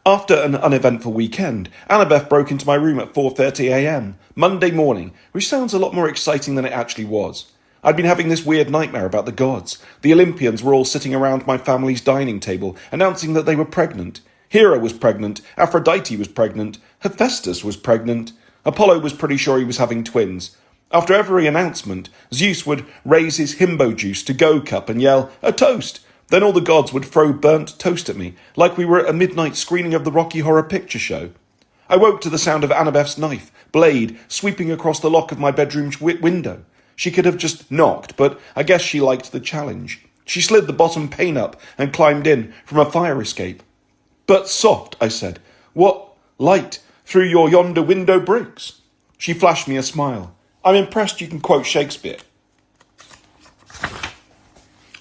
S2: After an uneventful weekend, Annabeth broke into my room at 4:30 a.m. Monday morning, which sounds a lot more exciting than it actually was. I'd been having this weird nightmare about the gods. The Olympians were all sitting around my family's dining table, announcing that they were pregnant. Hera was pregnant, Aphrodite was pregnant, Hephaestus was pregnant. Apollo was pretty sure he was having twins. After every announcement, Zeus would raise his himbo juice to go cup and yell, "A toast!" Then all the gods would throw burnt toast at me, like we were at a midnight screening of the Rocky Horror Picture Show. I woke to the sound of Annabeth's knife, blade, sweeping across the lock of my bedroom's window. She could have just knocked, but I guess she liked the challenge. She slid the bottom pane up and climbed in from a fire escape. "But soft," I said. "What light through your yonder window breaks?" She flashed me a smile. "I'm impressed you can quote Shakespeare."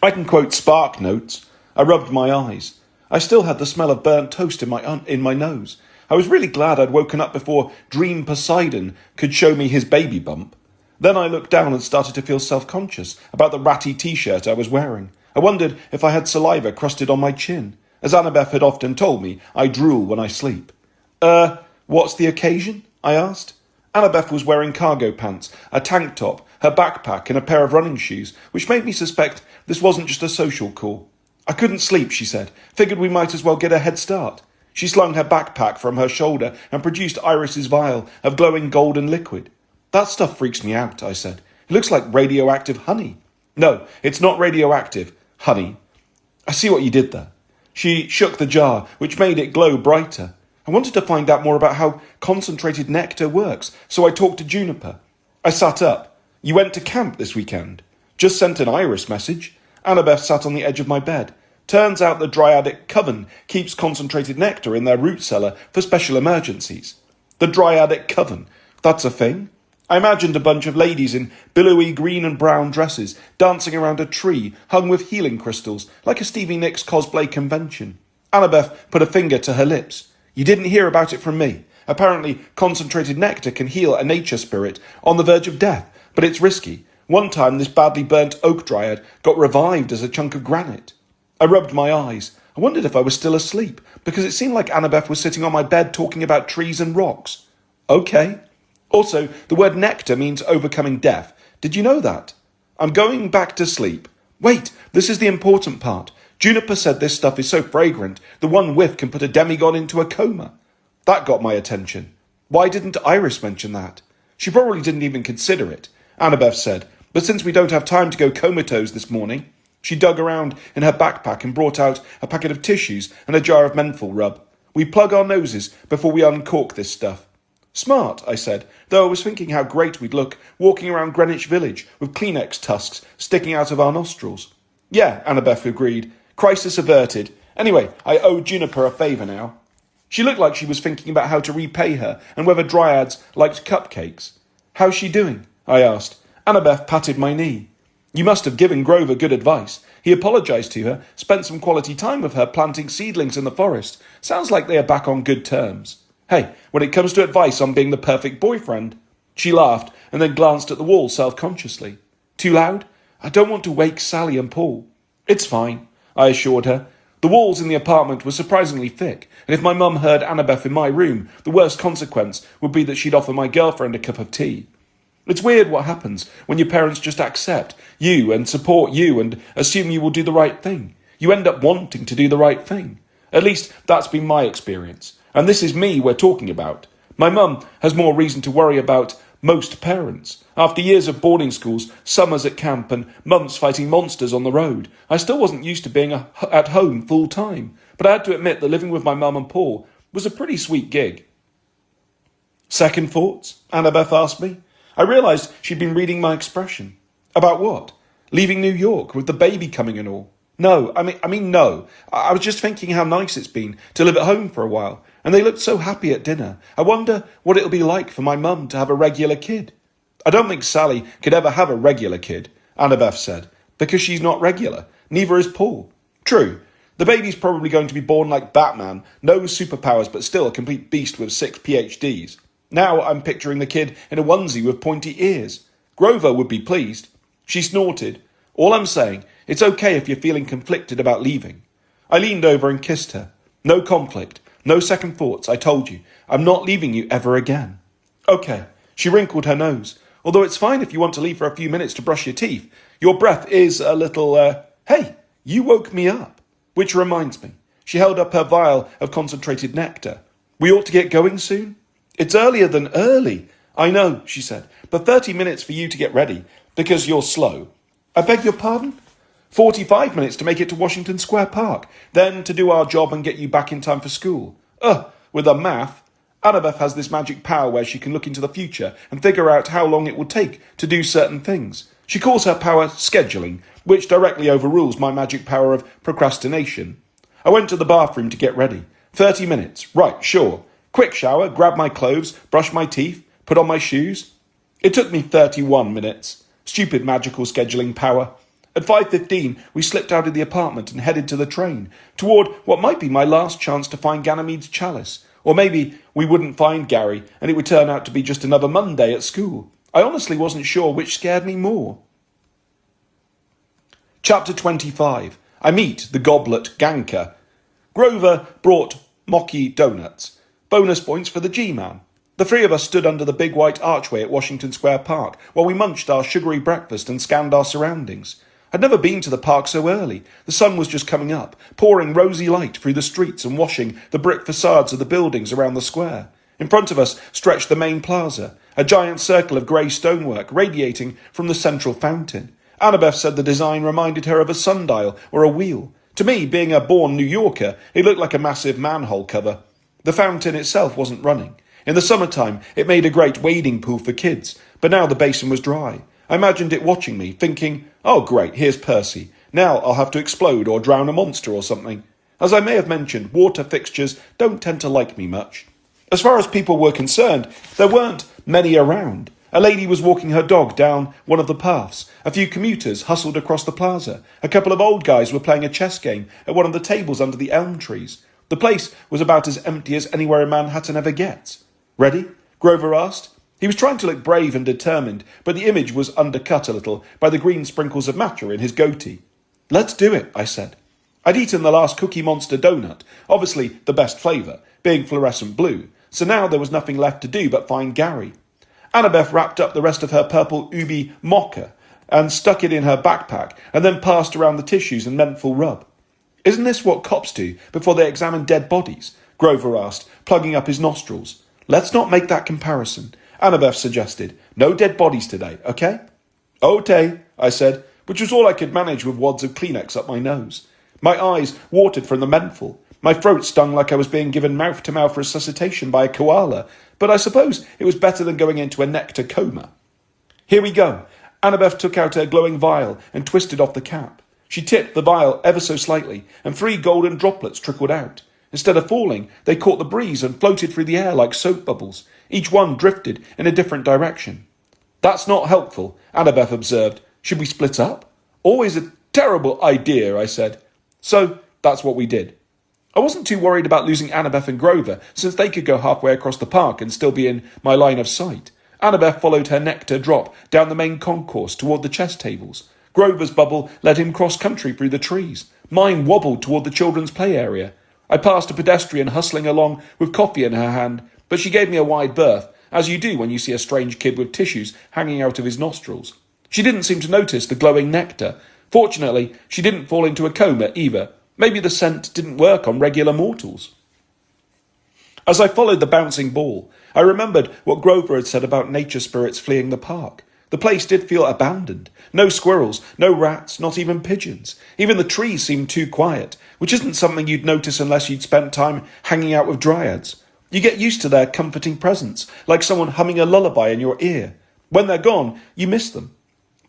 S2: "I can quote Spark Notes." I rubbed my eyes. I still had the smell of burnt toast in my nose. I was really glad I'd woken up before Dream Poseidon could show me his baby bump. Then I looked down and started to feel self-conscious about the ratty t-shirt I was wearing. I wondered if I had saliva crusted on my chin. As Annabeth had often told me, I drool when I sleep. What's the occasion?" I asked. Annabeth was wearing cargo pants, a tank top, her backpack and a pair of running shoes, which made me suspect this wasn't just a social call. "I couldn't sleep," she said. "Figured we might as well get a head start." She slung her backpack from her shoulder and produced Iris's vial of glowing golden liquid. "That stuff freaks me out," I said. "It looks like radioactive honey." "No, it's not radioactive, honey. I see what you did there." She shook the jar, which made it glow brighter. I wanted to find out more about how concentrated nectar works, so I talked to Juniper. I sat up. "You went to camp this weekend?" "Just sent an Iris message." Annabeth sat on the edge of my bed. "Turns out the Dryadic Coven keeps concentrated nectar in their root cellar for special emergencies." "The Dryadic Coven? That's a thing?" I imagined a bunch of ladies in billowy green and brown dresses dancing around a tree hung with healing crystals, like a Stevie Nicks cosplay convention. Annabeth put a finger to her lips. "You didn't hear about it from me. Apparently, concentrated nectar can heal a nature spirit on the verge of death, but it's risky. One time, this badly burnt oak dryad got revived as a chunk of granite." I rubbed my eyes. I wondered if I was still asleep, because it seemed like Annabeth was sitting on my bed talking about trees and rocks. "Okay. Also, the word nectar means overcoming death. Did you know that?" "I'm going back to sleep." "Wait, this is the important part. Juniper said this stuff is so fragrant, the one whiff can put a demigod into a coma." That got my attention. Why didn't Iris mention that? She probably didn't even consider it. Annabeth said, "But since we don't have time to go comatose this morning..." She dug around in her backpack and brought out a packet of tissues and a jar of menthol rub. "We plug our noses before we uncork this stuff." "Smart," I said, though I was thinking how great we'd look walking around Greenwich Village with Kleenex tusks sticking out of our nostrils. "Yeah," Annabeth agreed. "Crisis averted. Anyway, I owe Juniper a favour now." She looked like she was thinking about how to repay her and whether dryads liked cupcakes. "How's she doing?" I asked. Annabeth patted my knee. "You must have given Grover good advice. He apologised to her, spent some quality time with her planting seedlings in the forest. Sounds like they are back on good terms. Hey, when it comes to advice on being the perfect boyfriend..." She laughed and then glanced at the wall self-consciously. "Too loud? I don't want to wake Sally and Paul." "It's fine," I assured her. The walls in the apartment were surprisingly thick, and if my mum heard Annabeth in my room, the worst consequence would be that she'd offer my girlfriend a cup of tea. It's weird what happens when your parents just accept you and support you and assume you will do the right thing. You end up wanting to do the right thing. At least that's been my experience. And this is me we're talking about. My mum has more reason to worry about most parents. After years of boarding schools, summers at camp and months fighting monsters on the road, I still wasn't used to being at home full time. But I had to admit that living with my mum and Paul was a pretty sweet gig. "Second thoughts?" Annabeth asked me. I realised she'd been reading my expression. "About what?" "Leaving New York, with the baby coming and all." No. I was just thinking how nice it's been to live at home for a while, and they looked so happy at dinner. I wonder what it'll be like for my mum to have a regular kid. "I don't think Sally could ever have a regular kid," Annabeth said, "because she's not regular. Neither is Paul." "True. The baby's probably going to be born like Batman, no superpowers but still a complete beast with 6 PhDs. Now I'm picturing the kid in a onesie with pointy ears. Grover would be pleased." She snorted. "All I'm saying, it's okay if you're feeling conflicted about leaving." I leaned over and kissed her. "No conflict, no second thoughts, I told you. I'm not leaving you ever again." "Okay." She wrinkled her nose. "Although it's fine if you want to leave for a few minutes to brush your teeth. Your breath is a little, Hey, you woke me up. Which reminds me." She held up her vial of concentrated nectar. "We ought to get going soon?" "It's earlier than early." "I know," she said, "but 30 minutes for you to get ready, because you're slow." "I beg your pardon?" 45 minutes to make it to Washington Square Park, then to do our job and get you back in time for school." With the math." Annabeth has this magic power where she can look into the future and figure out how long it will take to do certain things. She calls her power scheduling, which directly overrules my magic power of procrastination. I went to the bathroom to get ready. 30 minutes. Right, sure. Quick shower, grab my clothes, brush my teeth, put on my shoes. It took me 31 minutes. Stupid magical scheduling power. At 5:15, we slipped out of the apartment and headed to the train, toward what might be my last chance to find Ganymede's chalice. Or maybe we wouldn't find Gary, and it would turn out to be just another Monday at school. I honestly wasn't sure which scared me more. Chapter 25. I meet the goblet ganker. Grover brought mocky donuts. Bonus points for the G-Man. The three of us stood under the big white archway at Washington Square Park while we munched our sugary breakfast and scanned our surroundings. I'd never been to the park so early. The sun was just coming up, pouring rosy light through the streets and washing the brick facades of the buildings around the square. In front of us stretched the main plaza, a giant circle of grey stonework radiating from the central fountain. Annabeth said the design reminded her of a sundial or a wheel. To me, being a born New Yorker, it looked like a massive manhole cover. The fountain itself wasn't running. In the summertime, it made a great wading pool for kids, but now the basin was dry. I imagined it watching me, thinking, oh great, here's Percy. Now I'll have to explode or drown a monster or something. As I may have mentioned, water fixtures don't tend to like me much. As far as people were concerned, there weren't many around. A lady was walking her dog down one of the paths. A few commuters hustled across the plaza. A couple of old guys were playing a chess game at one of the tables under the elm trees. The place was about as empty as anywhere in Manhattan ever gets. Ready? Grover asked. He was trying to look brave and determined, but the image was undercut a little by the green sprinkles of matter in his goatee. Let's do it, I said. I'd eaten the last Cookie Monster donut, obviously the best flavour, being fluorescent blue, so now there was nothing left to do but find Gary. Annabeth wrapped up the rest of her purple ubi mocha and stuck it in her backpack and then passed around the tissues and menthol rub. Isn't this what cops do before they examine dead bodies? Grover asked, plugging up his nostrils. Let's not make that comparison, Annabeth suggested. No dead bodies today, okay? Okay, I said, which was all I could manage with wads of Kleenex up my nose. My eyes watered from the menthol. My throat stung like I was being given mouth-to-mouth resuscitation by a koala, but I suppose it was better than going into a nectar coma. Here we go. Annabeth took out her glowing vial and twisted off the cap. She tipped the vial ever so slightly, and 3 golden droplets trickled out. Instead of falling, they caught the breeze and floated through the air like soap bubbles. Each one drifted in a different direction. That's not helpful, Annabeth observed. Should we split up? Always a terrible idea, I said. So that's what we did. I wasn't too worried about losing Annabeth and Grover, since they could go halfway across the park and still be in my line of sight. Annabeth followed her nectar drop down the main concourse toward the chess tables. Grover's bubble led him cross-country through the trees. Mine wobbled toward the children's play area. I passed a pedestrian hustling along with coffee in her hand, but she gave me a wide berth, as you do when you see a strange kid with tissues hanging out of his nostrils. She didn't seem to notice the glowing nectar. Fortunately, she didn't fall into a coma either. Maybe the scent didn't work on regular mortals. As I followed the bouncing ball, I remembered what Grover had said about nature spirits fleeing the park. The place did feel abandoned. No squirrels, no rats, not even pigeons. Even the trees seemed too quiet, which isn't something you'd notice unless you'd spent time hanging out with dryads. You get used to their comforting presence, like someone humming a lullaby in your ear. When they're gone, you miss them.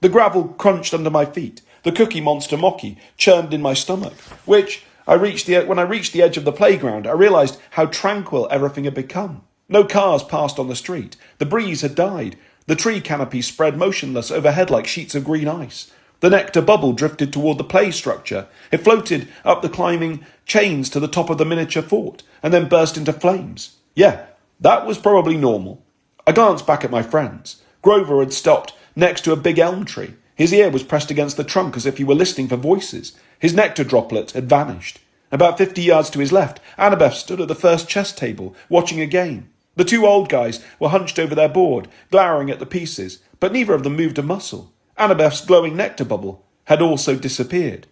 S2: The gravel crunched under my feet. The Cookie Monster mochi churned in my stomach, when I reached the edge of the playground, I realised how tranquil everything had become. No cars passed on the street. The breeze had died. The tree canopies spread motionless overhead like sheets of green ice. The nectar bubble drifted toward the play structure. It floated up the climbing chains to the top of the miniature fort, and then burst into flames. Yeah, that was probably normal. I glanced back at my friends. Grover had stopped next to a big elm tree. His ear was pressed against the trunk as if he were listening for voices. His nectar droplet had vanished. About 50 yards to his left, Annabeth stood at the first chess table, watching a game. The 2 old guys were hunched over their board, glowering at the pieces, but neither of them moved a muscle. Annabeth's glowing nectar bubble had also disappeared.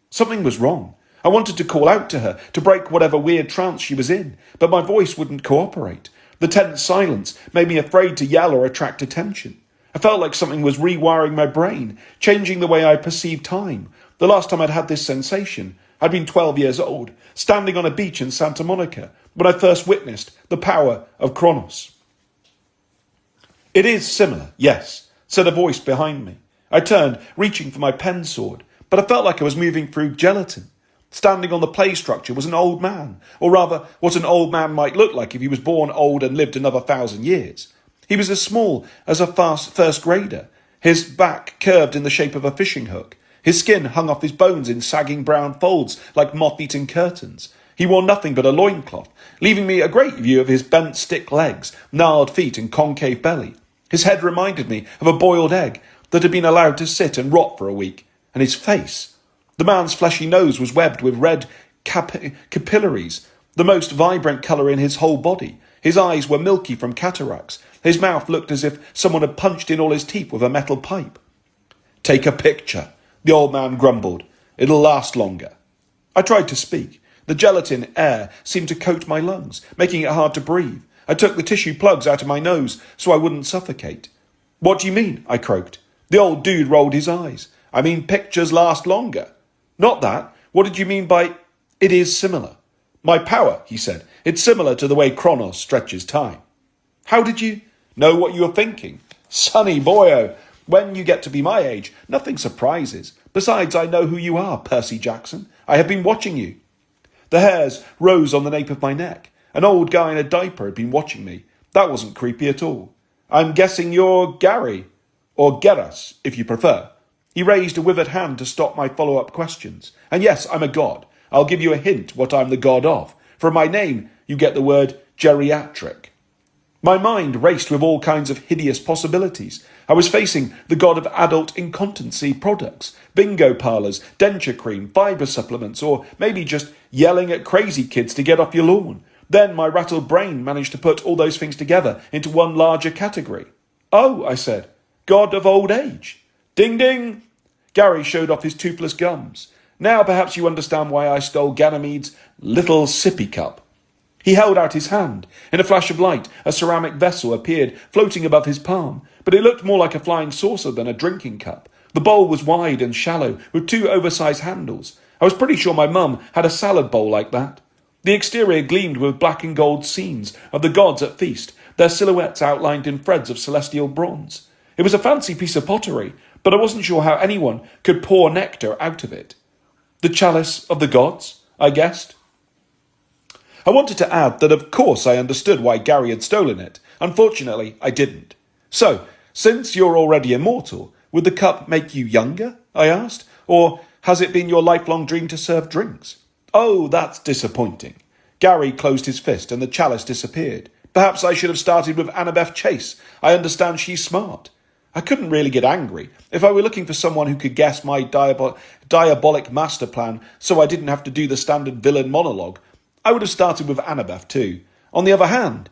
S2: Something was wrong. I wanted to call out to her, to break whatever weird trance she was in, but my voice wouldn't cooperate. The tense silence made me afraid to yell or attract attention. I felt like something was rewiring my brain, changing the way I perceived time. The last time I'd had this sensation, I'd been 12 years old, standing on a beach in Santa Monica. when I first witnessed the power of Kronos. "It is similar, yes," said a voice behind me. I turned, reaching for my pen sword, but I felt like I was moving through gelatin. Standing on the play structure was an old man, or rather, what an old man might look like if he was born old and lived another 1,000 years. He was as small as a first grader, his back curved in the shape of a fishing hook. His skin hung off his bones in sagging brown folds like moth-eaten curtains. He wore nothing but a loincloth, leaving me a great view of his bent stick legs, gnarled feet and concave belly. His head reminded me of a boiled egg that had been allowed to sit and rot for a week. And his face. The man's fleshy nose was webbed with red capillaries, the most vibrant colour in his whole body. His eyes were milky from cataracts. His mouth looked as if someone had punched in all his teeth with a metal pipe. "Take a picture," the old man grumbled. "It'll last longer." I tried to speak. The gelatin air seemed to coat my lungs, making it hard to breathe. I took the tissue plugs out of my nose so I wouldn't suffocate. "What do you mean?" I croaked. The old dude rolled his eyes. "I mean pictures last longer." "Not that. What did you mean by, 'it is similar'?" "My power," he said. "It's similar to the way Kronos stretches time." "How did you know what you were thinking?" "Sonny boyo, when you get to be my age, nothing surprises. Besides, I know who you are, Percy Jackson. I have been watching you." The hairs rose on the nape of my neck. An old guy in a diaper had been watching me. That wasn't creepy at all. "I'm guessing you're Gary. Or Geras, if you prefer." He raised a withered hand to stop my follow-up questions. "And yes, I'm a god. I'll give you a hint what I'm the god of. From my name, you get the word geriatric." My mind raced with all kinds of hideous possibilities. I was facing the god of adult incontinency products, bingo parlours, denture cream, fibre supplements, or maybe just yelling at crazy kids to get off your lawn. Then my rattled brain managed to put all those things together into one larger category. "Oh," I said, "god of old age." "Ding ding!" Gary showed off his toothless gums. "Now perhaps you understand why I stole Ganymede's little sippy cup." He held out his hand. In a flash of light, a ceramic vessel appeared floating above his palm, but it looked more like a flying saucer than a drinking cup. The bowl was wide and shallow, with 2 oversized handles. I was pretty sure my mum had a salad bowl like that. The exterior gleamed with black and gold scenes of the gods at feast, their silhouettes outlined in threads of celestial bronze. It was a fancy piece of pottery, but I wasn't sure how anyone could pour nectar out of it. "The Chalice of the Gods," I guessed. I wanted to add that of course I understood why Gary had stolen it. Unfortunately, I didn't. "So, since you're already immortal, would the cup make you younger?" I asked. "Or has it been your lifelong dream to serve drinks?" "Oh, that's disappointing." Gary closed his fist and the chalice disappeared. "Perhaps I should have started with Annabeth Chase. I understand she's smart." I couldn't really get angry. If I were looking for someone who could guess my diabolic master plan so I didn't have to do the standard villain monologue, I would have started with Annabeth too. On the other hand,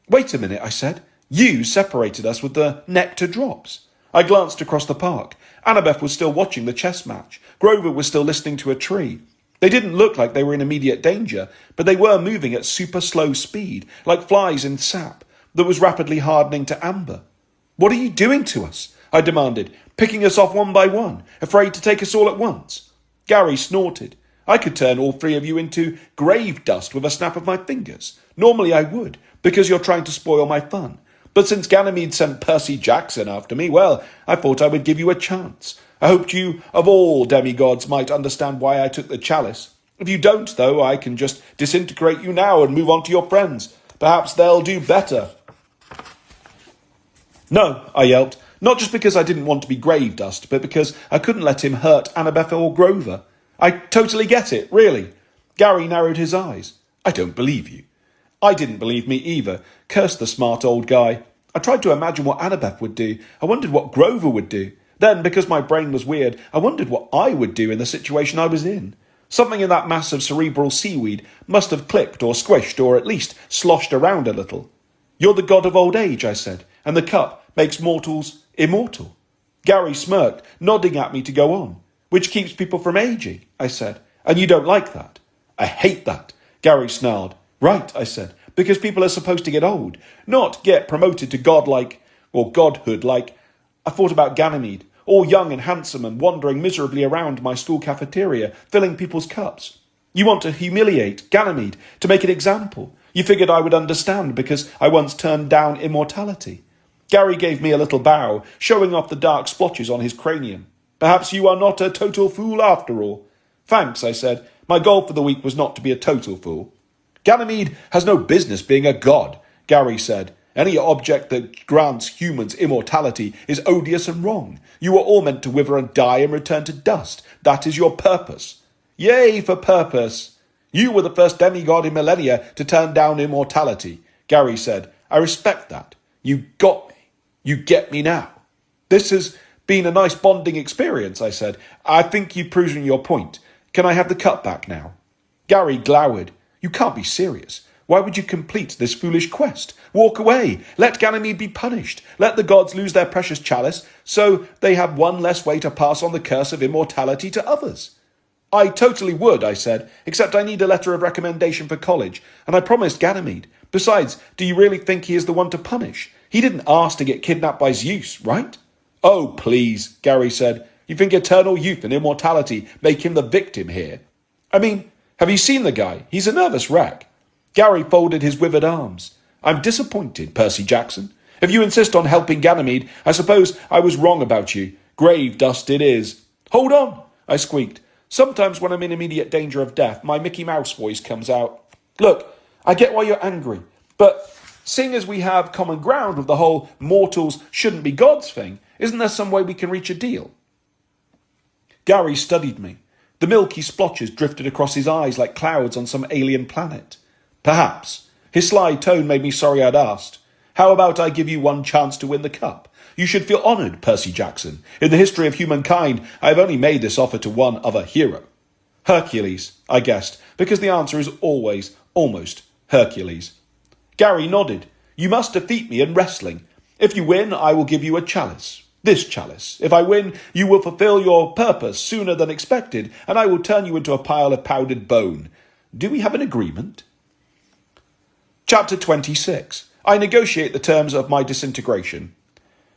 S2: "Wait a minute," I said. "You separated us with the nectar drops." I glanced across the park. Annabeth was still watching the chess match. Grover was still listening to a tree. They didn't look like they were in immediate danger, but they were moving at super slow speed, like flies in sap that was rapidly hardening to amber. "What are you doing to us?" I demanded, "picking us off one by one, afraid to take us all at once?" Gary snorted. "I could turn all 3 of you into grave dust with a snap of my fingers. Normally I would, because you're trying to spoil my fun. But since Ganymede sent Percy Jackson after me, well, I thought I would give you a chance. I hoped you, of all demigods, might understand why I took the chalice. If you don't, though, I can just disintegrate you now and move on to your friends. Perhaps they'll do better." "No," I yelped, not just because I didn't want to be grave dust, but because I couldn't let him hurt Annabeth or Grover. "I totally get it, really." Gary narrowed his eyes. "I don't believe you." I didn't believe me either. Cursed the smart old guy. I tried to imagine what Annabeth would do. I wondered what Grover would do. Then, because my brain was weird, I wondered what I would do in the situation I was in. Something in that mass of cerebral seaweed must have clicked or squished or at least sloshed around a little. "You're the god of old age," I said, "and the cup makes mortals immortal." Gary smirked, nodding at me to go on. "Which keeps people from aging," I said, "and you don't like that." "I hate that," Gary snarled. "Right," I said, "because people are supposed to get old, not get promoted to godlike, or godhood like. I thought about Ganymede, all young and handsome and wandering miserably around my school cafeteria, filling people's cups. You want to humiliate Ganymede, to make an example. You figured I would understand because I once turned down immortality. Gary gave me a little bow, showing off the dark splotches on his cranium. Perhaps you are not a total fool after all. Thanks, I said. My goal for the week was not to be a total fool. Ganymede has no business being a god, Gary said. Any object that grants humans immortality is odious and wrong. You are all meant to wither and die and return to dust. That is your purpose. Yay for purpose. You were the first demigod in millennia to turn down immortality, Gary said. I respect that. You got me. You get me now. This has been a nice bonding experience, I said. I think you've proven your point. Can I have the cut back now? Gary glowered. You can't be serious. Why would you complete this foolish quest? Walk away. Let Ganymede be punished. Let the gods lose their precious chalice, so they have one less way to pass on the curse of immortality to others. I totally would, I said, except I need a letter of recommendation for college, and I promised Ganymede. Besides, do you really think he is the one to punish? He didn't ask to get kidnapped by Zeus, right? Oh, please, Gary said. You think eternal youth and immortality make him the victim here? I mean, have you seen the guy? He's a nervous wreck. Gary folded his withered arms. I'm disappointed, Percy Jackson. If you insist on helping Ganymede, I suppose I was wrong about you. Grave dust it is. Hold on, I squeaked. Sometimes when I'm in immediate danger of death, my Mickey Mouse voice comes out. Look, I get why you're angry, but seeing as we have common ground with the whole mortals shouldn't be gods thing, isn't there some way we can reach a deal? Gary studied me. The milky splotches drifted across his eyes like clouds on some alien planet. Perhaps. His sly tone made me sorry I'd asked. How about I give you one chance to win the cup? You should feel honoured, Percy Jackson. In the history of humankind, I have only made this offer to one other hero. Hercules, I guessed, because the answer is always, almost, Hercules. Gary nodded. You must defeat me in wrestling. If you win, I will give you a chalice. This chalice. If I win, you will fulfill your purpose sooner than expected, and I will turn you into a pile of powdered bone. Do we have an agreement? Chapter 26. I negotiate the terms of my disintegration.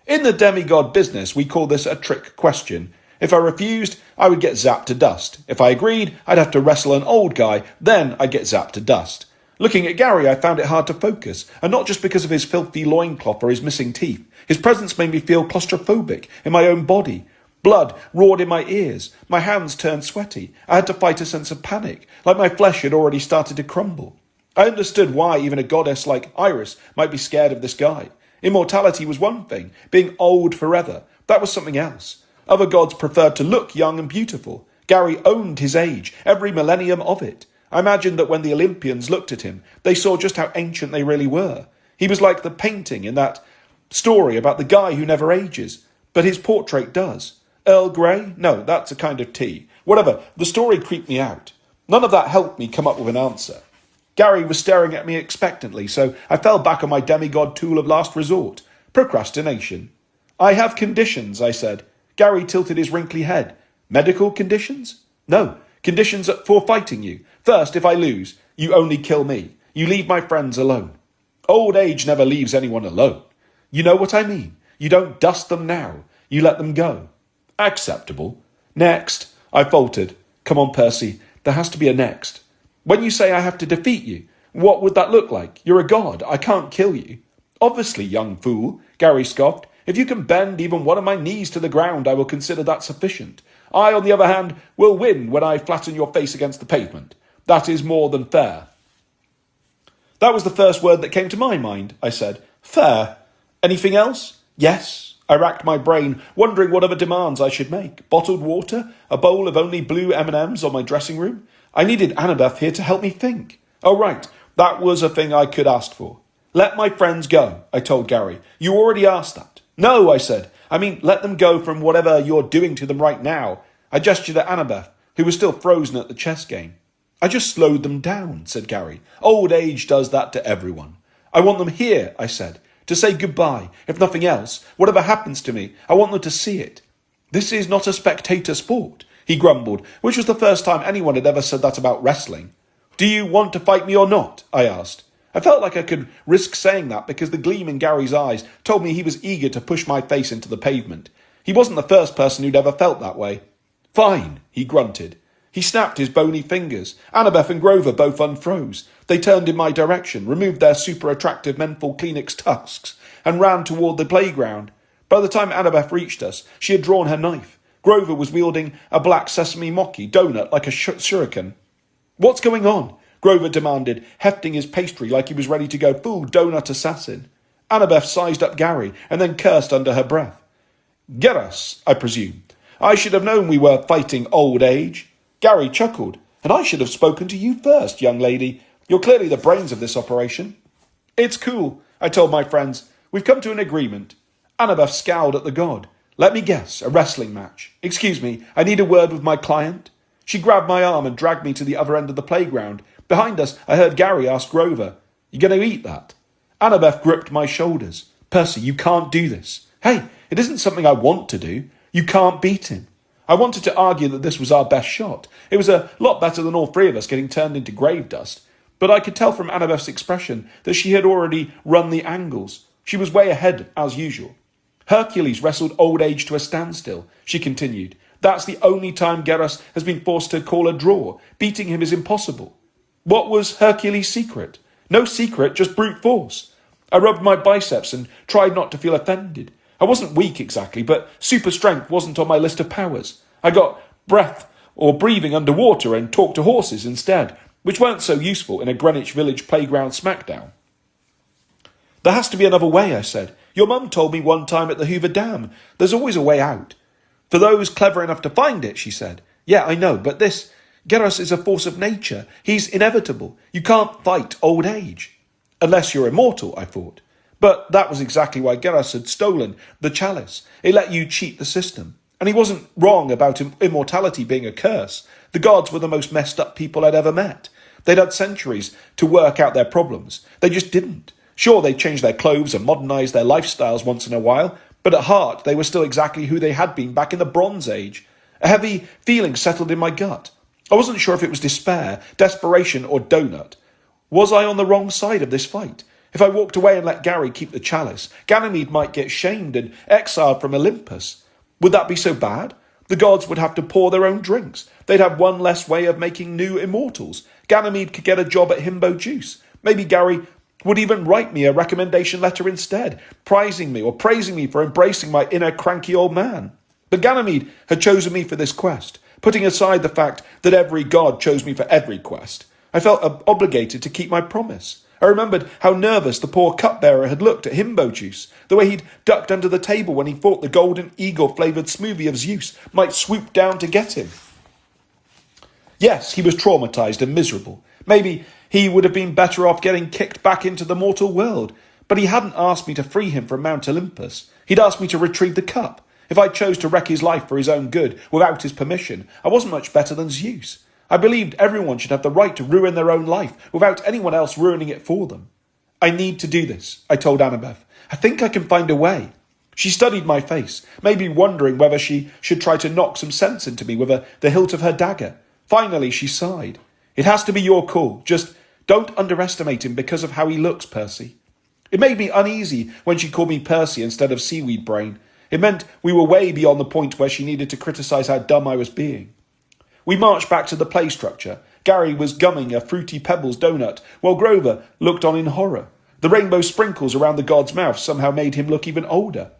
S2: In the demigod business, we call this a trick question. If I refused, I would get zapped to dust. If I agreed, I'd have to wrestle an old guy, then I'd get zapped to dust. Looking at Gary, I found it hard to focus, and not just because of his filthy loincloth or his missing teeth. His presence made me feel claustrophobic in my own body. Blood roared in my ears. My hands turned sweaty. I had to fight a sense of panic, like my flesh had already started to crumble. I understood why even a goddess like Iris might be scared of this guy. Immortality was one thing. Being old forever, that was something else. Other gods preferred to look young and beautiful. Gary owned his age, every millennium of it. I imagined that when the Olympians looked at him, they saw just how ancient they really were. He was like the painting in that story about the guy who never ages, but his portrait does. Earl Grey? No, that's a kind of tea. Whatever, the story creeped me out. None of that helped me come up with an answer. Gary was staring at me expectantly, so I fell back on my demigod tool of last resort, procrastination. I have conditions, I said. Gary tilted his wrinkly head. Medical conditions? No, conditions for fighting you. First, if I lose, you only kill me. You leave my friends alone. Old age never leaves anyone alone. You know what I mean. You don't dust them now. You let them go. Acceptable. Next, I faltered. Come on, Percy. There has to be a next. When you say I have to defeat you, what would that look like? You're a god. I can't kill you. Obviously, young fool, Gary scoffed. If you can bend even one of my knees to the ground, I will consider that sufficient. I, on the other hand, will win when I flatten your face against the pavement. That is more than fair. That was the first word that came to my mind, I said. Fair. Anything else? Yes. I racked my brain, wondering what other demands I should make. Bottled water? A bowl of only blue M&Ms on my dressing room? I needed Annabeth here to help me think. Oh, right. That was a thing I could ask for. Let my friends go, I told Gary. You already asked that. No, I said. I mean, let them go from whatever you're doing to them right now. I gestured at Annabeth, who was still frozen at the chess game. I just slowed them down, said Gary. Old age does that to everyone. I want them here, I said, to say goodbye. If nothing else, whatever happens to me, I want them to see it. This is not a spectator sport, he grumbled, which was the first time anyone had ever said that about wrestling. Do you want to fight me or not? I asked. I felt like I could risk saying that because the gleam in Gary's eyes told me he was eager to push my face into the pavement. He wasn't the first person who'd ever felt that way. Fine, he grunted.
S1: He snapped his bony fingers. Annabeth and Grover both unfroze. They turned in my direction, removed their super-attractive menthol Kleenex tusks, and ran toward the playground. By the time Annabeth reached us, she had drawn her knife. Grover was wielding a black sesame mochi donut like a shuriken. "What's going on?" Grover demanded, hefting his pastry like he was ready to go full donut assassin. Annabeth sized up Gary and then cursed under her breath. "Get us, I presume. I should have known we were fighting old age." Gary chuckled. "And I should have spoken to you first, young lady. You're clearly the brains of this operation." "It's cool," I told my friends. "We've come to an agreement." Annabeth scowled at the god. "Let me guess, a wrestling match. Excuse me, I need a word with my client." She grabbed my arm and dragged me to the other end of the playground. Behind us, I heard Gary ask Grover, "You going to eat that?" Annabeth gripped my shoulders. "Percy, you can't do this." "Hey, it isn't something I want to do. You can't beat him." I wanted to argue that this was our best shot. It was a lot better than all three of us getting turned into grave dust. But I could tell from Annabeth's expression that she had already run the angles. She was way ahead, as usual. "Hercules wrestled old age to a standstill," she continued. "That's the only time Geras has been forced to call a draw. Beating him is impossible." What was Hercules' secret? No secret, just brute force. I rubbed my biceps and tried not to feel offended. I wasn't weak exactly, but super strength wasn't on my list of powers. I got breath or breathing underwater and talked to horses instead, which weren't so useful in a Greenwich Village playground smackdown. "There has to be another way," I said. "Your mum told me one time at the Hoover Dam. There's always a way out." "For those clever enough to find it," she said. "Yeah, I know, but Geras is a force of nature. He's inevitable. You can't fight old age." "Unless you're immortal," I thought. But that was exactly why Geras had stolen the chalice. It let you cheat the system. And he wasn't wrong about immortality being a curse. The gods were the most messed up people I'd ever met. They'd had centuries to work out their problems. They just didn't. Sure, they'd changed their clothes and modernised their lifestyles once in a while, but at heart they were still exactly who they had been back in the Bronze Age. A heavy feeling settled in my gut. I wasn't sure if it was despair, desperation, or donut. Was I on the wrong side of this fight? If I walked away and let Gary keep the chalice, Ganymede might get shamed and exiled from Olympus. Would that be so bad? The gods would have to pour their own drinks. They'd have one less way of making new immortals. Ganymede could get a job at Himbo Juice. Maybe Gary would even write me a recommendation letter instead, praising me for embracing my inner cranky old man. But Ganymede had chosen me for this quest, putting aside the fact that every god chose me for every quest. I felt obligated to keep my promise. I remembered how nervous the poor cupbearer had looked at Himbo Juice, the way he'd ducked under the table when he thought the golden eagle-flavoured smoothie of Zeus might swoop down to get him. Yes, he was traumatised and miserable. Maybe he would have been better off getting kicked back into the mortal world, but he hadn't asked me to free him from Mount Olympus. He'd asked me to retrieve the cup. If I chose to wreck his life for his own good without his permission, I wasn't much better than Zeus. I believed everyone should have the right to ruin their own life without anyone else ruining it for them. "I need to do this," I told Annabeth. "I think I can find a way." She studied my face, maybe wondering whether she should try to knock some sense into me with the hilt of her dagger. Finally, she sighed. "It has to be your call. Just don't underestimate him because of how he looks, Percy." It made me uneasy when she called me Percy instead of Seaweed Brain. It meant we were way beyond the point where she needed to criticise how dumb I was being. We marched back to the play structure. Gary was gumming a Fruity Pebbles donut, while Grover looked on in horror. The rainbow sprinkles around the god's mouth somehow made him look even older.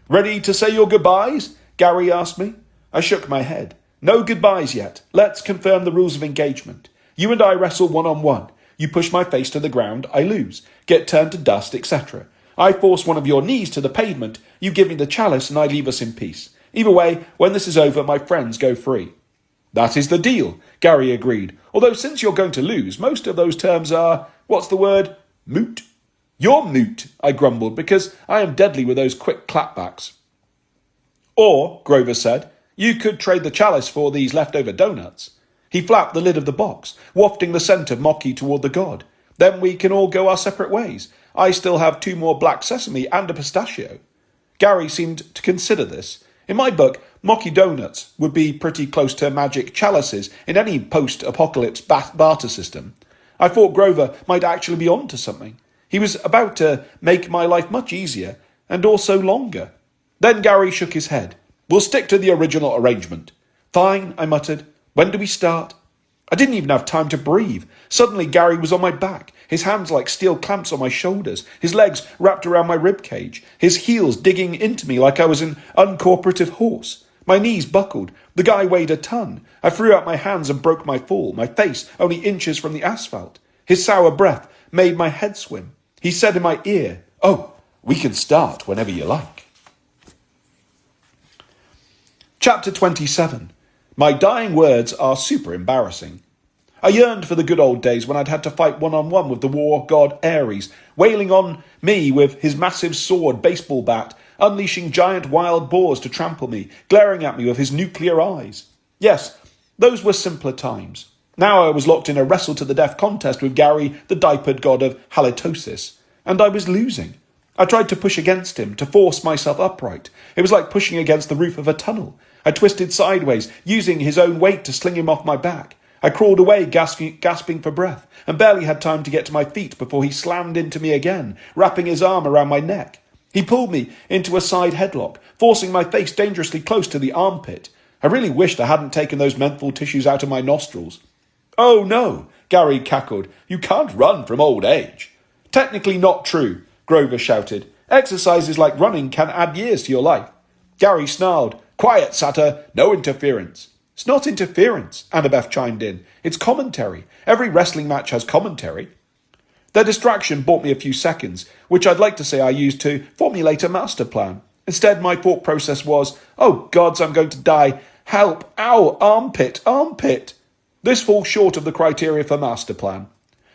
S1: "Ready to say your goodbyes?" Gary asked me. I shook my head. "No goodbyes yet. Let's confirm the rules of engagement. You and I wrestle one-on-one. You push my face to the ground, I lose, get turned to dust, etc. I force one of your knees to the pavement, you give me the chalice and I leave us in peace. Either way, when this is over, my friends go free." "That is the deal," Gary agreed. "Although since you're going to lose, most of those terms are, what's the word? Moot." "You're moot," I grumbled, because I am deadly with those quick clapbacks. "Or," Grover said, "you could trade the chalice for these leftover donuts." He flapped the lid of the box, wafting the scent of mochi toward the god. "Then we can all go our separate ways. I still have 2 more black sesame and a pistachio." Gary seemed to consider this. In my book, mochi donuts would be pretty close to magic chalices in any post-apocalypse barter system. I thought Grover might actually be on to something. He was about to make my life much easier, and also longer. Then Gary shook his head. "We'll stick to the original arrangement." "Fine," I muttered.
S2: When do we start? I didn't even have time to breathe. Suddenly Gary was on my back, his hands like steel clamps on my shoulders, his legs wrapped around my ribcage, his heels digging into me like I was an uncooperative horse. My knees buckled. The guy weighed a ton. I threw out my hands and broke my fall, my face only inches from the asphalt. His sour breath made my head swim. He said in my ear, "Oh, we can start whenever you like." Chapter 27. My dying words are super embarrassing. I yearned for the good old days when I'd had to fight one-on-one with the war god Ares, wailing on me with his massive sword baseball bat, unleashing giant wild boars to trample me, glaring at me with his nuclear eyes. Yes, those were simpler times. Now I was locked in a wrestle-to-the-death contest with Gary, the diapered god of halitosis, and I was losing. I tried to push against him, to force myself upright. It was like pushing against the roof of a tunnel. I twisted sideways, using his own weight to sling him off my back. I crawled away, gasping for breath, and barely had time to get to my feet before he slammed into me again, wrapping his arm around my neck. He pulled me into a side headlock, forcing my face dangerously close to the armpit. I really wished I hadn't taken those menthol tissues out of my nostrils. "Oh no," Gary cackled. "You can't run from old age." "Technically not true," Grover shouted. "Exercises like running can add years to your life." Gary snarled. "Quiet, Satter. No interference." "It's not interference," Annabeth chimed in. "It's commentary. Every wrestling match has commentary." Their distraction bought me a few seconds, which I'd like to say I used to formulate a master plan. Instead, my thought process was, "Oh gods, I'm going to die. Help. Ow, armpit, armpit." This falls short of the criteria for master plan.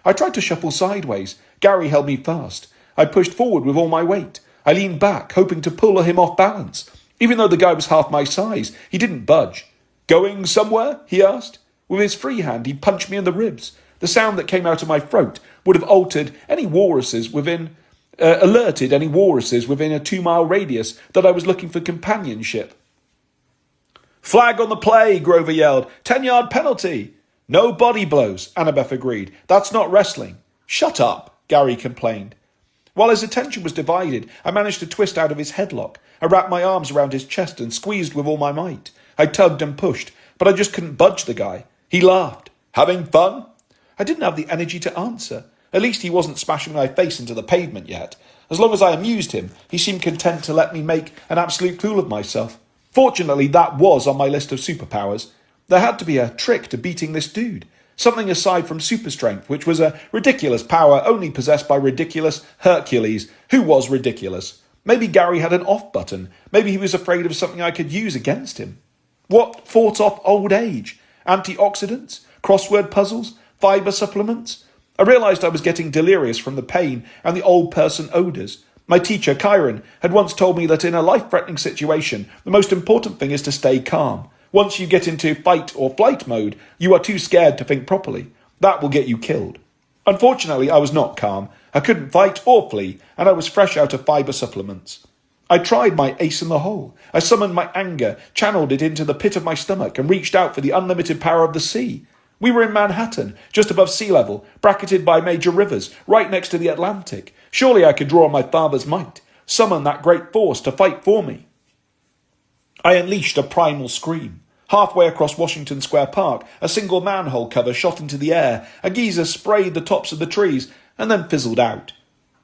S2: I tried to shuffle sideways. Gary held me fast. I pushed forward with all my weight. I leaned back, hoping to pull him off balance. Even though the guy was half my size, he didn't budge. "Going somewhere?" he asked. With his free hand, he punched me in the ribs. The sound that came out of my throat would have alerted any walruses within a 2-mile radius that I was looking for companionship. "Flag on the play," Grover yelled. 10-yard penalty. "No body blows," Annabeth agreed. "That's not wrestling." "Shut up," Gary complained. While his attention was divided, I managed to twist out of his headlock. I wrapped my arms around his chest and squeezed with all my might. I tugged and pushed, but I just couldn't budge the guy. He laughed. "Having fun?" I didn't have the energy to answer. At least he wasn't smashing my face into the pavement yet. As long as I amused him, he seemed content to let me make an absolute fool of myself. Fortunately, that was on my list of superpowers. There had to be a trick to beating this dude. Something aside from super strength, which was a ridiculous power only possessed by ridiculous Hercules, who was ridiculous. Maybe Gary had an off button. Maybe he was afraid of something I could use against him. What fought off old age? Antioxidants? Crossword puzzles? Fibre supplements? I realised I was getting delirious from the pain and the old person odours. My teacher, Kyron, had once told me that in a life-threatening situation, the most important thing is to stay calm. Once you get into fight or flight mode, you are too scared to think properly. That will get you killed. Unfortunately, I was not calm. I couldn't fight or flee, and I was fresh out of fibre supplements. I tried my ace in the hole. I summoned my anger, channeled it into the pit of my stomach, and reached out for the unlimited power of the sea. We were in Manhattan, just above sea level, bracketed by major rivers, right next to the Atlantic. Surely I could draw on my father's might, summon that great force to fight for me. I unleashed a primal scream. Halfway across Washington Square Park, a single manhole cover shot into the air, a geyser sprayed the tops of the trees, and then fizzled out.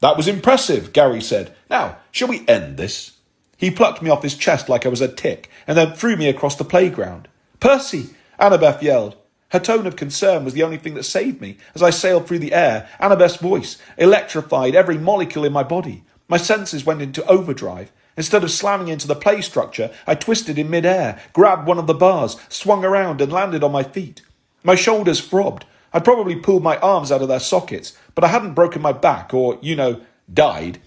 S2: "That was impressive," Gary said. "Now, shall we end this?" He plucked me off his chest like I was a tick, and then threw me across the playground. "Percy!" Annabeth yelled. Her tone of concern was the only thing that saved me. As I sailed through the air, Annabeth's voice electrified every molecule in my body. My senses went into overdrive. Instead of slamming into the play structure, I twisted in mid-air, grabbed one of the bars, swung around and landed on my feet. My shoulders throbbed. I'd probably pulled my arms out of their sockets, but I hadn't broken my back or, died.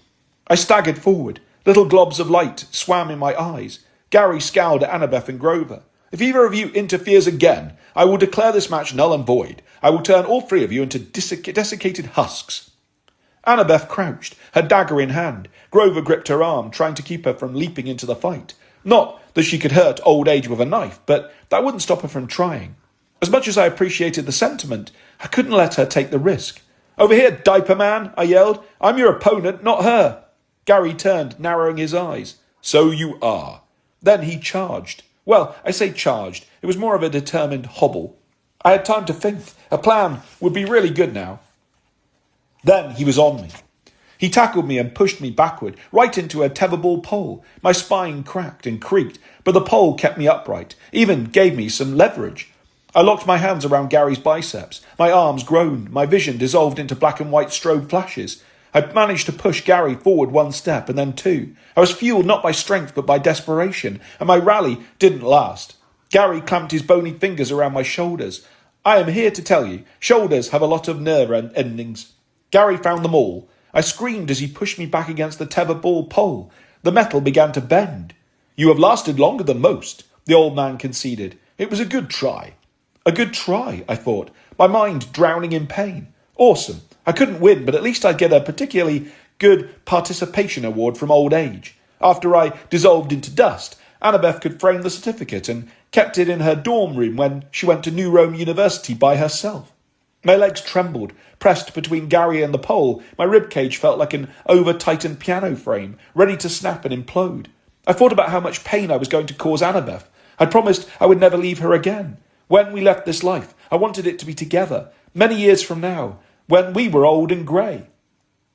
S2: I staggered forward. Little globs of light swam in my eyes. Gary scowled at Annabeth and Grover. "If either of you interferes again, I will declare this match null and void. I will turn all three of you into desiccated husks." Annabeth crouched, her dagger in hand. Grover gripped her arm, trying to keep her from leaping into the fight. Not that she could hurt old age with a knife, but that wouldn't stop her from trying. As much as I appreciated the sentiment, I couldn't let her take the risk. "Over here, diaper man," I yelled. "I'm your opponent, not her." Gary turned, narrowing his eyes. "So you are." Then he charged.
S1: Well, I say charged. It was more of a determined hobble. I had time to think. A plan would be really good now. Then he was on me. He tackled me and pushed me backward, right into a tetherball pole. My spine cracked and creaked, but the pole kept me upright, even gave me some leverage. I locked my hands around Gary's biceps. My arms groaned. My vision dissolved into black and white strobe flashes. I managed to push Gary forward one step and then two. I was fueled not by strength but by desperation, and my rally didn't last. Gary clamped his bony fingers around my shoulders. I am here to tell you, shoulders have a lot of nerve endings. Gary found them all. I screamed as he pushed me back against the tetherball pole. The metal began to bend. You have lasted longer than most, the old man conceded. It was a good try. A good try, I thought, my mind drowning in pain. Awesome. I couldn't win, but at least I'd get a particularly good participation award from old age. After I dissolved into dust, Annabeth could frame the certificate and kept it in her dorm room when she went to New Rome University by herself. My legs trembled, pressed between Gary and the pole. My ribcage felt like an over-tightened piano frame, ready to snap and implode. I thought about how much pain I was going to cause Annabeth. I'd promised I would never leave her again. When we left this life, I wanted it to be together, many years from now, when we were old and grey.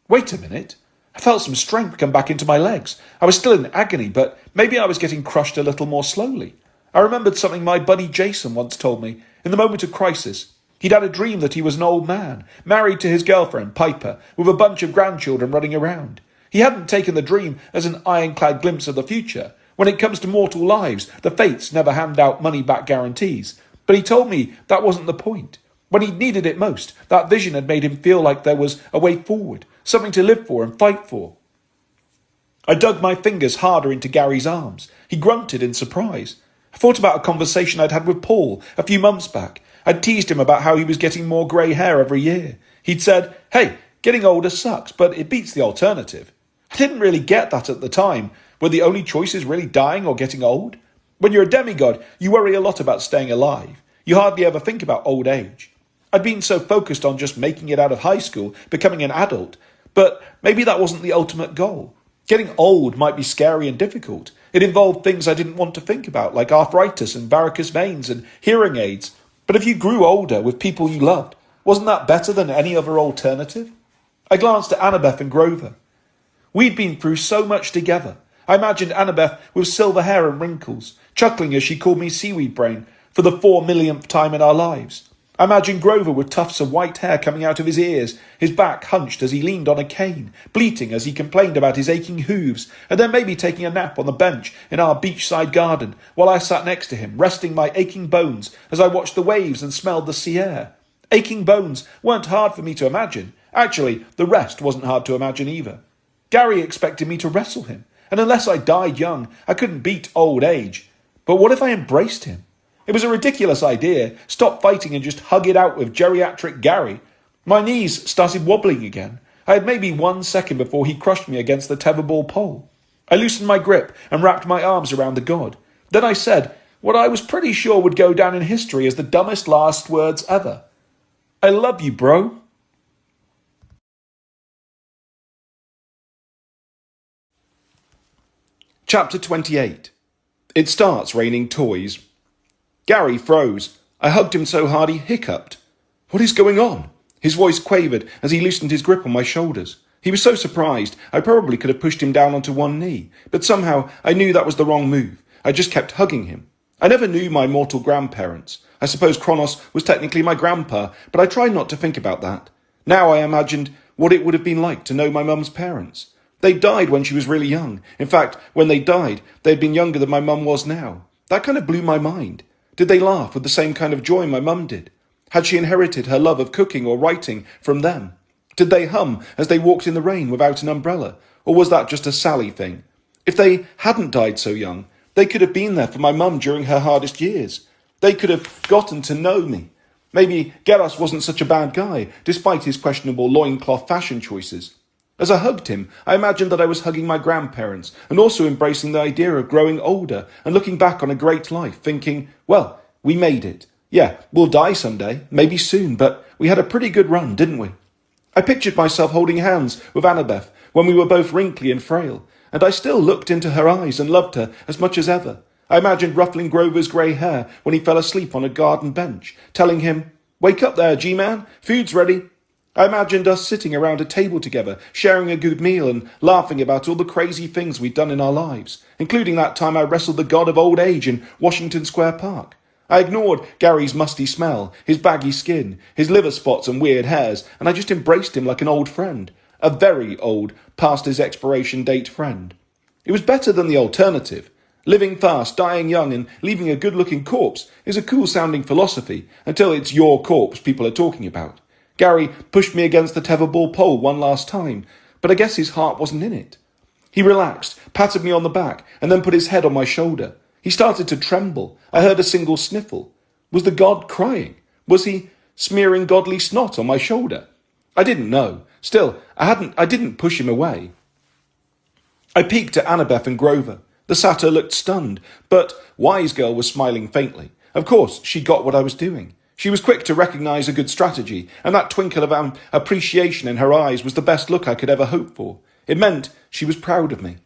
S1: Wait a minute. I felt some strength come back into my legs. I was still in agony, but maybe I was getting crushed a little more slowly. I remembered something my buddy Jason once told me. In the moment of crisis, he'd had a dream that he was an old man, married to his girlfriend, Piper, with a bunch of grandchildren running around. He hadn't taken the dream as an ironclad glimpse of the future. When it comes to mortal lives, the fates never hand out money-back guarantees. But he told me that wasn't the point. When he needed it most, that vision had made him feel like there was a way forward, something to live for and fight for. I dug my fingers harder into Gary's arms. He grunted in surprise. I thought about a conversation I'd had with Paul a few months back. I'd teased him about how he was getting more grey hair every year. He'd said, "Hey, getting older sucks, but it beats the alternative." I didn't really get that at the time. Were the only choices really dying or getting old? When you're a demigod, you worry a lot about staying alive. You hardly ever think about old age. I'd been so focused on just making it out of high school, becoming an adult, but maybe that wasn't the ultimate goal. Getting old might be scary and difficult. It involved things I didn't want to think about, like arthritis and varicose veins and hearing aids. But if you grew older with people you loved, wasn't that better than any other alternative? I glanced at Annabeth and Grover. We'd been through so much together. I imagined Annabeth with silver hair and wrinkles, chuckling as she called me seaweed brain for the 4 millionth time in our lives. I imagined Grover with tufts of white hair coming out of his ears, his back hunched as he leaned on a cane, bleating as he complained about his aching hooves, and then maybe taking a nap on the bench in our beachside garden, while I sat next to him, resting my aching bones as I watched the waves and smelled the sea air. Aching bones weren't hard for me to imagine. Actually, the rest wasn't hard to imagine either. Gary expected me to wrestle him, and unless I died young, I couldn't beat old age. But what if I embraced him? It was a ridiculous idea. Stop fighting and just hug it out with geriatric Gary. My knees started wobbling again. I had maybe 1 second before he crushed me against the tetherball pole. I loosened my grip and wrapped my arms around the god. Then I said what I was pretty sure would go down in history as the dumbest last words ever. "I love you, bro." Chapter 28. It starts raining toys. Gary froze. I hugged him so hard he hiccuped. "What is going on?" His voice quavered as he loosened his grip on my shoulders. He was so surprised, I probably could have pushed him down onto one knee, but somehow I knew that was the wrong move. I just kept hugging him. I never knew my mortal grandparents. I suppose Kronos was technically my grandpa, but I tried not to think about that. Now I imagined what it would have been like to know my mum's parents. They died when she was really young. In fact, when they died, they had been younger than my mum was now. That kind of blew my mind. Did they laugh with the same kind of joy my mum did? Had she inherited her love of cooking or writing from them? Did they hum as they walked in the rain without an umbrella? Or was that just a Sally thing? If they hadn't died so young, they could have been there for my mum during her hardest years. They could have gotten to know me. Maybe Geras wasn't such a bad guy, despite his questionable loincloth fashion choices. As I hugged him, I imagined that I was hugging my grandparents and also embracing the idea of growing older and looking back on a great life, thinking, well, we made it. Yeah, we'll die someday, maybe soon, but we had a pretty good run, didn't we? I pictured myself holding hands with Annabeth when we were both wrinkly and frail, and I still looked into her eyes and loved her as much as ever.
S2: I imagined ruffling Grover's grey hair when he fell asleep on a garden bench, telling him, "Wake up there, G-Man, food's ready." I imagined us sitting around a table together, sharing a good meal and laughing about all the crazy things we'd done in our lives, including that time I wrestled the god of old age in Washington Square Park. I ignored Gary's musty smell, his baggy skin, his liver spots and weird hairs, and I just embraced him like an old friend. A very old, past his expiration date friend. It was better than the alternative. Living fast, dying young, and leaving a good-looking corpse is a cool-sounding philosophy until it's your corpse people are talking about. Gary pushed me against the tetherball pole one last time, but I guess his heart wasn't in it. He relaxed, patted me on the back, and then put his head on my shoulder. He started to tremble. I heard a single sniffle. Was the god crying? Was he smearing godly snot on my shoulder? I didn't know. Still, I didn't push him away. I peeked at Annabeth and Grover. The satyr looked stunned, but Wise Girl was smiling faintly. Of course, she got what I was doing. She was quick to recognise a good strategy, and that twinkle of appreciation in her eyes was the best look I could ever hope for. It meant she was proud of me.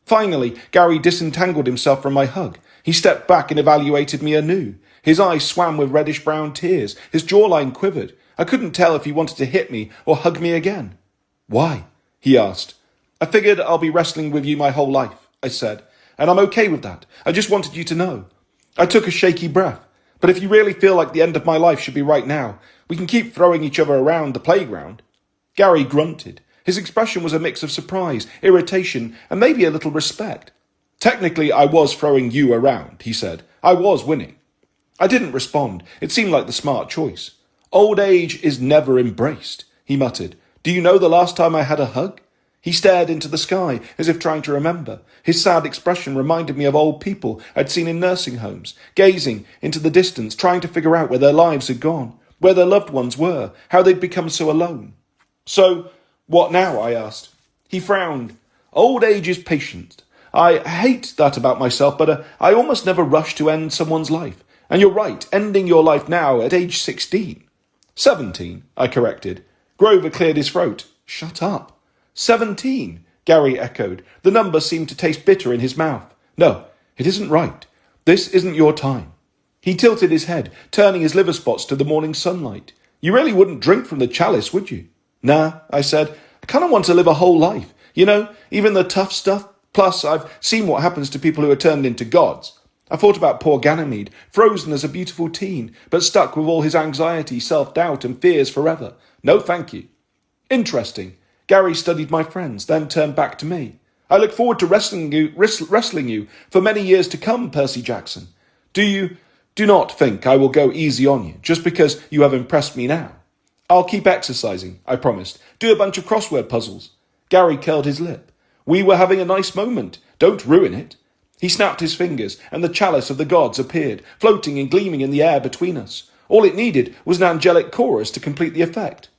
S2: Finally, Gary disentangled himself from my hug. He stepped back and evaluated me anew. His eyes swam with reddish-brown tears. His jawline quivered. I couldn't tell if he wanted to hit me or hug me again. "Why?" he asked. "I figured I'll be wrestling with you my whole life," I said, "and I'm okay with that. I just wanted you to know." I took a shaky breath. "But if you really feel like the end of my life should be right now, we can keep throwing each other around the playground." Gary grunted. His expression was a mix of surprise, irritation, and maybe a little respect. "Technically, I was throwing you around," he said. "I was winning." I didn't respond. It seemed like the smart choice. "Old age is never embraced," he muttered. "Do you know the last time I had a hug?" He stared into the sky, as if trying to remember. His sad expression reminded me of old people I'd seen in nursing homes, gazing into the distance, trying to figure out where their lives had gone, where their loved ones were, how they'd become so alone. "So, what now?" I asked. He frowned. "Old age is patient. I hate that about myself, but I almost never rush to end someone's life. And you're right, ending your life now at age 16. 17, I corrected. Grover cleared his throat. "Shut up." 17, Gary echoed. The number seemed to taste bitter in his mouth. "No, it isn't right. This isn't your time." He tilted his head, turning his liver spots to the morning sunlight. "You really wouldn't drink from the chalice, would you?" "Nah," I said. "I kind of want to live a whole life. You know, even the tough stuff. Plus, I've seen what happens to people who are turned into gods. I thought about poor Ganymede, frozen as a beautiful teen, but stuck with all his anxiety, self-doubt, and fears forever. No, thank you." "Interesting." Gary studied my friends, then turned back to me. "I look forward to wrestling you for many years to come, Percy Jackson. Do not think I will go easy on you, just because you have impressed me now." "I'll keep exercising," I promised. "Do a bunch of crossword puzzles." Gary curled his lip. "We were having a nice moment. Don't ruin it." He snapped his fingers, and the Chalice of the Gods appeared, floating and gleaming in the air between us. All it needed was an angelic chorus to complete the effect.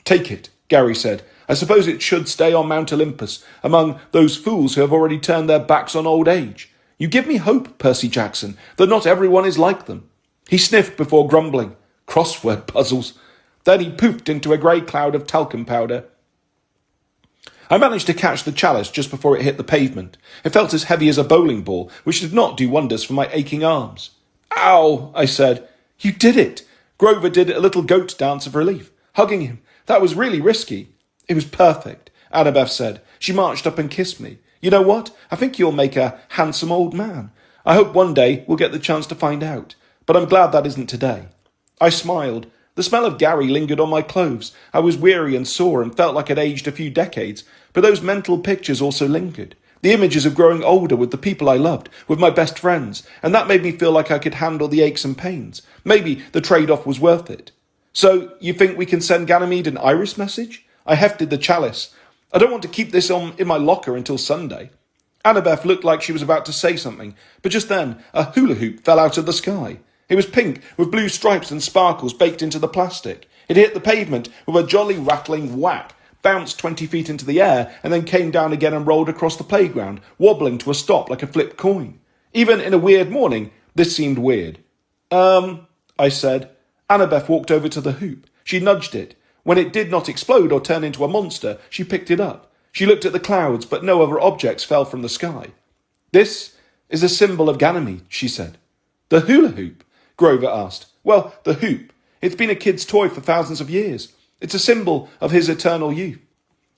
S2: "Take it," Gary said. "I suppose it should stay on Mount Olympus, among those fools who have already turned their backs on old age. You give me hope, Percy Jackson, that not everyone is like them." He sniffed before grumbling. "Crossword puzzles." Then he poofed into a grey cloud of talcum powder. I managed to catch the chalice just before it hit the pavement. It felt as heavy as a bowling ball, which did not do wonders for my aching arms. "Ow," I said. "You did it." Grover did a little goat dance of relief, hugging him. "That was really risky." "It was perfect," Annabeth said. She marched up and kissed me. "You know what? I think you'll make a handsome old man. I hope one day we'll get the chance to find out. But I'm glad that isn't today." I smiled. The smell of Gary lingered on my clothes. I was weary and sore and felt like I'd aged a few decades, but those mental pictures also lingered. The images of growing older with the people I loved, with my best friends, and that made me feel like I could handle the aches and pains. Maybe the trade-off was worth it. "So, you think we can send Ganymede an iris message?" I hefted the chalice. "I don't want to keep this in my locker until Sunday." Annabeth looked like she was about to say something, but just then a hula hoop fell out of the sky. It was pink, with blue stripes and sparkles baked into the plastic. It hit the pavement with a jolly rattling whack, bounced 20 feet into the air, and then came down again and rolled across the playground, wobbling to a stop like a flipped coin. Even in a weird morning, this seemed weird. I said. Annabeth walked over to the hoop. She nudged it. When it did not explode or turn into a monster, she picked it up. She looked at the clouds, but no other objects fell from the sky. "This is a symbol of Ganymede, she said. The hula hoop? Grover asked. Well, the hoop. It's been a kid's toy for thousands of years. It's a symbol of his eternal youth.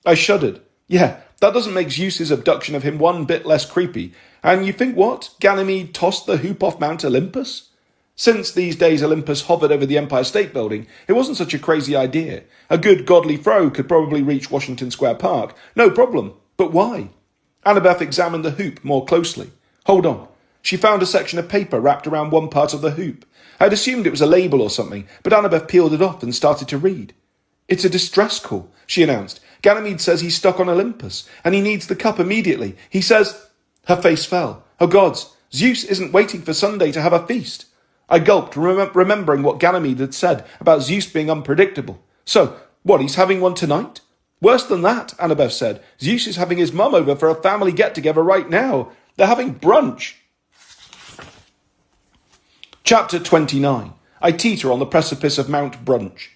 S2: I shuddered. Yeah, that doesn't make Zeus's abduction of him one bit less creepy. And you think what? Ganymede tossed the hoop off Mount Olympus? Since these days Olympus hovered over the Empire State Building, it wasn't such a crazy idea. A good godly throw could probably reach Washington Square Park. No problem. But why? Annabeth examined the hoop more closely. Hold on. She found a section of paper wrapped around one part of the hoop. I'd assumed it was a label or something, but Annabeth peeled it off and started to read. It's a distress call, she announced. Ganymede says he's stuck on Olympus, and he needs the cup immediately. He says... Her face fell. Oh gods, Zeus isn't waiting for Sunday to have a feast. I gulped, remembering what Ganymede had said about Zeus being unpredictable. So, what, he's having one tonight? Worse than that, Annabeth said. Zeus is having his mum over for a family get-together right now. They're having brunch. Chapter 29. I teeter on the precipice of Mount Brunch.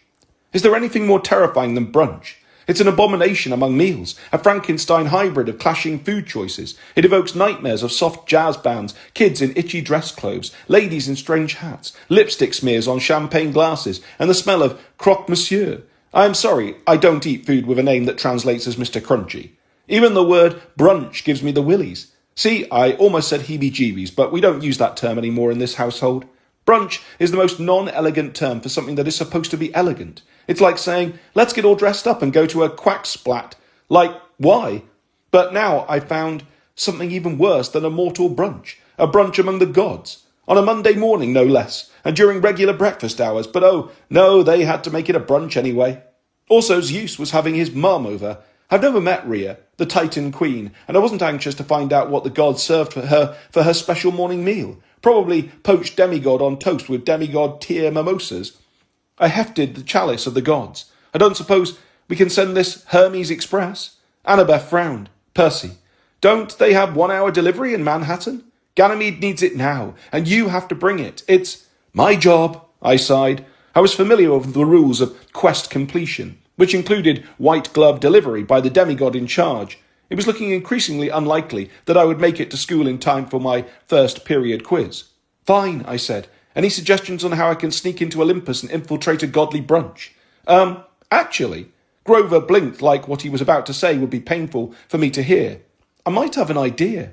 S2: Is there anything more terrifying than brunch? It's an abomination among meals, a Frankenstein hybrid of clashing food choices. It evokes nightmares of soft jazz bands, kids in itchy dress clothes, ladies in strange hats, lipstick smears on champagne glasses, and the smell of croque monsieur. I am sorry, I don't eat food with a name that translates as Mr. Crunchy. Even the word brunch gives me the willies. See, I almost said heebie-jeebies, but we don't use that term anymore in this household. Brunch is the most non-elegant term for something that is supposed to be elegant. It's like saying, let's get all dressed up and go to a quack splat. Like, why? But now I found something even worse than a mortal brunch. A brunch among the gods. On a Monday morning, no less. And during regular breakfast hours. But oh, no, they had to make it a brunch anyway. Also, Zeus was having his mum over. I've never met Rhea, the Titan queen, and I wasn't anxious to find out what the gods served for her special morning meal. Probably poached demigod on toast with demigod tier mimosas. I hefted the Chalice of the Gods. I don't suppose we can send this Hermes Express? Annabeth frowned. Percy, don't they have 1 hour delivery in Manhattan? Ganymede needs it now, and you have to bring it. It's my job, I sighed. I was familiar with the rules of quest completion, which included white glove delivery by the demigod in charge. It was looking increasingly unlikely that I would make it to school in time for my first period quiz. Fine, I said. Any suggestions on how I can sneak into Olympus and infiltrate a godly brunch? Actually, Grover blinked like what he was about to say would be painful for me to hear. I might have an idea.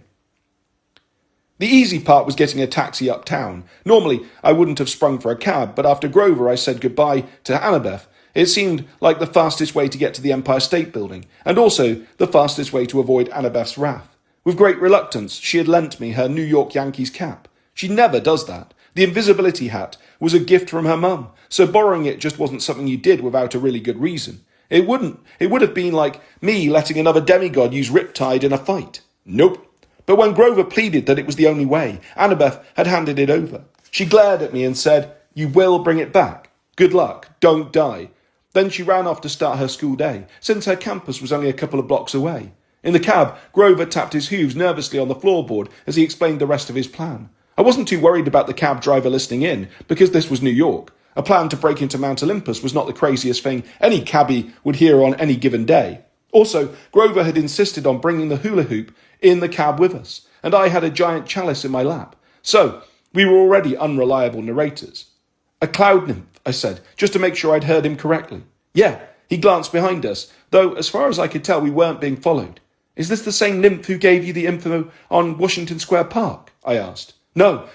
S2: The easy part was getting a taxi uptown. Normally, I wouldn't have sprung for a cab, but after Grover I said goodbye to Annabeth. It seemed like the fastest way to get to the Empire State Building, and also the fastest way to avoid Annabeth's wrath. With great reluctance, she had lent me her New York Yankees cap. She never does that. The invisibility hat was a gift from her mum, so borrowing it just wasn't something you did without a really good reason. It would have been like me letting another demigod use Riptide in a fight. Nope. But when Grover pleaded that it was the only way, Annabeth had handed it over. She glared at me and said, "You will bring it back. Good luck. Don't die." Then she ran off to start her school day, since her campus was only a couple of blocks away. In the cab, Grover tapped his hooves nervously on the floorboard as he explained the rest of his plan. I wasn't too worried about the cab driver listening in, because this was New York. A plan to break into Mount Olympus was not the craziest thing any cabbie would hear on any given day. Also, Grover had insisted on bringing the hula hoop in the cab with us, and I had a giant chalice in my lap. So, we were already unreliable narrators. A cloud nymph, I said, just to make sure I'd heard him correctly. Yeah, he glanced behind us, though as far as I could tell we weren't being followed. Is this the same nymph who gave you the info on Washington Square Park? I asked. No,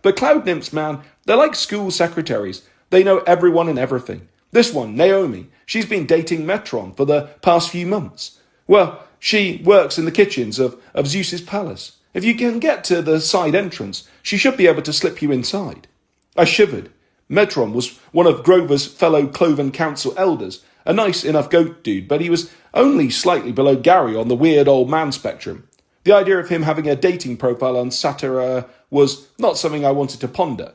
S2: but cloud nymphs, man, they're like school secretaries. They know everyone and everything. This one, Naomi, she's been dating Metron for the past few months. Well, she works in the kitchens of Zeus's palace. If you can get to the side entrance, she should be able to slip you inside. I shivered. Metron was one of Grover's fellow Cloven Council elders, a nice enough goat dude, but he was only slightly below Gary on the weird old man spectrum. The idea of him having a dating profile on Satira was not something I wanted to ponder.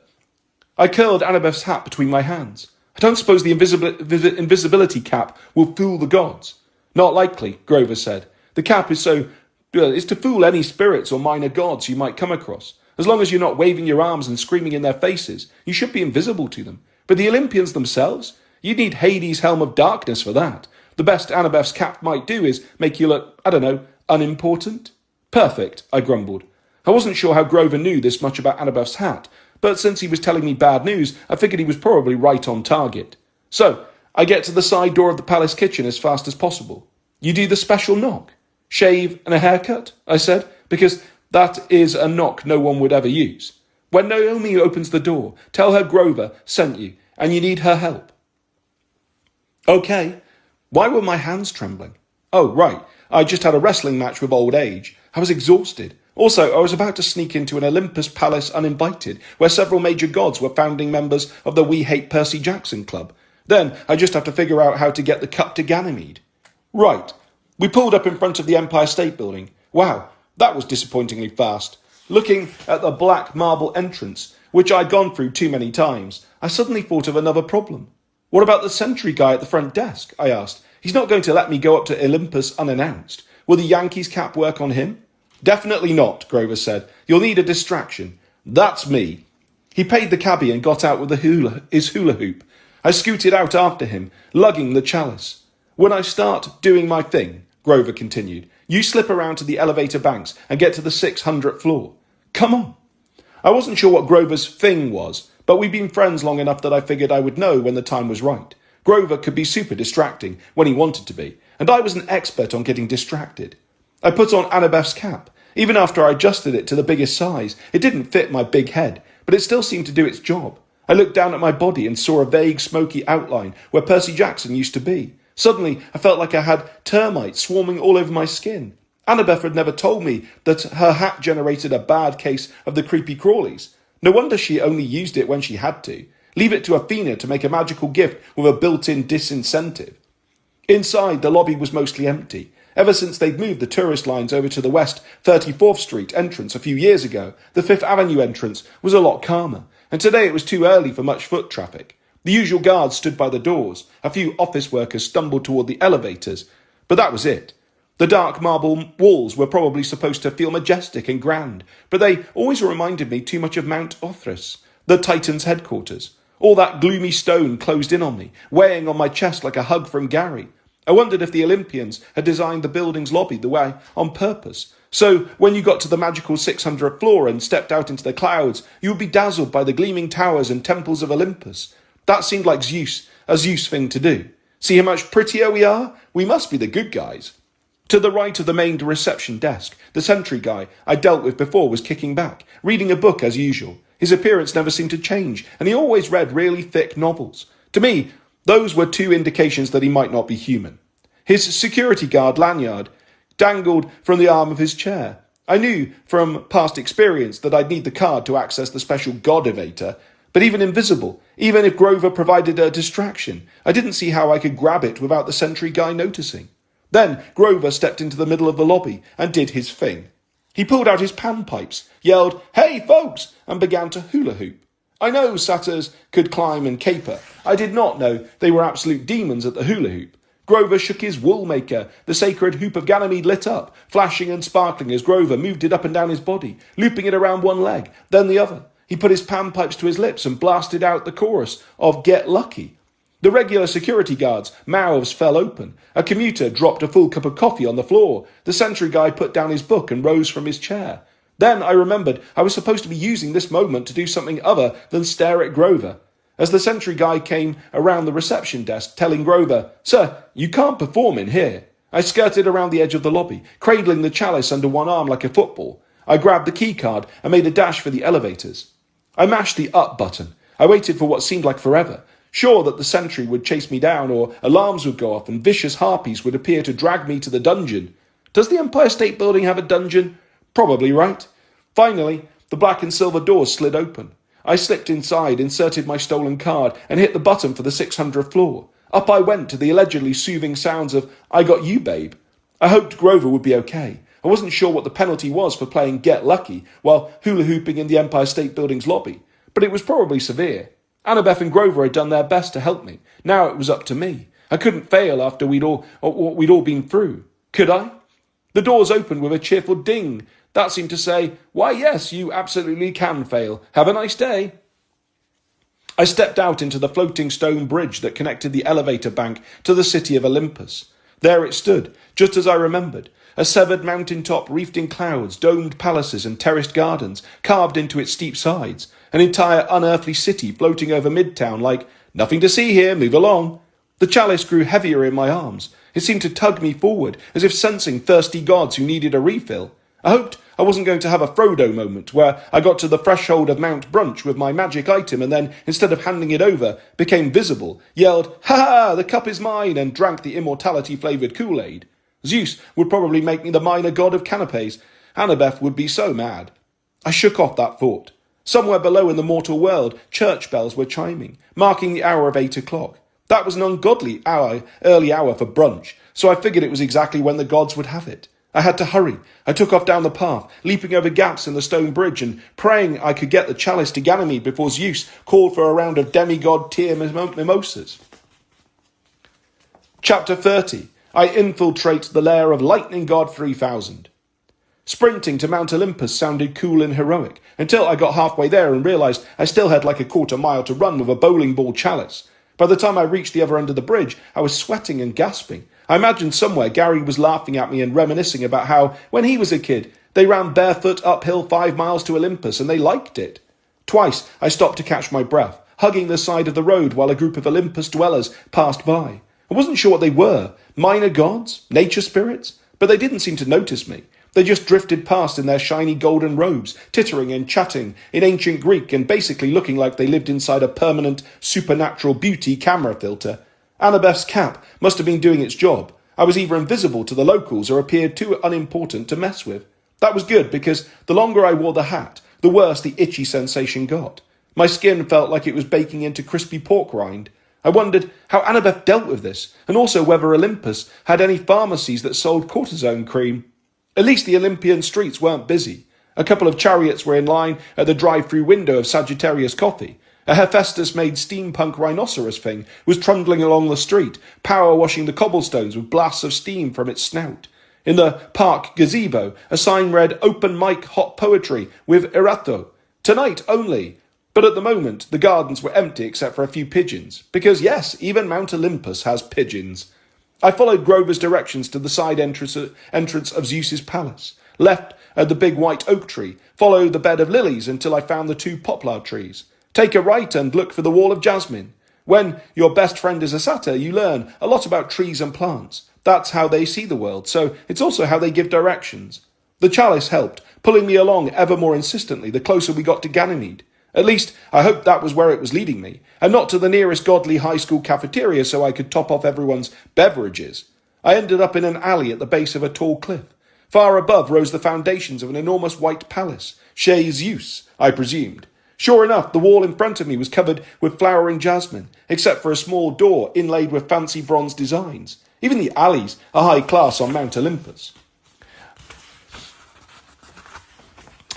S2: I curled Annabeth's hat between my hands. I don't suppose the invisibility cap will fool the gods. Not likely, Grover said. The cap is to fool any spirits or minor gods you might come across. As long as you're not waving your arms and screaming in their faces, you should be invisible to them. But the Olympians themselves? You'd need Hades' Helm of Darkness for that. The best Annabeth's cap might do is make you look, unimportant. Perfect, I grumbled. I wasn't sure how Grover knew this much about Annabeth's hat, but since he was telling me bad news, I figured he was probably right on target. So, I get to the side door of the palace kitchen as fast as possible. You do the special knock. Shave and a haircut, I said, because that is a knock no one would ever use. When Naomi opens the door, tell her Grover sent you, and you need her help. Okay. Why were my hands trembling? Oh, right. I just had a wrestling match with old age. I was exhausted. Also, I was about to sneak into an Olympus palace uninvited, where several major gods were founding members of the We Hate Percy Jackson Club. Then I just have to figure out how to get the cup to Ganymede. Right. We pulled up in front of the Empire State Building. Wow, that was disappointingly fast. Looking at the black marble entrance, which I'd gone through too many times, I suddenly thought of another problem. What about the sentry guy at the front desk? I asked. He's not going to let me go up to Olympus unannounced. Will the Yankees cap work on him? Definitely not, Grover said. You'll need a distraction. That's me. He paid the cabbie and got out with his hula hoop. I scooted out after him, lugging the chalice. When I start doing my thing, Grover continued, you slip around to the elevator banks and get to the 600th floor. Come on. I wasn't sure what Grover's thing was, but we'd been friends long enough that I figured I would know when the time was right. Grover could be super distracting when he wanted to be, and I was an expert on getting distracted. I put on Annabeth's cap. Even after I adjusted it to the biggest size, it didn't fit my big head, but it still seemed to do its job. I looked down at my body and saw a vague, smoky outline where Percy Jackson used to be. Suddenly, I felt like I had termites swarming all over my skin. Annabeth had never told me that her hat generated a bad case of the creepy crawlies. No wonder she only used it when she had to. Leave it to Athena to make a magical gift with a built-in disincentive. Inside, the lobby was mostly empty. Ever since they'd moved the tourist lines over to the West 34th Street entrance a few years ago, the Fifth Avenue entrance was a lot calmer, and today it was too early for much foot traffic. The usual guards stood by the doors. A few office workers stumbled toward the elevators, but that was it. The dark marble walls were probably supposed to feel majestic and grand, but they always reminded me too much of Mount Othryth, the Titan's headquarters. All that gloomy stone closed in on me, weighing on my chest like a hug from Gary. I wondered if the Olympians had designed the building's lobby the way on purpose. So when you got to the magical 600th floor and stepped out into the clouds, you would be dazzled by the gleaming towers and temples of Olympus. That seemed like a Zeus thing to do. See how much prettier we are? We must be the good guys. To the right of the main reception desk, the sentry guy I dealt with before was kicking back, reading a book as usual. His appearance never seemed to change, and he always read really thick novels. To me, those were two indications that he might not be human. His security guard lanyard dangled from the arm of his chair. I knew from past experience that I'd need the card to access the special God Evator, but even invisible, even if Grover provided a distraction, I didn't see how I could grab it without the sentry guy noticing. Then Grover stepped into the middle of the lobby and did his thing. He pulled out his panpipes, yelled, "Hey, folks!" and began to hula hoop. I know satyrs could climb and caper. I did not know they were absolute demons at the hula hoop. Grover shook his wool maker. The sacred hoop of Ganymede lit up, flashing and sparkling as Grover moved it up and down his body, looping it around one leg, then the other. He put his panpipes to his lips and blasted out the chorus of Get Lucky. The regular security guards' mouths fell open. A commuter dropped a full cup of coffee on the floor. The sentry guy put down his book and rose from his chair. Then I remembered I was supposed to be using this moment to do something other than stare at Grover. As the sentry guy came around the reception desk, telling Grover, "Sir, you can't perform in here," I skirted around the edge of the lobby, cradling the chalice under one arm like a football. I grabbed the key card and made a dash for the elevators. I mashed the up button. I waited for what seemed like forever, sure that the sentry would chase me down or alarms would go off and vicious harpies would appear to drag me to the dungeon. Does the Empire State Building have a dungeon? Probably right. Finally, the black and silver doors slid open. I slipped inside, inserted my stolen card, and hit the button for the 600th floor. Up I went to the allegedly soothing sounds of "I Got You, Babe." I hoped Grover would be okay. I wasn't sure what the penalty was for playing Get Lucky while hula hooping in the Empire State Building's lobby, but it was probably severe. Annabeth and Grover had done their best to help me. Now it was up to me. I couldn't fail after what we'd all been through. Could I? The doors opened with a cheerful ding. That seemed to say, "Why, yes, you absolutely can fail. Have a nice day." I stepped out into the floating stone bridge that connected the elevator bank to the city of Olympus. There it stood, just as I remembered, A severed mountaintop reefed in clouds, domed palaces and terraced gardens carved into its steep sides, an entire unearthly city floating over Midtown like, nothing to see here, move along. The chalice grew heavier in my arms. It seemed to tug me forward, as if sensing thirsty gods who needed a refill. I hoped I wasn't going to have a Frodo moment, where I got to the threshold of Mount Brunch with my magic item and then, instead of handing it over, became visible, yelled, "Ha ha, the cup is mine," and drank the immortality-flavoured Kool-Aid. Zeus would probably make me the minor god of canapes. Annabeth would be so mad. I shook off that thought. Somewhere below in the mortal world, church bells were chiming, marking the hour of 8 o'clock. That was an ungodly early hour for brunch, so I figured it was exactly when the gods would have it. I had to hurry. I took off down the path, leaping over gaps in the stone bridge and praying I could get the chalice to Ganymede before Zeus called for a round of demigod tier mimosas. Chapter 30. I infiltrate the lair of Lightning God 3000. Sprinting to Mount Olympus sounded cool and heroic, until I got halfway there and realised I still had like a quarter mile to run with a bowling ball chalice. By the time I reached the other end of the bridge, I was sweating and gasping. I imagined somewhere Gary was laughing at me and reminiscing about how, when he was a kid, they ran barefoot uphill 5 miles to Olympus and they liked it. Twice I stopped to catch my breath, hugging the side of the road while a group of Olympus dwellers passed by. I wasn't sure what they were, minor gods, nature spirits, but they didn't seem to notice me. They just drifted past in their shiny golden robes, tittering and chatting in ancient Greek and basically looking like they lived inside a permanent supernatural beauty camera filter. Annabeth's cap must have been doing its job. I was either invisible to the locals or appeared too unimportant to mess with. That was good because the longer I wore the hat, the worse the itchy sensation got. My skin felt like it was baking into crispy pork rind. I wondered how Annabeth dealt with this, and also whether Olympus had any pharmacies that sold cortisone cream. At least the Olympian streets weren't busy. A couple of chariots were in line at the drive-through window of Sagittarius Coffee. A Hephaestus-made steampunk rhinoceros thing was trundling along the street, power-washing the cobblestones with blasts of steam from its snout. In the park gazebo, a sign read, "Open mic hot poetry with Erato. Tonight only." But at the moment, the gardens were empty except for a few pigeons. Because yes, even Mount Olympus has pigeons. I followed Grover's directions to the side entrance of Zeus's palace, left at the big white oak tree, followed the bed of lilies until I found the 2 poplar trees. Take a right and look for the wall of jasmine. When your best friend is a satyr, you learn a lot about trees and plants. That's how they see the world, so it's also how they give directions. The chalice helped, pulling me along ever more insistently the closer we got to Ganymede. At least, I hoped that was where it was leading me, and not to the nearest godly high school cafeteria so I could top off everyone's beverages. I ended up in an alley at the base of a tall cliff. Far above rose the foundations of an enormous white palace, Chez Zeus, I presumed. Sure enough, the wall in front of me was covered with flowering jasmine, except for a small door inlaid with fancy bronze designs. Even the alleys are high class on Mount Olympus.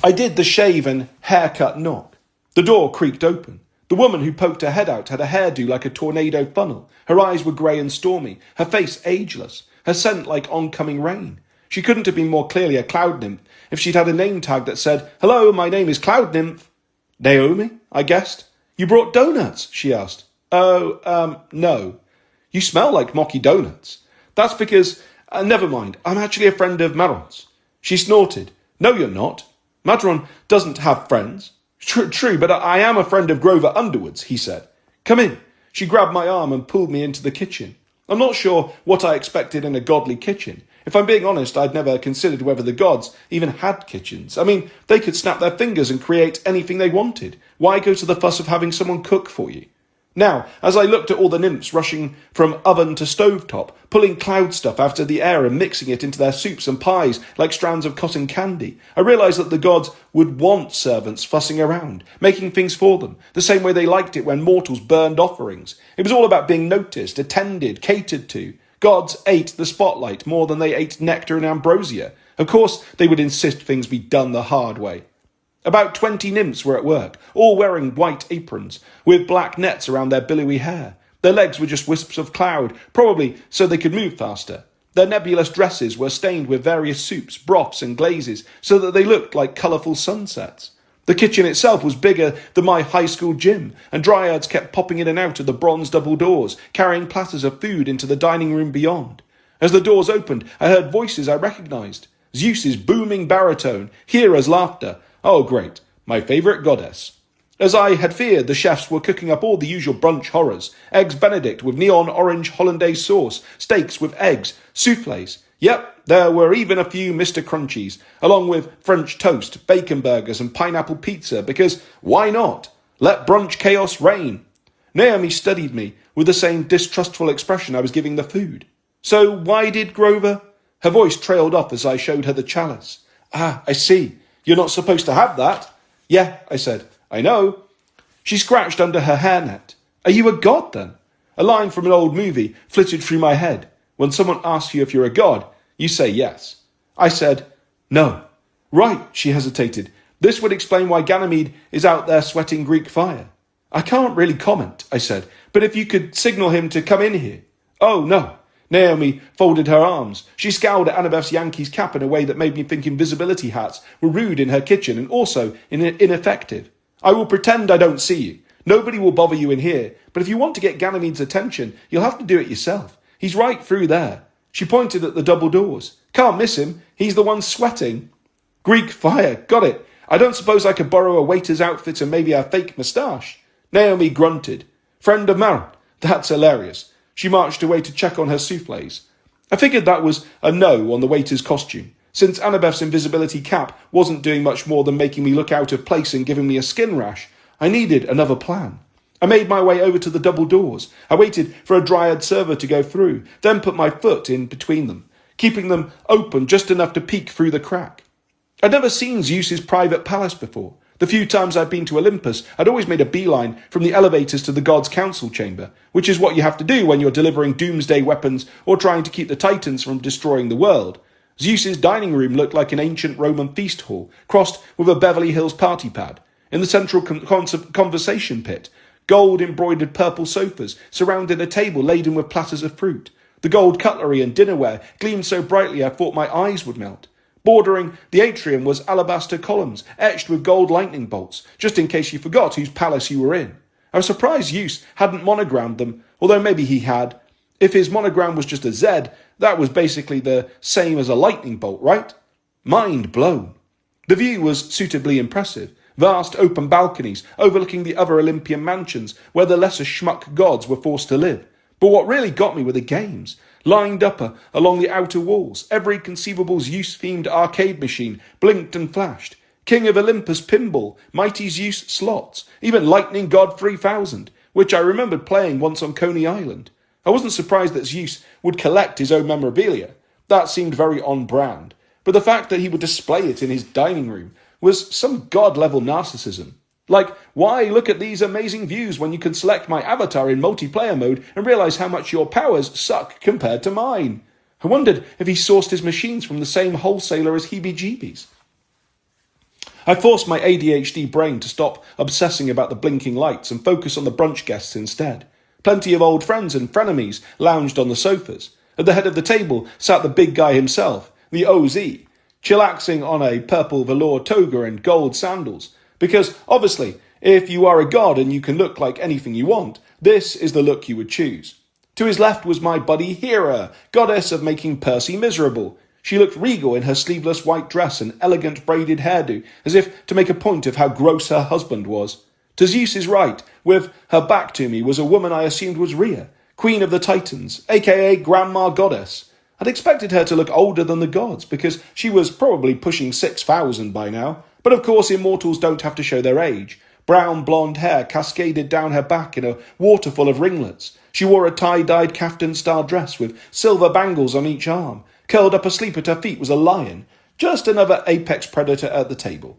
S2: I did the shave and haircut knock. The door creaked open. The woman who poked her head out had a hairdo like a tornado funnel. Her eyes were grey and stormy, her face ageless, her scent like oncoming rain. She couldn't have been more clearly a cloud nymph if she'd had a name tag that said, "Hello, my name is Cloud Nymph." "Naomi?" I guessed. "You brought donuts?" she asked. No. "You smell like mocky donuts." "That's because, never mind, I'm actually a friend of Maron's." She snorted. "No, you're not. Madron doesn't have friends." True, but I am a friend of Grover Underwood's," he said. "Come in." She grabbed my arm and pulled me into the kitchen. I'm not sure what I expected in a godly kitchen. If I'm being honest, I'd never considered whether the gods even had kitchens. I mean, they could snap their fingers and create anything they wanted. Why go to the fuss of having someone cook for you? Now, as I looked at all the nymphs rushing from oven to stovetop, pulling cloud stuff out of the air and mixing it into their soups and pies like strands of cotton candy, I realised that the gods would want servants fussing around, making things for them, the same way they liked it when mortals burned offerings. It was all about being noticed, attended, catered to. Gods ate the spotlight more than they ate nectar and ambrosia. Of course, they would insist things be done the hard way. About 20 nymphs were at work, all wearing white aprons, with black nets around their billowy hair. Their legs were just wisps of cloud, probably so they could move faster. Their nebulous dresses were stained with various soups, broths and glazes, so that they looked like colourful sunsets. The kitchen itself was bigger than my high school gym, and dryads kept popping in and out of the bronze double doors, carrying platters of food into the dining room beyond. As the doors opened, I heard voices I recognized. Zeus's booming baritone, Hera's laughter. Oh, great, my favourite goddess. As I had feared, the chefs were cooking up all the usual brunch horrors. Eggs Benedict with neon orange hollandaise sauce, steaks with eggs, soufflés. Yep, there were even a few Mr. Crunchies, along with French toast, bacon burgers and pineapple pizza, because why not? Let brunch chaos reign. Naomi studied me with the same distrustful expression I was giving the food. So why did Grover? Her voice trailed off as I showed her the chalice. Ah, I see. You're not supposed to have that. Yeah, I said. I know. She scratched under her hairnet. Are you a god, then? A line from an old movie flitted through my head. When someone asks you if you're a god, you say yes. I said, no. Right, she hesitated. This would explain why Ganymede is out there sweating Greek fire. I can't really comment, I said, but if you could signal him to come in here. Oh, no. Naomi folded her arms. She scowled at Annabeth's Yankees cap in a way that made me think invisibility hats were rude in her kitchen and also ineffective. I will pretend I don't see you. Nobody will bother you in here, but if you want to get Ganymede's attention, you'll have to do it yourself. He's right through there. She pointed at the double doors. Can't miss him. He's the one sweating. Greek fire. Got it. I don't suppose I could borrow a waiter's outfit and maybe a fake moustache. Naomi grunted. Friend of Maron. That's hilarious. She marched away to check on her soufflés. I figured that was a no on the waiter's costume. Since Annabeth's invisibility cap wasn't doing much more than making me look out of place and giving me a skin rash, I needed another plan. I made my way over to the double doors. I waited for a dryad server to go through, then put my foot in between them, keeping them open just enough to peek through the crack. I'd never seen Zeus's private palace before. The few times I'd been to Olympus, I'd always made a beeline from the elevators to the gods' council chamber, which is what you have to do when you're delivering doomsday weapons or trying to keep the Titans from destroying the world. Zeus's dining room looked like an ancient Roman feast hall, crossed with a Beverly Hills party pad. In the central conversation pit, gold-embroidered purple sofas surrounded a table laden with platters of fruit. The gold cutlery and dinnerware gleamed so brightly I thought my eyes would melt. Bordering the atrium was alabaster columns, etched with gold lightning bolts, just in case you forgot whose palace you were in. I was surprised Zeus hadn't monogrammed them, although maybe he had. If his monogram was just a Z, that was basically the same as a lightning bolt, right? Mind blown. The view was suitably impressive. Vast open balconies overlooking the other Olympian mansions where the lesser schmuck gods were forced to live. But what really got me were the games. Lined up along the outer walls, every conceivable Zeus-themed arcade machine blinked and flashed. King of Olympus pinball, Mighty Zeus slots, even Lightning God 3000, which I remembered playing once on Coney Island. I wasn't surprised that Zeus would collect his own memorabilia. That seemed very on-brand. But the fact that he would display it in his dining room was some god-level narcissism. Like, why look at these amazing views when you can select my avatar in multiplayer mode and realise how much your powers suck compared to mine? I wondered if he sourced his machines from the same wholesaler as Heebie-Jeebies. I forced my ADHD brain to stop obsessing about the blinking lights and focus on the brunch guests instead. Plenty of old friends and frenemies lounged on the sofas. At the head of the table sat the big guy himself, the OZ, chillaxing on a purple velour toga and gold sandals. Because, obviously, if you are a god and you can look like anything you want, this is the look you would choose. To his left was my buddy Hera, goddess of making Percy miserable. She looked regal in her sleeveless white dress and elegant braided hairdo, as if to make a point of how gross her husband was. To Zeus's right, with her back to me, was a woman I assumed was Rhea, queen of the Titans, aka Grandma Goddess. I'd expected her to look older than the gods, because she was probably pushing 6,000 by now. But of course immortals don't have to show their age. Brown blonde hair cascaded down her back in a waterfall of ringlets. She wore a tie-dyed caftan-style dress with silver bangles on each arm. Curled up asleep at her feet was a lion, just another apex predator at the table.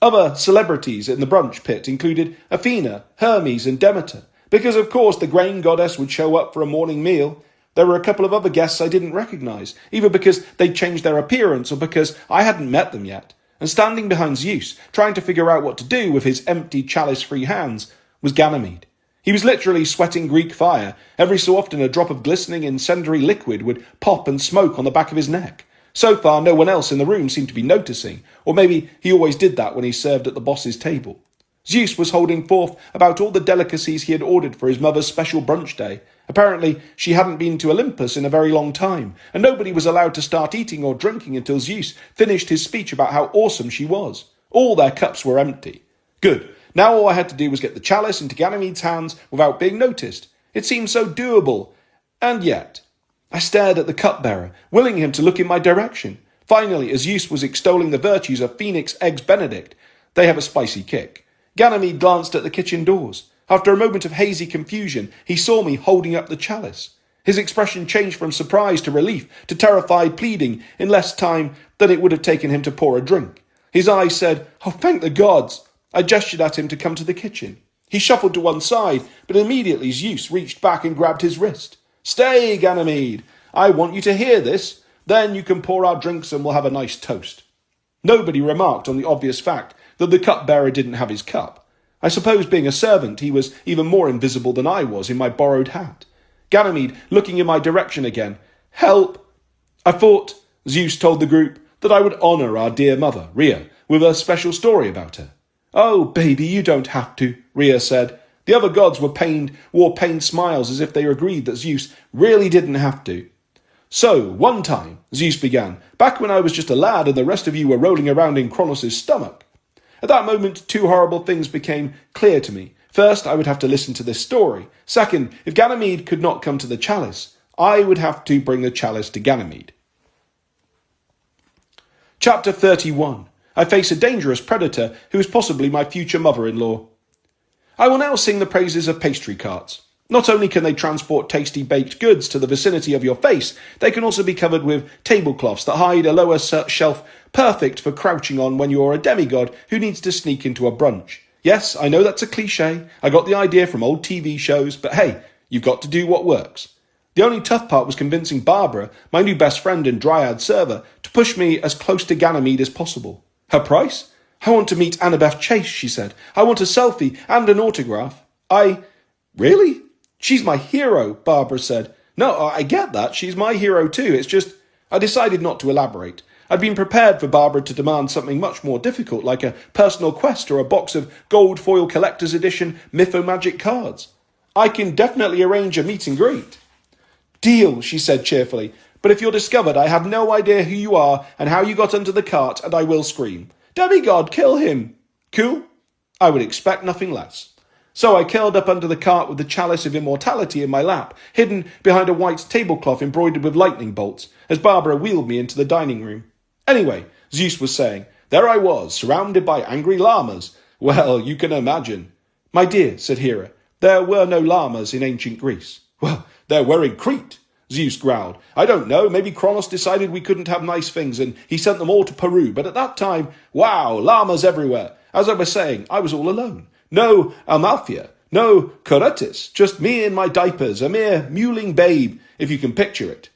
S2: Other celebrities in the brunch pit included Athena, Hermes and Demeter, because of course the grain goddess would show up for a morning meal. There were a couple of other guests I didn't recognise, either because they'd changed their appearance or because I hadn't met them yet. And standing behind Zeus, trying to figure out what to do with his empty chalice-free hands, was Ganymede. He was literally sweating Greek fire. Every so often a drop of glistening incendiary liquid would pop and smoke on the back of his neck. So far, no one else in the room seemed to be noticing, or maybe he always did that when he served at the boss's table. Zeus was holding forth about all the delicacies he had ordered for his mother's special brunch day, Apparently, she hadn't been to Olympus in a very long time, and nobody was allowed to start eating or drinking until Zeus finished his speech about how awesome she was. All their cups were empty. Good. Now all I had to do was get the chalice into Ganymede's hands without being noticed. It seemed so doable. And yet, I stared at the cupbearer, willing him to look in my direction. Finally, as Zeus was extolling the virtues of Phoenix Eggs Benedict, they have a spicy kick, Ganymede glanced at the kitchen doors. After a moment of hazy confusion, he saw me holding up the chalice. His expression changed from surprise to relief to terrified pleading in less time than it would have taken him to pour a drink. His eyes said, "Oh, thank the gods." I gestured at him to come to the kitchen. He shuffled to one side, but immediately Zeus reached back and grabbed his wrist. "Stay, Ganymede. I want you to hear this. Then you can pour our drinks and we'll have a nice toast." Nobody remarked on the obvious fact that the cupbearer didn't have his cup. I suppose being a servant, he was even more invisible than I was in my borrowed hat. Ganymede, looking in my direction again. "Help!" I thought, Zeus told the group, that I would honour our dear mother, Rhea, with a special story about her. "Oh, baby, you don't have to," Rhea said. The other gods wore pained smiles as if they agreed that Zeus really didn't have to. "So, one time," Zeus began, "back when I was just a lad and the rest of you were rolling around in Kronos' stomach." At that moment, two horrible things became clear to me. First, I would have to listen to this story. Second, if Ganymede could not come to the chalice, I would have to bring the chalice to Ganymede. Chapter 31. I face a dangerous predator who is possibly my future mother-in-law. I will now sing the praises of pastry carts. Not only can they transport tasty baked goods to the vicinity of your face, they can also be covered with tablecloths that hide a lower shelf, perfect for crouching on when you're a demigod who needs to sneak into a brunch. Yes, I know that's a cliche. I got the idea from old TV shows, but hey, you've got to do what works. The only tough part was convincing Barbara, my new best friend and dryad server, to push me as close to Ganymede as possible. Her price? "I want to meet Annabeth Chase," she said. "I want a selfie and an autograph." Really? "She's my hero," Barbara said. "No, I get that. She's my hero too. It's just..." I decided not to elaborate. I'd been prepared for Barbara to demand something much more difficult, like a personal quest or a box of gold foil collector's edition Mythomagic cards. "I can definitely arrange a meet and greet." "Deal," she said cheerfully. "But if you're discovered, I have no idea who you are and how you got under the cart, and I will scream. 'Demigod, kill him!' Cool?" I would expect nothing less. So I curled up under the cart with the chalice of immortality in my lap, hidden behind a white tablecloth embroidered with lightning bolts, as Barbara wheeled me into the dining room. Anyway, Zeus was saying, there I was, surrounded by angry llamas. Well, you can imagine. "My dear," said Hera, "there were no llamas in ancient Greece." "Well, there were in Crete," Zeus growled. "I don't know, maybe Kronos decided we couldn't have nice things and he sent them all to Peru, but at that time, wow, llamas everywhere. As I was saying, I was all alone. No Amalthea, no Corotis, just me in my diapers, a mere mewling babe, if you can picture it."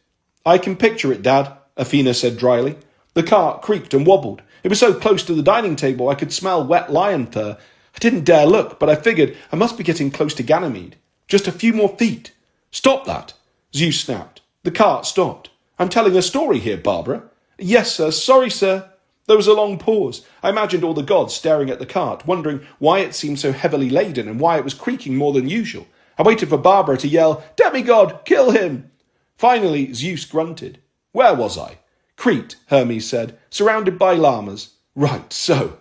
S2: "I can picture it, Dad," Athena said dryly. The cart creaked and wobbled. It was so close to the dining table I could smell wet lion fur. I didn't dare look, but I figured I must be getting close to Ganymede. Just a few more feet. "Stop that!" Zeus snapped. The cart stopped. "I'm telling a story here, Barbara." "Yes, sir. Sorry, sir." There was a long pause. I imagined all the gods staring at the cart, wondering why it seemed so heavily laden and why it was creaking more than usual. I waited for Barbara to yell, "Demigod, kill him!" Finally, Zeus grunted. "Where was I?" "Crete," Hermes said, "surrounded by llamas." "Right, so."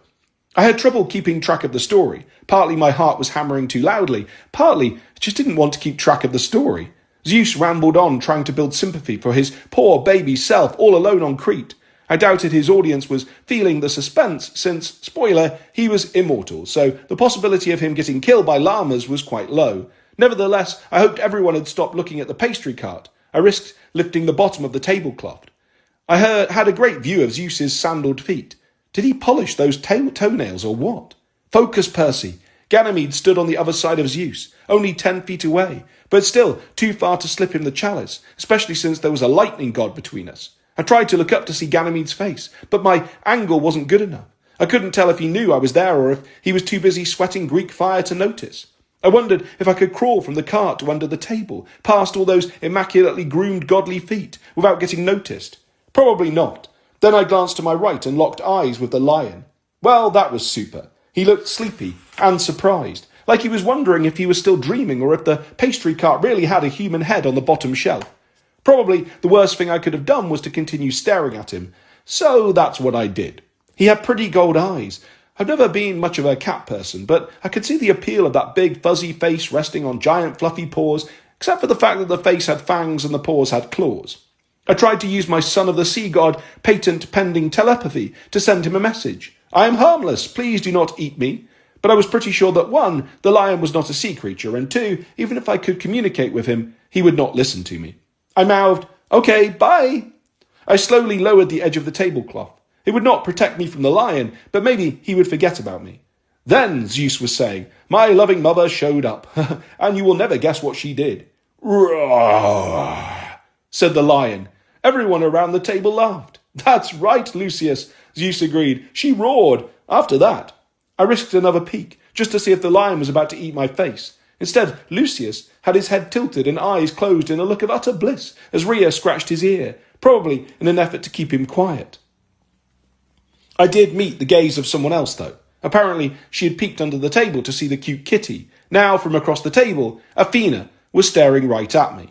S2: I had trouble keeping track of the story. Partly my heart was hammering too loudly, partly I just didn't want to keep track of the story. Zeus rambled on, trying to build sympathy for his poor baby self all alone on Crete. I doubted his audience was feeling the suspense since, spoiler, he was immortal, so the possibility of him getting killed by llamas was quite low. Nevertheless, I hoped everyone had stopped looking at the pastry cart. I risked lifting the bottom of the tablecloth. I had a great view of Zeus's sandaled feet. Did he polish those toenails or what? Focus, Percy. Ganymede stood on the other side of Zeus, only 10 feet away, but still too far to slip him the chalice, especially since there was a lightning god between us. I tried to look up to see Ganymede's face, but my angle wasn't good enough. I couldn't tell if he knew I was there or if he was too busy sweating Greek fire to notice. I wondered if I could crawl from the cart to under the table, past all those immaculately groomed godly feet, without getting noticed. Probably not. Then I glanced to my right and locked eyes with the lion. Well, that was super. He looked sleepy and surprised, like he was wondering if he was still dreaming or if the pastry cart really had a human head on the bottom shelf. Probably the worst thing I could have done was to continue staring at him, so that's what I did. He had pretty gold eyes. I've never been much of a cat person, but I could see the appeal of that big fuzzy face resting on giant fluffy paws, except for the fact that the face had fangs and the paws had claws. I tried to use my son of the sea god patent pending telepathy to send him a message. I am harmless, please do not eat me. But I was pretty sure that 1, the lion was not a sea creature, and 2, even if I could communicate with him, he would not listen to me. I mouthed, "Okay, bye." I slowly lowered the edge of the tablecloth. It would not protect me from the lion, but maybe he would forget about me. Then, Zeus was saying, my loving mother showed up, and you will never guess what she did. "Roar," said the lion. Everyone around the table laughed. "That's right, Lucius," Zeus agreed. "She roared. After that." I risked another peek, just to see if the lion was about to eat my face. Instead, Lucius had his head tilted and eyes closed in a look of utter bliss as Rhea scratched his ear, probably in an effort to keep him quiet. I did meet the gaze of someone else, though. Apparently, she had peeked under the table to see the cute kitty. Now, from across the table, Athena was staring right at me.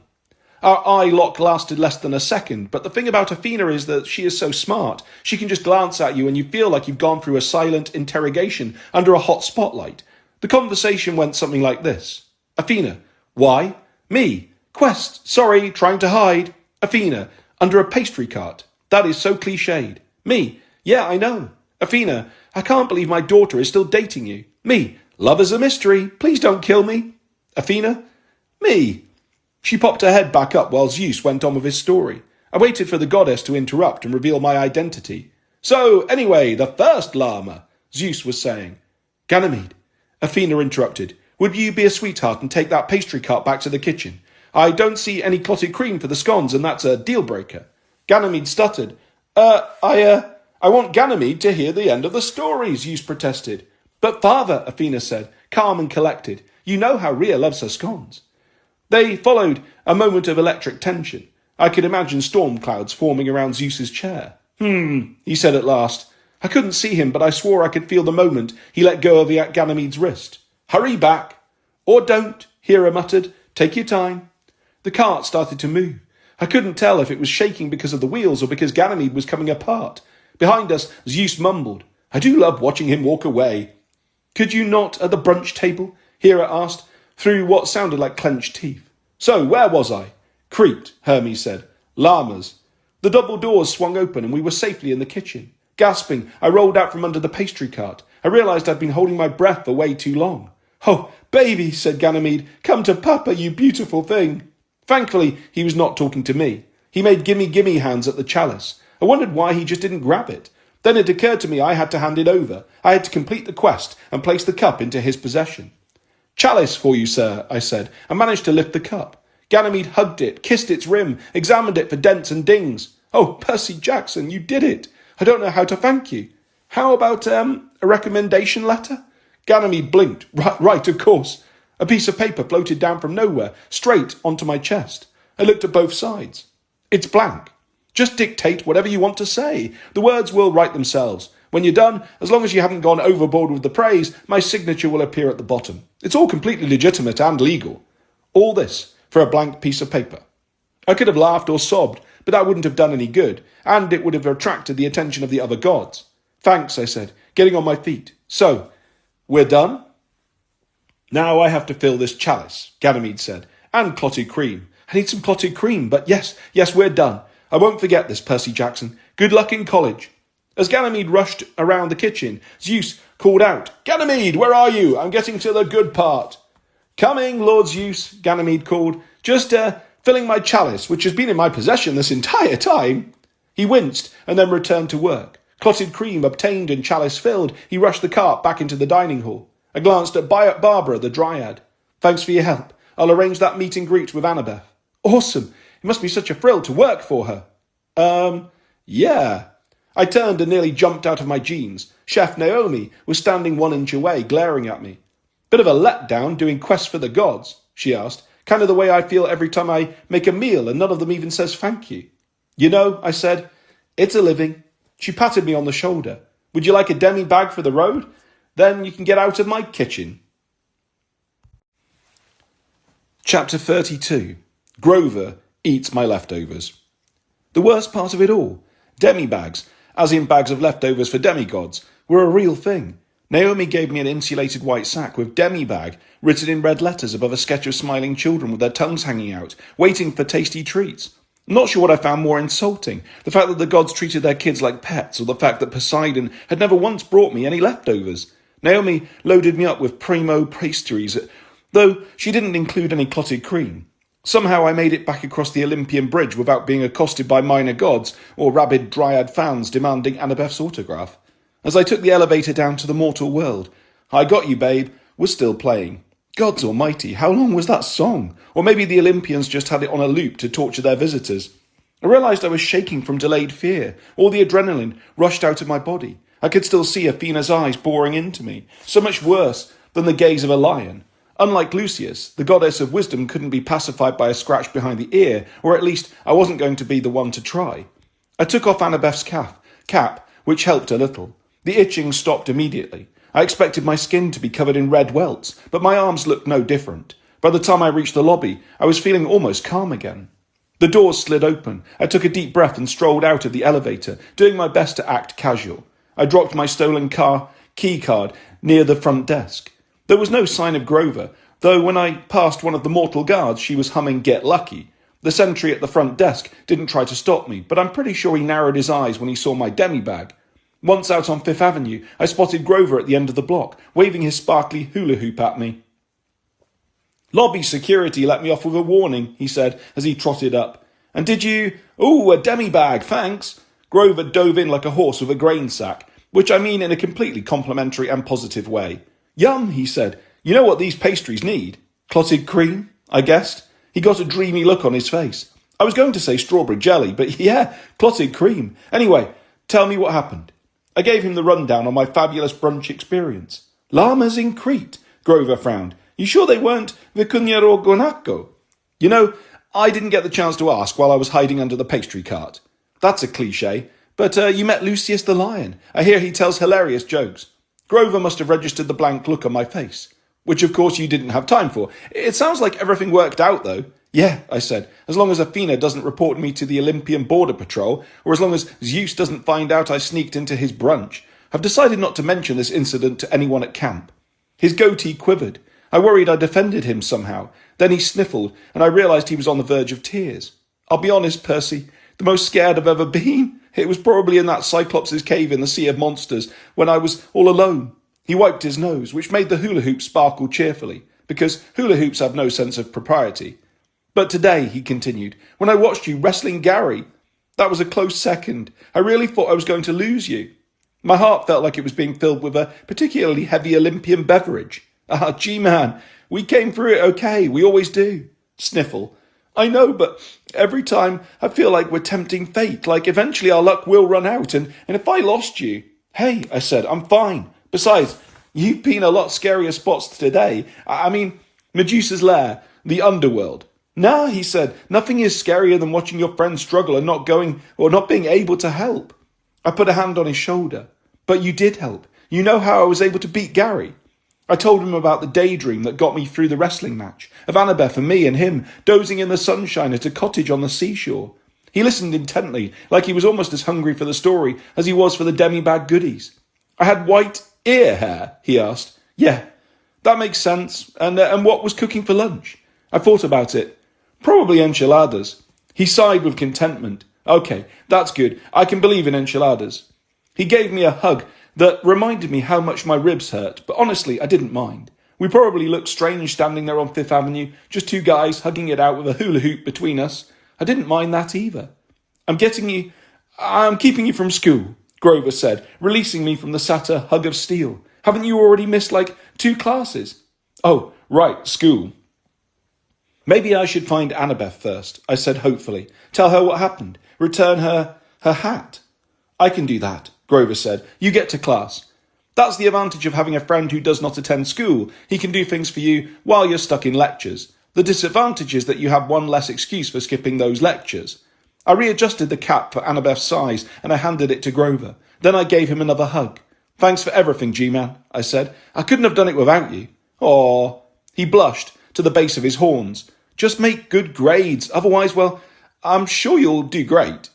S2: Our eye lock lasted less than a second, but the thing about Athena is that she is so smart, she can just glance at you and you feel like you've gone through a silent interrogation under a hot spotlight. The conversation went something like this. Athena, why? Me. Quest, sorry, trying to hide. Athena, under a pastry cart. That is so cliched. Me, yeah, I know. Athena, I can't believe my daughter is still dating you. Me, love is a mystery, please don't kill me. Athena, me. She popped her head back up while Zeus went on with his story. I waited for the goddess to interrupt and reveal my identity. So, anyway, the first llama, Zeus was saying. Ganymede, Athena interrupted. Would you be a sweetheart and take that pastry cart back to the kitchen? I don't see any clotted cream for the scones, and that's a deal-breaker. Ganymede stuttered. I want Ganymede to hear the end of the story, Zeus protested. But father, Athena said, calm and collected, you know how Rhea loves her scones. They followed a moment of electric tension. I could imagine storm clouds forming around Zeus's chair. He said at last. I couldn't see him, but I swore I could feel the moment he let go of Ganymede's wrist. Hurry back. Or don't, Hera muttered. Take your time. The cart started to move. I couldn't tell if it was shaking because of the wheels or because Ganymede was coming apart. Behind us, Zeus mumbled. I do love watching him walk away. Could you not at the brunch table? Hera asked, through what sounded like clenched teeth. So, where was I? Crete, Hermes said. Llamas. The double doors swung open and we were safely in the kitchen. Gasping, I rolled out from under the pastry cart. I realised I'd been holding my breath for way too long. Oh, baby, said Ganymede, come to Papa, you beautiful thing. Thankfully, he was not talking to me. He made gimme hands at the chalice. I wondered why he just didn't grab it. Then it occurred to me I had to hand it over. I had to complete the quest and place the cup into his possession. Chalice for you, sir, I said, and managed to lift the cup. Ganymede hugged it, kissed its rim, examined it for dents and dings. Oh, Percy Jackson, you did it. I don't know how to thank you. How about, a recommendation letter? Ganymede blinked. Right, of course. A piece of paper floated down from nowhere, straight onto my chest. I looked at both sides. It's blank. Just dictate whatever you want to say. The words will write themselves. When you're done, as long as you haven't gone overboard with the praise, my signature will appear at the bottom. It's all completely legitimate and legal. All this for a blank piece of paper. I could have laughed or sobbed, but that wouldn't have done any good, and it would have attracted the attention of the other gods. Thanks, I said, getting on my feet. So, we're done? Now I have to fill this chalice, Ganymede said, and clotted cream. I need some clotted cream, but yes, we're done. I won't forget this, Percy Jackson. Good luck in college. As Ganymede rushed around the kitchen, Zeus called out, Ganymede, where are you? I'm getting to the good part. Coming, Lord Zeus, Ganymede called. Just, filling my chalice, which has been in my possession this entire time. He winced and then returned to work. Clotted cream obtained and chalice filled, he rushed the cart back into the dining hall. I glanced at Barbara, the dryad. Thanks for your help. I'll arrange that meet and greet with Annabeth. Awesome. It must be such a thrill to work for her. Yeah. I turned and nearly jumped out of my jeans. Chef Naomi was standing 1 inch away, glaring at me. Bit of a letdown doing quests for the gods, she asked. Kind of the way I feel every time I make a meal and none of them even says thank you. You know, I said, it's a living. She patted me on the shoulder. Would you like a demi bag for the road? Then you can get out of my kitchen. Chapter 32. Grover eats my leftovers. The worst part of it all, demi-bags, as in bags of leftovers for demigods, were a real thing. Naomi gave me an insulated white sack with demi-bag written in red letters above a sketch of smiling children with their tongues hanging out, waiting for tasty treats. I'm not sure what I found more insulting, the fact that the gods treated their kids like pets, or the fact that Poseidon had never once brought me any leftovers. Naomi loaded me up with primo pastries, though she didn't include any clotted cream. Somehow I made it back across the Olympian bridge without being accosted by minor gods or rabid dryad fans demanding Annabeth's autograph. As I took the elevator down to the mortal world, I Got You Babe was still playing. Gods almighty, how long was that song? Or maybe the Olympians just had it on a loop to torture their visitors. I realised I was shaking from delayed fear. All the adrenaline rushed out of my body. I could still see Athena's eyes boring into me, so much worse than the gaze of a lion. Unlike Lucius, the goddess of wisdom couldn't be pacified by a scratch behind the ear, or at least I wasn't going to be the one to try. I took off Annabeth's cap, which helped a little. The itching stopped immediately. I expected my skin to be covered in red welts, but my arms looked no different. By the time I reached the lobby, I was feeling almost calm again. The doors slid open. I took a deep breath and strolled out of the elevator, doing my best to act casual. I dropped my stolen key card near the front desk. There was no sign of Grover, though when I passed one of the mortal guards, she was humming Get Lucky. The sentry at the front desk didn't try to stop me, but I'm pretty sure he narrowed his eyes when he saw my demi-bag. Once out on Fifth Avenue, I spotted Grover at the end of the block, waving his sparkly hula hoop at me. "Lobby security let me off with a warning," he said as he trotted up. "And did you—" "Ooh, a demi-bag, thanks." Grover dove in like a horse with a grain sack, which I mean in a completely complimentary and positive way. "Yum," he said. "You know what these pastries need?" "Clotted cream," I guessed. He got a dreamy look on his face. I was going to say strawberry jelly, but yeah, clotted cream. Anyway, tell me what happened. I gave him the rundown on my fabulous brunch experience. "Llamas in Crete," Grover frowned. "You sure they weren't Vicuña Gonacco?" You know, I didn't get the chance to ask while I was hiding under the pastry cart. That's a cliché, but you met Lucius the lion. I hear he tells hilarious jokes. Grover must have registered the blank look on my face, which of course you didn't have time for. It sounds like everything worked out, though. "Yeah," I said, "as long as Athena doesn't report me to the Olympian Border Patrol, or as long as Zeus doesn't find out I sneaked into his brunch. I've decided not to mention this incident to anyone at camp." His goatee quivered. I worried I'd offended him somehow. Then he sniffled, and I realised he was on the verge of tears. "I'll be honest, Percy, the most scared I've ever been. It was probably in that Cyclops' cave in the Sea of Monsters, when I was all alone." He wiped his nose, which made the hula hoop sparkle cheerfully, because hula hoops have no sense of propriety. "But today," he continued, "when I watched you wrestling Gary, that was a close second. I really thought I was going to lose you. My heart felt like it was being filled with a particularly heavy Olympian beverage. Ah, G-Man, we came through it okay, we always do." Sniffle. "I know, but every time I feel like we're tempting fate, like eventually our luck will run out, and if I lost you—" "Hey," I said, "I'm fine. Besides, you've been a lot scarier spots today. I mean, Medusa's lair, the underworld." "Nah," he said, "nothing is scarier than watching your friend struggle and not being able to help." I put a hand on his shoulder. "But you did help. You know how I was able to beat Gary." I told him about the daydream that got me through the wrestling match, of Annabeth and me and him dozing in the sunshine at a cottage on the seashore. He listened intently, like he was almost as hungry for the story as he was for the demi-bag goodies. "I had white ear hair?" he asked. "Yeah, that makes sense. And what was cooking for lunch?" I thought about it. "Probably enchiladas." He sighed with contentment. "Okay, that's good. I can believe in enchiladas." He gave me a hug that reminded me how much my ribs hurt, but honestly, I didn't mind. We probably looked strange standing there on Fifth Avenue, just two guys hugging it out with a hula hoop between us. I didn't mind that either. I'm keeping you from school," Grover said, releasing me from the satyr hug of steel. "Haven't you already missed, 2 classes? "Oh, right, school." "Maybe I should find Annabeth first," I said hopefully. "Tell her what happened. Return her hat." "I can do that," Grover said. "You get to class." That's the advantage of having a friend who does not attend school. He can do things for you while you're stuck in lectures. The disadvantage is that you have one less excuse for skipping those lectures. I readjusted the cap for Annabeth's size and I handed it to Grover. Then I gave him another hug. "Thanks for everything, G-Man," I said. "I couldn't have done it without you." "Aw." He blushed to the base of his horns. Just make good grades, otherwise, well, I'm sure you'll do great.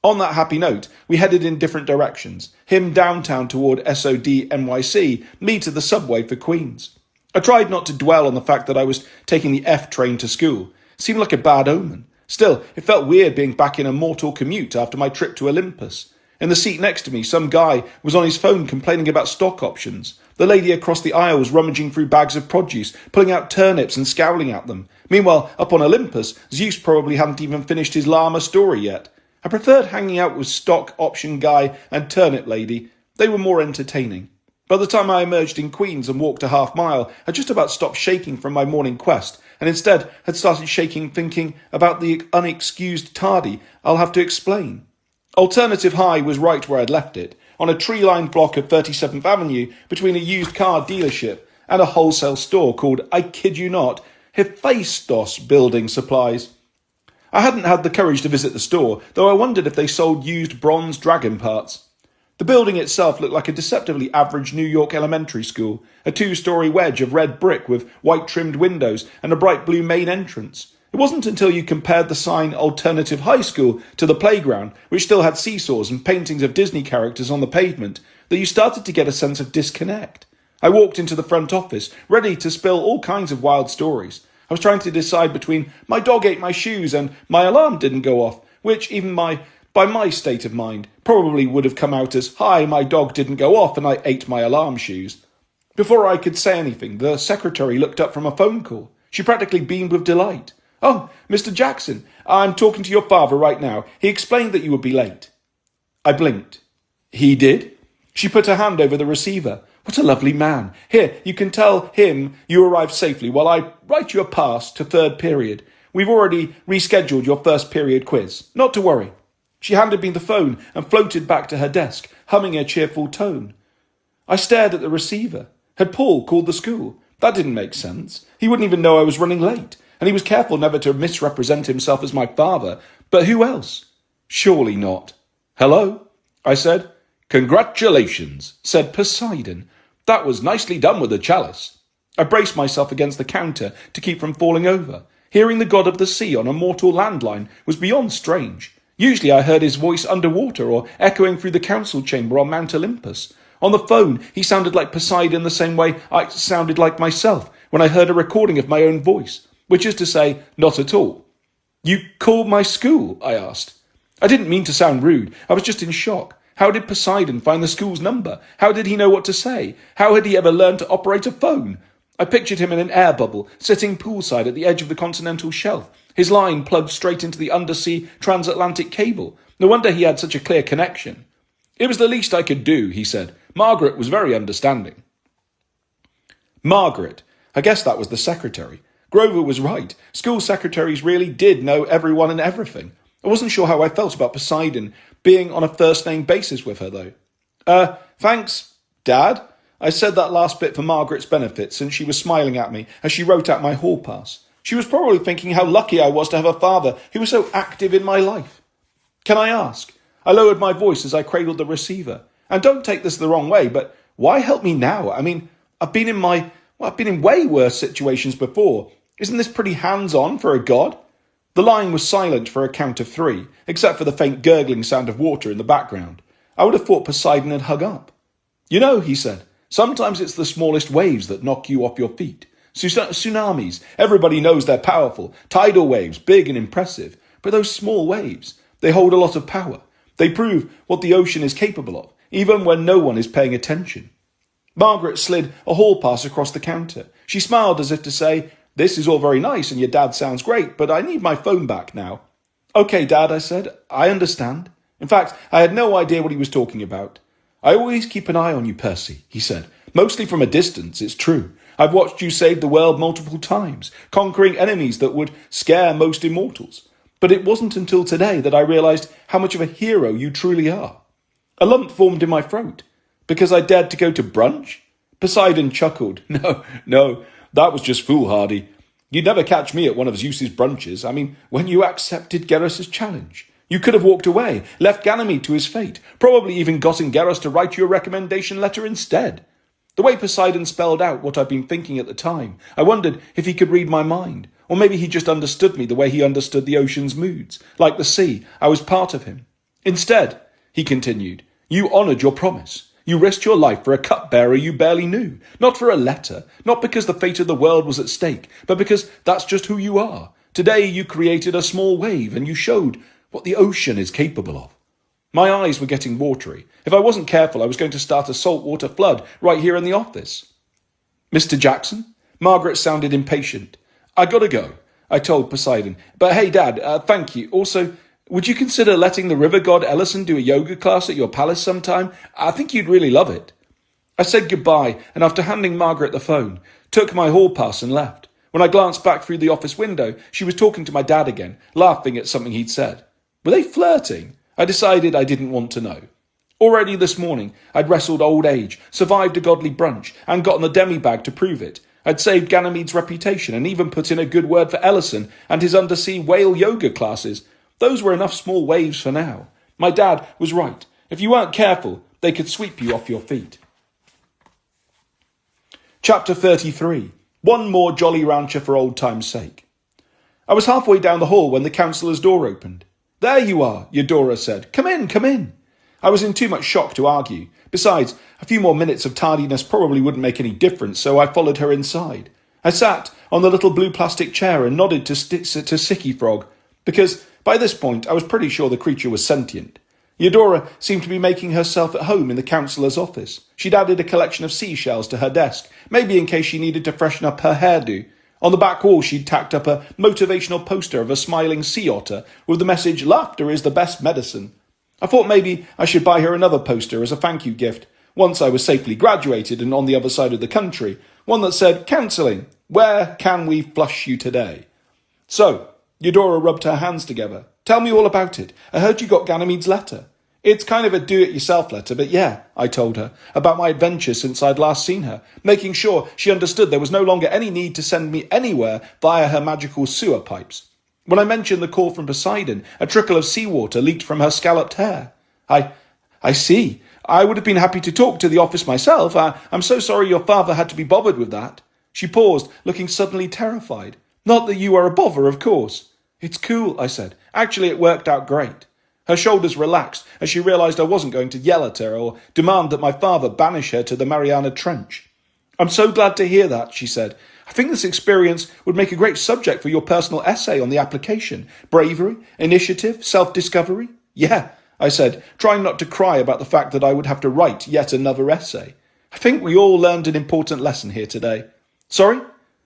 S2: On that happy note, we headed in different directions, him downtown toward SOD NYC, me to the subway for Queens. I tried not to dwell on the fact that I was taking the F train to school. It seemed like a bad omen. Still, it felt weird being back in a mortal commute after my trip to Olympus. In the seat next to me, some guy was on his phone complaining about stock options. The lady across the aisle was rummaging through bags of produce, pulling out turnips and scowling at them. Meanwhile, up on Olympus, Zeus probably hadn't even finished his llama story yet. I preferred hanging out with stock option guy and turnip lady. They were more entertaining. By the time I emerged in Queens and walked a half mile, I just about stopped shaking from my morning quest, and instead had started shaking thinking about the unexcused tardy I'll have to explain. Alternative High was right where I'd left it, on a tree-lined block of 37th Avenue between a used car dealership and a wholesale store called, I kid you not, Hephaestus Building Supplies. I hadn't had the courage to visit the store, though I wondered if they sold used bronze dragon parts. The building itself looked like a deceptively average New York elementary school, a two-story wedge of red brick with white-trimmed windows and a bright blue main entrance. It wasn't until you compared the sign Alternative High School to the playground, which still had seesaws and paintings of Disney characters on the pavement, that you started to get a sense of disconnect. I walked into the front office, ready to spill all kinds of wild stories. I was trying to decide between my dog ate my shoes and my alarm didn't go off, which even by my state of mind probably would have come out as, hi, my dog didn't go off and I ate my alarm shoes. Before I could say anything, the secretary looked up from a phone call. She practically beamed with delight. Oh, Mr. Jackson, I'm talking to your father right now. He explained that you would be late. I blinked. He did? She put her hand over the receiver. What a lovely man. Here, you can tell him you arrived safely while I write you a pass to third period. We've already rescheduled your first period quiz. Not to worry. She handed me the phone and floated back to her desk, humming a cheerful tone. I stared at the receiver. Had Paul called the school? That didn't make sense. He wouldn't even know I was running late. And he was careful never to misrepresent himself as my father. But who else? Surely not. Hello? I said. Congratulations, said Poseidon. That was nicely done with the chalice. I braced myself against the counter to keep from falling over. Hearing the god of the sea on a mortal landline was beyond strange. Usually I heard his voice underwater or echoing through the council chamber on Mount Olympus. On the phone, he sounded like Poseidon the same way I sounded like myself when I heard a recording of my own voice. Which is to say, not at all. You called my school? I asked. I didn't mean to sound rude. I was just in shock. How did Poseidon find the school's number? How did he know what to say? How had he ever learned to operate a phone? I pictured him in an air bubble, sitting poolside at the edge of the continental shelf, his line plugged straight into the undersea transatlantic cable. No wonder he had such a clear connection. It was the least I could do, he said. Margaret was very understanding. Margaret. I guess that was the secretary. Grover was right. School secretaries really did know everyone and everything. I wasn't sure how I felt about Poseidon being on a first-name basis with her, though. Thanks, Dad. I said that last bit for Margaret's benefit, since she was smiling at me as she wrote out my hall pass. She was probably thinking how lucky I was to have a father who was so active in my life. Can I ask? I lowered my voice as I cradled the receiver. And don't take this the wrong way, but why help me now? I mean, I've been in way worse situations before. Isn't this pretty hands-on for a god? The line was silent for a count of 3, except for the faint gurgling sound of water in the background. I would have thought Poseidon had hung up. You know, he said, sometimes it's the smallest waves that knock you off your feet. Tsunamis, everybody knows they're powerful. Tidal waves, big and impressive. But those small waves, they hold a lot of power. They prove what the ocean is capable of, even when no one is paying attention. Margaret slid a hall pass across the counter. She smiled as if to say, this is all very nice and your dad sounds great, but I need my phone back now. Okay, Dad, I said. I understand. In fact, I had no idea what he was talking about. I always keep an eye on you, Percy, he said. Mostly from a distance, it's true. I've watched you save the world multiple times, conquering enemies that would scare most immortals. But it wasn't until today that I realized how much of a hero you truly are. A lump formed in my throat. Because I dared to go to brunch? Poseidon chuckled. No, that was just foolhardy. You'd never catch me at one of Zeus's brunches. I mean, when you accepted Geras' challenge. You could have walked away, left Ganymede to his fate, probably even gotten Geras to write you a recommendation letter instead. The way Poseidon spelled out what I'd been thinking at the time, I wondered if he could read my mind,
S1: Or maybe he just understood me the way he understood the ocean's moods. Like the sea, I was part of him. Instead, he continued, you honoured your promise. You risked your life for a cupbearer you barely knew. Not for a letter, not because the fate of the world was at stake, but because that's just who you are. Today you created a small wave and you showed what the ocean is capable of. My eyes were getting watery. If I wasn't careful, I was going to start a saltwater flood right here in the office. Mr. Jackson? Margaret sounded impatient. I gotta go, I told Poseidon. But hey, Dad, thank you. Also, would you consider letting the river god Ellison do a yoga class at your palace sometime? I think you'd really love it. I said goodbye, and after handing Margaret the phone, took my hall pass and left. When I glanced back through the office window, she was talking to my dad again, laughing at something he'd said. Were they flirting? I decided I didn't want to know. Already this morning, I'd wrestled old age, survived a godly brunch, and gotten the demi-bag to prove it. I'd saved Ganymede's reputation and even put in a good word for Ellison and his undersea whale yoga classes. Those were enough small waves for now. My dad was right. If you weren't careful, they could sweep you off your feet. Chapter 33. One more Jolly Rancher for old time's sake. I was halfway down the hall when the councillor's door opened. There you are, Eudora said. Come in, come in. I was in too much shock to argue. Besides, a few more minutes of tardiness probably wouldn't make any difference, so I followed her inside. I sat on the little blue plastic chair and nodded to Sicky Frog, because by this point I was pretty sure the creature was sentient. Eudora seemed to be making herself at home in the councillor's office. She'd added a collection of seashells to her desk, maybe in case she needed to freshen up her hairdo. On the back wall she'd tacked up a motivational poster of a smiling sea otter with the message, "Laughter is the best medicine." I thought maybe I should buy her another poster as a thank you gift, once I was safely graduated and on the other side of the country, one that said, "Counselling, where can we flush you today?" So, Eudora rubbed her hands together. Tell me all about it. I heard you got Ganymede's letter. It's kind of a do-it-yourself letter, but yeah, I told her, about my adventures since I'd last seen her, making sure she understood there was no longer any need to send me anywhere via her magical sewer pipes. When I mentioned the call from Poseidon, a trickle of seawater leaked from her scalloped hair. I see. I would have been happy to talk to the office myself. I'm so sorry your father had to be bothered with that. She paused, looking suddenly terrified. Not that you are a bother, of course. It's cool, I said. Actually, it worked out great. Her shoulders relaxed as she realised I wasn't going to yell at her or demand that my father banish her to the Mariana Trench. I'm so glad to hear that, she said. I think this experience would make a great subject for your personal essay on the application. Bravery, initiative, self-discovery. Yeah, I said, trying not to cry about the fact that I would have to write yet another essay. I think we all learned an important lesson here today. Sorry?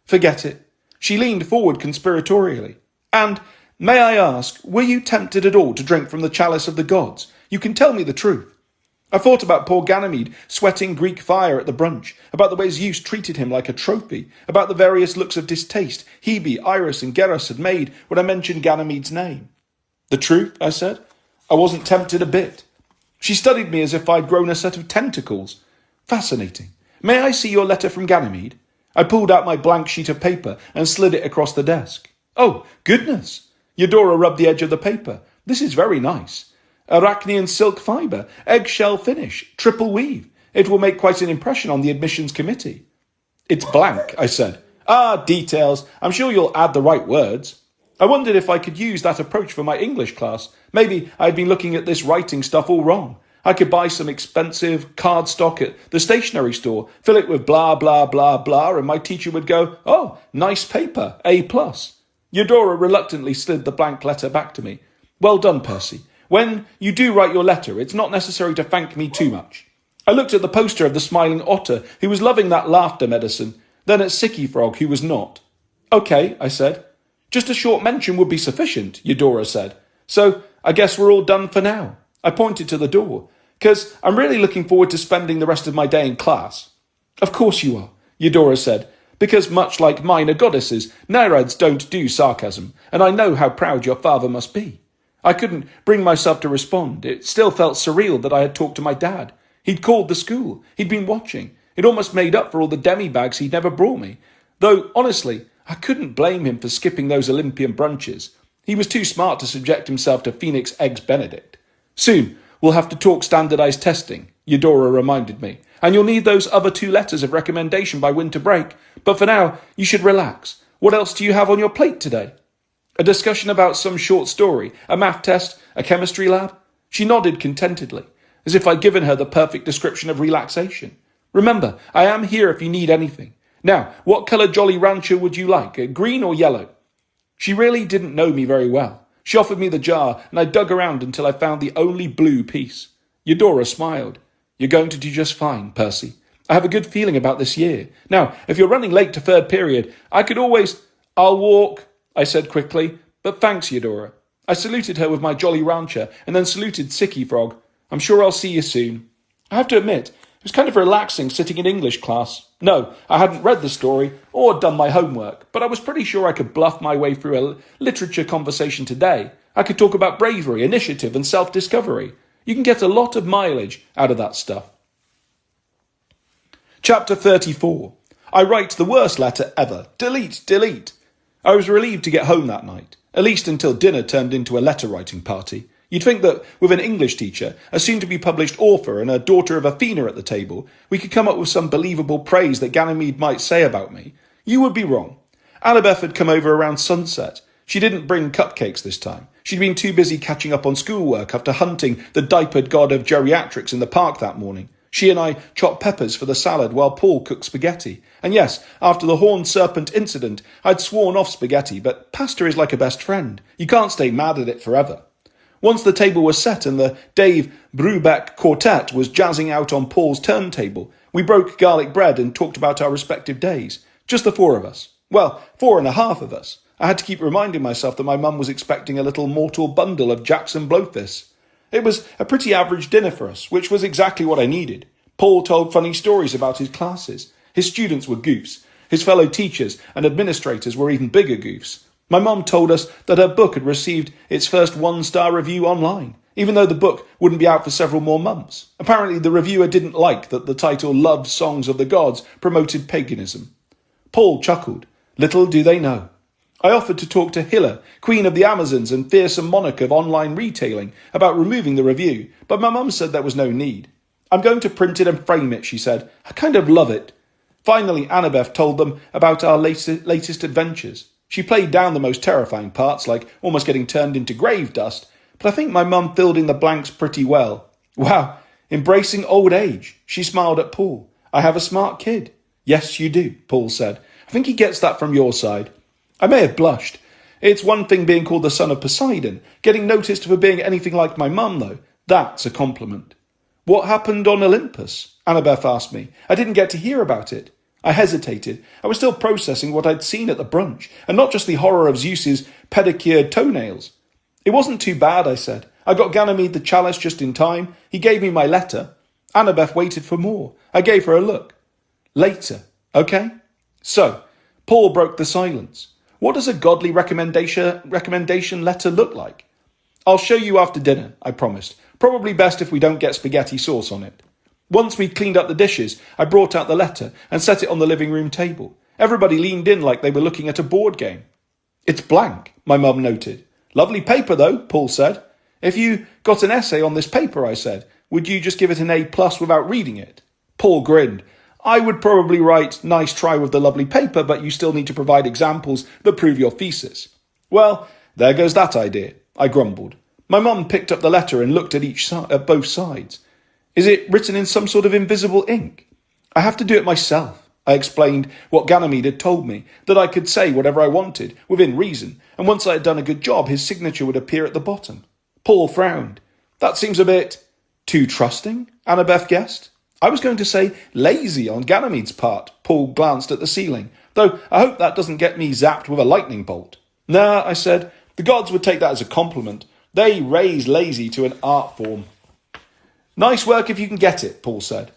S1: Forget it. She leaned forward conspiratorially. And, may I ask, were you tempted at all to drink from the Chalice of the Gods? You can tell me the truth. I thought about poor Ganymede sweating Greek fire at the brunch, about the way Zeus treated him like a trophy, about the various looks of distaste Hebe, Iris and Geras had made when I mentioned Ganymede's name. The truth, I said. I wasn't tempted a bit. She studied me as if I'd grown a set of tentacles. Fascinating. May I see your letter from Ganymede? I pulled out my blank sheet of paper and slid it across the desk. Oh, goodness! Eudora rubbed the edge of the paper. This is very nice. Arachnean silk fibre, eggshell finish, triple weave. It will make quite an impression on the admissions committee. It's blank, I said. Details. I'm sure you'll add the right words. I wondered if I could use that approach for my English class. Maybe I'd been looking at this writing stuff all wrong. I could buy some expensive cardstock at the stationery store, fill it with blah, blah, blah, blah, and my teacher would go, "Oh, nice paper, A+." Eudora reluctantly slid the blank letter back to me. Well done, Percy. When you do write your letter, it's not necessary to thank me too much. I looked at the poster of the smiling otter, who was loving that laughter medicine, then at Sicky Frog, who was not. Okay, I said. Just a short mention would be sufficient, Eudora said. So I guess we're all done for now. I pointed to the door, because I'm really looking forward to spending the rest of my day in class. Of course you are, Eudora said, because much like minor goddesses, Nereids don't do sarcasm, and I know how proud your father must be. I couldn't bring myself to respond. It still felt surreal that I had talked to my dad. He'd called the school. He'd been watching. It almost made up for all the demi-bags he'd never brought me. Though, honestly, I couldn't blame him for skipping those Olympian brunches. He was too smart to subject himself to Phoenix Eggs Benedict. Soon, we'll have to talk standardized testing, Eudora reminded me. And you'll need those other 2 letters of recommendation by winter break. But for now, you should relax. What else do you have on your plate today? A discussion about some short story, a math test, a chemistry lab? She nodded contentedly, as if I'd given her the perfect description of relaxation. Remember, I am here if you need anything. Now, what colour Jolly Rancher would you like, green or yellow? She really didn't know me very well. She offered me the jar, and I dug around until I found the only blue piece. Eudora smiled. You're going to do just fine, Percy. I have a good feeling about this year. Now, if you're running late to third period, I could always... I'll walk, I said quickly, but thanks, Eudora. I saluted her with my Jolly Rancher and then saluted Sicky Frog. I'm sure I'll see you soon. I have to admit, it was kind of relaxing sitting in English class. No, I hadn't read the story or done my homework, but I was pretty sure I could bluff my way through a literature conversation today. I could talk about bravery, initiative, and self-discovery. You can get a lot of mileage out of that stuff. Chapter 34. I write the worst letter ever. Delete. I was relieved to get home that night, at least until dinner turned into a letter-writing party. You'd think that with an English teacher, a soon-to-be-published author, and a daughter of Athena at the table, we could come up with some believable praise that Ganymede might say about me. You would be wrong. Annabeth had come over around sunset. She didn't bring cupcakes this time. She'd been too busy catching up on schoolwork after hunting the diapered god of geriatrics in the park that morning. She and I chopped peppers for the salad while Paul cooked spaghetti. And yes, after the horned serpent incident, I'd sworn off spaghetti, but pasta is like a best friend. You can't stay mad at it forever. Once the table was set and the Dave Brubeck quartet was jazzing out on Paul's turntable, we broke garlic bread and talked about our respective days. Just the four of us. Well, 4.5 of us. I had to keep reminding myself that my mum was expecting a little mortal bundle of Jackson Blowfists. It was a pretty average dinner for us, which was exactly what I needed. Paul told funny stories about his classes. His students were goofs. His fellow teachers and administrators were even bigger goofs. My mum told us that her book had received its first 1-star review online, even though the book wouldn't be out for several more months. Apparently the reviewer didn't like that the title Love Songs of the Gods promoted paganism. Paul chuckled. Little do they know. I offered to talk to Hilla, Queen of the Amazons and fearsome monarch of online retailing, about removing the review, but my mum said there was no need. I'm going to print it and frame it, she said. I kind of love it. Finally, Annabeth told them about our latest adventures. She played down the most terrifying parts, like almost getting turned into grave dust, but I think my mum filled in the blanks pretty well. Wow, embracing old age. She smiled at Paul. I have a smart kid. Yes, you do, Paul said. I think he gets that from your side. I may have blushed. It's one thing being called the son of Poseidon. Getting noticed for being anything like my mum, though, that's a compliment. What happened on Olympus? Annabeth asked me. I didn't get to hear about it. I hesitated. I was still processing what I'd seen at the brunch, and not just the horror of Zeus's pedicured toenails. It wasn't too bad, I said. I got Ganymede the chalice just in time. He gave me my letter. Annabeth waited for more. I gave her a look. Later, okay? So, Paul broke the silence. What does a godly recommendation letter look like? I'll show you after dinner, I promised. Probably best if we don't get spaghetti sauce on it. Once we'd cleaned up the dishes, I brought out the letter and set it on the living room table. Everybody leaned in like they were looking at a board game. It's blank, my mum noted. Lovely paper, though, Paul said. If you got an essay on this paper, I said, would you just give it an A+ without reading it? Paul grinned. I would probably write, nice try with the lovely paper, but you still need to provide examples that prove your thesis. Well, there goes that idea, I grumbled. My mum picked up the letter and looked at both sides. Is it written in some sort of invisible ink? I have to do it myself. I explained what Ganymede had told me, that I could say whatever I wanted, within reason, and once I had done a good job, his signature would appear at the bottom. Paul frowned. That seems a bit too trusting, Annabeth guessed. I was going to say lazy on Ganymede's part. Paul glanced at the ceiling, though I hope that doesn't get me zapped with a lightning bolt. Nah, I said, the gods would take that as a compliment. They raise lazy to an art form. Nice work if you can get it, Paul said.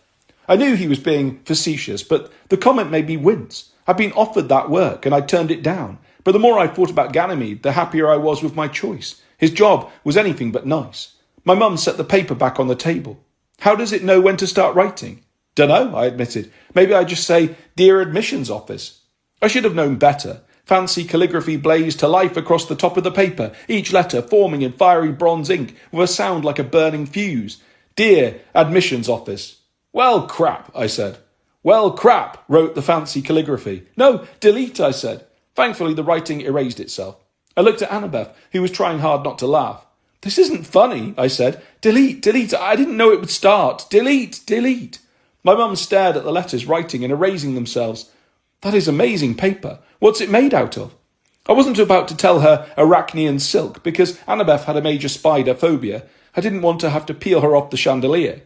S1: I knew he was being facetious, but the comment made me wince. I'd been offered that work, and I turned it down. But the more I thought about Ganymede, the happier I was with my choice. His job was anything but nice. My mum set the paper back on the table. How does it know when to start writing? Dunno, I admitted. Maybe I just say, Dear Admissions Office. I should have known better. Fancy calligraphy blazed to life across the top of the paper, each letter forming in fiery bronze ink with a sound like a burning fuse. Dear Admissions Office. Well, crap, I said. Well, crap, wrote the fancy calligraphy. No, delete, I said. Thankfully, the writing erased itself. I looked at Annabeth, who was trying hard not to laugh. "This isn't funny," I said. "Delete, delete, I didn't know it would start. Delete, delete." My mum stared at the letters writing and erasing themselves. "That is amazing paper. What's it made out of?" I wasn't about to tell her Arachnean silk, because Annabeth had a major spider phobia. I didn't want to have to peel her off the chandelier.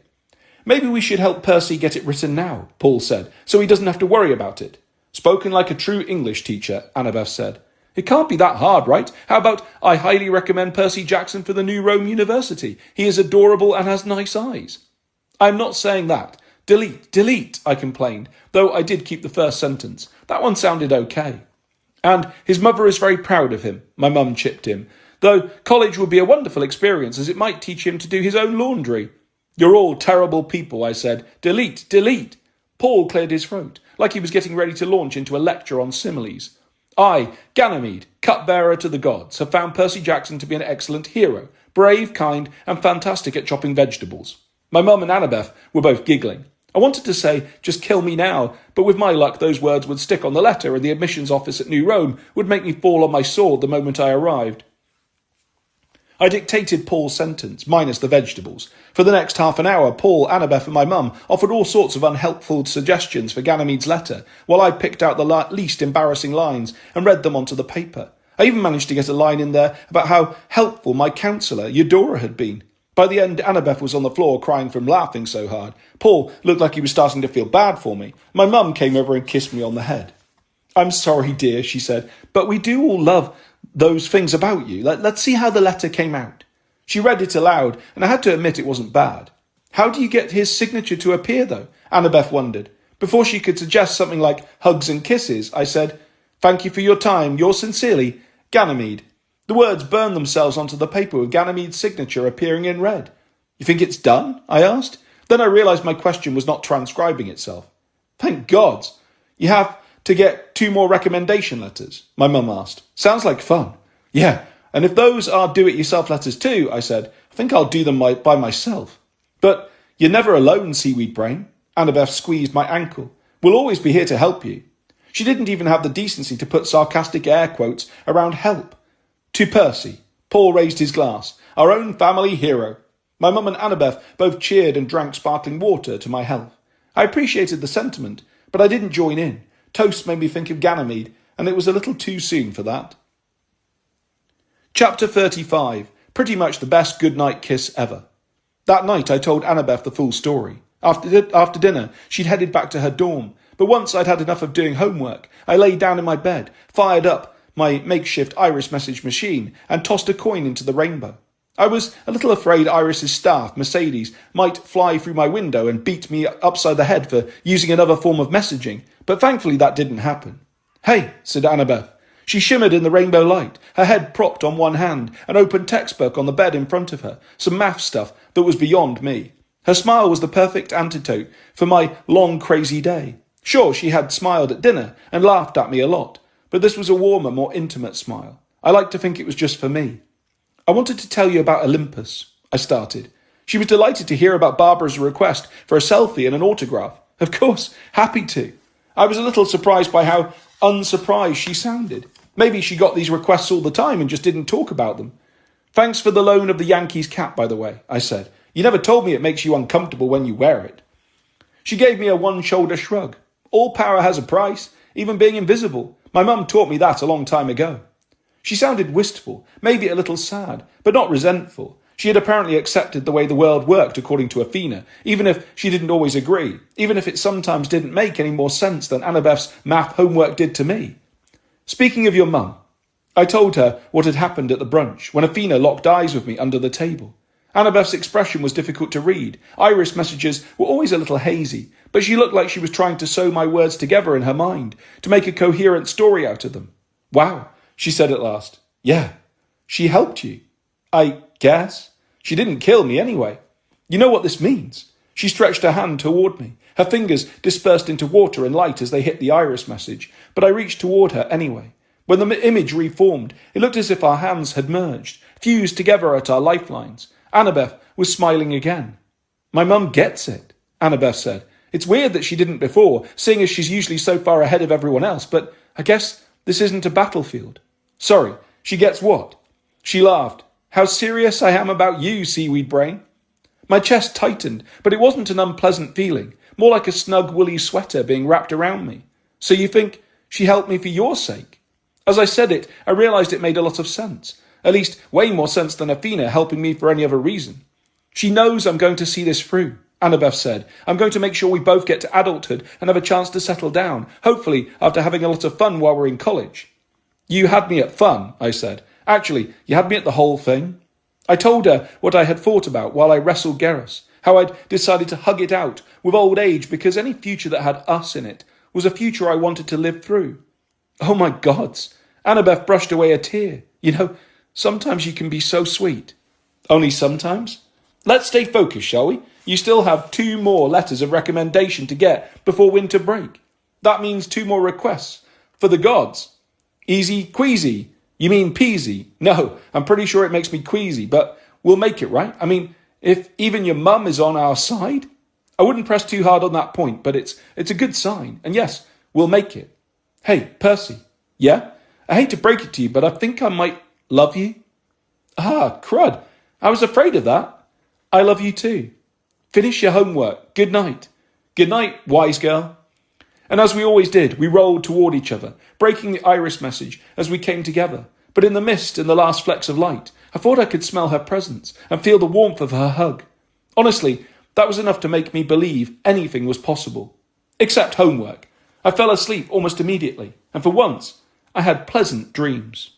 S1: "Maybe we should help Percy get it written now," Paul said, "so he doesn't have to worry about it." "Spoken like a true English teacher," Annabeth said. "It can't be that hard, right? How about I highly recommend Percy Jackson for the New Rome University. He is adorable and has nice eyes." "I'm not saying that. Delete, delete," I complained, though I did keep the first sentence. That one sounded okay. "And his mother is very proud of him," my mum chipped in, "though college would be a wonderful experience as it might teach him to do his own laundry." "You're all terrible people," I said. "Delete, delete." Paul cleared his throat, like he was getting ready to launch into a lecture on similes. "I, Ganymede, cupbearer to the gods, have found Percy Jackson to be an excellent hero, brave, kind, and fantastic at chopping vegetables." My mum and Annabeth were both giggling. I wanted to say, "Just kill me now," but with my luck those words would stick on the letter and the admissions office at New Rome would make me fall on my sword the moment I arrived. I dictated Paul's sentence, minus the vegetables. For the next half an hour, Paul, Annabeth and my mum offered all sorts of unhelpful suggestions for Ganymede's letter, while I picked out the least embarrassing lines and read them onto the paper. I even managed to get a line in there about how helpful my counsellor, Eudora, had been. By the end, Annabeth was on the floor crying from laughing so hard. Paul looked like he was starting to feel bad for me. My mum came over and kissed me on the head. "I'm sorry, dear," she said, "but we do all love those things about you. Let's see how the letter came out." She read it aloud, and I had to admit it wasn't bad. "How do you get his signature to appear, though?" Annabeth wondered. Before she could suggest something like hugs and kisses, I said, "Thank you for your time. Yours sincerely, Ganymede." The words burned themselves onto the paper with Ganymede's signature appearing in red. "You think it's done?" I asked. Then I realised my question was not transcribing itself. "Thank gods. You have to get 2 more recommendation letters?" my mum asked. "Sounds like fun." "Yeah, and if those are do-it-yourself letters too," I said, "I think I'll do them by myself." "But you're never alone, Seaweed Brain." Annabeth squeezed my ankle. "We'll always be here to help you." She didn't even have the decency to put sarcastic air quotes around help. "To Percy." Paul raised his glass. "Our own family hero." My mum and Annabeth both cheered and drank sparkling water to my health. I appreciated the sentiment, but I didn't join in. Toast made me think of Ganymede, and it was a little too soon for that. Chapter 35. Pretty much the best goodnight kiss ever. That night I told Annabeth the full story. After dinner, she'd headed back to her dorm, but once I'd had enough of doing homework, I lay down in my bed, fired up my makeshift Iris message machine, and tossed a coin into the rainbow. I was a little afraid Iris's staff, Mercedes, might fly through my window and beat me upside the head for using another form of messaging, but thankfully that didn't happen. "Hey," said Annabeth. She shimmered in the rainbow light, her head propped on one hand, an open textbook on the bed in front of her, some math stuff that was beyond me. Her smile was the perfect antidote for my long, crazy day. Sure, she had smiled at dinner and laughed at me a lot, but this was a warmer, more intimate smile. I like to think it was just for me. "I wanted to tell you about Olympus," I started. She was delighted to hear about Barbara's request for a selfie and an autograph. Of course, happy to. I was a little surprised by how unsurprised she sounded. Maybe she got these requests all the time and just didn't talk about them. "Thanks for the loan of the Yankees cap, by the way," I said. "You never told me it makes you uncomfortable when you wear it." She gave me a one-shoulder shrug. "All power has a price, even being invisible. My mum taught me that a long time ago." She sounded wistful, maybe a little sad, but not resentful. She had apparently accepted the way the world worked according to Athena, even if she didn't always agree, even if it sometimes didn't make any more sense than Annabeth's math homework did to me. "Speaking of your mum," I told her what had happened at the brunch, when Athena locked eyes with me under the table. Annabeth's expression was difficult to read. Iris messages were always a little hazy, but she looked like she was trying to sew my words together in her mind, to make a coherent story out of them. "Wow," she said at last. "Yeah, she helped you." "I guess. She didn't kill me anyway." "You know what this means?" She stretched her hand toward me. Her fingers dispersed into water and light as they hit the Iris message, but I reached toward her anyway. When the image reformed, it looked as if our hands had merged, fused together at our lifelines. Annabeth was smiling again. "My mum gets it," Annabeth said. "It's weird that she didn't before, seeing as she's usually so far ahead of everyone else, but I guess This isn't a battlefield. Sorry, she gets what? She laughed. How serious I am about you, seaweed brain. My chest tightened, but it wasn't an unpleasant feeling, more like a snug woolly sweater being wrapped around me. So you think she helped me for your sake? As I said it, I realised it made a lot of sense. At least way more sense than Athena helping me for any other reason. She knows I'm going to see this through, Annabeth said. I'm going to make sure we both get to adulthood and have a chance to settle down, hopefully after having a lot of fun while we're in college. You had me at fun, I said. Actually, you had me at the whole thing. I told her what I had thought about while I wrestled Gerus, how I'd decided to hug it out with old age because any future that had us in it was a future I wanted to live through. Oh my gods! Annabeth brushed away a tear. You know, sometimes you can be so sweet. Only sometimes? Let's stay focused, shall we? You still have 2 more letters of recommendation to get before winter break. That means 2 more requests. For the gods. Easy queasy. You mean peasy? No, I'm pretty sure it makes me queasy, but we'll make it, right? I mean, if even your mum is on our side? I wouldn't press too hard on that point, but it's a good sign. And yes, we'll make it. Hey, Percy. Yeah? I hate to break it to you, but I think I might love you. Ah, crud. I was afraid of that. I love you too. Finish your homework. Good night. Good night, wise girl. And as we always did, we rolled toward each other, breaking the iris message as we came together. But in the mist and the last flecks of light, I thought I could smell her presence and feel the warmth of her hug. Honestly, that was enough to make me believe anything was possible. Except homework. I fell asleep almost immediately, and for once, I had pleasant dreams.